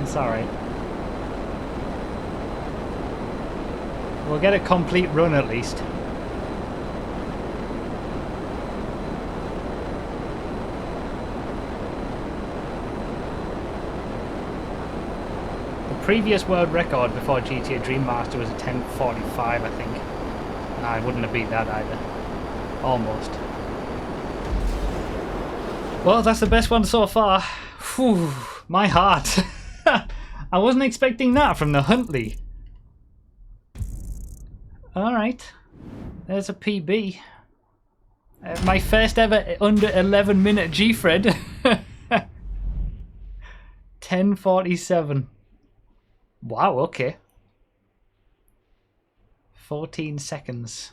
It's alright. We'll get a complete run at least. Previous world record before GTA Dream Master was a 10:45, I think. Nah, I wouldn't have beat that either. Almost. Well, that's the best one so far. Whew, my heart. I wasn't expecting that from the Huntley. Alright. There's a PB. My first ever under 11-minute Gfred. 10:47. Wow, okay. 14 seconds.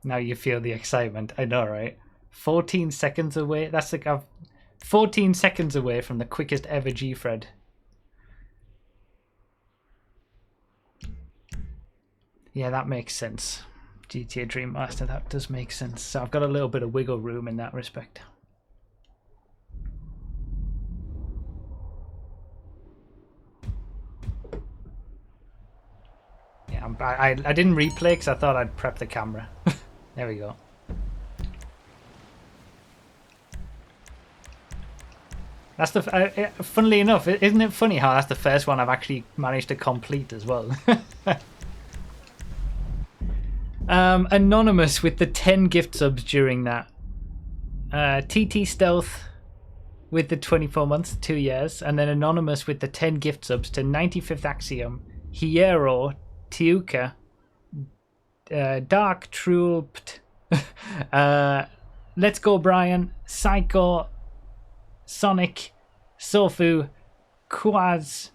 Now you feel the excitement. I know, right? 14 seconds away. That's like 14 seconds away from the quickest ever Gfred. Yeah, that makes sense. GTA Dream Master, that does make sense. So I've got a little bit of wiggle room in that respect. Yeah, I didn't replay because I thought I'd prep the camera. There we go. That's the funnily enough, isn't it funny how that's the first one I've actually managed to complete as well. Anonymous with the 10 gift subs during that. TT Stealth with the 24 months, 2 years, and then Anonymous with the 10 gift subs to 95th Axiom, Hiero, Tiuka, Dark Trulpt, Let's Go Brian, Psycho, Sonic, Sofu, Quaz,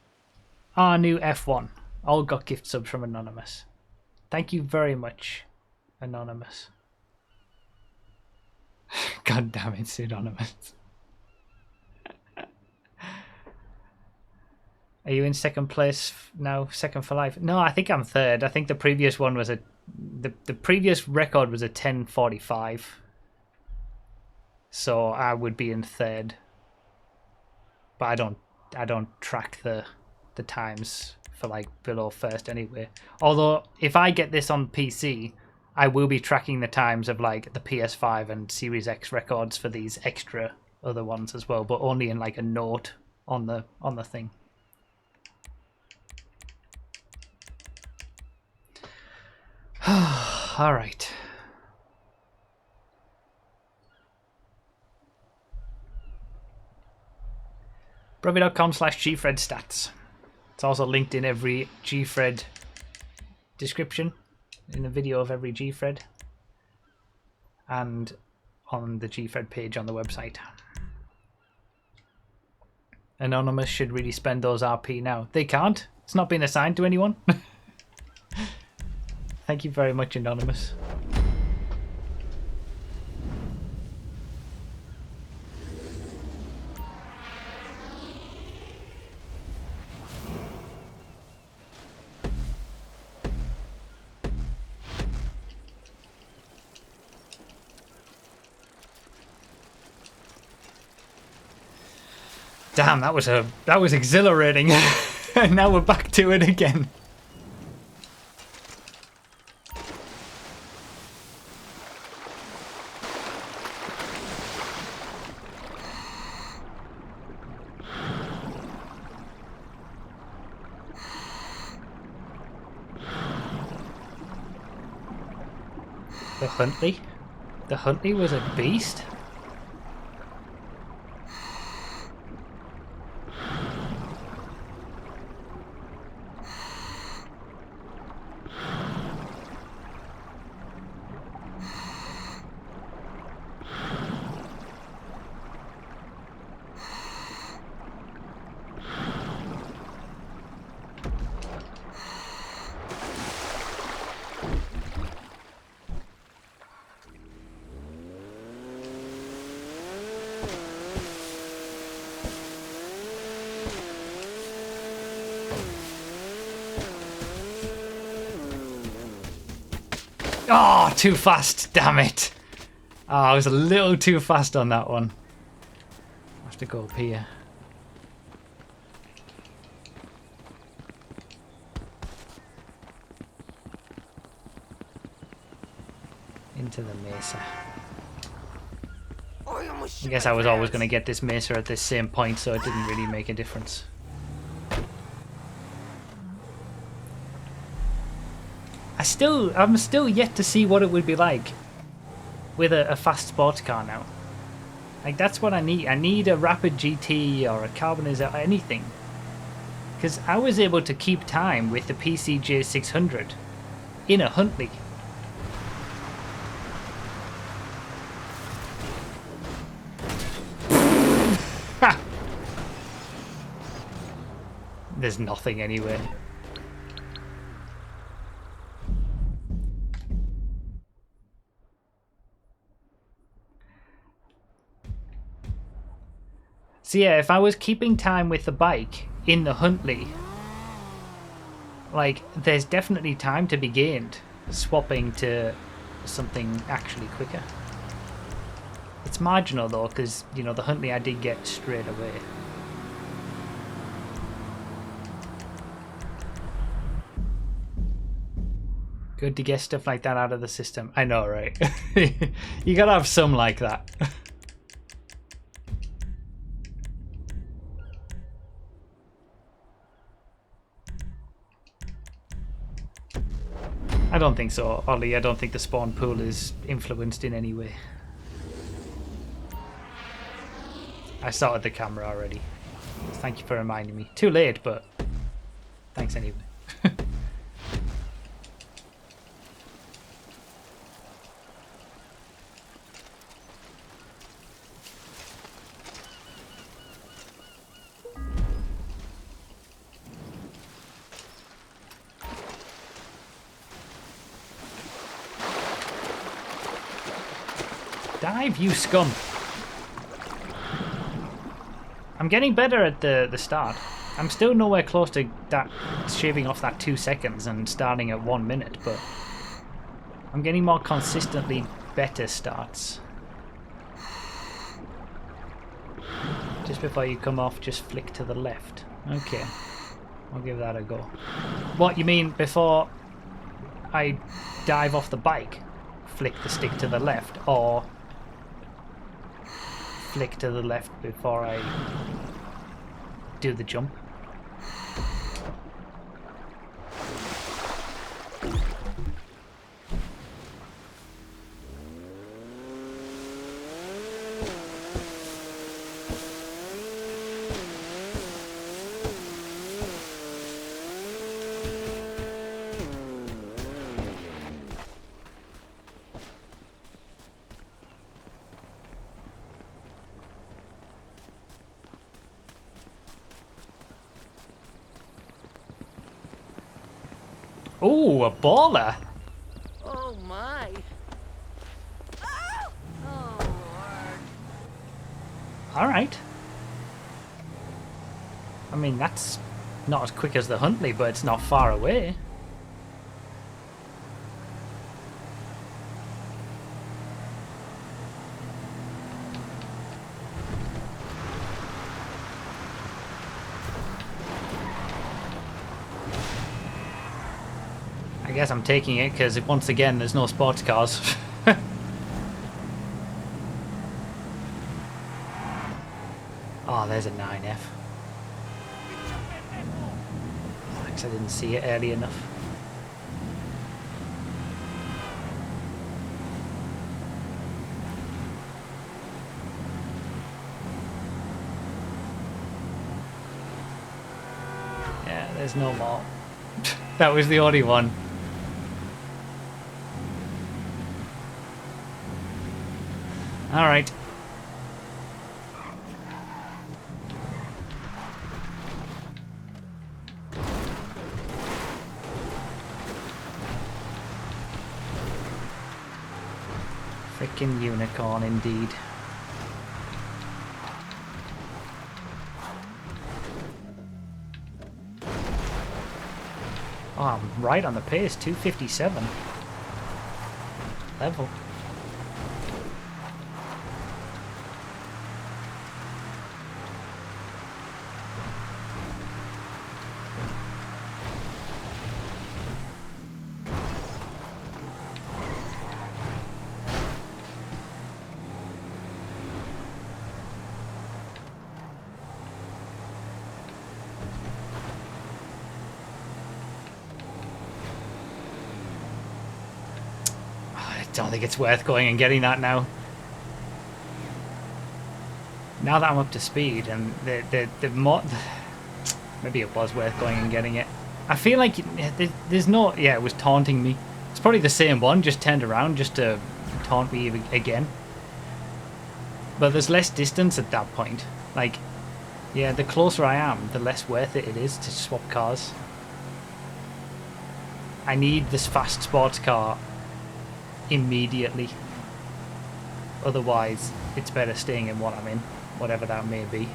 Arnu F1. All got gift subs from Anonymous. Thank you very much, Anonymous. God damn it, Pseudonymous. Are you in second place now? Second for life? No, I think I'm third. I think the previous one was the previous record was a 10:45. So I would be in third. But I don't I don't track the times for like below first anyway. Although if I get this on PC, I will be tracking the times of like the PS5 and Series X records for these extra other ones as well, but only in like a note on the thing. All right. Broughy.com/Gfred stats. It's also linked in every Gfred description, in the video of every Gfred, and on the Gfred page on the website. Anonymous should really spend those RP now. They can't. It's not been assigned to anyone. Thank you very much, Anonymous. Damn, that was exhilarating. And now we're back to it again. The Huntley? The Huntley was a beast? Oh, too fast, damn it. Oh, I was a little too fast on that one. I have to go up here. Into the mesa. I guess I was always going to get this mesa at this same point, so it didn't really make a difference. I'm still yet to see what it would be like with a fast sports car now. Like, that's what I need. I need a Rapid GT or a Carbonizer or anything. Because I was able to keep time with the PCJ 600 in a Huntley. There's nothing anyway. So yeah, if I was keeping time with the bike in the Huntley, like, there's definitely time to be gained swapping to something actually quicker. It's marginal though, because, you know, the Huntley I did get straight away. Good to get stuff like that out of the system. I know, right? You gotta have some like that. I don't think so, Ollie. I don't think the spawn pool is influenced in any way. I started the camera already. Thank you for reminding me. Too late, but thanks anyway. Dive, you scum! I'm getting better at the start. I'm still nowhere close to that, shaving off that 2 seconds and starting at 1 minute, but I'm getting more consistently better starts. Just before you come off, just flick to the left. Okay. I'll give that a go. What, you mean before I dive off the bike? Flick the stick to the left, or flick to the left before I do the jump? Ooh, a baller! Oh my. Oh Lord. Alright. I mean, that's not as quick as the Huntley, but it's not far away. I guess I'm taking it because once again there's no sports cars. Oh, there's a 9F. Thanks, I didn't see it early enough. Yeah, there's no more. That was the only one. All right. Frickin' unicorn indeed. Oh, I'm right on the pace, 257. Level. I don't think it's worth going and getting that now. Now that I'm up to speed, and the more, maybe it was worth going and getting it. I feel like there's no, yeah, it was taunting me. It's probably the same one, just turned around just to taunt me again. But there's less distance at that point. Like, yeah, the closer I am, the less worth it is to swap cars. I need this fast sports car immediately. Otherwise, it's better staying in what I'm in, whatever that may be.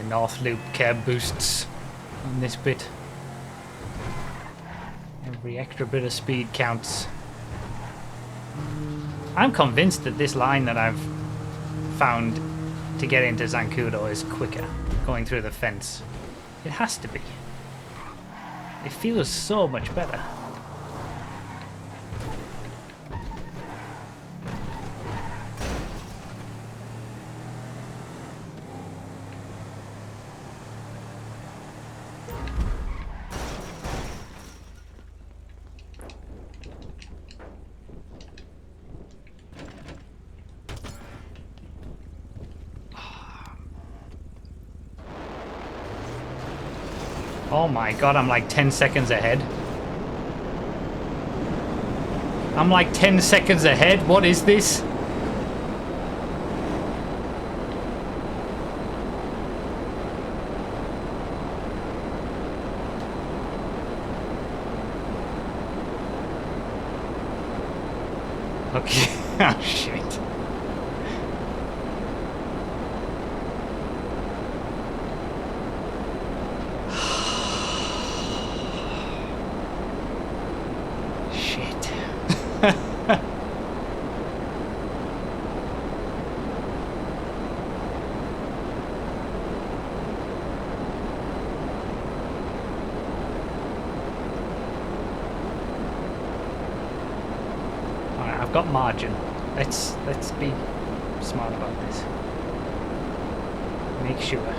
North loop curb boosts on this bit. Every extra bit of speed counts. I'm convinced that this line that I've found to get into Zancudo is quicker, going through the fence. It has to be. It feels so much better. Oh my god, I'm like 10 seconds ahead. I'm like 10 seconds ahead. What is this? Okay. Oh, shit. Shit. Alright, I've got margin. Let's be smart about this. Make sure.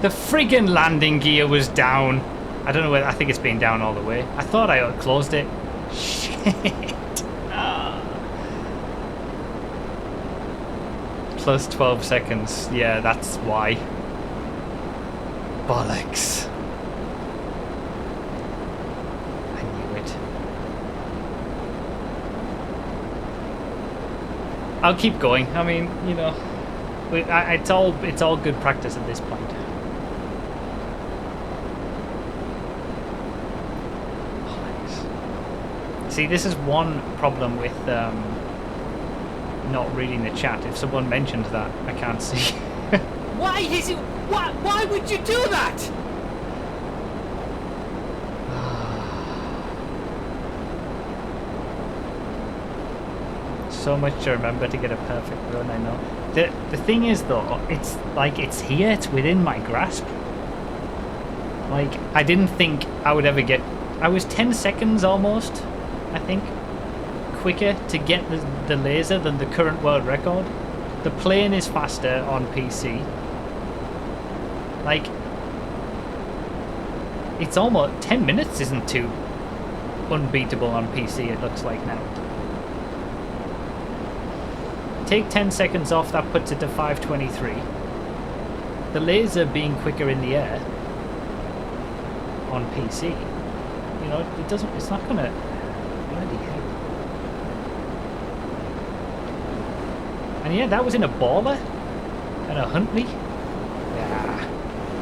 The friggin' landing gear was down. I don't know whether, I think it's been down all the way. I thought I closed it. Shit. Ah. Plus 12 seconds. Yeah, that's why. Bollocks. I knew it. I'll keep going. I mean, you know, it's all good practice at this point. See, this is one problem with not reading the chat. If someone mentions that, I can't see. Why is it? Why would you do that? So much to remember to get a perfect run, I know. The thing is, though, it's like it's here, it's within my grasp. Like, I didn't think I would ever get... I was 10 seconds almost, I think, quicker to get the laser than the current world record. The plane is faster on PC. Like, it's almost 10 minutes isn't too unbeatable on PC, it looks like now. Take 10 seconds off, that puts it to 5:23. The laser being quicker in the air on PC, you know, it's not gonna... Bloody hell. And yeah, that was in a Baller and a Huntley.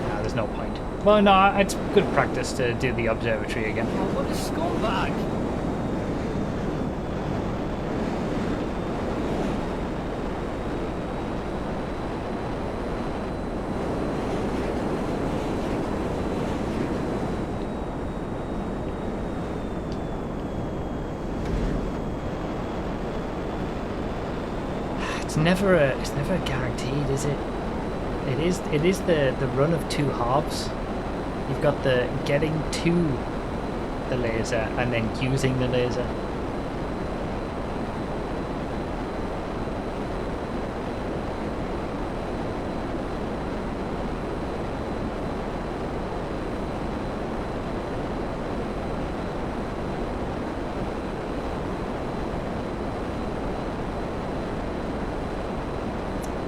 Nah, there's no point. Well, no, it's good practice to do the observatory again. Oh, what a scumbag! It's never guaranteed, is it? It is the run of two halves. You've got the getting to the laser and then using the laser.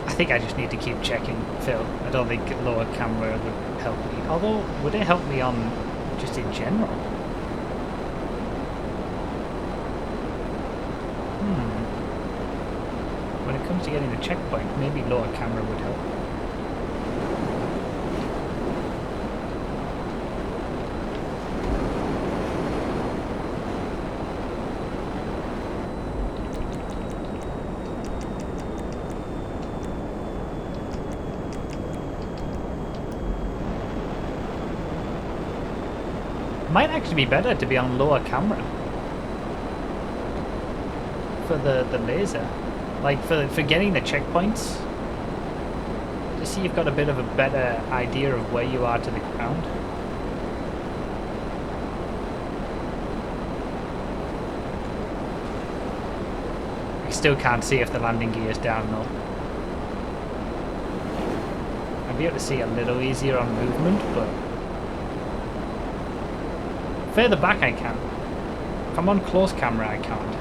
I think I just need to keep checking, Phil. I don't think lower camera would help me. Although, would it help me on just in general? When it comes to getting the checkpoint, maybe lower camera would help. Might actually be better to be on lower camera for the laser. Like for getting the checkpoints, just so you've got a bit of a better idea of where you are to the ground. I still can't see if the landing gear is down though. I'll be able to see a little easier on movement, but further back I can. If I'm on close camera I can't.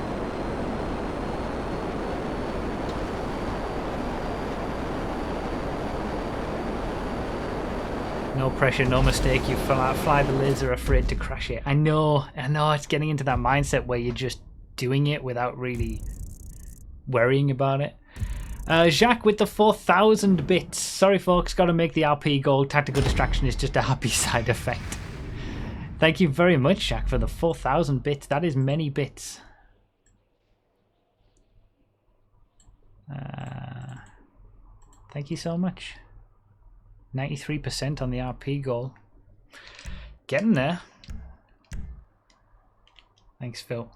No pressure, no mistake, you fly the laser afraid to crash it. I know, it's getting into that mindset where you're just doing it without really worrying about it. Jacques with the 4,000 bits. Sorry folks, gotta make the RP goal. Tactical distraction is just a happy side effect. Thank you very much, Jacques, for the 4,000 bits. That is many bits. Thank you so much. 93% on the RP goal. Getting there. Thanks, Phil.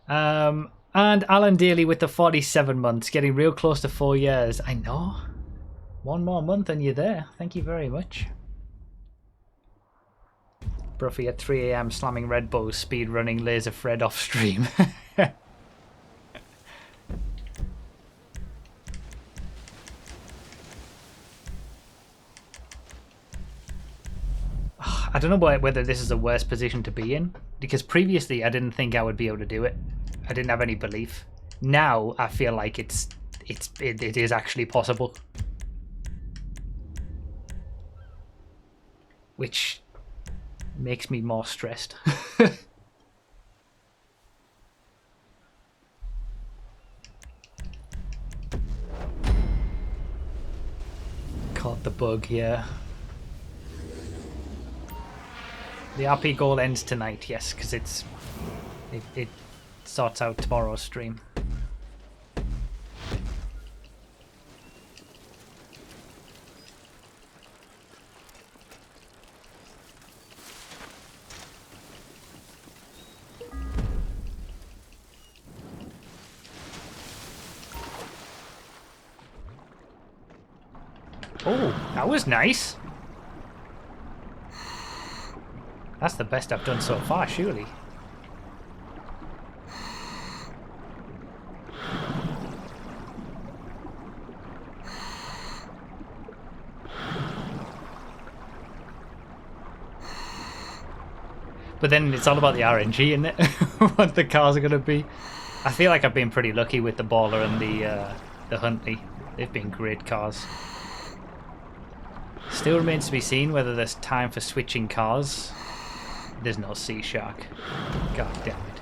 And Alan Daly with the 47 months. Getting real close to 4 years. I know. One more month and you're there. Thank you very much. Broughy at 3 AM slamming Red Bulls, speed running laser Fred off stream. I don't know whether this is the worst position to be in, because previously I didn't think I would be able to do it. I didn't have any belief. Now I feel like it is actually possible, which makes me more stressed. Caught the bug here. The RP goal ends tonight, yes, because it sorts out tomorrow's stream. Oh, that was nice. That's the best I've done so far, surely. But then it's all about the RNG, isn't it? What the cars are going to be. I feel like I've been pretty lucky with the Baller and the Huntley. They've been great cars. Still remains to be seen whether there's time for switching cars. There's no Sea Shark. God damn it.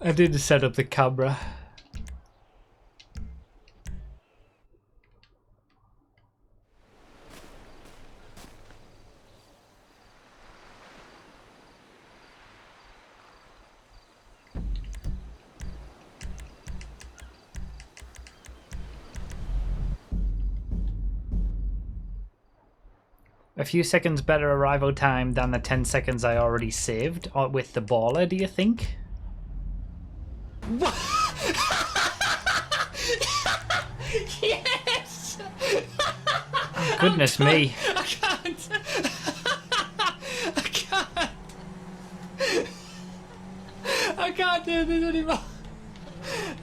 I did set up the camera. A few seconds better arrival time than the 10 seconds I already saved with the Baller, do you think? Yes! Oh, goodness me. I can't. I can't. I can't do this anymore.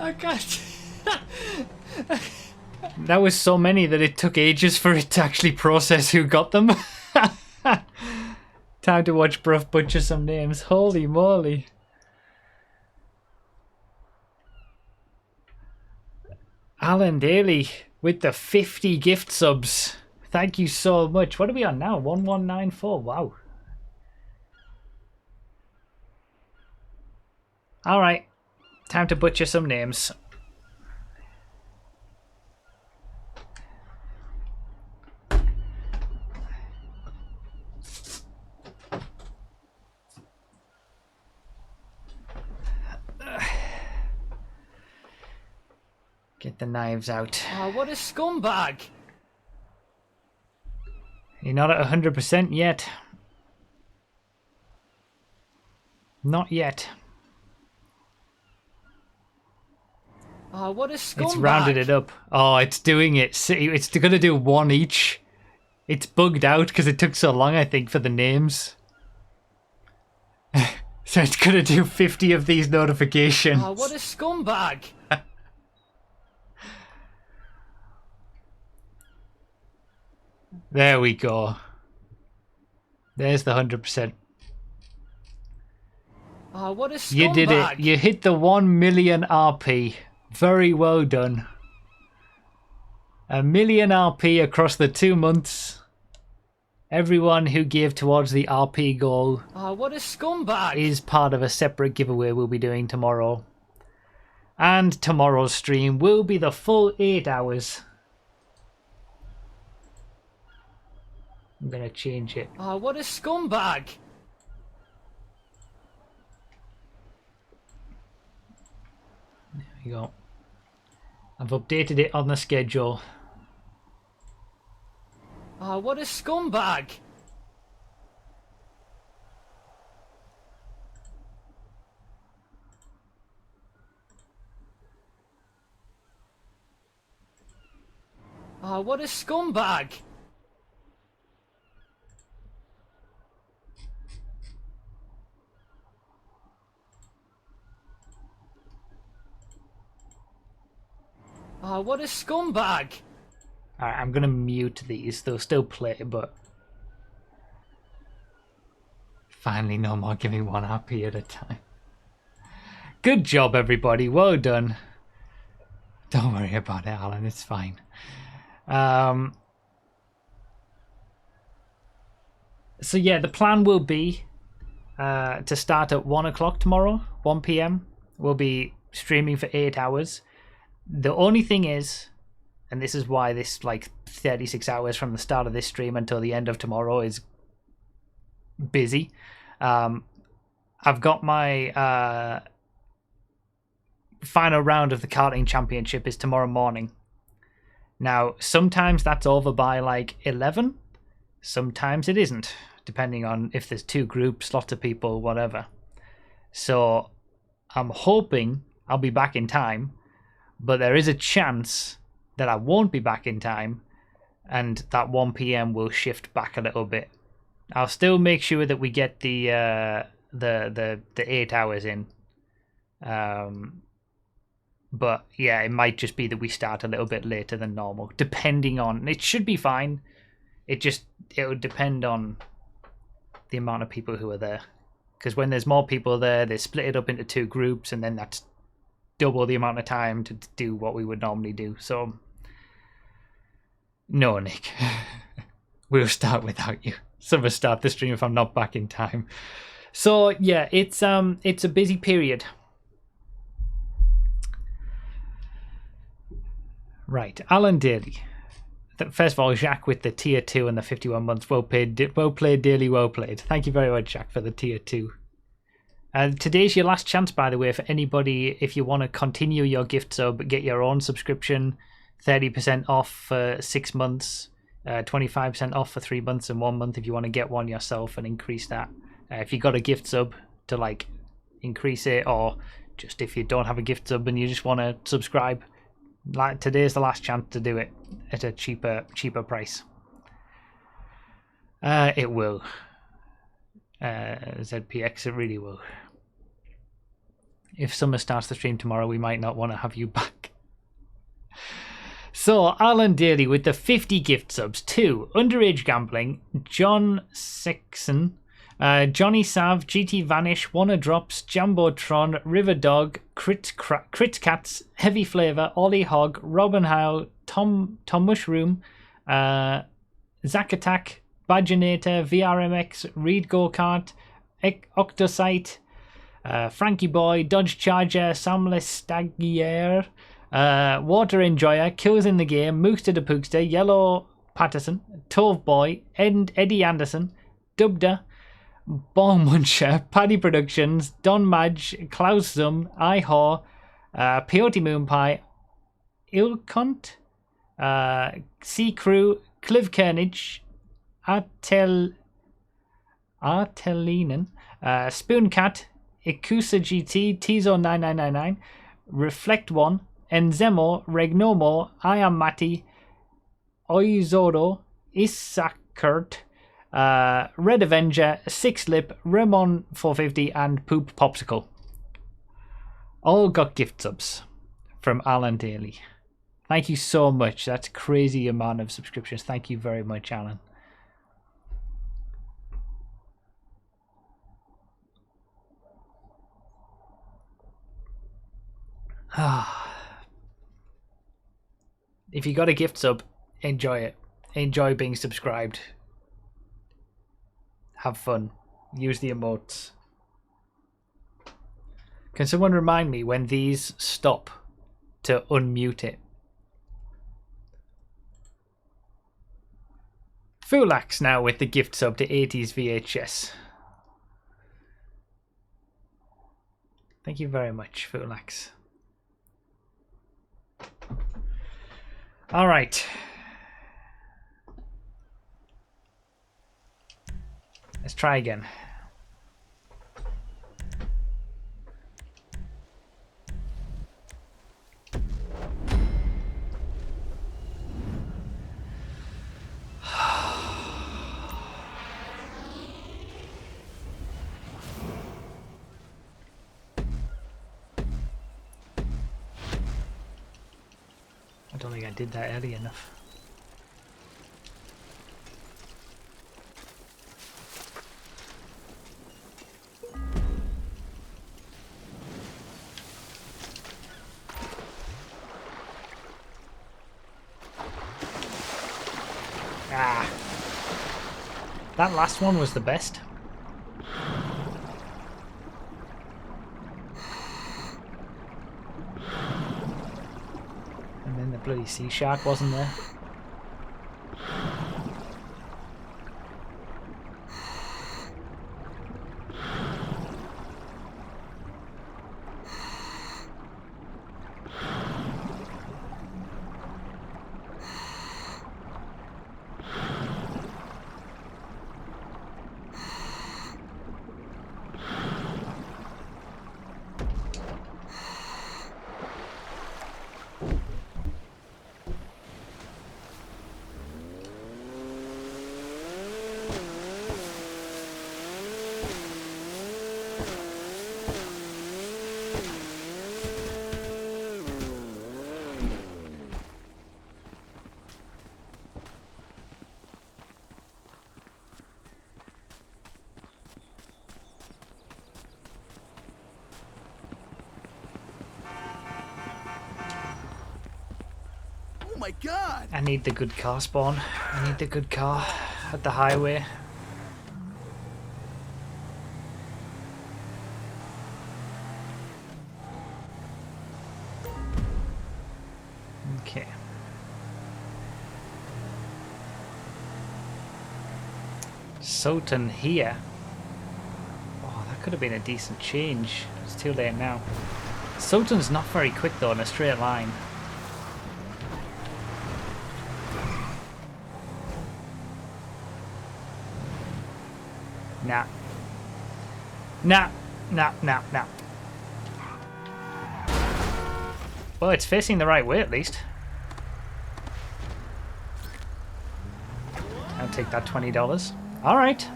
I can't. That was so many that it took ages for it to actually process who got them. Time to watch Brough butcher some names. Holy moly. Alan Daly with the 50 gift subs. Thank you so much. What are we on now? 1194. Wow. All right, time to butcher some names. Get the knives out. Oh, what a scumbag! You're not at 100% yet. Not yet. Oh, what a scumbag! It's rounded it up. Oh, it's doing it. See, it's going to do one each. It's bugged out because it took so long, I think, for the names. So it's going to do 50 of these notifications. Oh, what a scumbag! There we go. There's the 100%. Oh, what a scumbag! You did it. You hit the 1 million RP. Very well done. 1 million RP across the 2 months. Everyone who gave towards the RP goal Oh, what a scumbag! is part of a separate giveaway we'll be doing tomorrow. And tomorrow's stream will be the full 8 hours. I'm going to change it. Oh, what a scumbag! There we go. I've updated it on the schedule. Oh, what a scumbag! Oh, what a scumbag! Oh, what a scumbag! Alright, I'm going to mute these. They'll still play, but... Finally, no more giving 1 RP at a time. Good job, everybody. Well done. Don't worry about it, Alan. It's fine. So yeah, the plan will be to start at 1 o'clock tomorrow, 1 p.m. We'll be streaming for 8 hours. The only thing is, and this is why this 36 hours from the start of this stream until the end of tomorrow is busy. I've got my final round of the karting championship is tomorrow morning. Now, sometimes that's over by 11. Sometimes it isn't, depending on if there's 2 groups, lots of people, whatever. So I'm hoping I'll be back in time, but there is a chance that I won't be back in time, and that 1 p.m. will shift back a little bit. I'll still make sure that we get the 8 hours in. But yeah, it might just be that we start a little bit later than normal, depending on. It should be fine. It would depend on the amount of people who are there. Because when there's more people there, they split it up into 2 groups, and then that's double the amount of time to do what we would normally do. So, no, Nick. We'll start without you. So we'll start the stream if I'm not back in time. So yeah, it's a busy period. Right, Alan Daly. First of all, Jacques with the tier 2 and the 51 months. Well played, Daly, well played. Thank you very much, Jacques, for the tier 2. Today's your last chance, by the way, for anybody, if you want to continue your gift sub, get your own subscription, 30% off for 6 months, 25% off for 3 months and 1 month if you want to get one yourself and increase that. If you got a gift sub to increase it, or just if you don't have a gift sub and you just want to subscribe, today's the last chance to do it at a cheaper price. It will. ZPX, it really will. If Summer starts the stream tomorrow, we might not want to have you back. So, Alan Daly with the 50 gift subs. 2, Underage Gambling, John Sexton, Johnny Sav, GT Vanish, Wanna Drops, Jambotron, River Dog, Crit Cats, Heavy Flavor, Ollie Hog, Robin Howe, Tom Mushroom, Zack Attack, Badgernator, VRMX, Reed Go Kart, Octosite, Frankie Boy, Dodge Charger, Samless Stagier, Water Enjoyer, Kills in the Game, Mookster the Pookster, Yellow Patterson, Tove Boy, Eddie Anderson, Dubda, Ball Muncher, Paddy Productions, Don Madge, Klaus Zum, Ihor, Peyote Moon Pie, Ilkont, Sea Crew, Cliv Kernage, Artelinen, Spooncat, Ikusa GT, Tizo9999, Reflect One, Enzemo, Regnomo, I Am Matti, Oizoro, Isakert, Red Avenger, Six Lip, Ramon 450, and Poop Popsicle. All got gift subs from Alan Daly. Thank you so much. That's a crazy amount of subscriptions. Thank you very much, Alan. If you got a gift sub, enjoy it. Enjoy being subscribed. Have fun. Use the emotes. Can someone remind me when these stop to unmute it? Fulax now with the gift sub to 80s VHS. Thank you very much, Fulax. All right. Let's try again. I don't think I did that early enough. Ah. That last one was the best. And then the bloody sea shark wasn't there. My God! I need the good car spawn. I need the good car at the highway. Okay. Sultan here. Oh, that could have been a decent change. It's too late now. Sultan's not very quick though in a straight line. Nah. Nah. Nah, nah, nah. Well, it's facing the right way at least. I'll take that $20. Alright.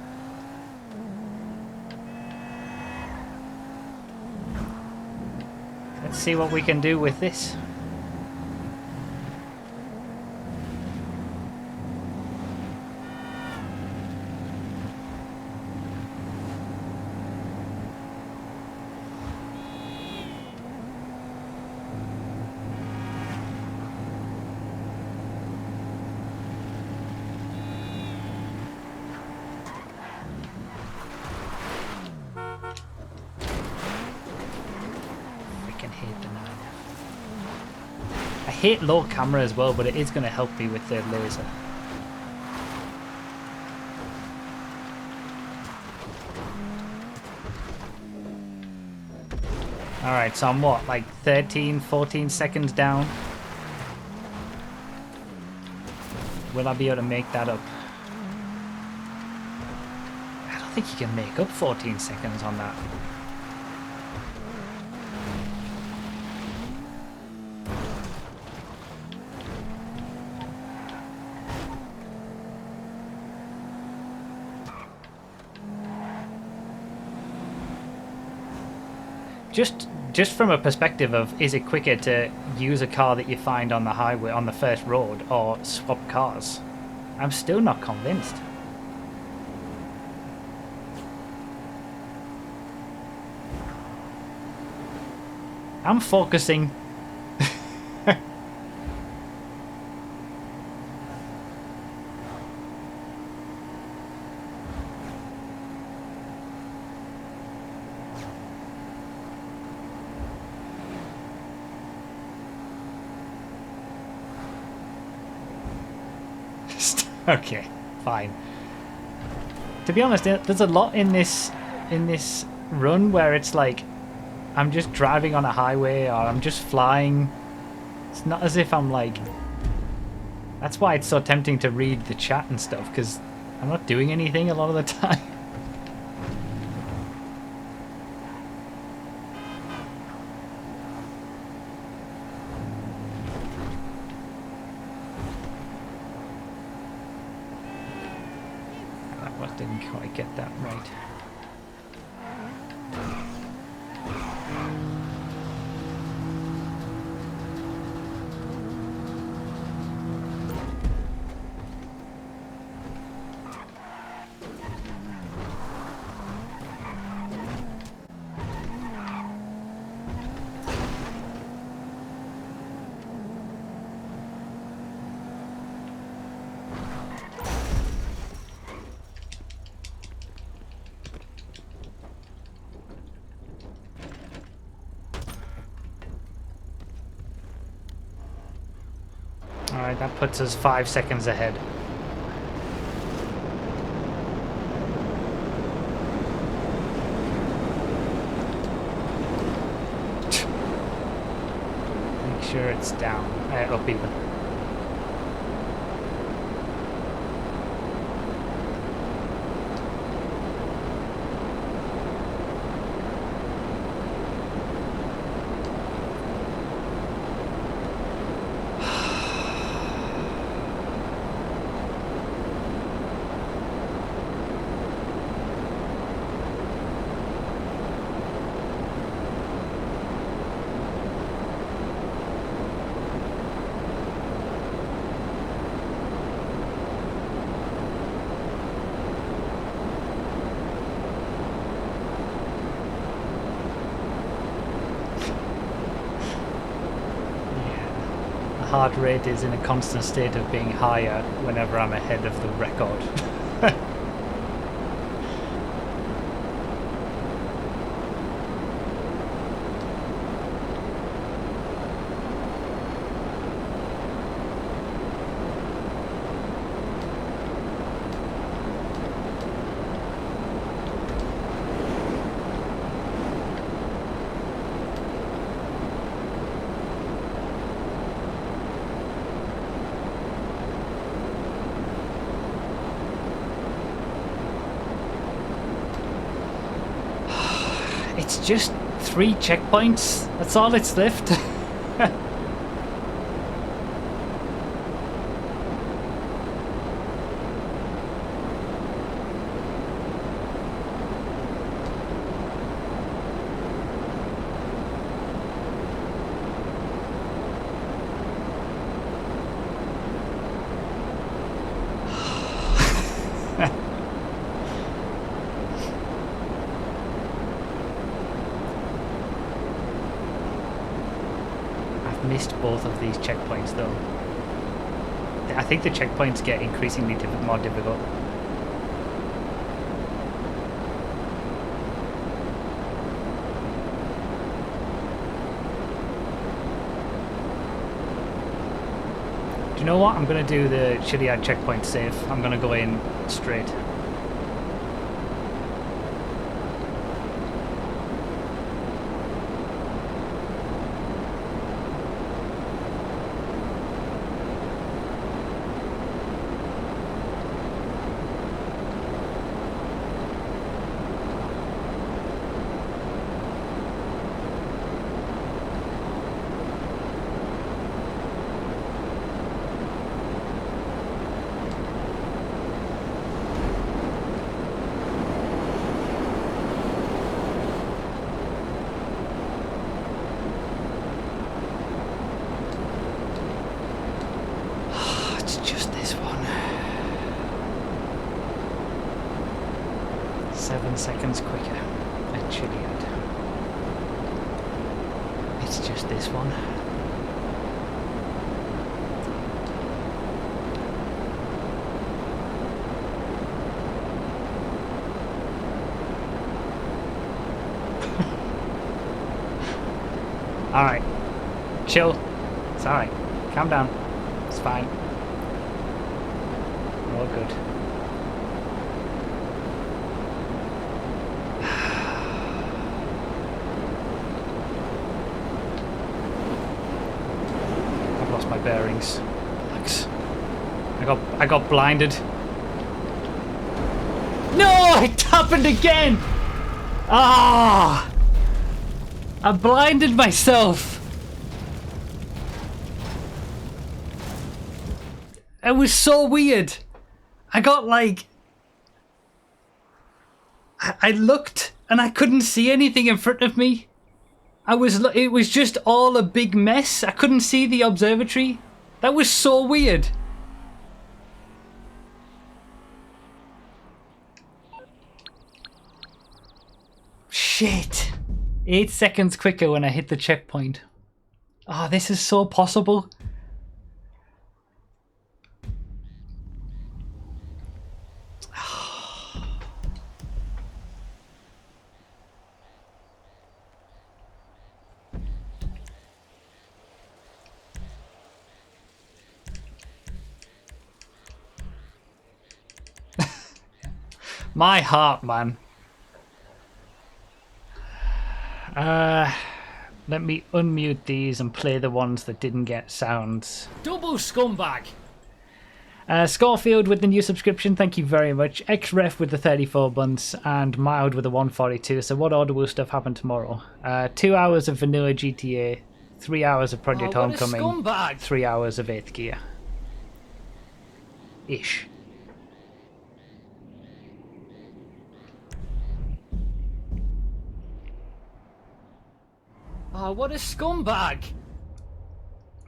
Let's see what we can do with this. hate low camera as well, but it is going to help me with the laser. Alright, so I'm what, like 13, 14 seconds down? Will I be able to make that up? I don't think you can make up 14 seconds on that. Just from a perspective of, is it quicker to use a car that you find on the highway, on the first road, or swap cars? I'm still not convinced. I'm focusing. Okay, fine. To be honest, there's a lot in this run where it's like I'm just driving on a highway or I'm just flying. It's not as if I'm like... That's why it's so tempting to read the chat and stuff, because I'm not doing anything a lot of the time. I didn't quite get that right. Alright, that puts us 5 seconds ahead. Make sure it's down, up even. Heart rate is in a constant state of being higher whenever I'm ahead of the record. It's just 3 checkpoints. That's all it's left. Missed both of these checkpoints though. I think the checkpoints get increasingly more difficult. you know what? I'm going to do the Chiliad checkpoint safe. I'm going to go in straight. It's just this one. 7 seconds quicker at Chiliad. It's just this one. Alright. Chill. It's alright. Calm down. It's fine. We're all good. I've lost my bearings. Relax. I got blinded. No! It happened again! Ah! I blinded myself. It was so weird. I got like... I looked and I couldn't see anything in front of me. It was just all a big mess. I couldn't see the observatory. That was so weird. Shit. 8 seconds quicker when I hit the checkpoint. Oh, this is so possible. My heart, man. Let me unmute these and play the ones that didn't get sounds. Double scumbag. Scorfield with the new subscription, thank you very much. XRef with the 34 months and Mild with the 142. So what order will stuff happen tomorrow? 2 hours of vanilla GTA, 3 hours of Project Oh, what a Homecoming, scumbag. 3 hours of 8th Gear. Ish. Oh, what a scumbag.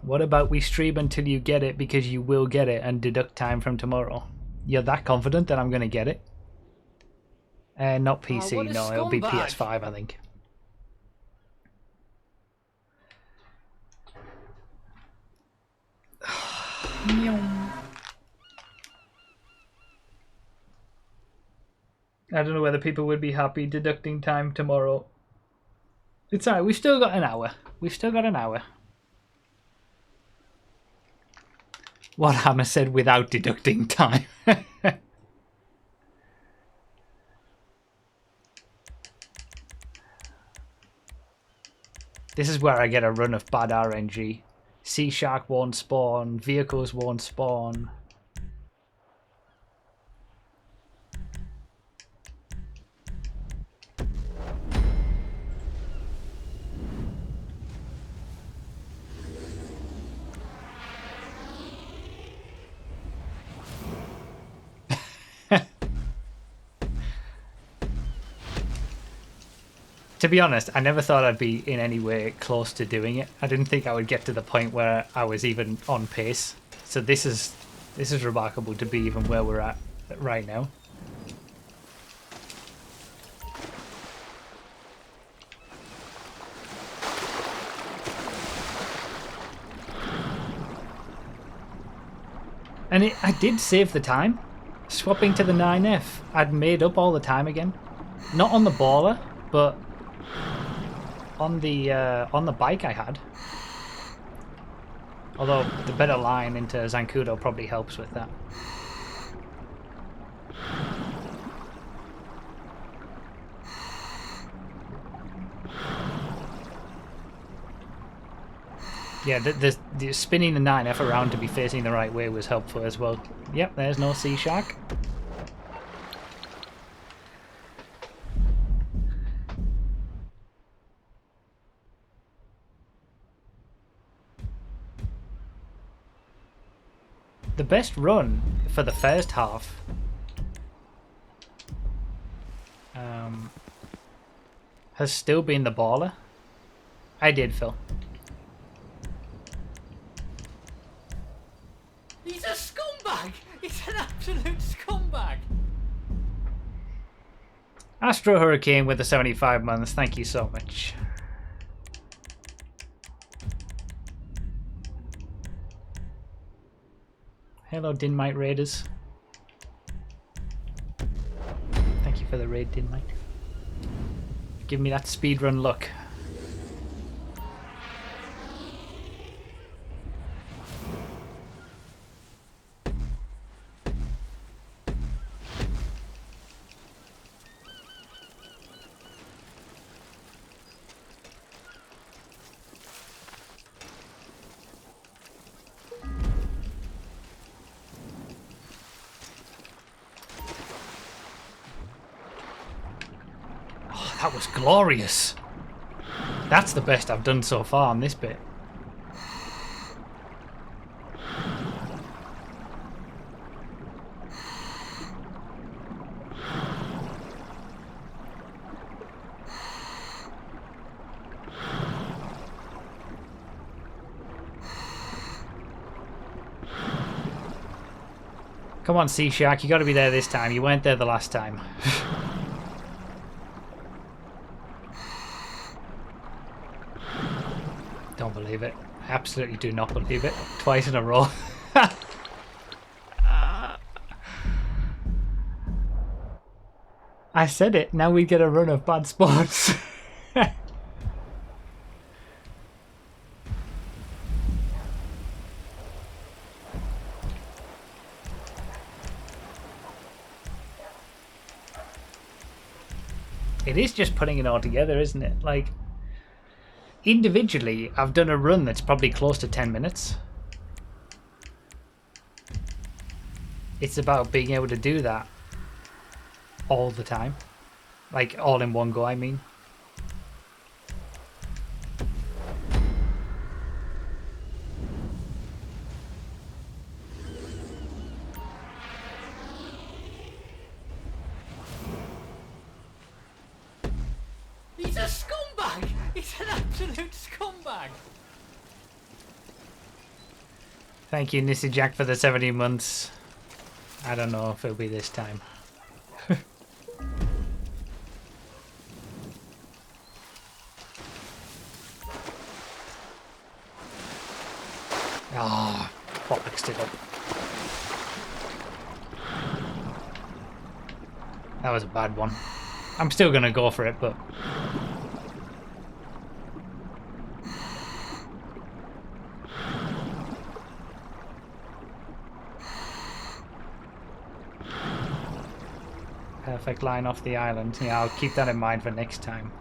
What about we stream until you get it because you will get it and deduct time from tomorrow? You're that confident that I'm going to get it? Not PC, what a no, it'll be scumbag. PS5, I think. I don't know whether people would be happy deducting time tomorrow. It's alright, we've still got an hour. We've still got an hour. What Hammer said without deducting time. This is where I get a run of bad RNG. Sea Shark won't spawn, vehicles won't spawn. To be honest, I never thought I'd be in any way close to doing it. I didn't think I would get to the point where I was even on pace. So this is remarkable to be even where we're at right now. And I did save the time. Swapping to the 9F, I'd made up all the time again. Not on the baller, but on the bike I had. Although the better line into Zancudo probably helps with that. Yeah, the spinning the 9F around to be facing the right way was helpful as well. Yep, there's no sea shark. The best run for the first half has still been the baller. I did, Phil. He's a scumbag! He's an absolute scumbag! Astro Hurricane with the 75 months, thank you so much. Hello, Dinmite Raiders. Thank you for the raid, Dinmite. Give me that speedrun look. That was glorious. That's the best I've done so far on this bit. Come on, Sea Shark, you got to be there this time. You weren't there the last time. Don't believe it. I absolutely do not believe it. Twice in a row. I said it. Now we get a run of bad sports. It is just putting it all together, isn't it? Like, individually, I've done a run that's probably close to 10 minutes. It's about being able to do that all the time. Like, all in one go, I mean. He's a scumbag! He's an absolute scumbag! Thank you, Nissy Jack, for the 70 months. I don't know if it'll be this time. Ah, what mixed it up. That was a bad one. I'm still gonna go for it, but perfect line off the island. Yeah, I'll keep that in mind for next time.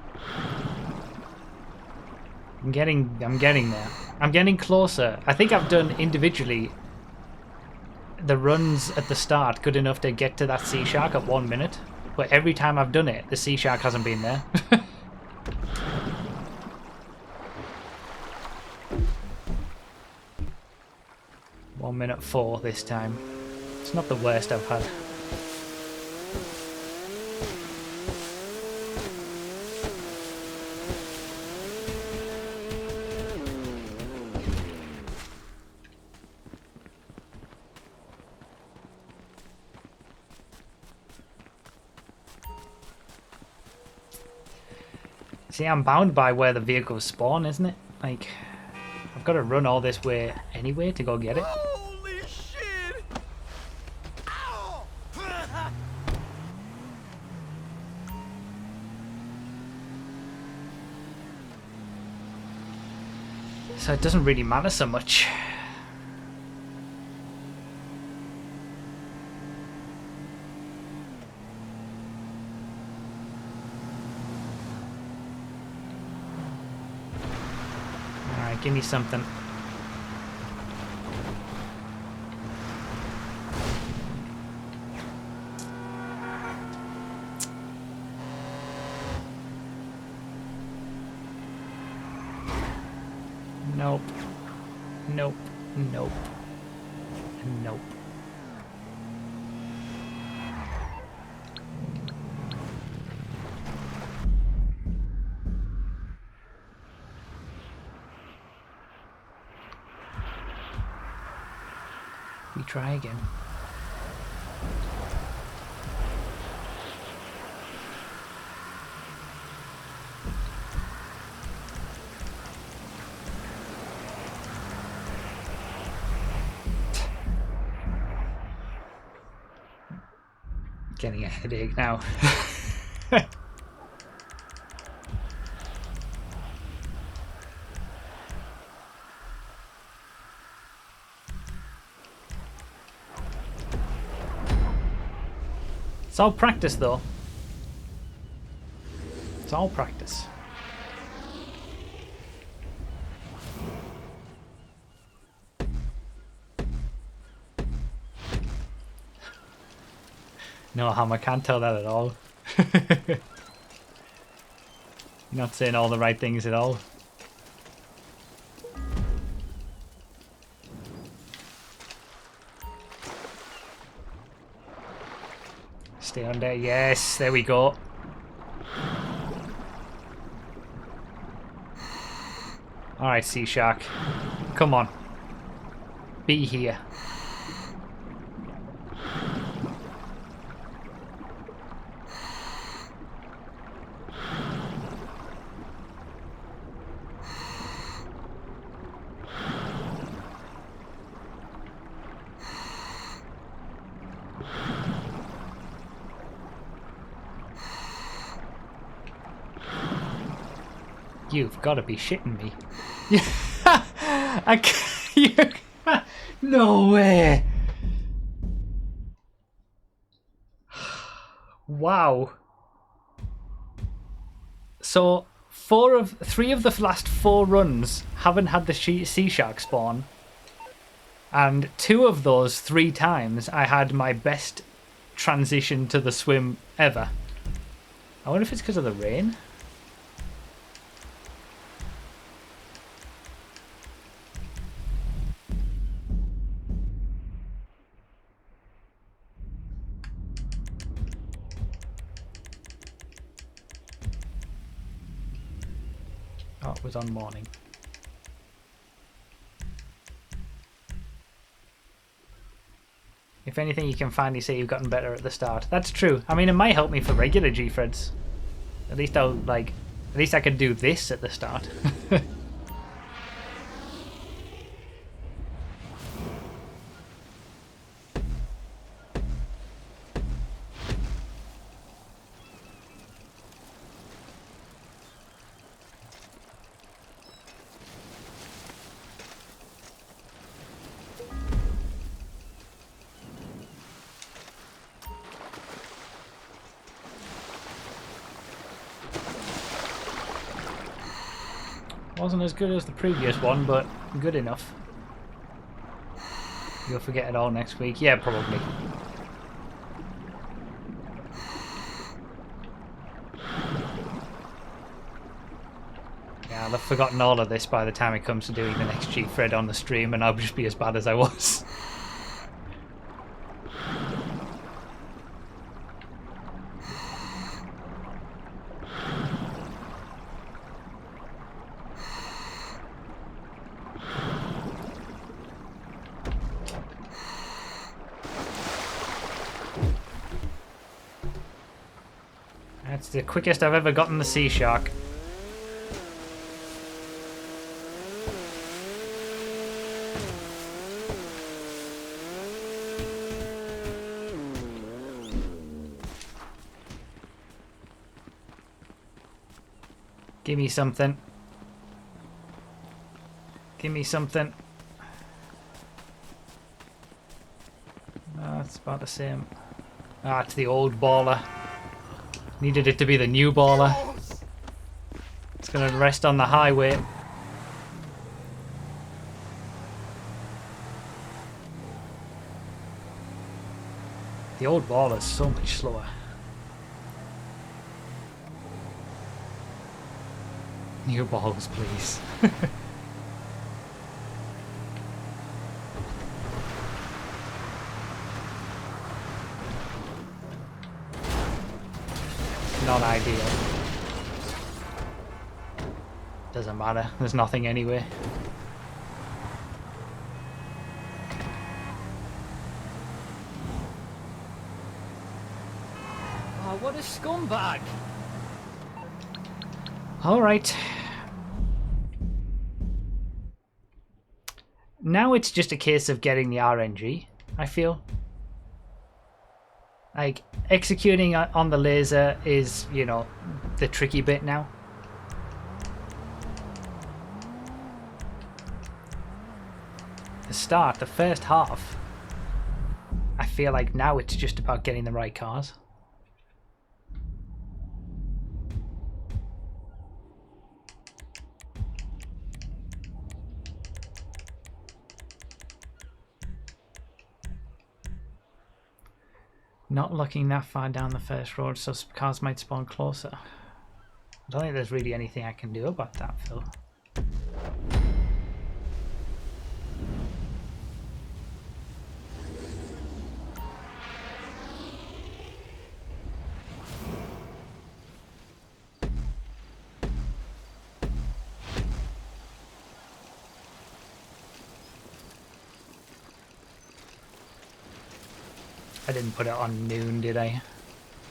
I'm getting there. I'm getting closer. I think I've done individually the runs at the start good enough to get to that sea shark at 1 minute. But every time I've done it, the sea shark hasn't been there. 1:04 this time. It's not the worst I've had. See, I'm bound by where the vehicles spawn, isn't it? Like, I've got to run all this way anyway to go get it. Holy shit! Ow! So it doesn't really matter so much. Give me something. Nope. Nope. Nope. Nope. We try again. Getting a headache now. It's all practice, though. It's all practice. No, Ham, I can't tell that at all. You're not saying all the right things at all. Stay on there. Yes, there we go. Alright, Sea Shark. Come on. Be here. You've got to be shitting me. I can't, no way. Wow. So 3 of the last 4 runs haven't had the sea shark spawn, and 2 of those 3 times I had my best transition to the swim ever. I wonder if it's because of the rain. Oh, it was on morning. If anything, you can finally say you've gotten better at the start. That's true. I mean, it might help me for regular Gfreds. At least I'll, like, at least I can do this at the start. Wasn't as good as the previous one, but good enough. You'll forget it all next week. Yeah, probably. Yeah, I'll have forgotten all of this by the time it comes to doing the next Gfred on the stream, and I'll just be as bad as I was. That's the quickest I've ever gotten the sea shark. Give me something. Give me something. Oh, it's about the same. Ah, it's the old baller. Needed it to be the new baller. It's gonna rest on the highway. The old ball is so much slower. New balls, please. Not ideal. Doesn't matter. There's nothing anyway. Oh, what a scumbag! Alright. Now it's just a case of getting the RNG, I feel. Like, executing on the laser is, you know, the tricky bit now. The start, the first half, I feel like now it's just about getting the right cars. Not looking that far down the first road, so cars might spawn closer. I don't think there's really anything I can do about that, Phil. I didn't put it on noon, did I?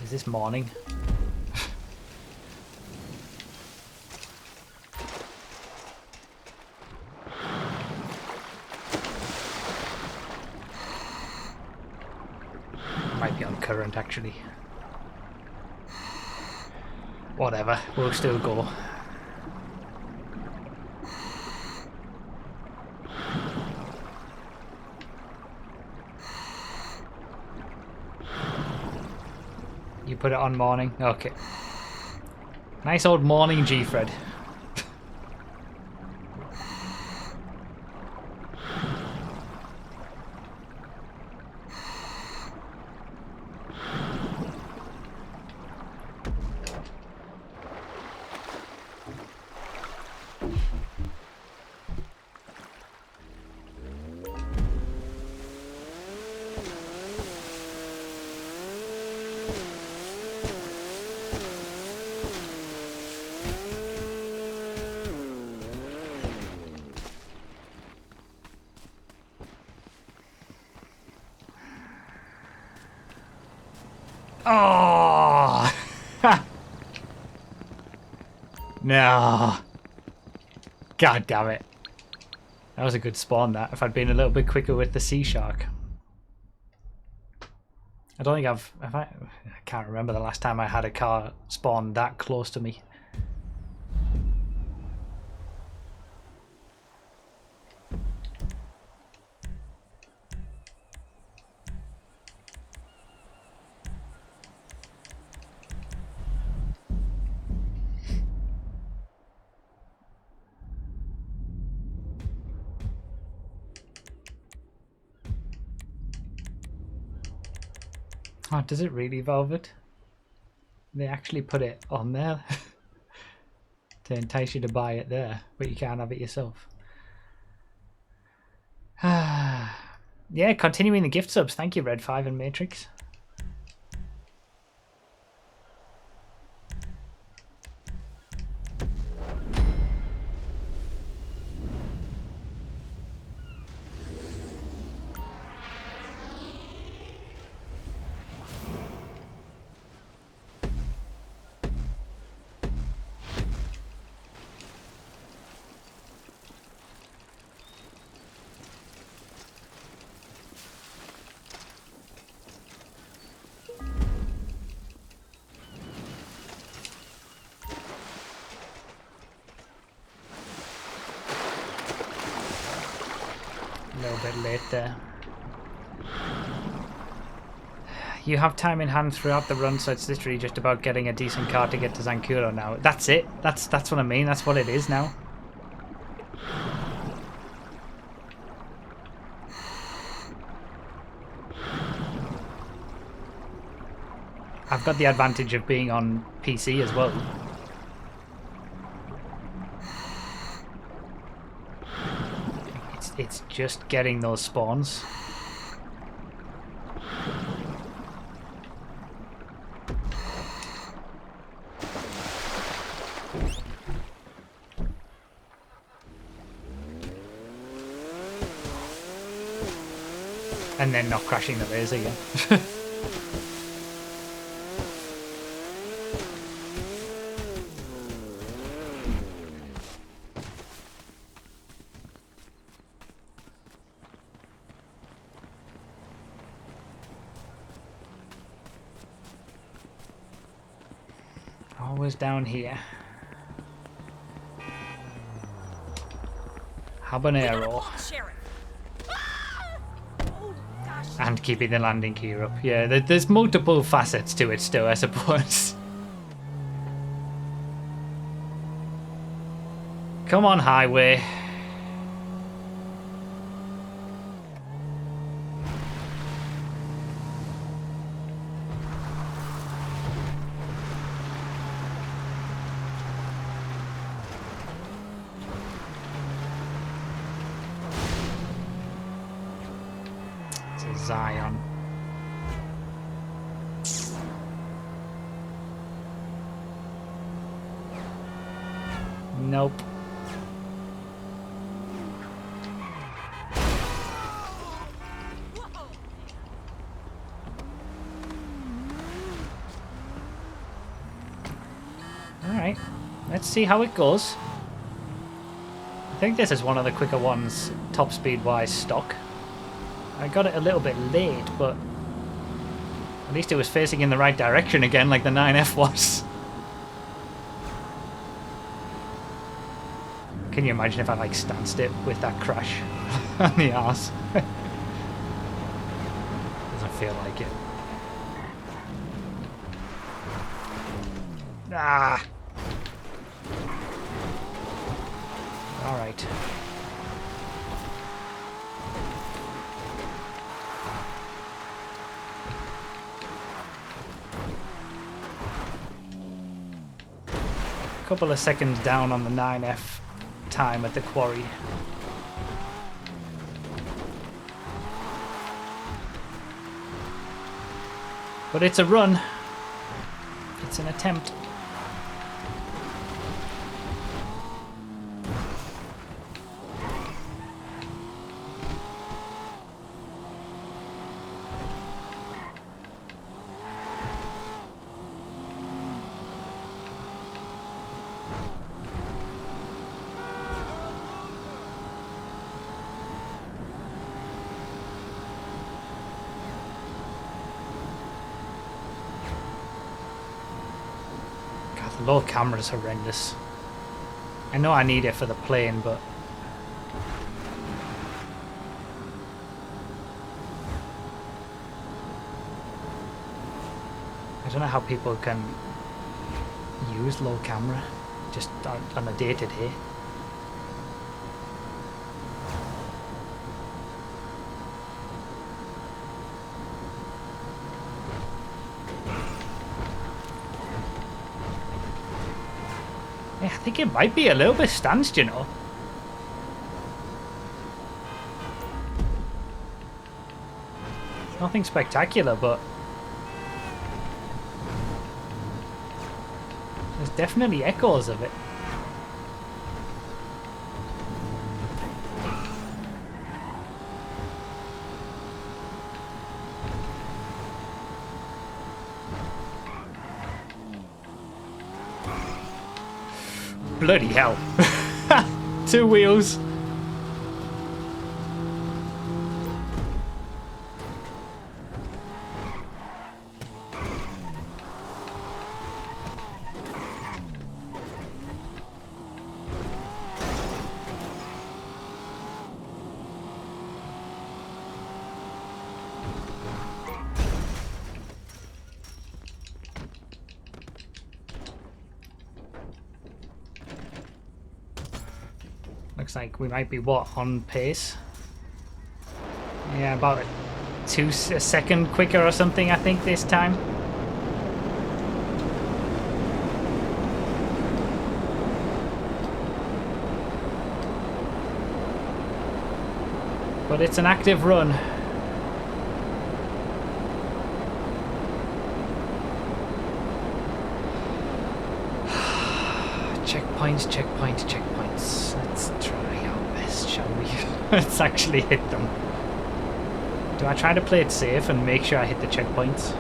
Is this morning? Might be on current, actually. Whatever, we'll still go. You put it on morning? Okay. Nice old morning, Gfred. Oh! No. God damn it. That was a good spawn, that. If I'd been a little bit quicker with the sea shark. I don't think I can't remember the last time I had a car spawn that close to me. Oh, does it really, Velvet? They actually put it on there to entice you to buy it there, but you can't have it yourself. Yeah, continuing the gift subs. Thank you, Red 5 and Matrix. Bit late there. You have time in hand throughout the run, so it's literally just about getting a decent car to get to Zankuro now. That's it. That's what I mean. That's what it is now. I've got the advantage of being on PC as well. It's just getting those spawns. And then not crashing the laser again. Always down here. Habanero. And keeping the landing gear up. Yeah, there's multiple facets to it still, I suppose. Come on, highway. Zion. Nope. Alright, let's see how it goes. I think this is one of the quicker ones, top speed wise, stock. I got it a little bit late, but at least it was facing in the right direction again, like the 9F was. Can you imagine if I like stanced it with that crash on the arse? Doesn't feel like it. Ah! Alright. Couple of seconds down on the 9F time at the quarry. But it's a run. It's an attempt. The low camera's horrendous. I know I need it for the plane, but I don't know how people can use low camera just on a day-to-day. I think it might be a little bit stanced, you know. It's nothing spectacular, but there's definitely echoes of it. Bloody hell. 2 wheels. Looks like we might be, what, on pace? Yeah, about a second quicker or something, I think, this time. But it's an active run. Checkpoints, checkpoints, checkpoints. Let's try our best, shall we? Let's actually hit them. Do I try to play it safe and make sure I hit the checkpoints?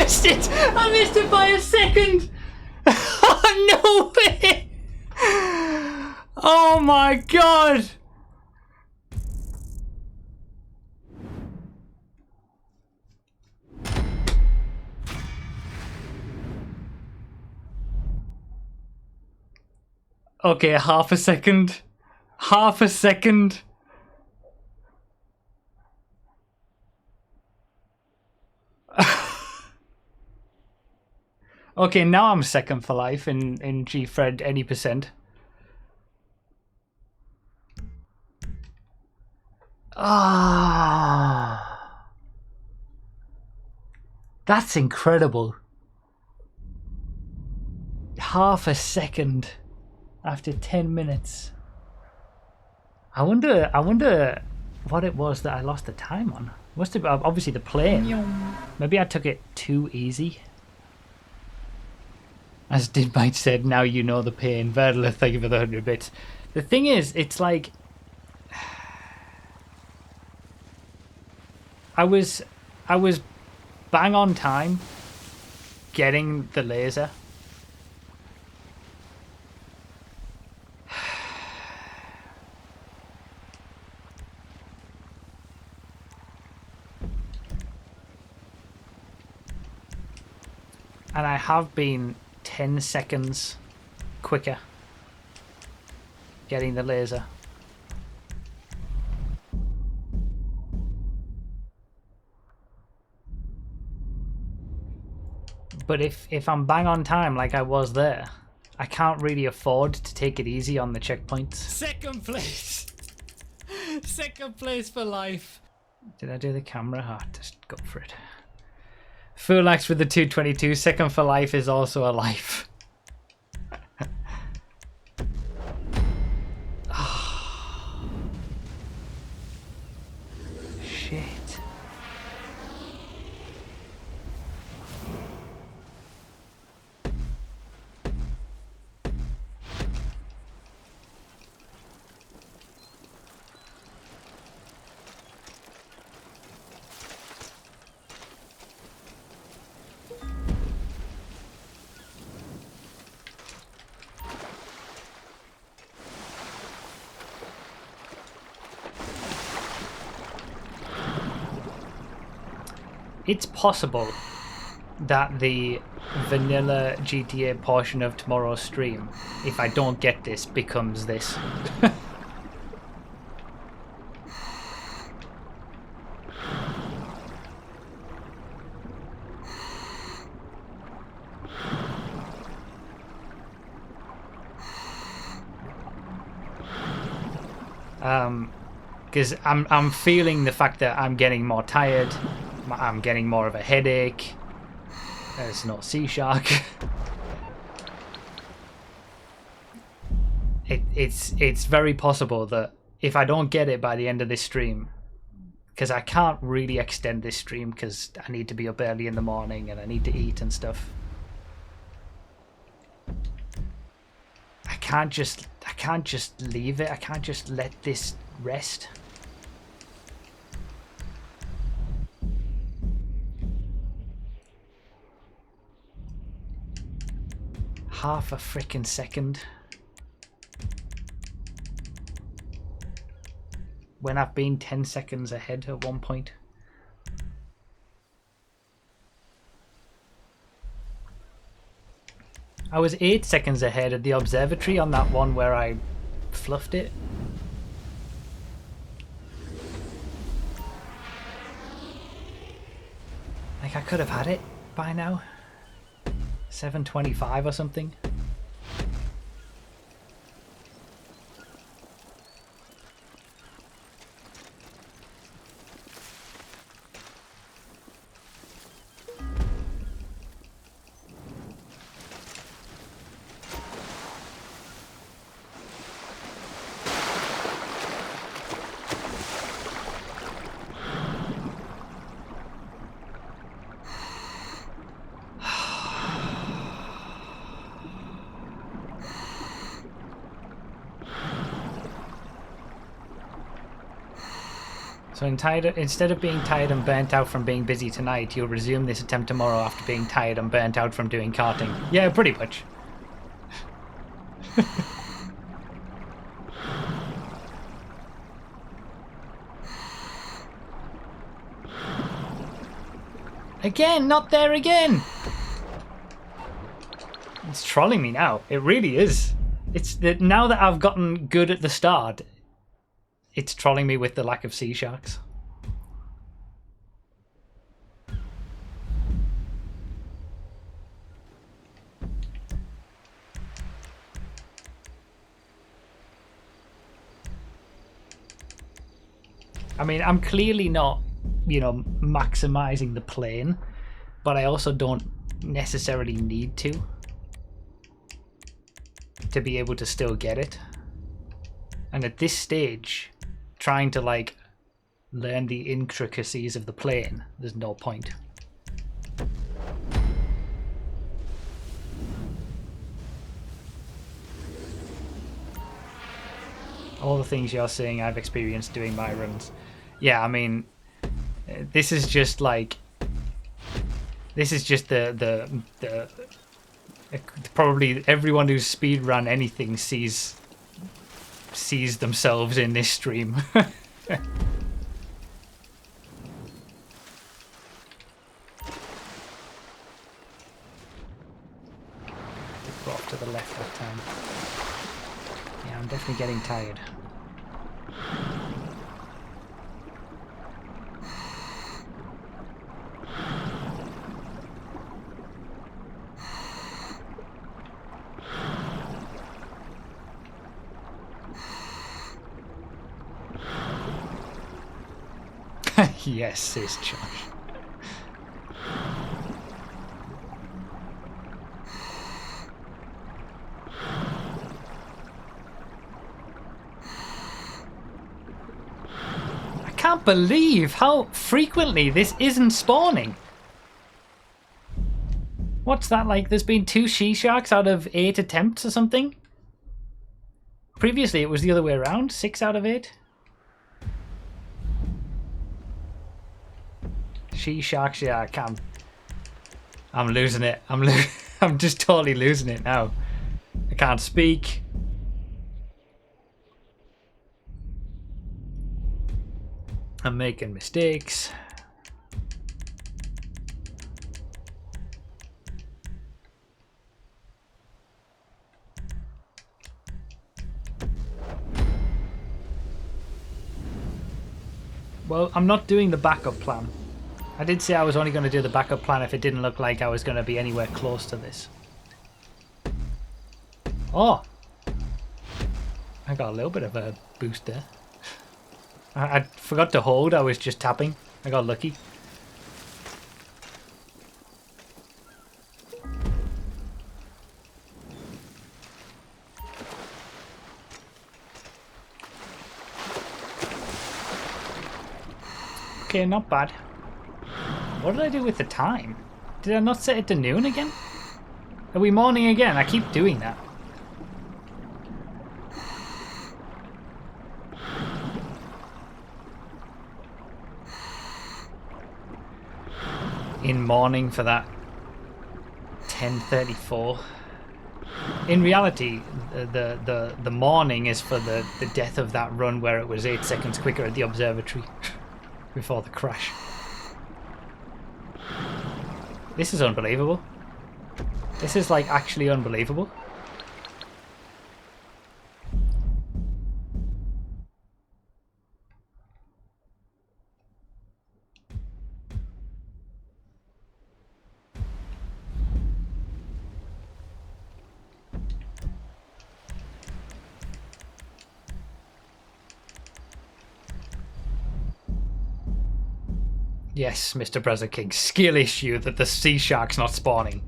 missed it! I missed it by a second! Oh, no way! Oh my god! Okay, half a second. Half a second. Okay, now I'm second for life in Gfred any percent. Ah, that's incredible. Half a second after 10 minutes. I wonder what it was that I lost the time on. Must have obviously the plane. Maybe I took it too easy. As Didbite said, now you know the pain. Verdler, thank you for the 100 bits. The thing is, it's like I was bang on time getting the laser. And I have been 10 seconds quicker getting the laser. But if I'm bang on time like I was there, I can't really afford to take it easy on the checkpoints. Second place. Second place for life. Did I do the camera? Oh, just go for it. Fulax with the 222. Second for life is also a life. Shit. It's possible that the vanilla GTA portion of tomorrow's stream, if I don't get this, becomes this. Because I'm feeling the fact that I'm getting more tired. I'm getting more of a headache. There's no sea shark. It's very possible that if I don't get it by the end of this stream, because I can't really extend this stream because I need to be up early in the morning and I need to eat and stuff. I can't just leave it. I can't just let this rest. Half a frickin' second. When I've been 10 seconds ahead at one point. I was 8 seconds ahead at the observatory on that one where I fluffed it. Like I could have had it by now. 7:25 or something. So instead of being tired and burnt out from being busy tonight, you'll resume this attempt tomorrow after being tired and burnt out from doing karting. Yeah, pretty much. Again, not there again! It's trolling me now. It really is. It's that now that I've gotten good at the start, it's trolling me with the lack of sea sharks. I mean, I'm clearly not, maximizing the plane, but I also don't necessarily need to be able to still get it. And at this stage, trying to learn the intricacies of the plane, there's no point. All the things you're saying I've experienced doing my runs. Yeah, I mean, this is just the probably everyone who's speedrun anything sees themselves in this stream. Go off to the left that time. Yeah, I'm definitely getting tired. Yes, says Josh. I can't believe how frequently this isn't spawning. What's that like? There's been 2 she sharks out of 8 attempts or something? Previously it was the other way around, 6 out of 8. She sharks, yeah, I can't. I'm losing it. I'm just totally losing it now. I can't speak. I'm making mistakes. Well, I'm not doing the backup plan. I did say I was only going to do the backup plan if it didn't look like I was going to be anywhere close to this. Oh! I got a little bit of a boost there. I forgot to hold, I was just tapping. I got lucky. Okay, not bad. What did I do with the time? Did I not set it to noon again? Are we morning again? I keep doing that. In morning for that 10:34. In reality, the morning is for the death of that run where it was 8 seconds quicker at the observatory before the crash. This is unbelievable. This is like actually unbelievable. Yes, Mr. Brother King. Skill issue that the sea shark's not spawning.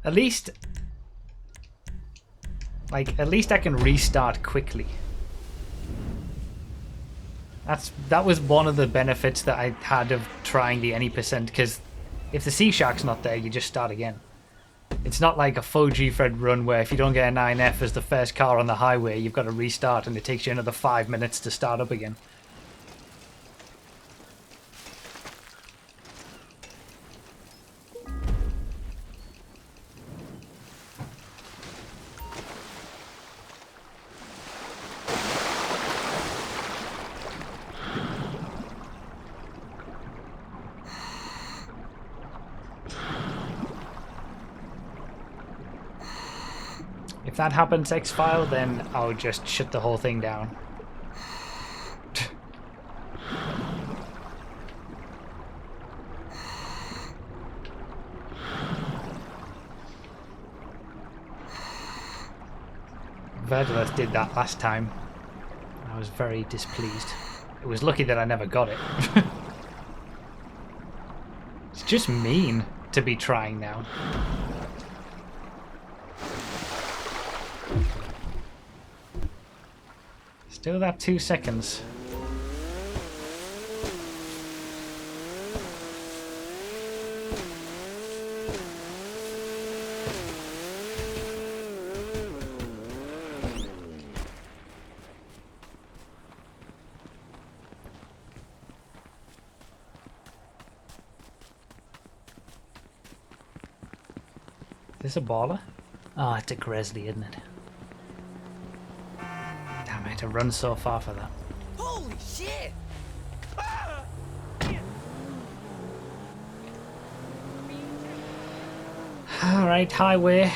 At least I can restart quickly. That was one of the benefits that I had of trying the any percent, because if the sea shark's not there, you just start again. It's not like a full Gfred run where if you don't get a 9F as the first car on the highway, you've got to restart and it takes you another 5 minutes to start up again. If that happens, X-File, then I'll just shut the whole thing down. Verdolith did that last time. I was very displeased. It was lucky that I never got it. It's just mean to be trying now. Still that 2 seconds. Is this a baller? Oh, it's a Grizzly, isn't it? Damn, I had to run so far for that. Holy shit! Alright, highway.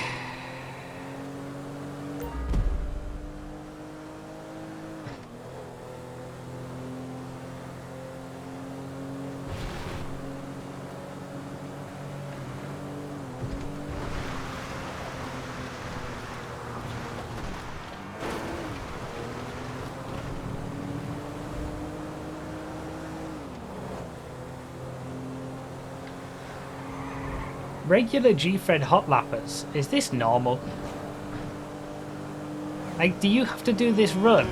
Regular Gfred hot lappers. Is this normal? Like, do you have to do this run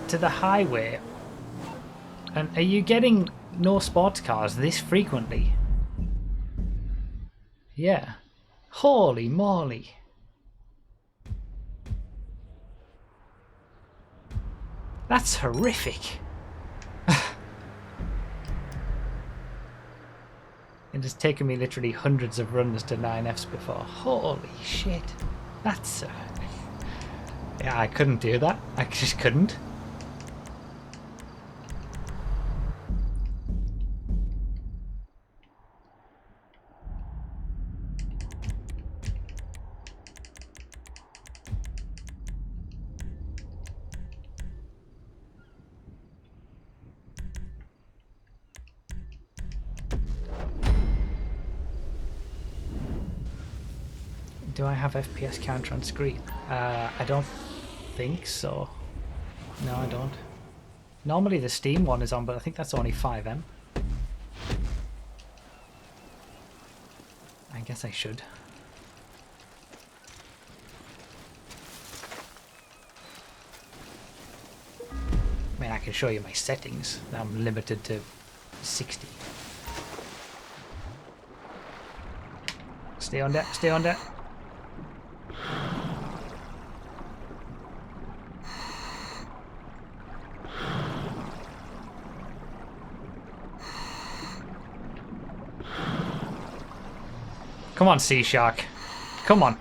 to the highway? And are you getting no sports cars this frequently? Yeah. Holy moly. That's horrific. It has taken me literally hundreds of runs to 9Fs before. Holy shit. That's... yeah, I couldn't do that. I just couldn't. Do I have FPS counter on screen? I don't think so. No, I don't. Normally the Steam one is on, but I think that's only 5M. I guess I should. I mean, I can show you my settings. I'm limited to 60. Stay on that, stay on that. Come on, Sea Shark. Come on.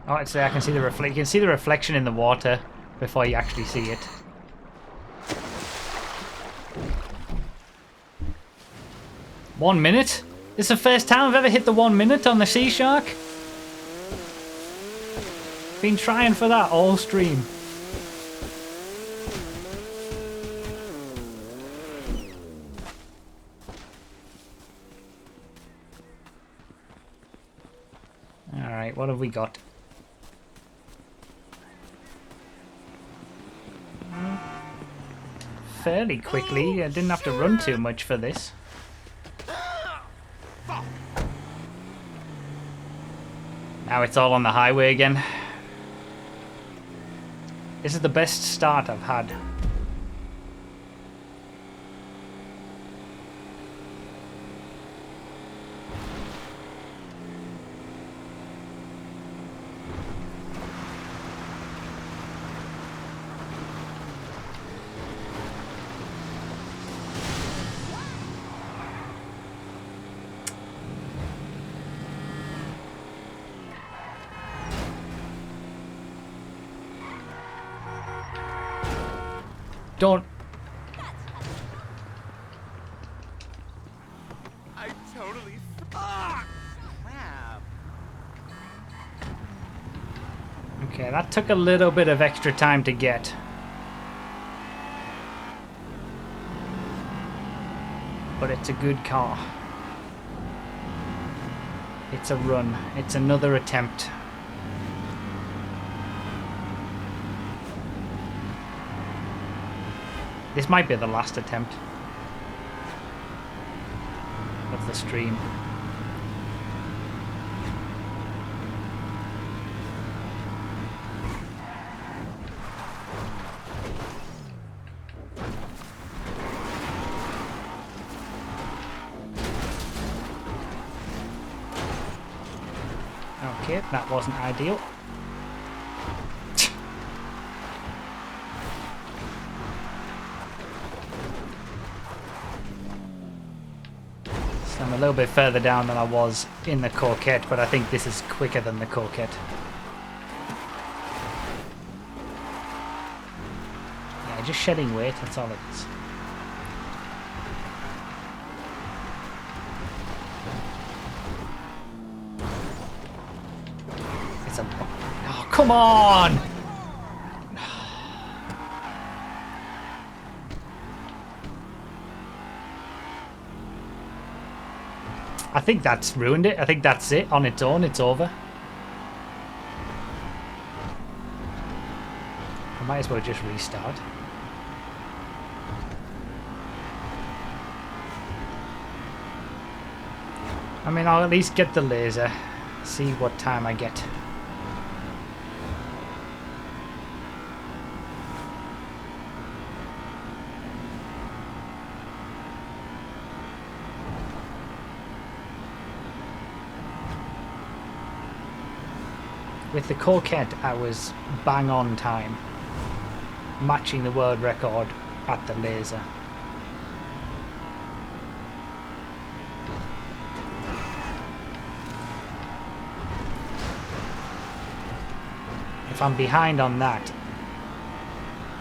Oh, it's there. I can see the reflect. You can see the reflection in the water before you actually see it. One minute? It's the first time I've ever hit the 1 minute on the Sea Shark. Been trying for that all stream. Alright, what have we got? Fairly quickly. I didn't have to run too much for this. Now it's all on the highway again. This is the best start I've had. Don't. I totally. Ah! Crap. Okay, that took a little bit of extra time to get. But it's a good car. It's a run. It's another attempt. This might be the last attempt of the stream. Okay, that wasn't ideal. So I'm a little bit further down than I was in the Corquette, but I think this is quicker than the Corquette. Yeah, just shedding weight, that's all it is. It's a... Oh, come on! I think that's ruined it. I think that's it. On its own, it's over. I might as well just restart. I mean, I'll at least get the laser. See what time I get. With the Corquette, I was bang on time, matching the world record at the laser. If I'm behind on that,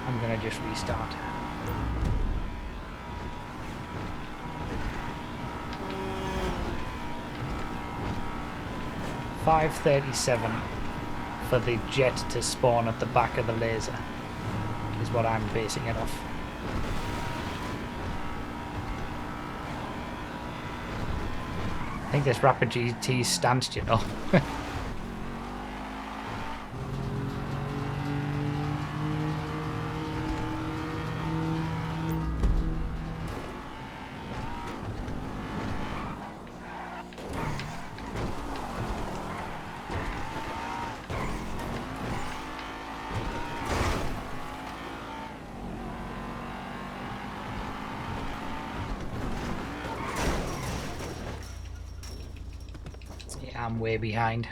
I'm gonna just restart. $5:37 for the jet to spawn at the back of the laser is what I'm basing it off. I think this Rapid GT's stanced, you know. I'm way behind.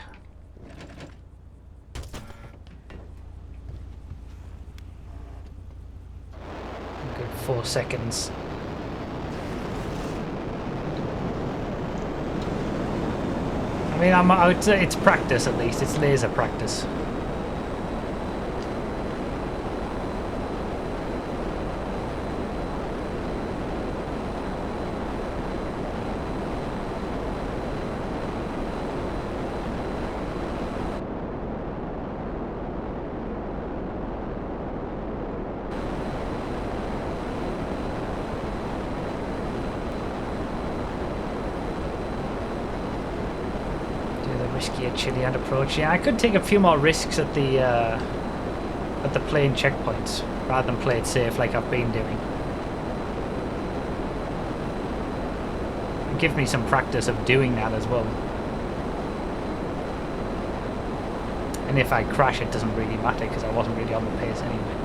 Good 4 seconds. I mean, I would say it's practice at least. It's laser practice. Riskier Chilean approach. Yeah, I could take a few more risks at the plane checkpoints rather than play it safe like I've been doing. Give me some practice of doing that as well. And if I crash, it doesn't really matter because I wasn't really on the pace anyway.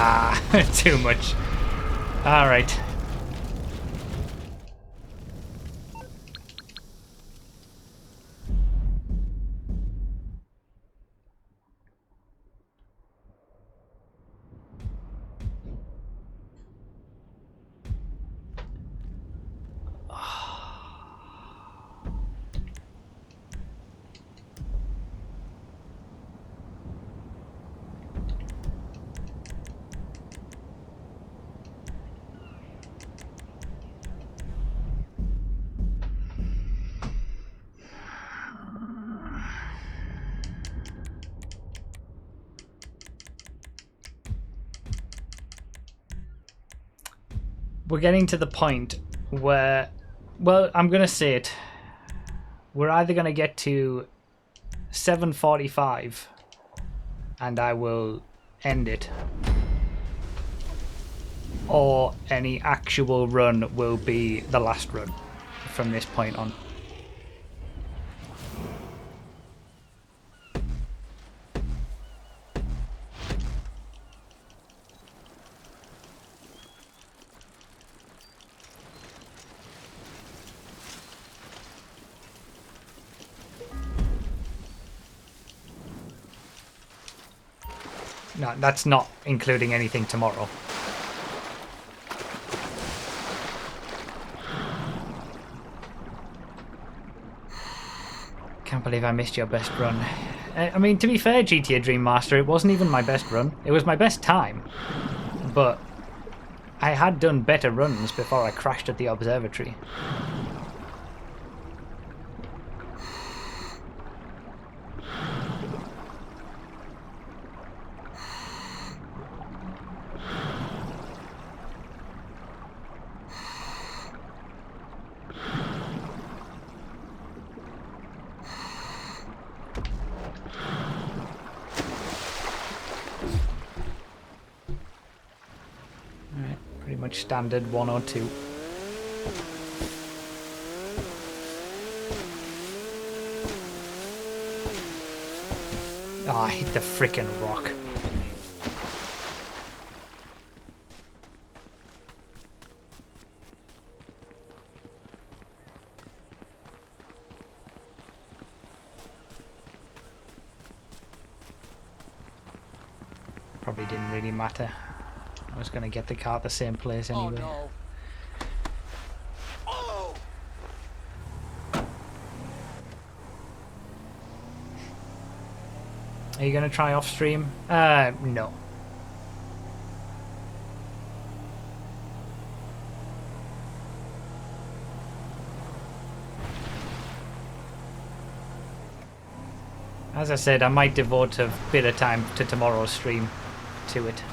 Ah, too much. All right. we're getting to the point where, well, I'm going to say it. We're either going to get to 7:45 and I will end it, or any actual run will be the last run from this point on. No, that's not including anything tomorrow. Can't believe I missed your best run. I mean, to be fair, GTA Dream Master, it wasn't even my best run. It was my best time. But I had done better runs before I crashed at the observatory. Pretty much standard 102. Oh, I hit the frickin' rock. Probably didn't really matter. I was going to get the car at the same place anyway. Oh, no. Oh! Are you going to try off stream? No. As I said, I might devote a bit of time to tomorrow's stream to it.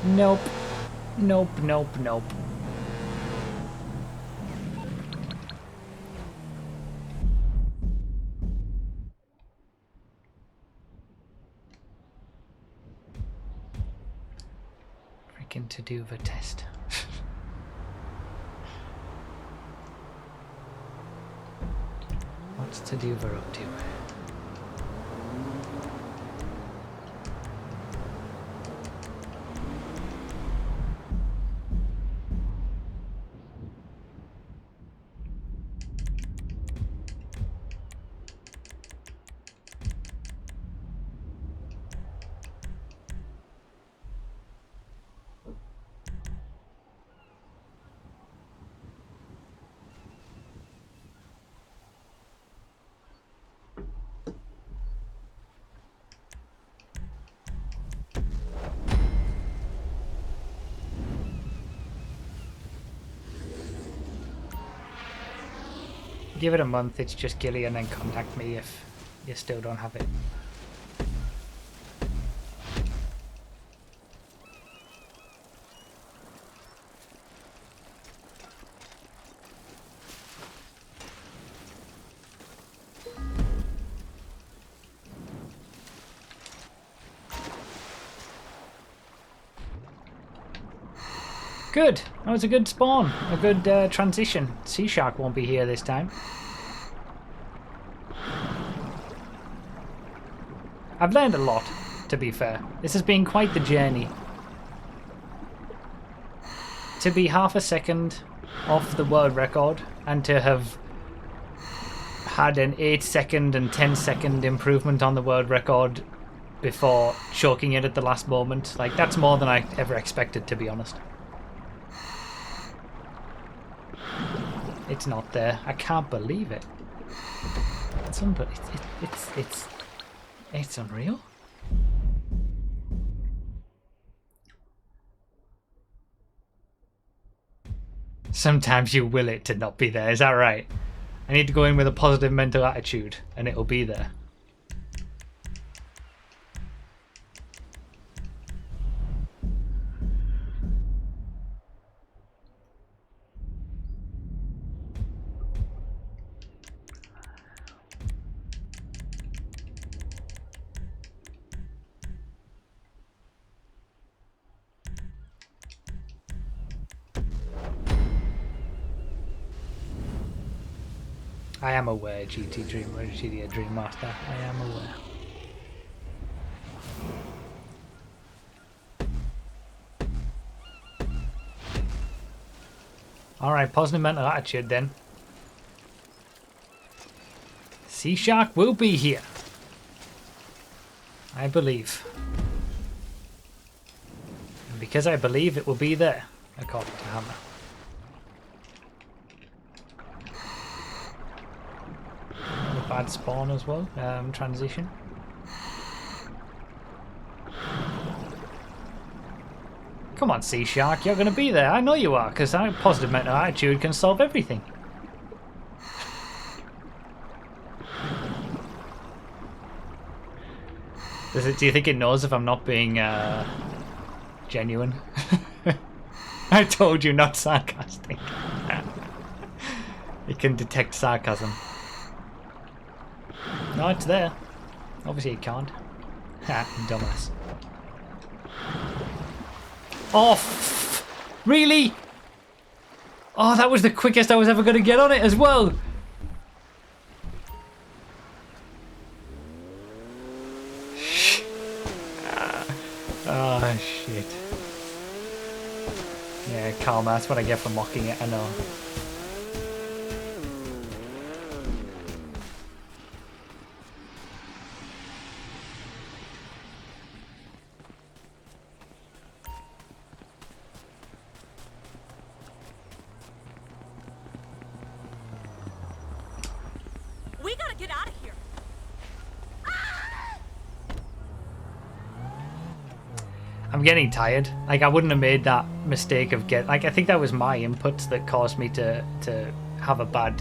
Nope. Nope, nope, nope. Freaking to do the test. What's to do the up to? Give it a month, it's just Gilly, and then contact me if you still don't have it. Good. That was a good spawn. A good transition. Sea Shark won't be here this time. I've learned a lot, to be fair. This has been quite the journey. To be half a second off the world record and to have had an 8-second and 10-second improvement on the world record before choking it at the last moment. Like, that's more than I ever expected, to be honest. It's not there. I can't believe it. It's it's unreal. Sometimes you will it to not be there. Is that right? I need to go in with a positive mental attitude, and it'll be there. I am aware, GT Dream Master. I am aware. Alright, positive mental attitude then. Sea Shark will be here. I believe. And because I believe it will be there, according to Hammer. Bad spawn as well. Transition. Come on, Sea Shark, you're going to be there. I know you are, because positive mental attitude can solve everything. Do you think it knows if I'm not being genuine? I told you, not sarcastic. It can detect sarcasm. No, it's there. Obviously it can't. Ha, dumbass. Oh, really? Oh, that was the quickest I was ever going to get on it as well. Oh, shit. Yeah, karma, that's what I get for mocking it, I know. We gotta get out of here. I'm getting tired. Like, I wouldn't have made that mistake of I think that was my inputs that caused me to have a bad,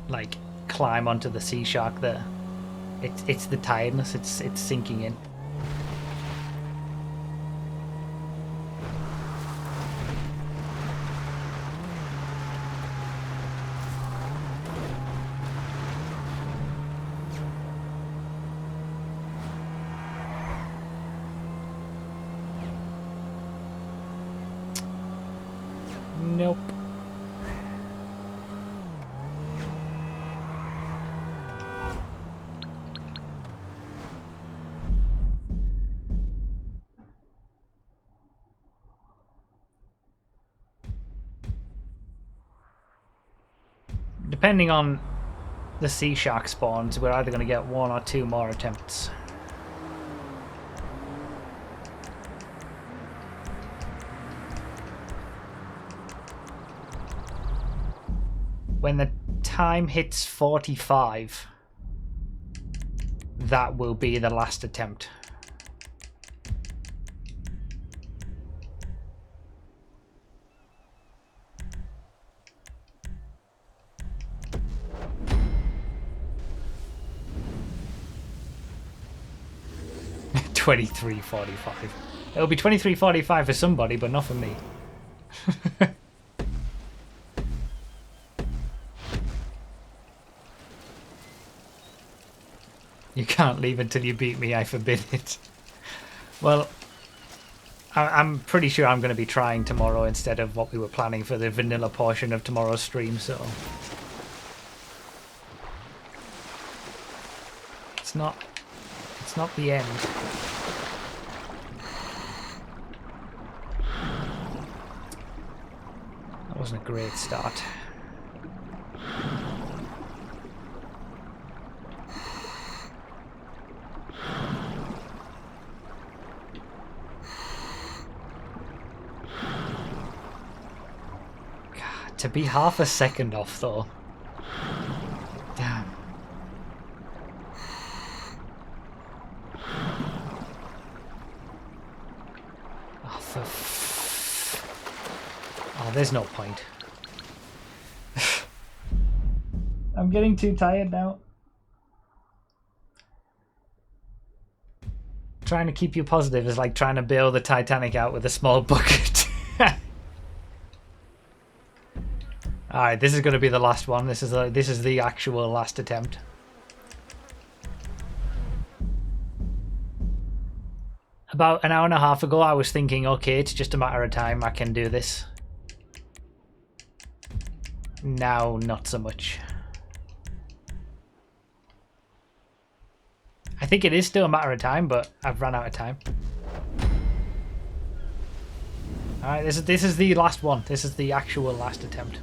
like, climb onto the Sea Shark there. It's the tiredness. It's sinking in. Nope. Depending on the Sea Shark spawns, we're either going to get 1 or 2 more attempts. When the time hits 45, that will be the last attempt. $23.45. It'll be $23.45 for somebody, but not for me. You can't leave until you beat me, I forbid it. Well, I'm pretty sure I'm going to be trying tomorrow instead of what we were planning for the vanilla portion of tomorrow's stream, so... It's not the end. That wasn't a great start. To be half a second off, though. Damn. Oh, there's no point. getting too tired now. Trying to keep you positive is like trying to bail the Titanic out with a small bucket. Alright, this is going to be the last one. This is the actual last attempt. About an hour and a half ago, I was thinking, okay, it's just a matter of time. I can do this. Now, not so much. I think it is still a matter of time, but I've run out of time. Alright, this is the last one. This is the actual last attempt.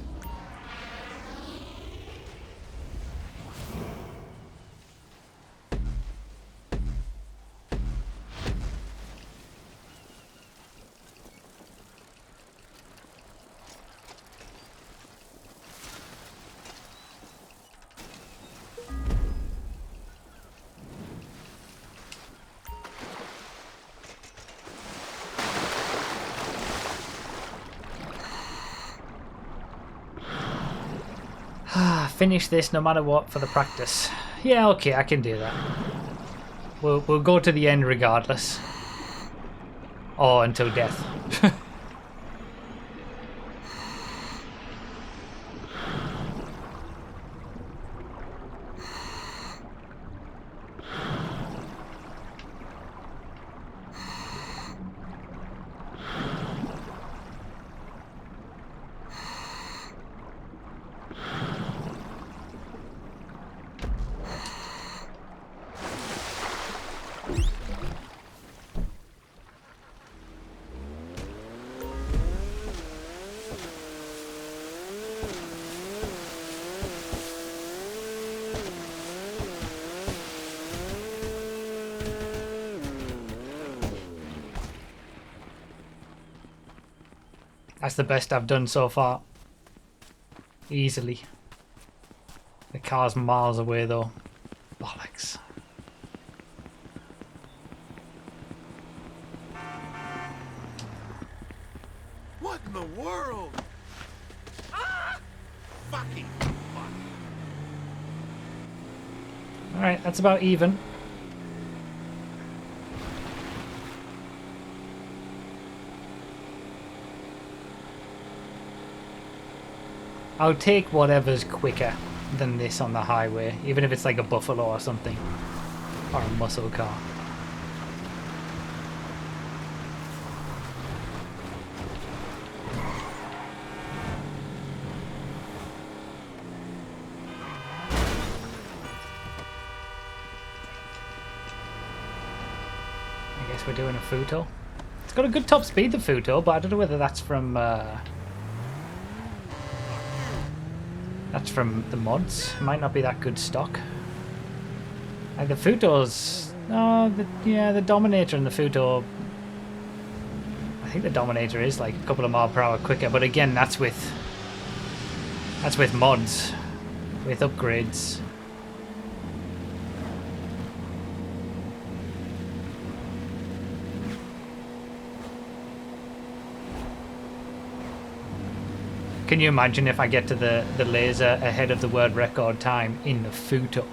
Finish this no matter what for the practice. Yeah, okay, I can do that. We'll go to the end regardless. Or until death. That's the best I've done so far. Easily. The car's miles away though. Bollocks. What in the world? Ah! Fucking fuck. Alright, that's about even. I'll take whatever's quicker than this on the highway, even if it's like a buffalo or something, or a muscle car. I guess we're doing a Futo. It's got a good top speed, the Futo, but I don't know whether that's from the mods. It might not be that good stock. Like the Futo's... Oh, yeah, the Dominator and the Futo... I think the Dominator is like a couple of mile per hour quicker, but again, that's with mods, with upgrades. Can you imagine if I get to the laser ahead of the world record time in the Futo?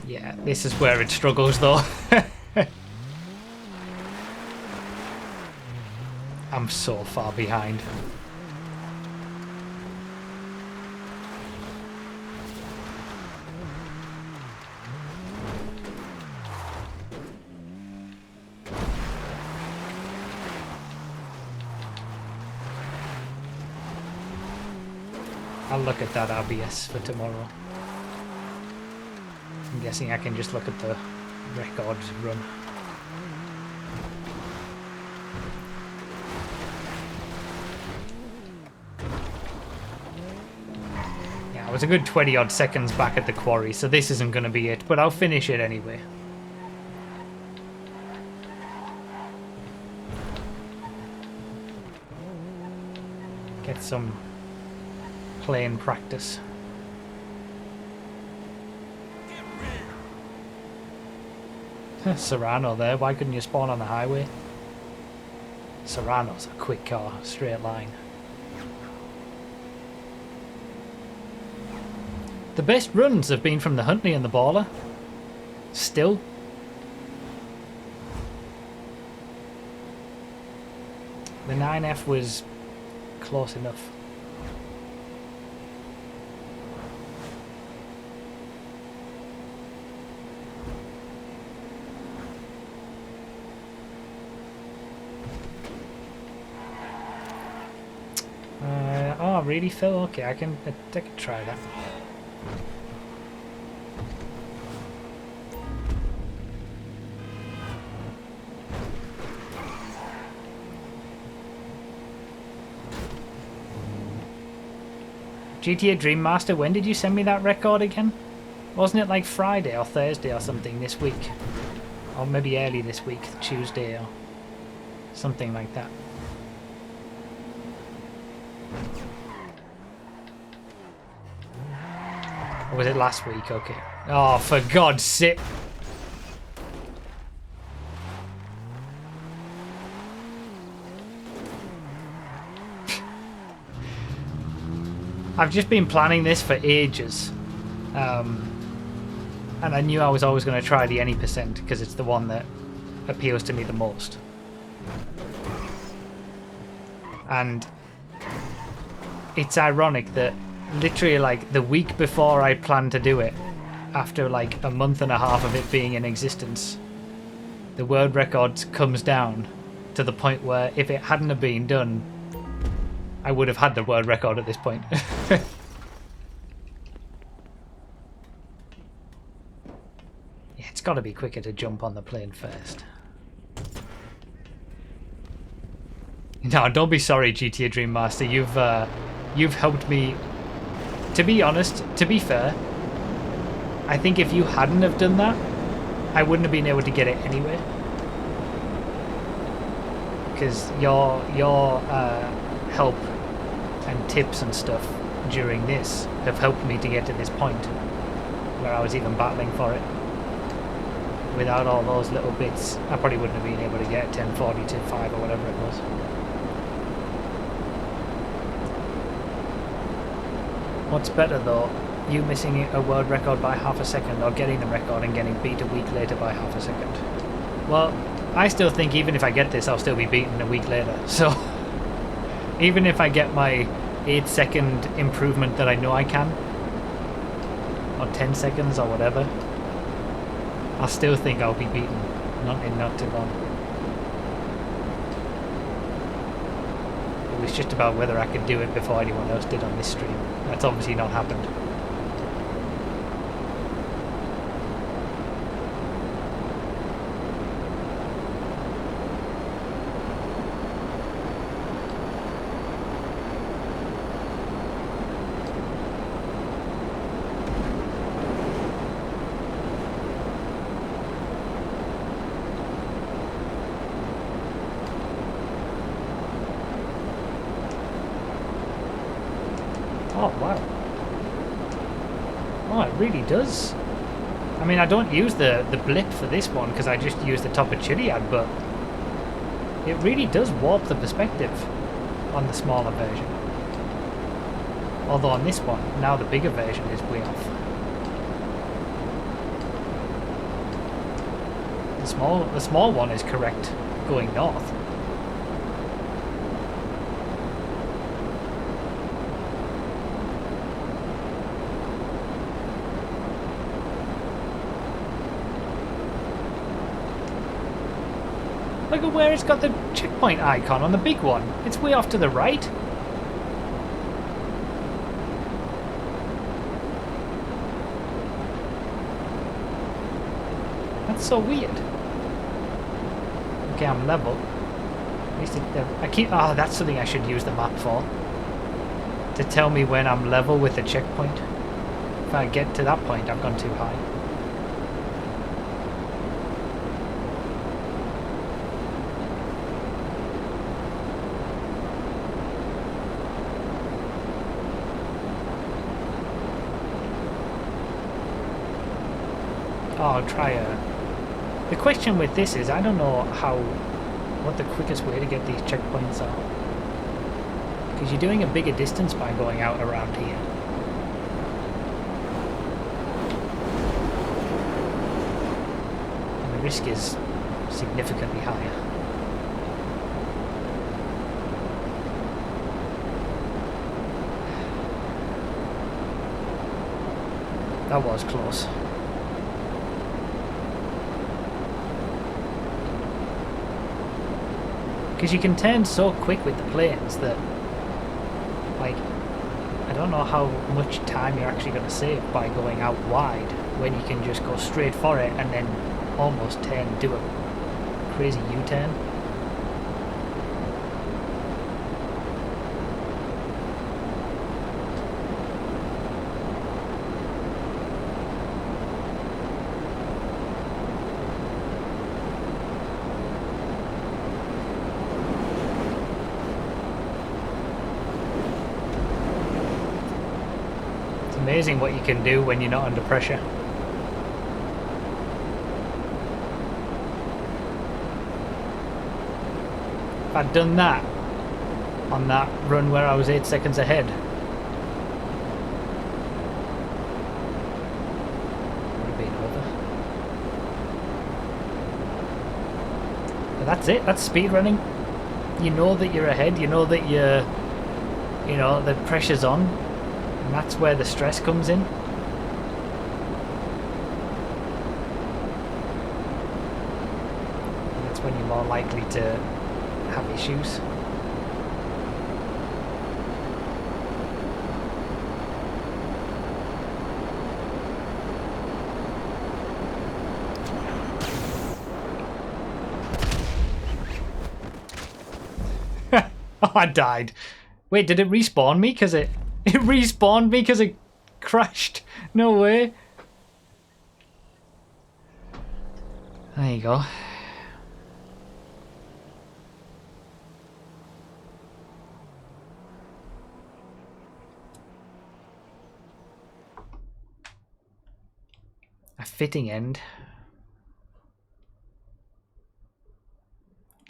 Yeah, this is where it struggles though. I'm so far behind. I'll look at that RBS for tomorrow. I'm guessing I can just look at the record run. Yeah, I was a good 20 odd seconds back at the quarry, so this isn't going to be it, but I'll finish it anyway. Get some playing practice. Serrano there, why couldn't you spawn on the highway? Serrano's a quick car, straight line. The best runs have been from the Huntley and the Baller. Still. The 9F was close enough. Oh, really, Phil? Okay, I can try that. GTA Dream Master, when did you send me that record again? Wasn't it like Friday or Thursday or something this week? Or maybe early this week, Tuesday or something like that. Or was it last week? Okay. Oh, for God's sake. I've just been planning this for ages. And I knew I was always going to try the any percent because it's the one that appeals to me the most. And it's ironic that literally like the week before I planned to do it, after like a month and a half of it being in existence, the world record comes down to the point where if it hadn't have been done, I would have had the world record at this point. Yeah, it's got to be quicker to jump on the plane first. No, don't be sorry, GTA Dream Master. You've helped me. To be honest, to be fair, I think if you hadn't have done that, I wouldn't have been able to get it anyway. Because your help and tips and stuff during this have helped me to get to this point where I was even battling for it. Without all those little bits, I probably wouldn't have been able to get 1040 to 5 or whatever it was. What's better though, you missing a world record by half a second or getting the record and getting beat a week later by half a second? Well, I still think even if I get this, I'll still be beaten a week later. So even if I get my 8-second improvement that I know I can, or 10 seconds or whatever, I still think I'll be beaten in not too long. It was just about whether I could do it before anyone else did on this stream. That's obviously not happened. Oh, wow. Oh, it really does. I mean, I don't use the blip for this one because I just use the top of Chiliad, but it really does warp the perspective on the smaller version. Although on this one, now the bigger version is way off. The small one is correct going north. Look at where it's got the checkpoint icon on the big one. It's way off to the right. That's so weird. Okay, I'm level. At least I keep. Oh, that's something I should use the map for. To tell me when I'm level with the checkpoint. If I get to that point, I've gone too high. Oh, I'll try a... The question with this is, I don't know how what the quickest way to get these checkpoints are. Because you're doing a bigger distance by going out around here. And the risk is significantly higher. That was close. Because you can turn so quick with the planes that, like, I don't know how much time you're actually going to save by going out wide when you can just go straight for it and then almost do a crazy U-turn. Amazing what you can do when you're not under pressure. If I'd done that on that run where I was 8 seconds ahead, would have been over. But that's it, that's speed running. You know that you're ahead, you know that the pressure's on. And that's where the stress comes in. And that's when you're more likely to have issues. Oh, I died. Wait, did it respawn me? Because it respawned me because it crashed. No way. There you go. A fitting end.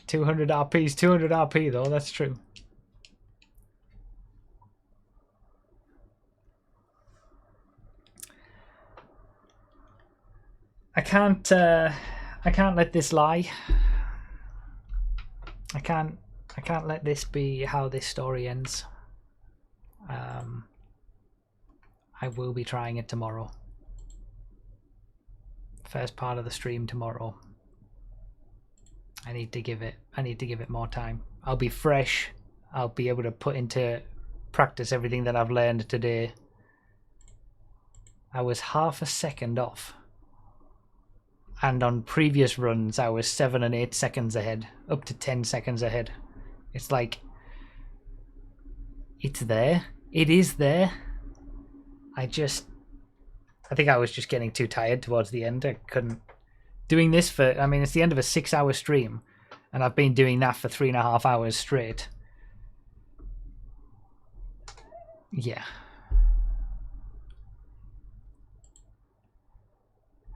200 RP's 200 RP though, that's true. I can't let this lie. I can't let this be how this story ends. I will be trying it tomorrow. First part of the stream tomorrow. I need to give it more time. I'll be fresh. I'll be able to put into practice everything that I've learned today. I was half a second off. And on previous runs, I was 7 and 8 seconds ahead, up to 10 seconds ahead. It's like, it's there. It is there. I think I was just getting too tired towards the end. I couldn't. Doing this I mean, it's the end of a 6-hour stream, and I've been doing that for 3.5 hours straight. Yeah.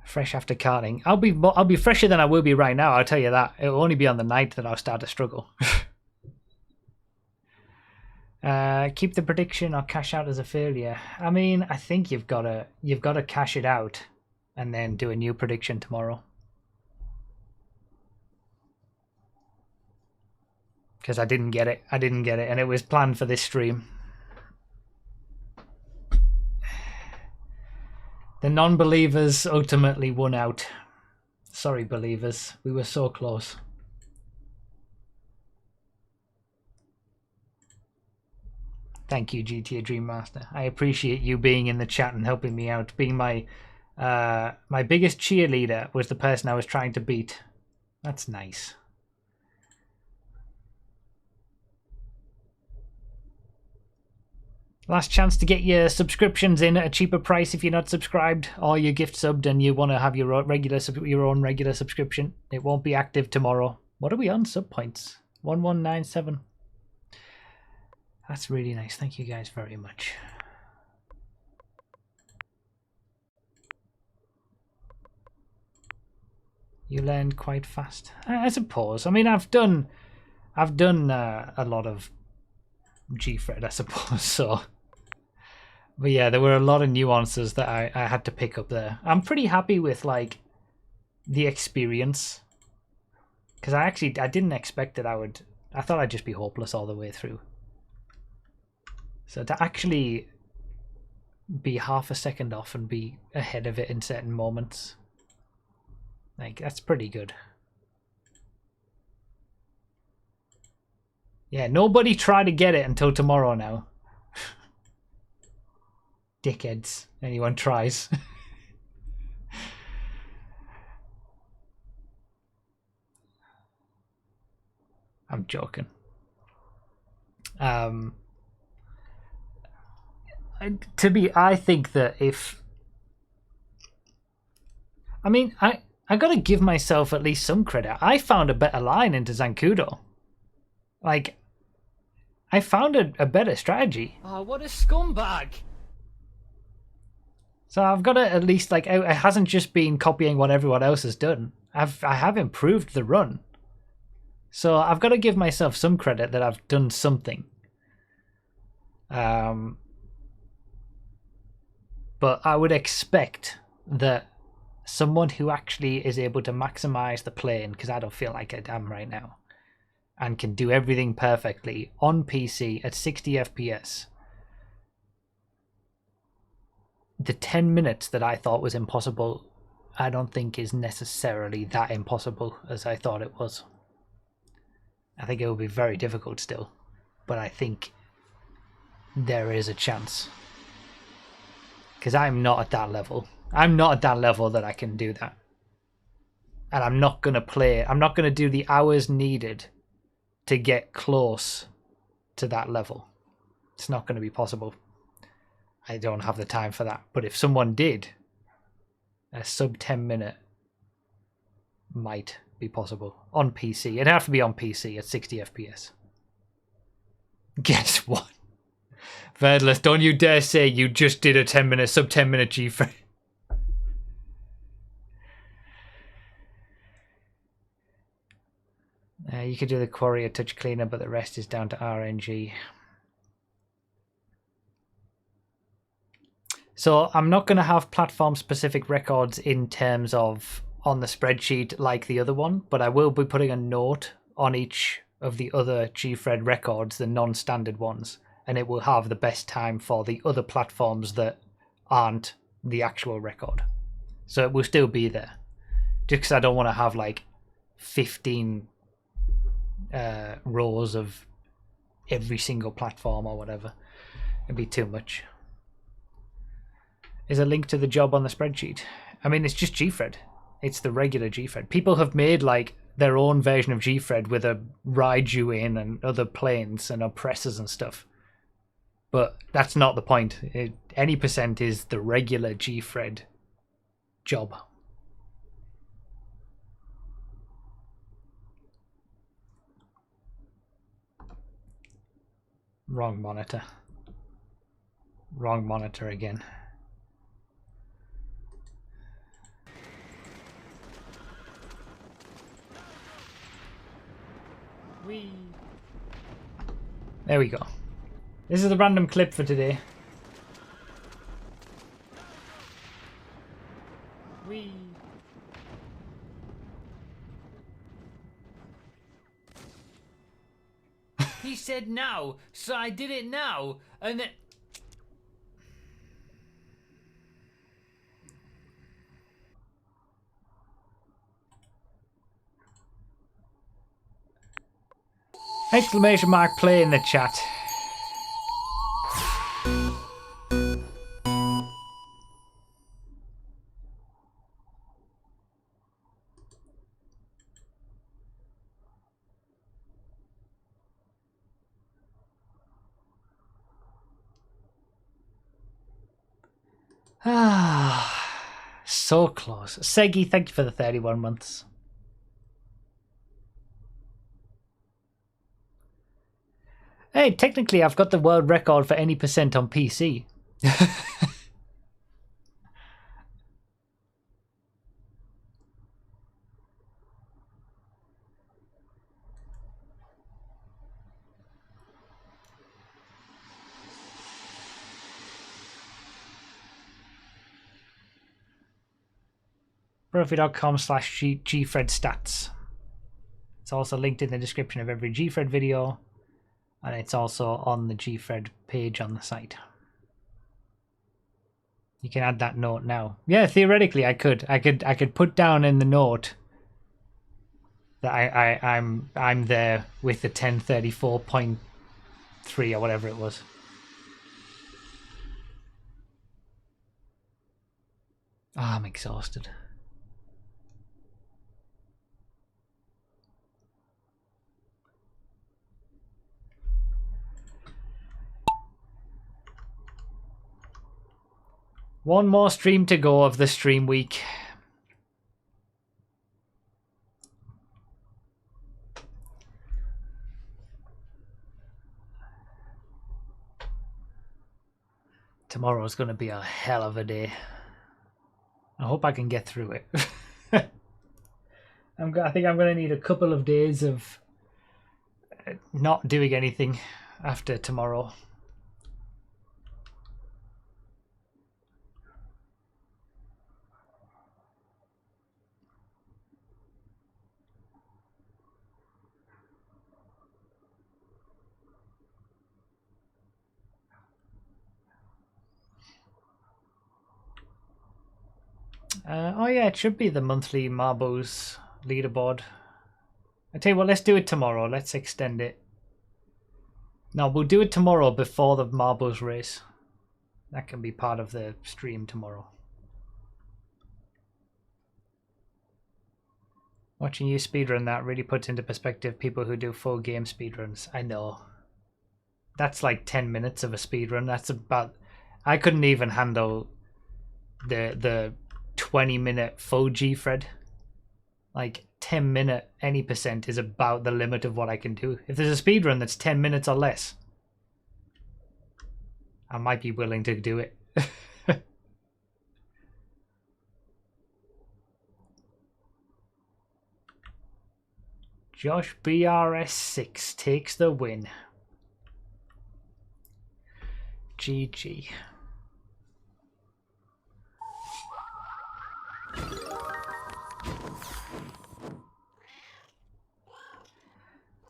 Fresh after karting. I'll be fresher than I will be right now, I'll tell you that. It'll only be on the night that I'll start to struggle. Keep the prediction or cash out as a failure. I mean, I think you've got to cash it out and then do a new prediction tomorrow. Because I didn't get it, and it was planned for this stream. The non-believers ultimately won out. Sorry, believers. We were so close. Thank you, GTA Dream Master. I appreciate you being in the chat and helping me out. Being my biggest cheerleader was the person I was trying to beat. That's nice. Last chance to get your subscriptions in at a cheaper price if you're not subscribed, or you're gift subbed and you want to have your own regular subscription. It won't be active tomorrow. What are we on? Sub points 1197. That's really nice. Thank you guys very much. You learned quite fast, I suppose. I mean, I've done a lot of Gfred, I suppose. So, but yeah, there were a lot of nuances that I had to pick up there. I'm pretty happy with like the experience, because I didn't expect that I thought I'd just be hopeless all the way through. So to actually be half a second off and be ahead of it in certain moments, like, that's pretty good. Yeah, nobody try to get it until tomorrow now. Dickheads. Anyone tries. I'm joking. I think that I gotta give myself at least some credit. I found a better line into Zancudo. Like, I found a better strategy. Oh, what a scumbag! So I've got to at least, like, it hasn't just been copying what everyone else has done. I have improved the run. So I've got to give myself some credit that I've done something. But I would expect that someone who actually is able to maximize the plane, because I don't feel like I am right now, and can do everything perfectly on PC at 60 FPS, the 10 minutes that I thought was impossible, I don't think is necessarily that impossible as I thought it was. I think it will be very difficult still, but I think there is a chance. Because I'm not at that level. I'm not at that level that I can do that. And I'm not going to do the hours needed to get close to that level. It's not going to be possible. I don't have the time for that. But if someone did, a sub 10 minute might be possible on PC. It'd have to be on PC at 60 FPS. Guess what? Verdless, don't you dare say you just did a sub 10 minute Gfred. You could do the Quarrier touch cleaner, but the rest is down to RNG. So I'm not going to have platform-specific records in terms of on the spreadsheet like the other one, but I will be putting a note on each of the other Gfred records, the non-standard ones, and it will have the best time for the other platforms that aren't the actual record. So it will still be there. Just because I don't want to have like 15 rows of every single platform or whatever. It'd be too much. Is a link to the job on the spreadsheet. I mean, it's just Gfred. It's the regular Gfred. People have made like their own version of Gfred with a Raiju in and other planes and oppressors and stuff. But that's not the point. Any percent is the regular Gfred job. Wrong monitor. Wrong monitor again. There we go. This is the random clip for today. He said now, so I did it now, and then... Exclamation mark play in the chat. So close. Segi, thank you for the 31 months. Hey, technically I've got the world record for any percent on PC. Broughy.com/Gfred stats. It's also linked in the description of every Gfred video, and it's also on the Gfred page on the site. You can add that note now. Yeah, theoretically, I could put down in the note that I'm there with the 1034.3 or whatever it was. Oh, I'm exhausted. One more stream to go of the stream week. Tomorrow's going to be a hell of a day. I hope I can get through it. I think I'm going to need a couple of days of not doing anything after tomorrow. Oh yeah, it should be the monthly Marbles leaderboard. I tell you what, let's do it tomorrow. Let's extend it. No, we'll do it tomorrow before the Marbles race. That can be part of the stream tomorrow. Watching you speedrun that really puts into perspective people who do full game speedruns. I know. That's like 10 minutes of a speedrun. That's about... I couldn't even handle the 20-minute full Gfred. Like 10-minute any percent is about the limit of what I can do. If there's a speedrun that's 10 minutes or less, I might be willing to do it. Josh BRS6 takes the win. GG.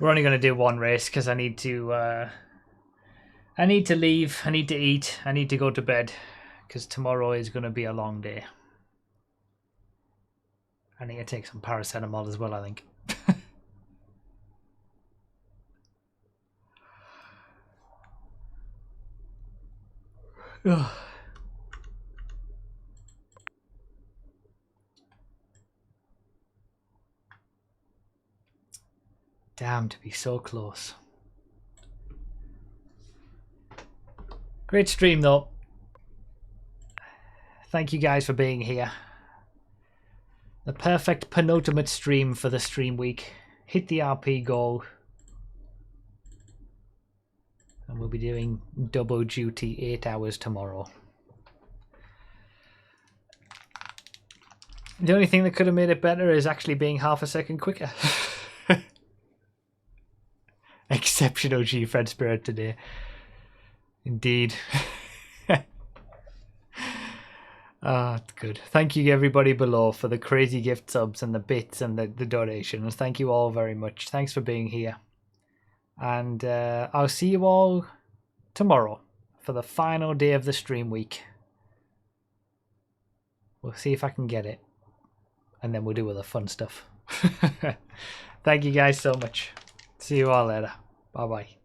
We're only going to do one race because I need to leave, I need to eat, I need to go to bed because tomorrow is going to be a long day. I need to take some paracetamol as well, I think. Damn, to be so close. Great stream though. Thank you guys for being here. The perfect penultimate stream for the stream week. Hit the RP goal. And we'll be doing double duty 8 hours tomorrow. The only thing that could have made it better is actually being half a second quicker. Exceptional Gfred spirit today. Indeed. Ah, it's good. Thank you everybody below for the crazy gift subs and the bits and the donations. Thank you all very much. Thanks for being here. And I'll see you all tomorrow for the final day of the stream week. We'll see if I can get it. And then we'll do other fun stuff. Thank you guys so much. See you all later. Bye bye.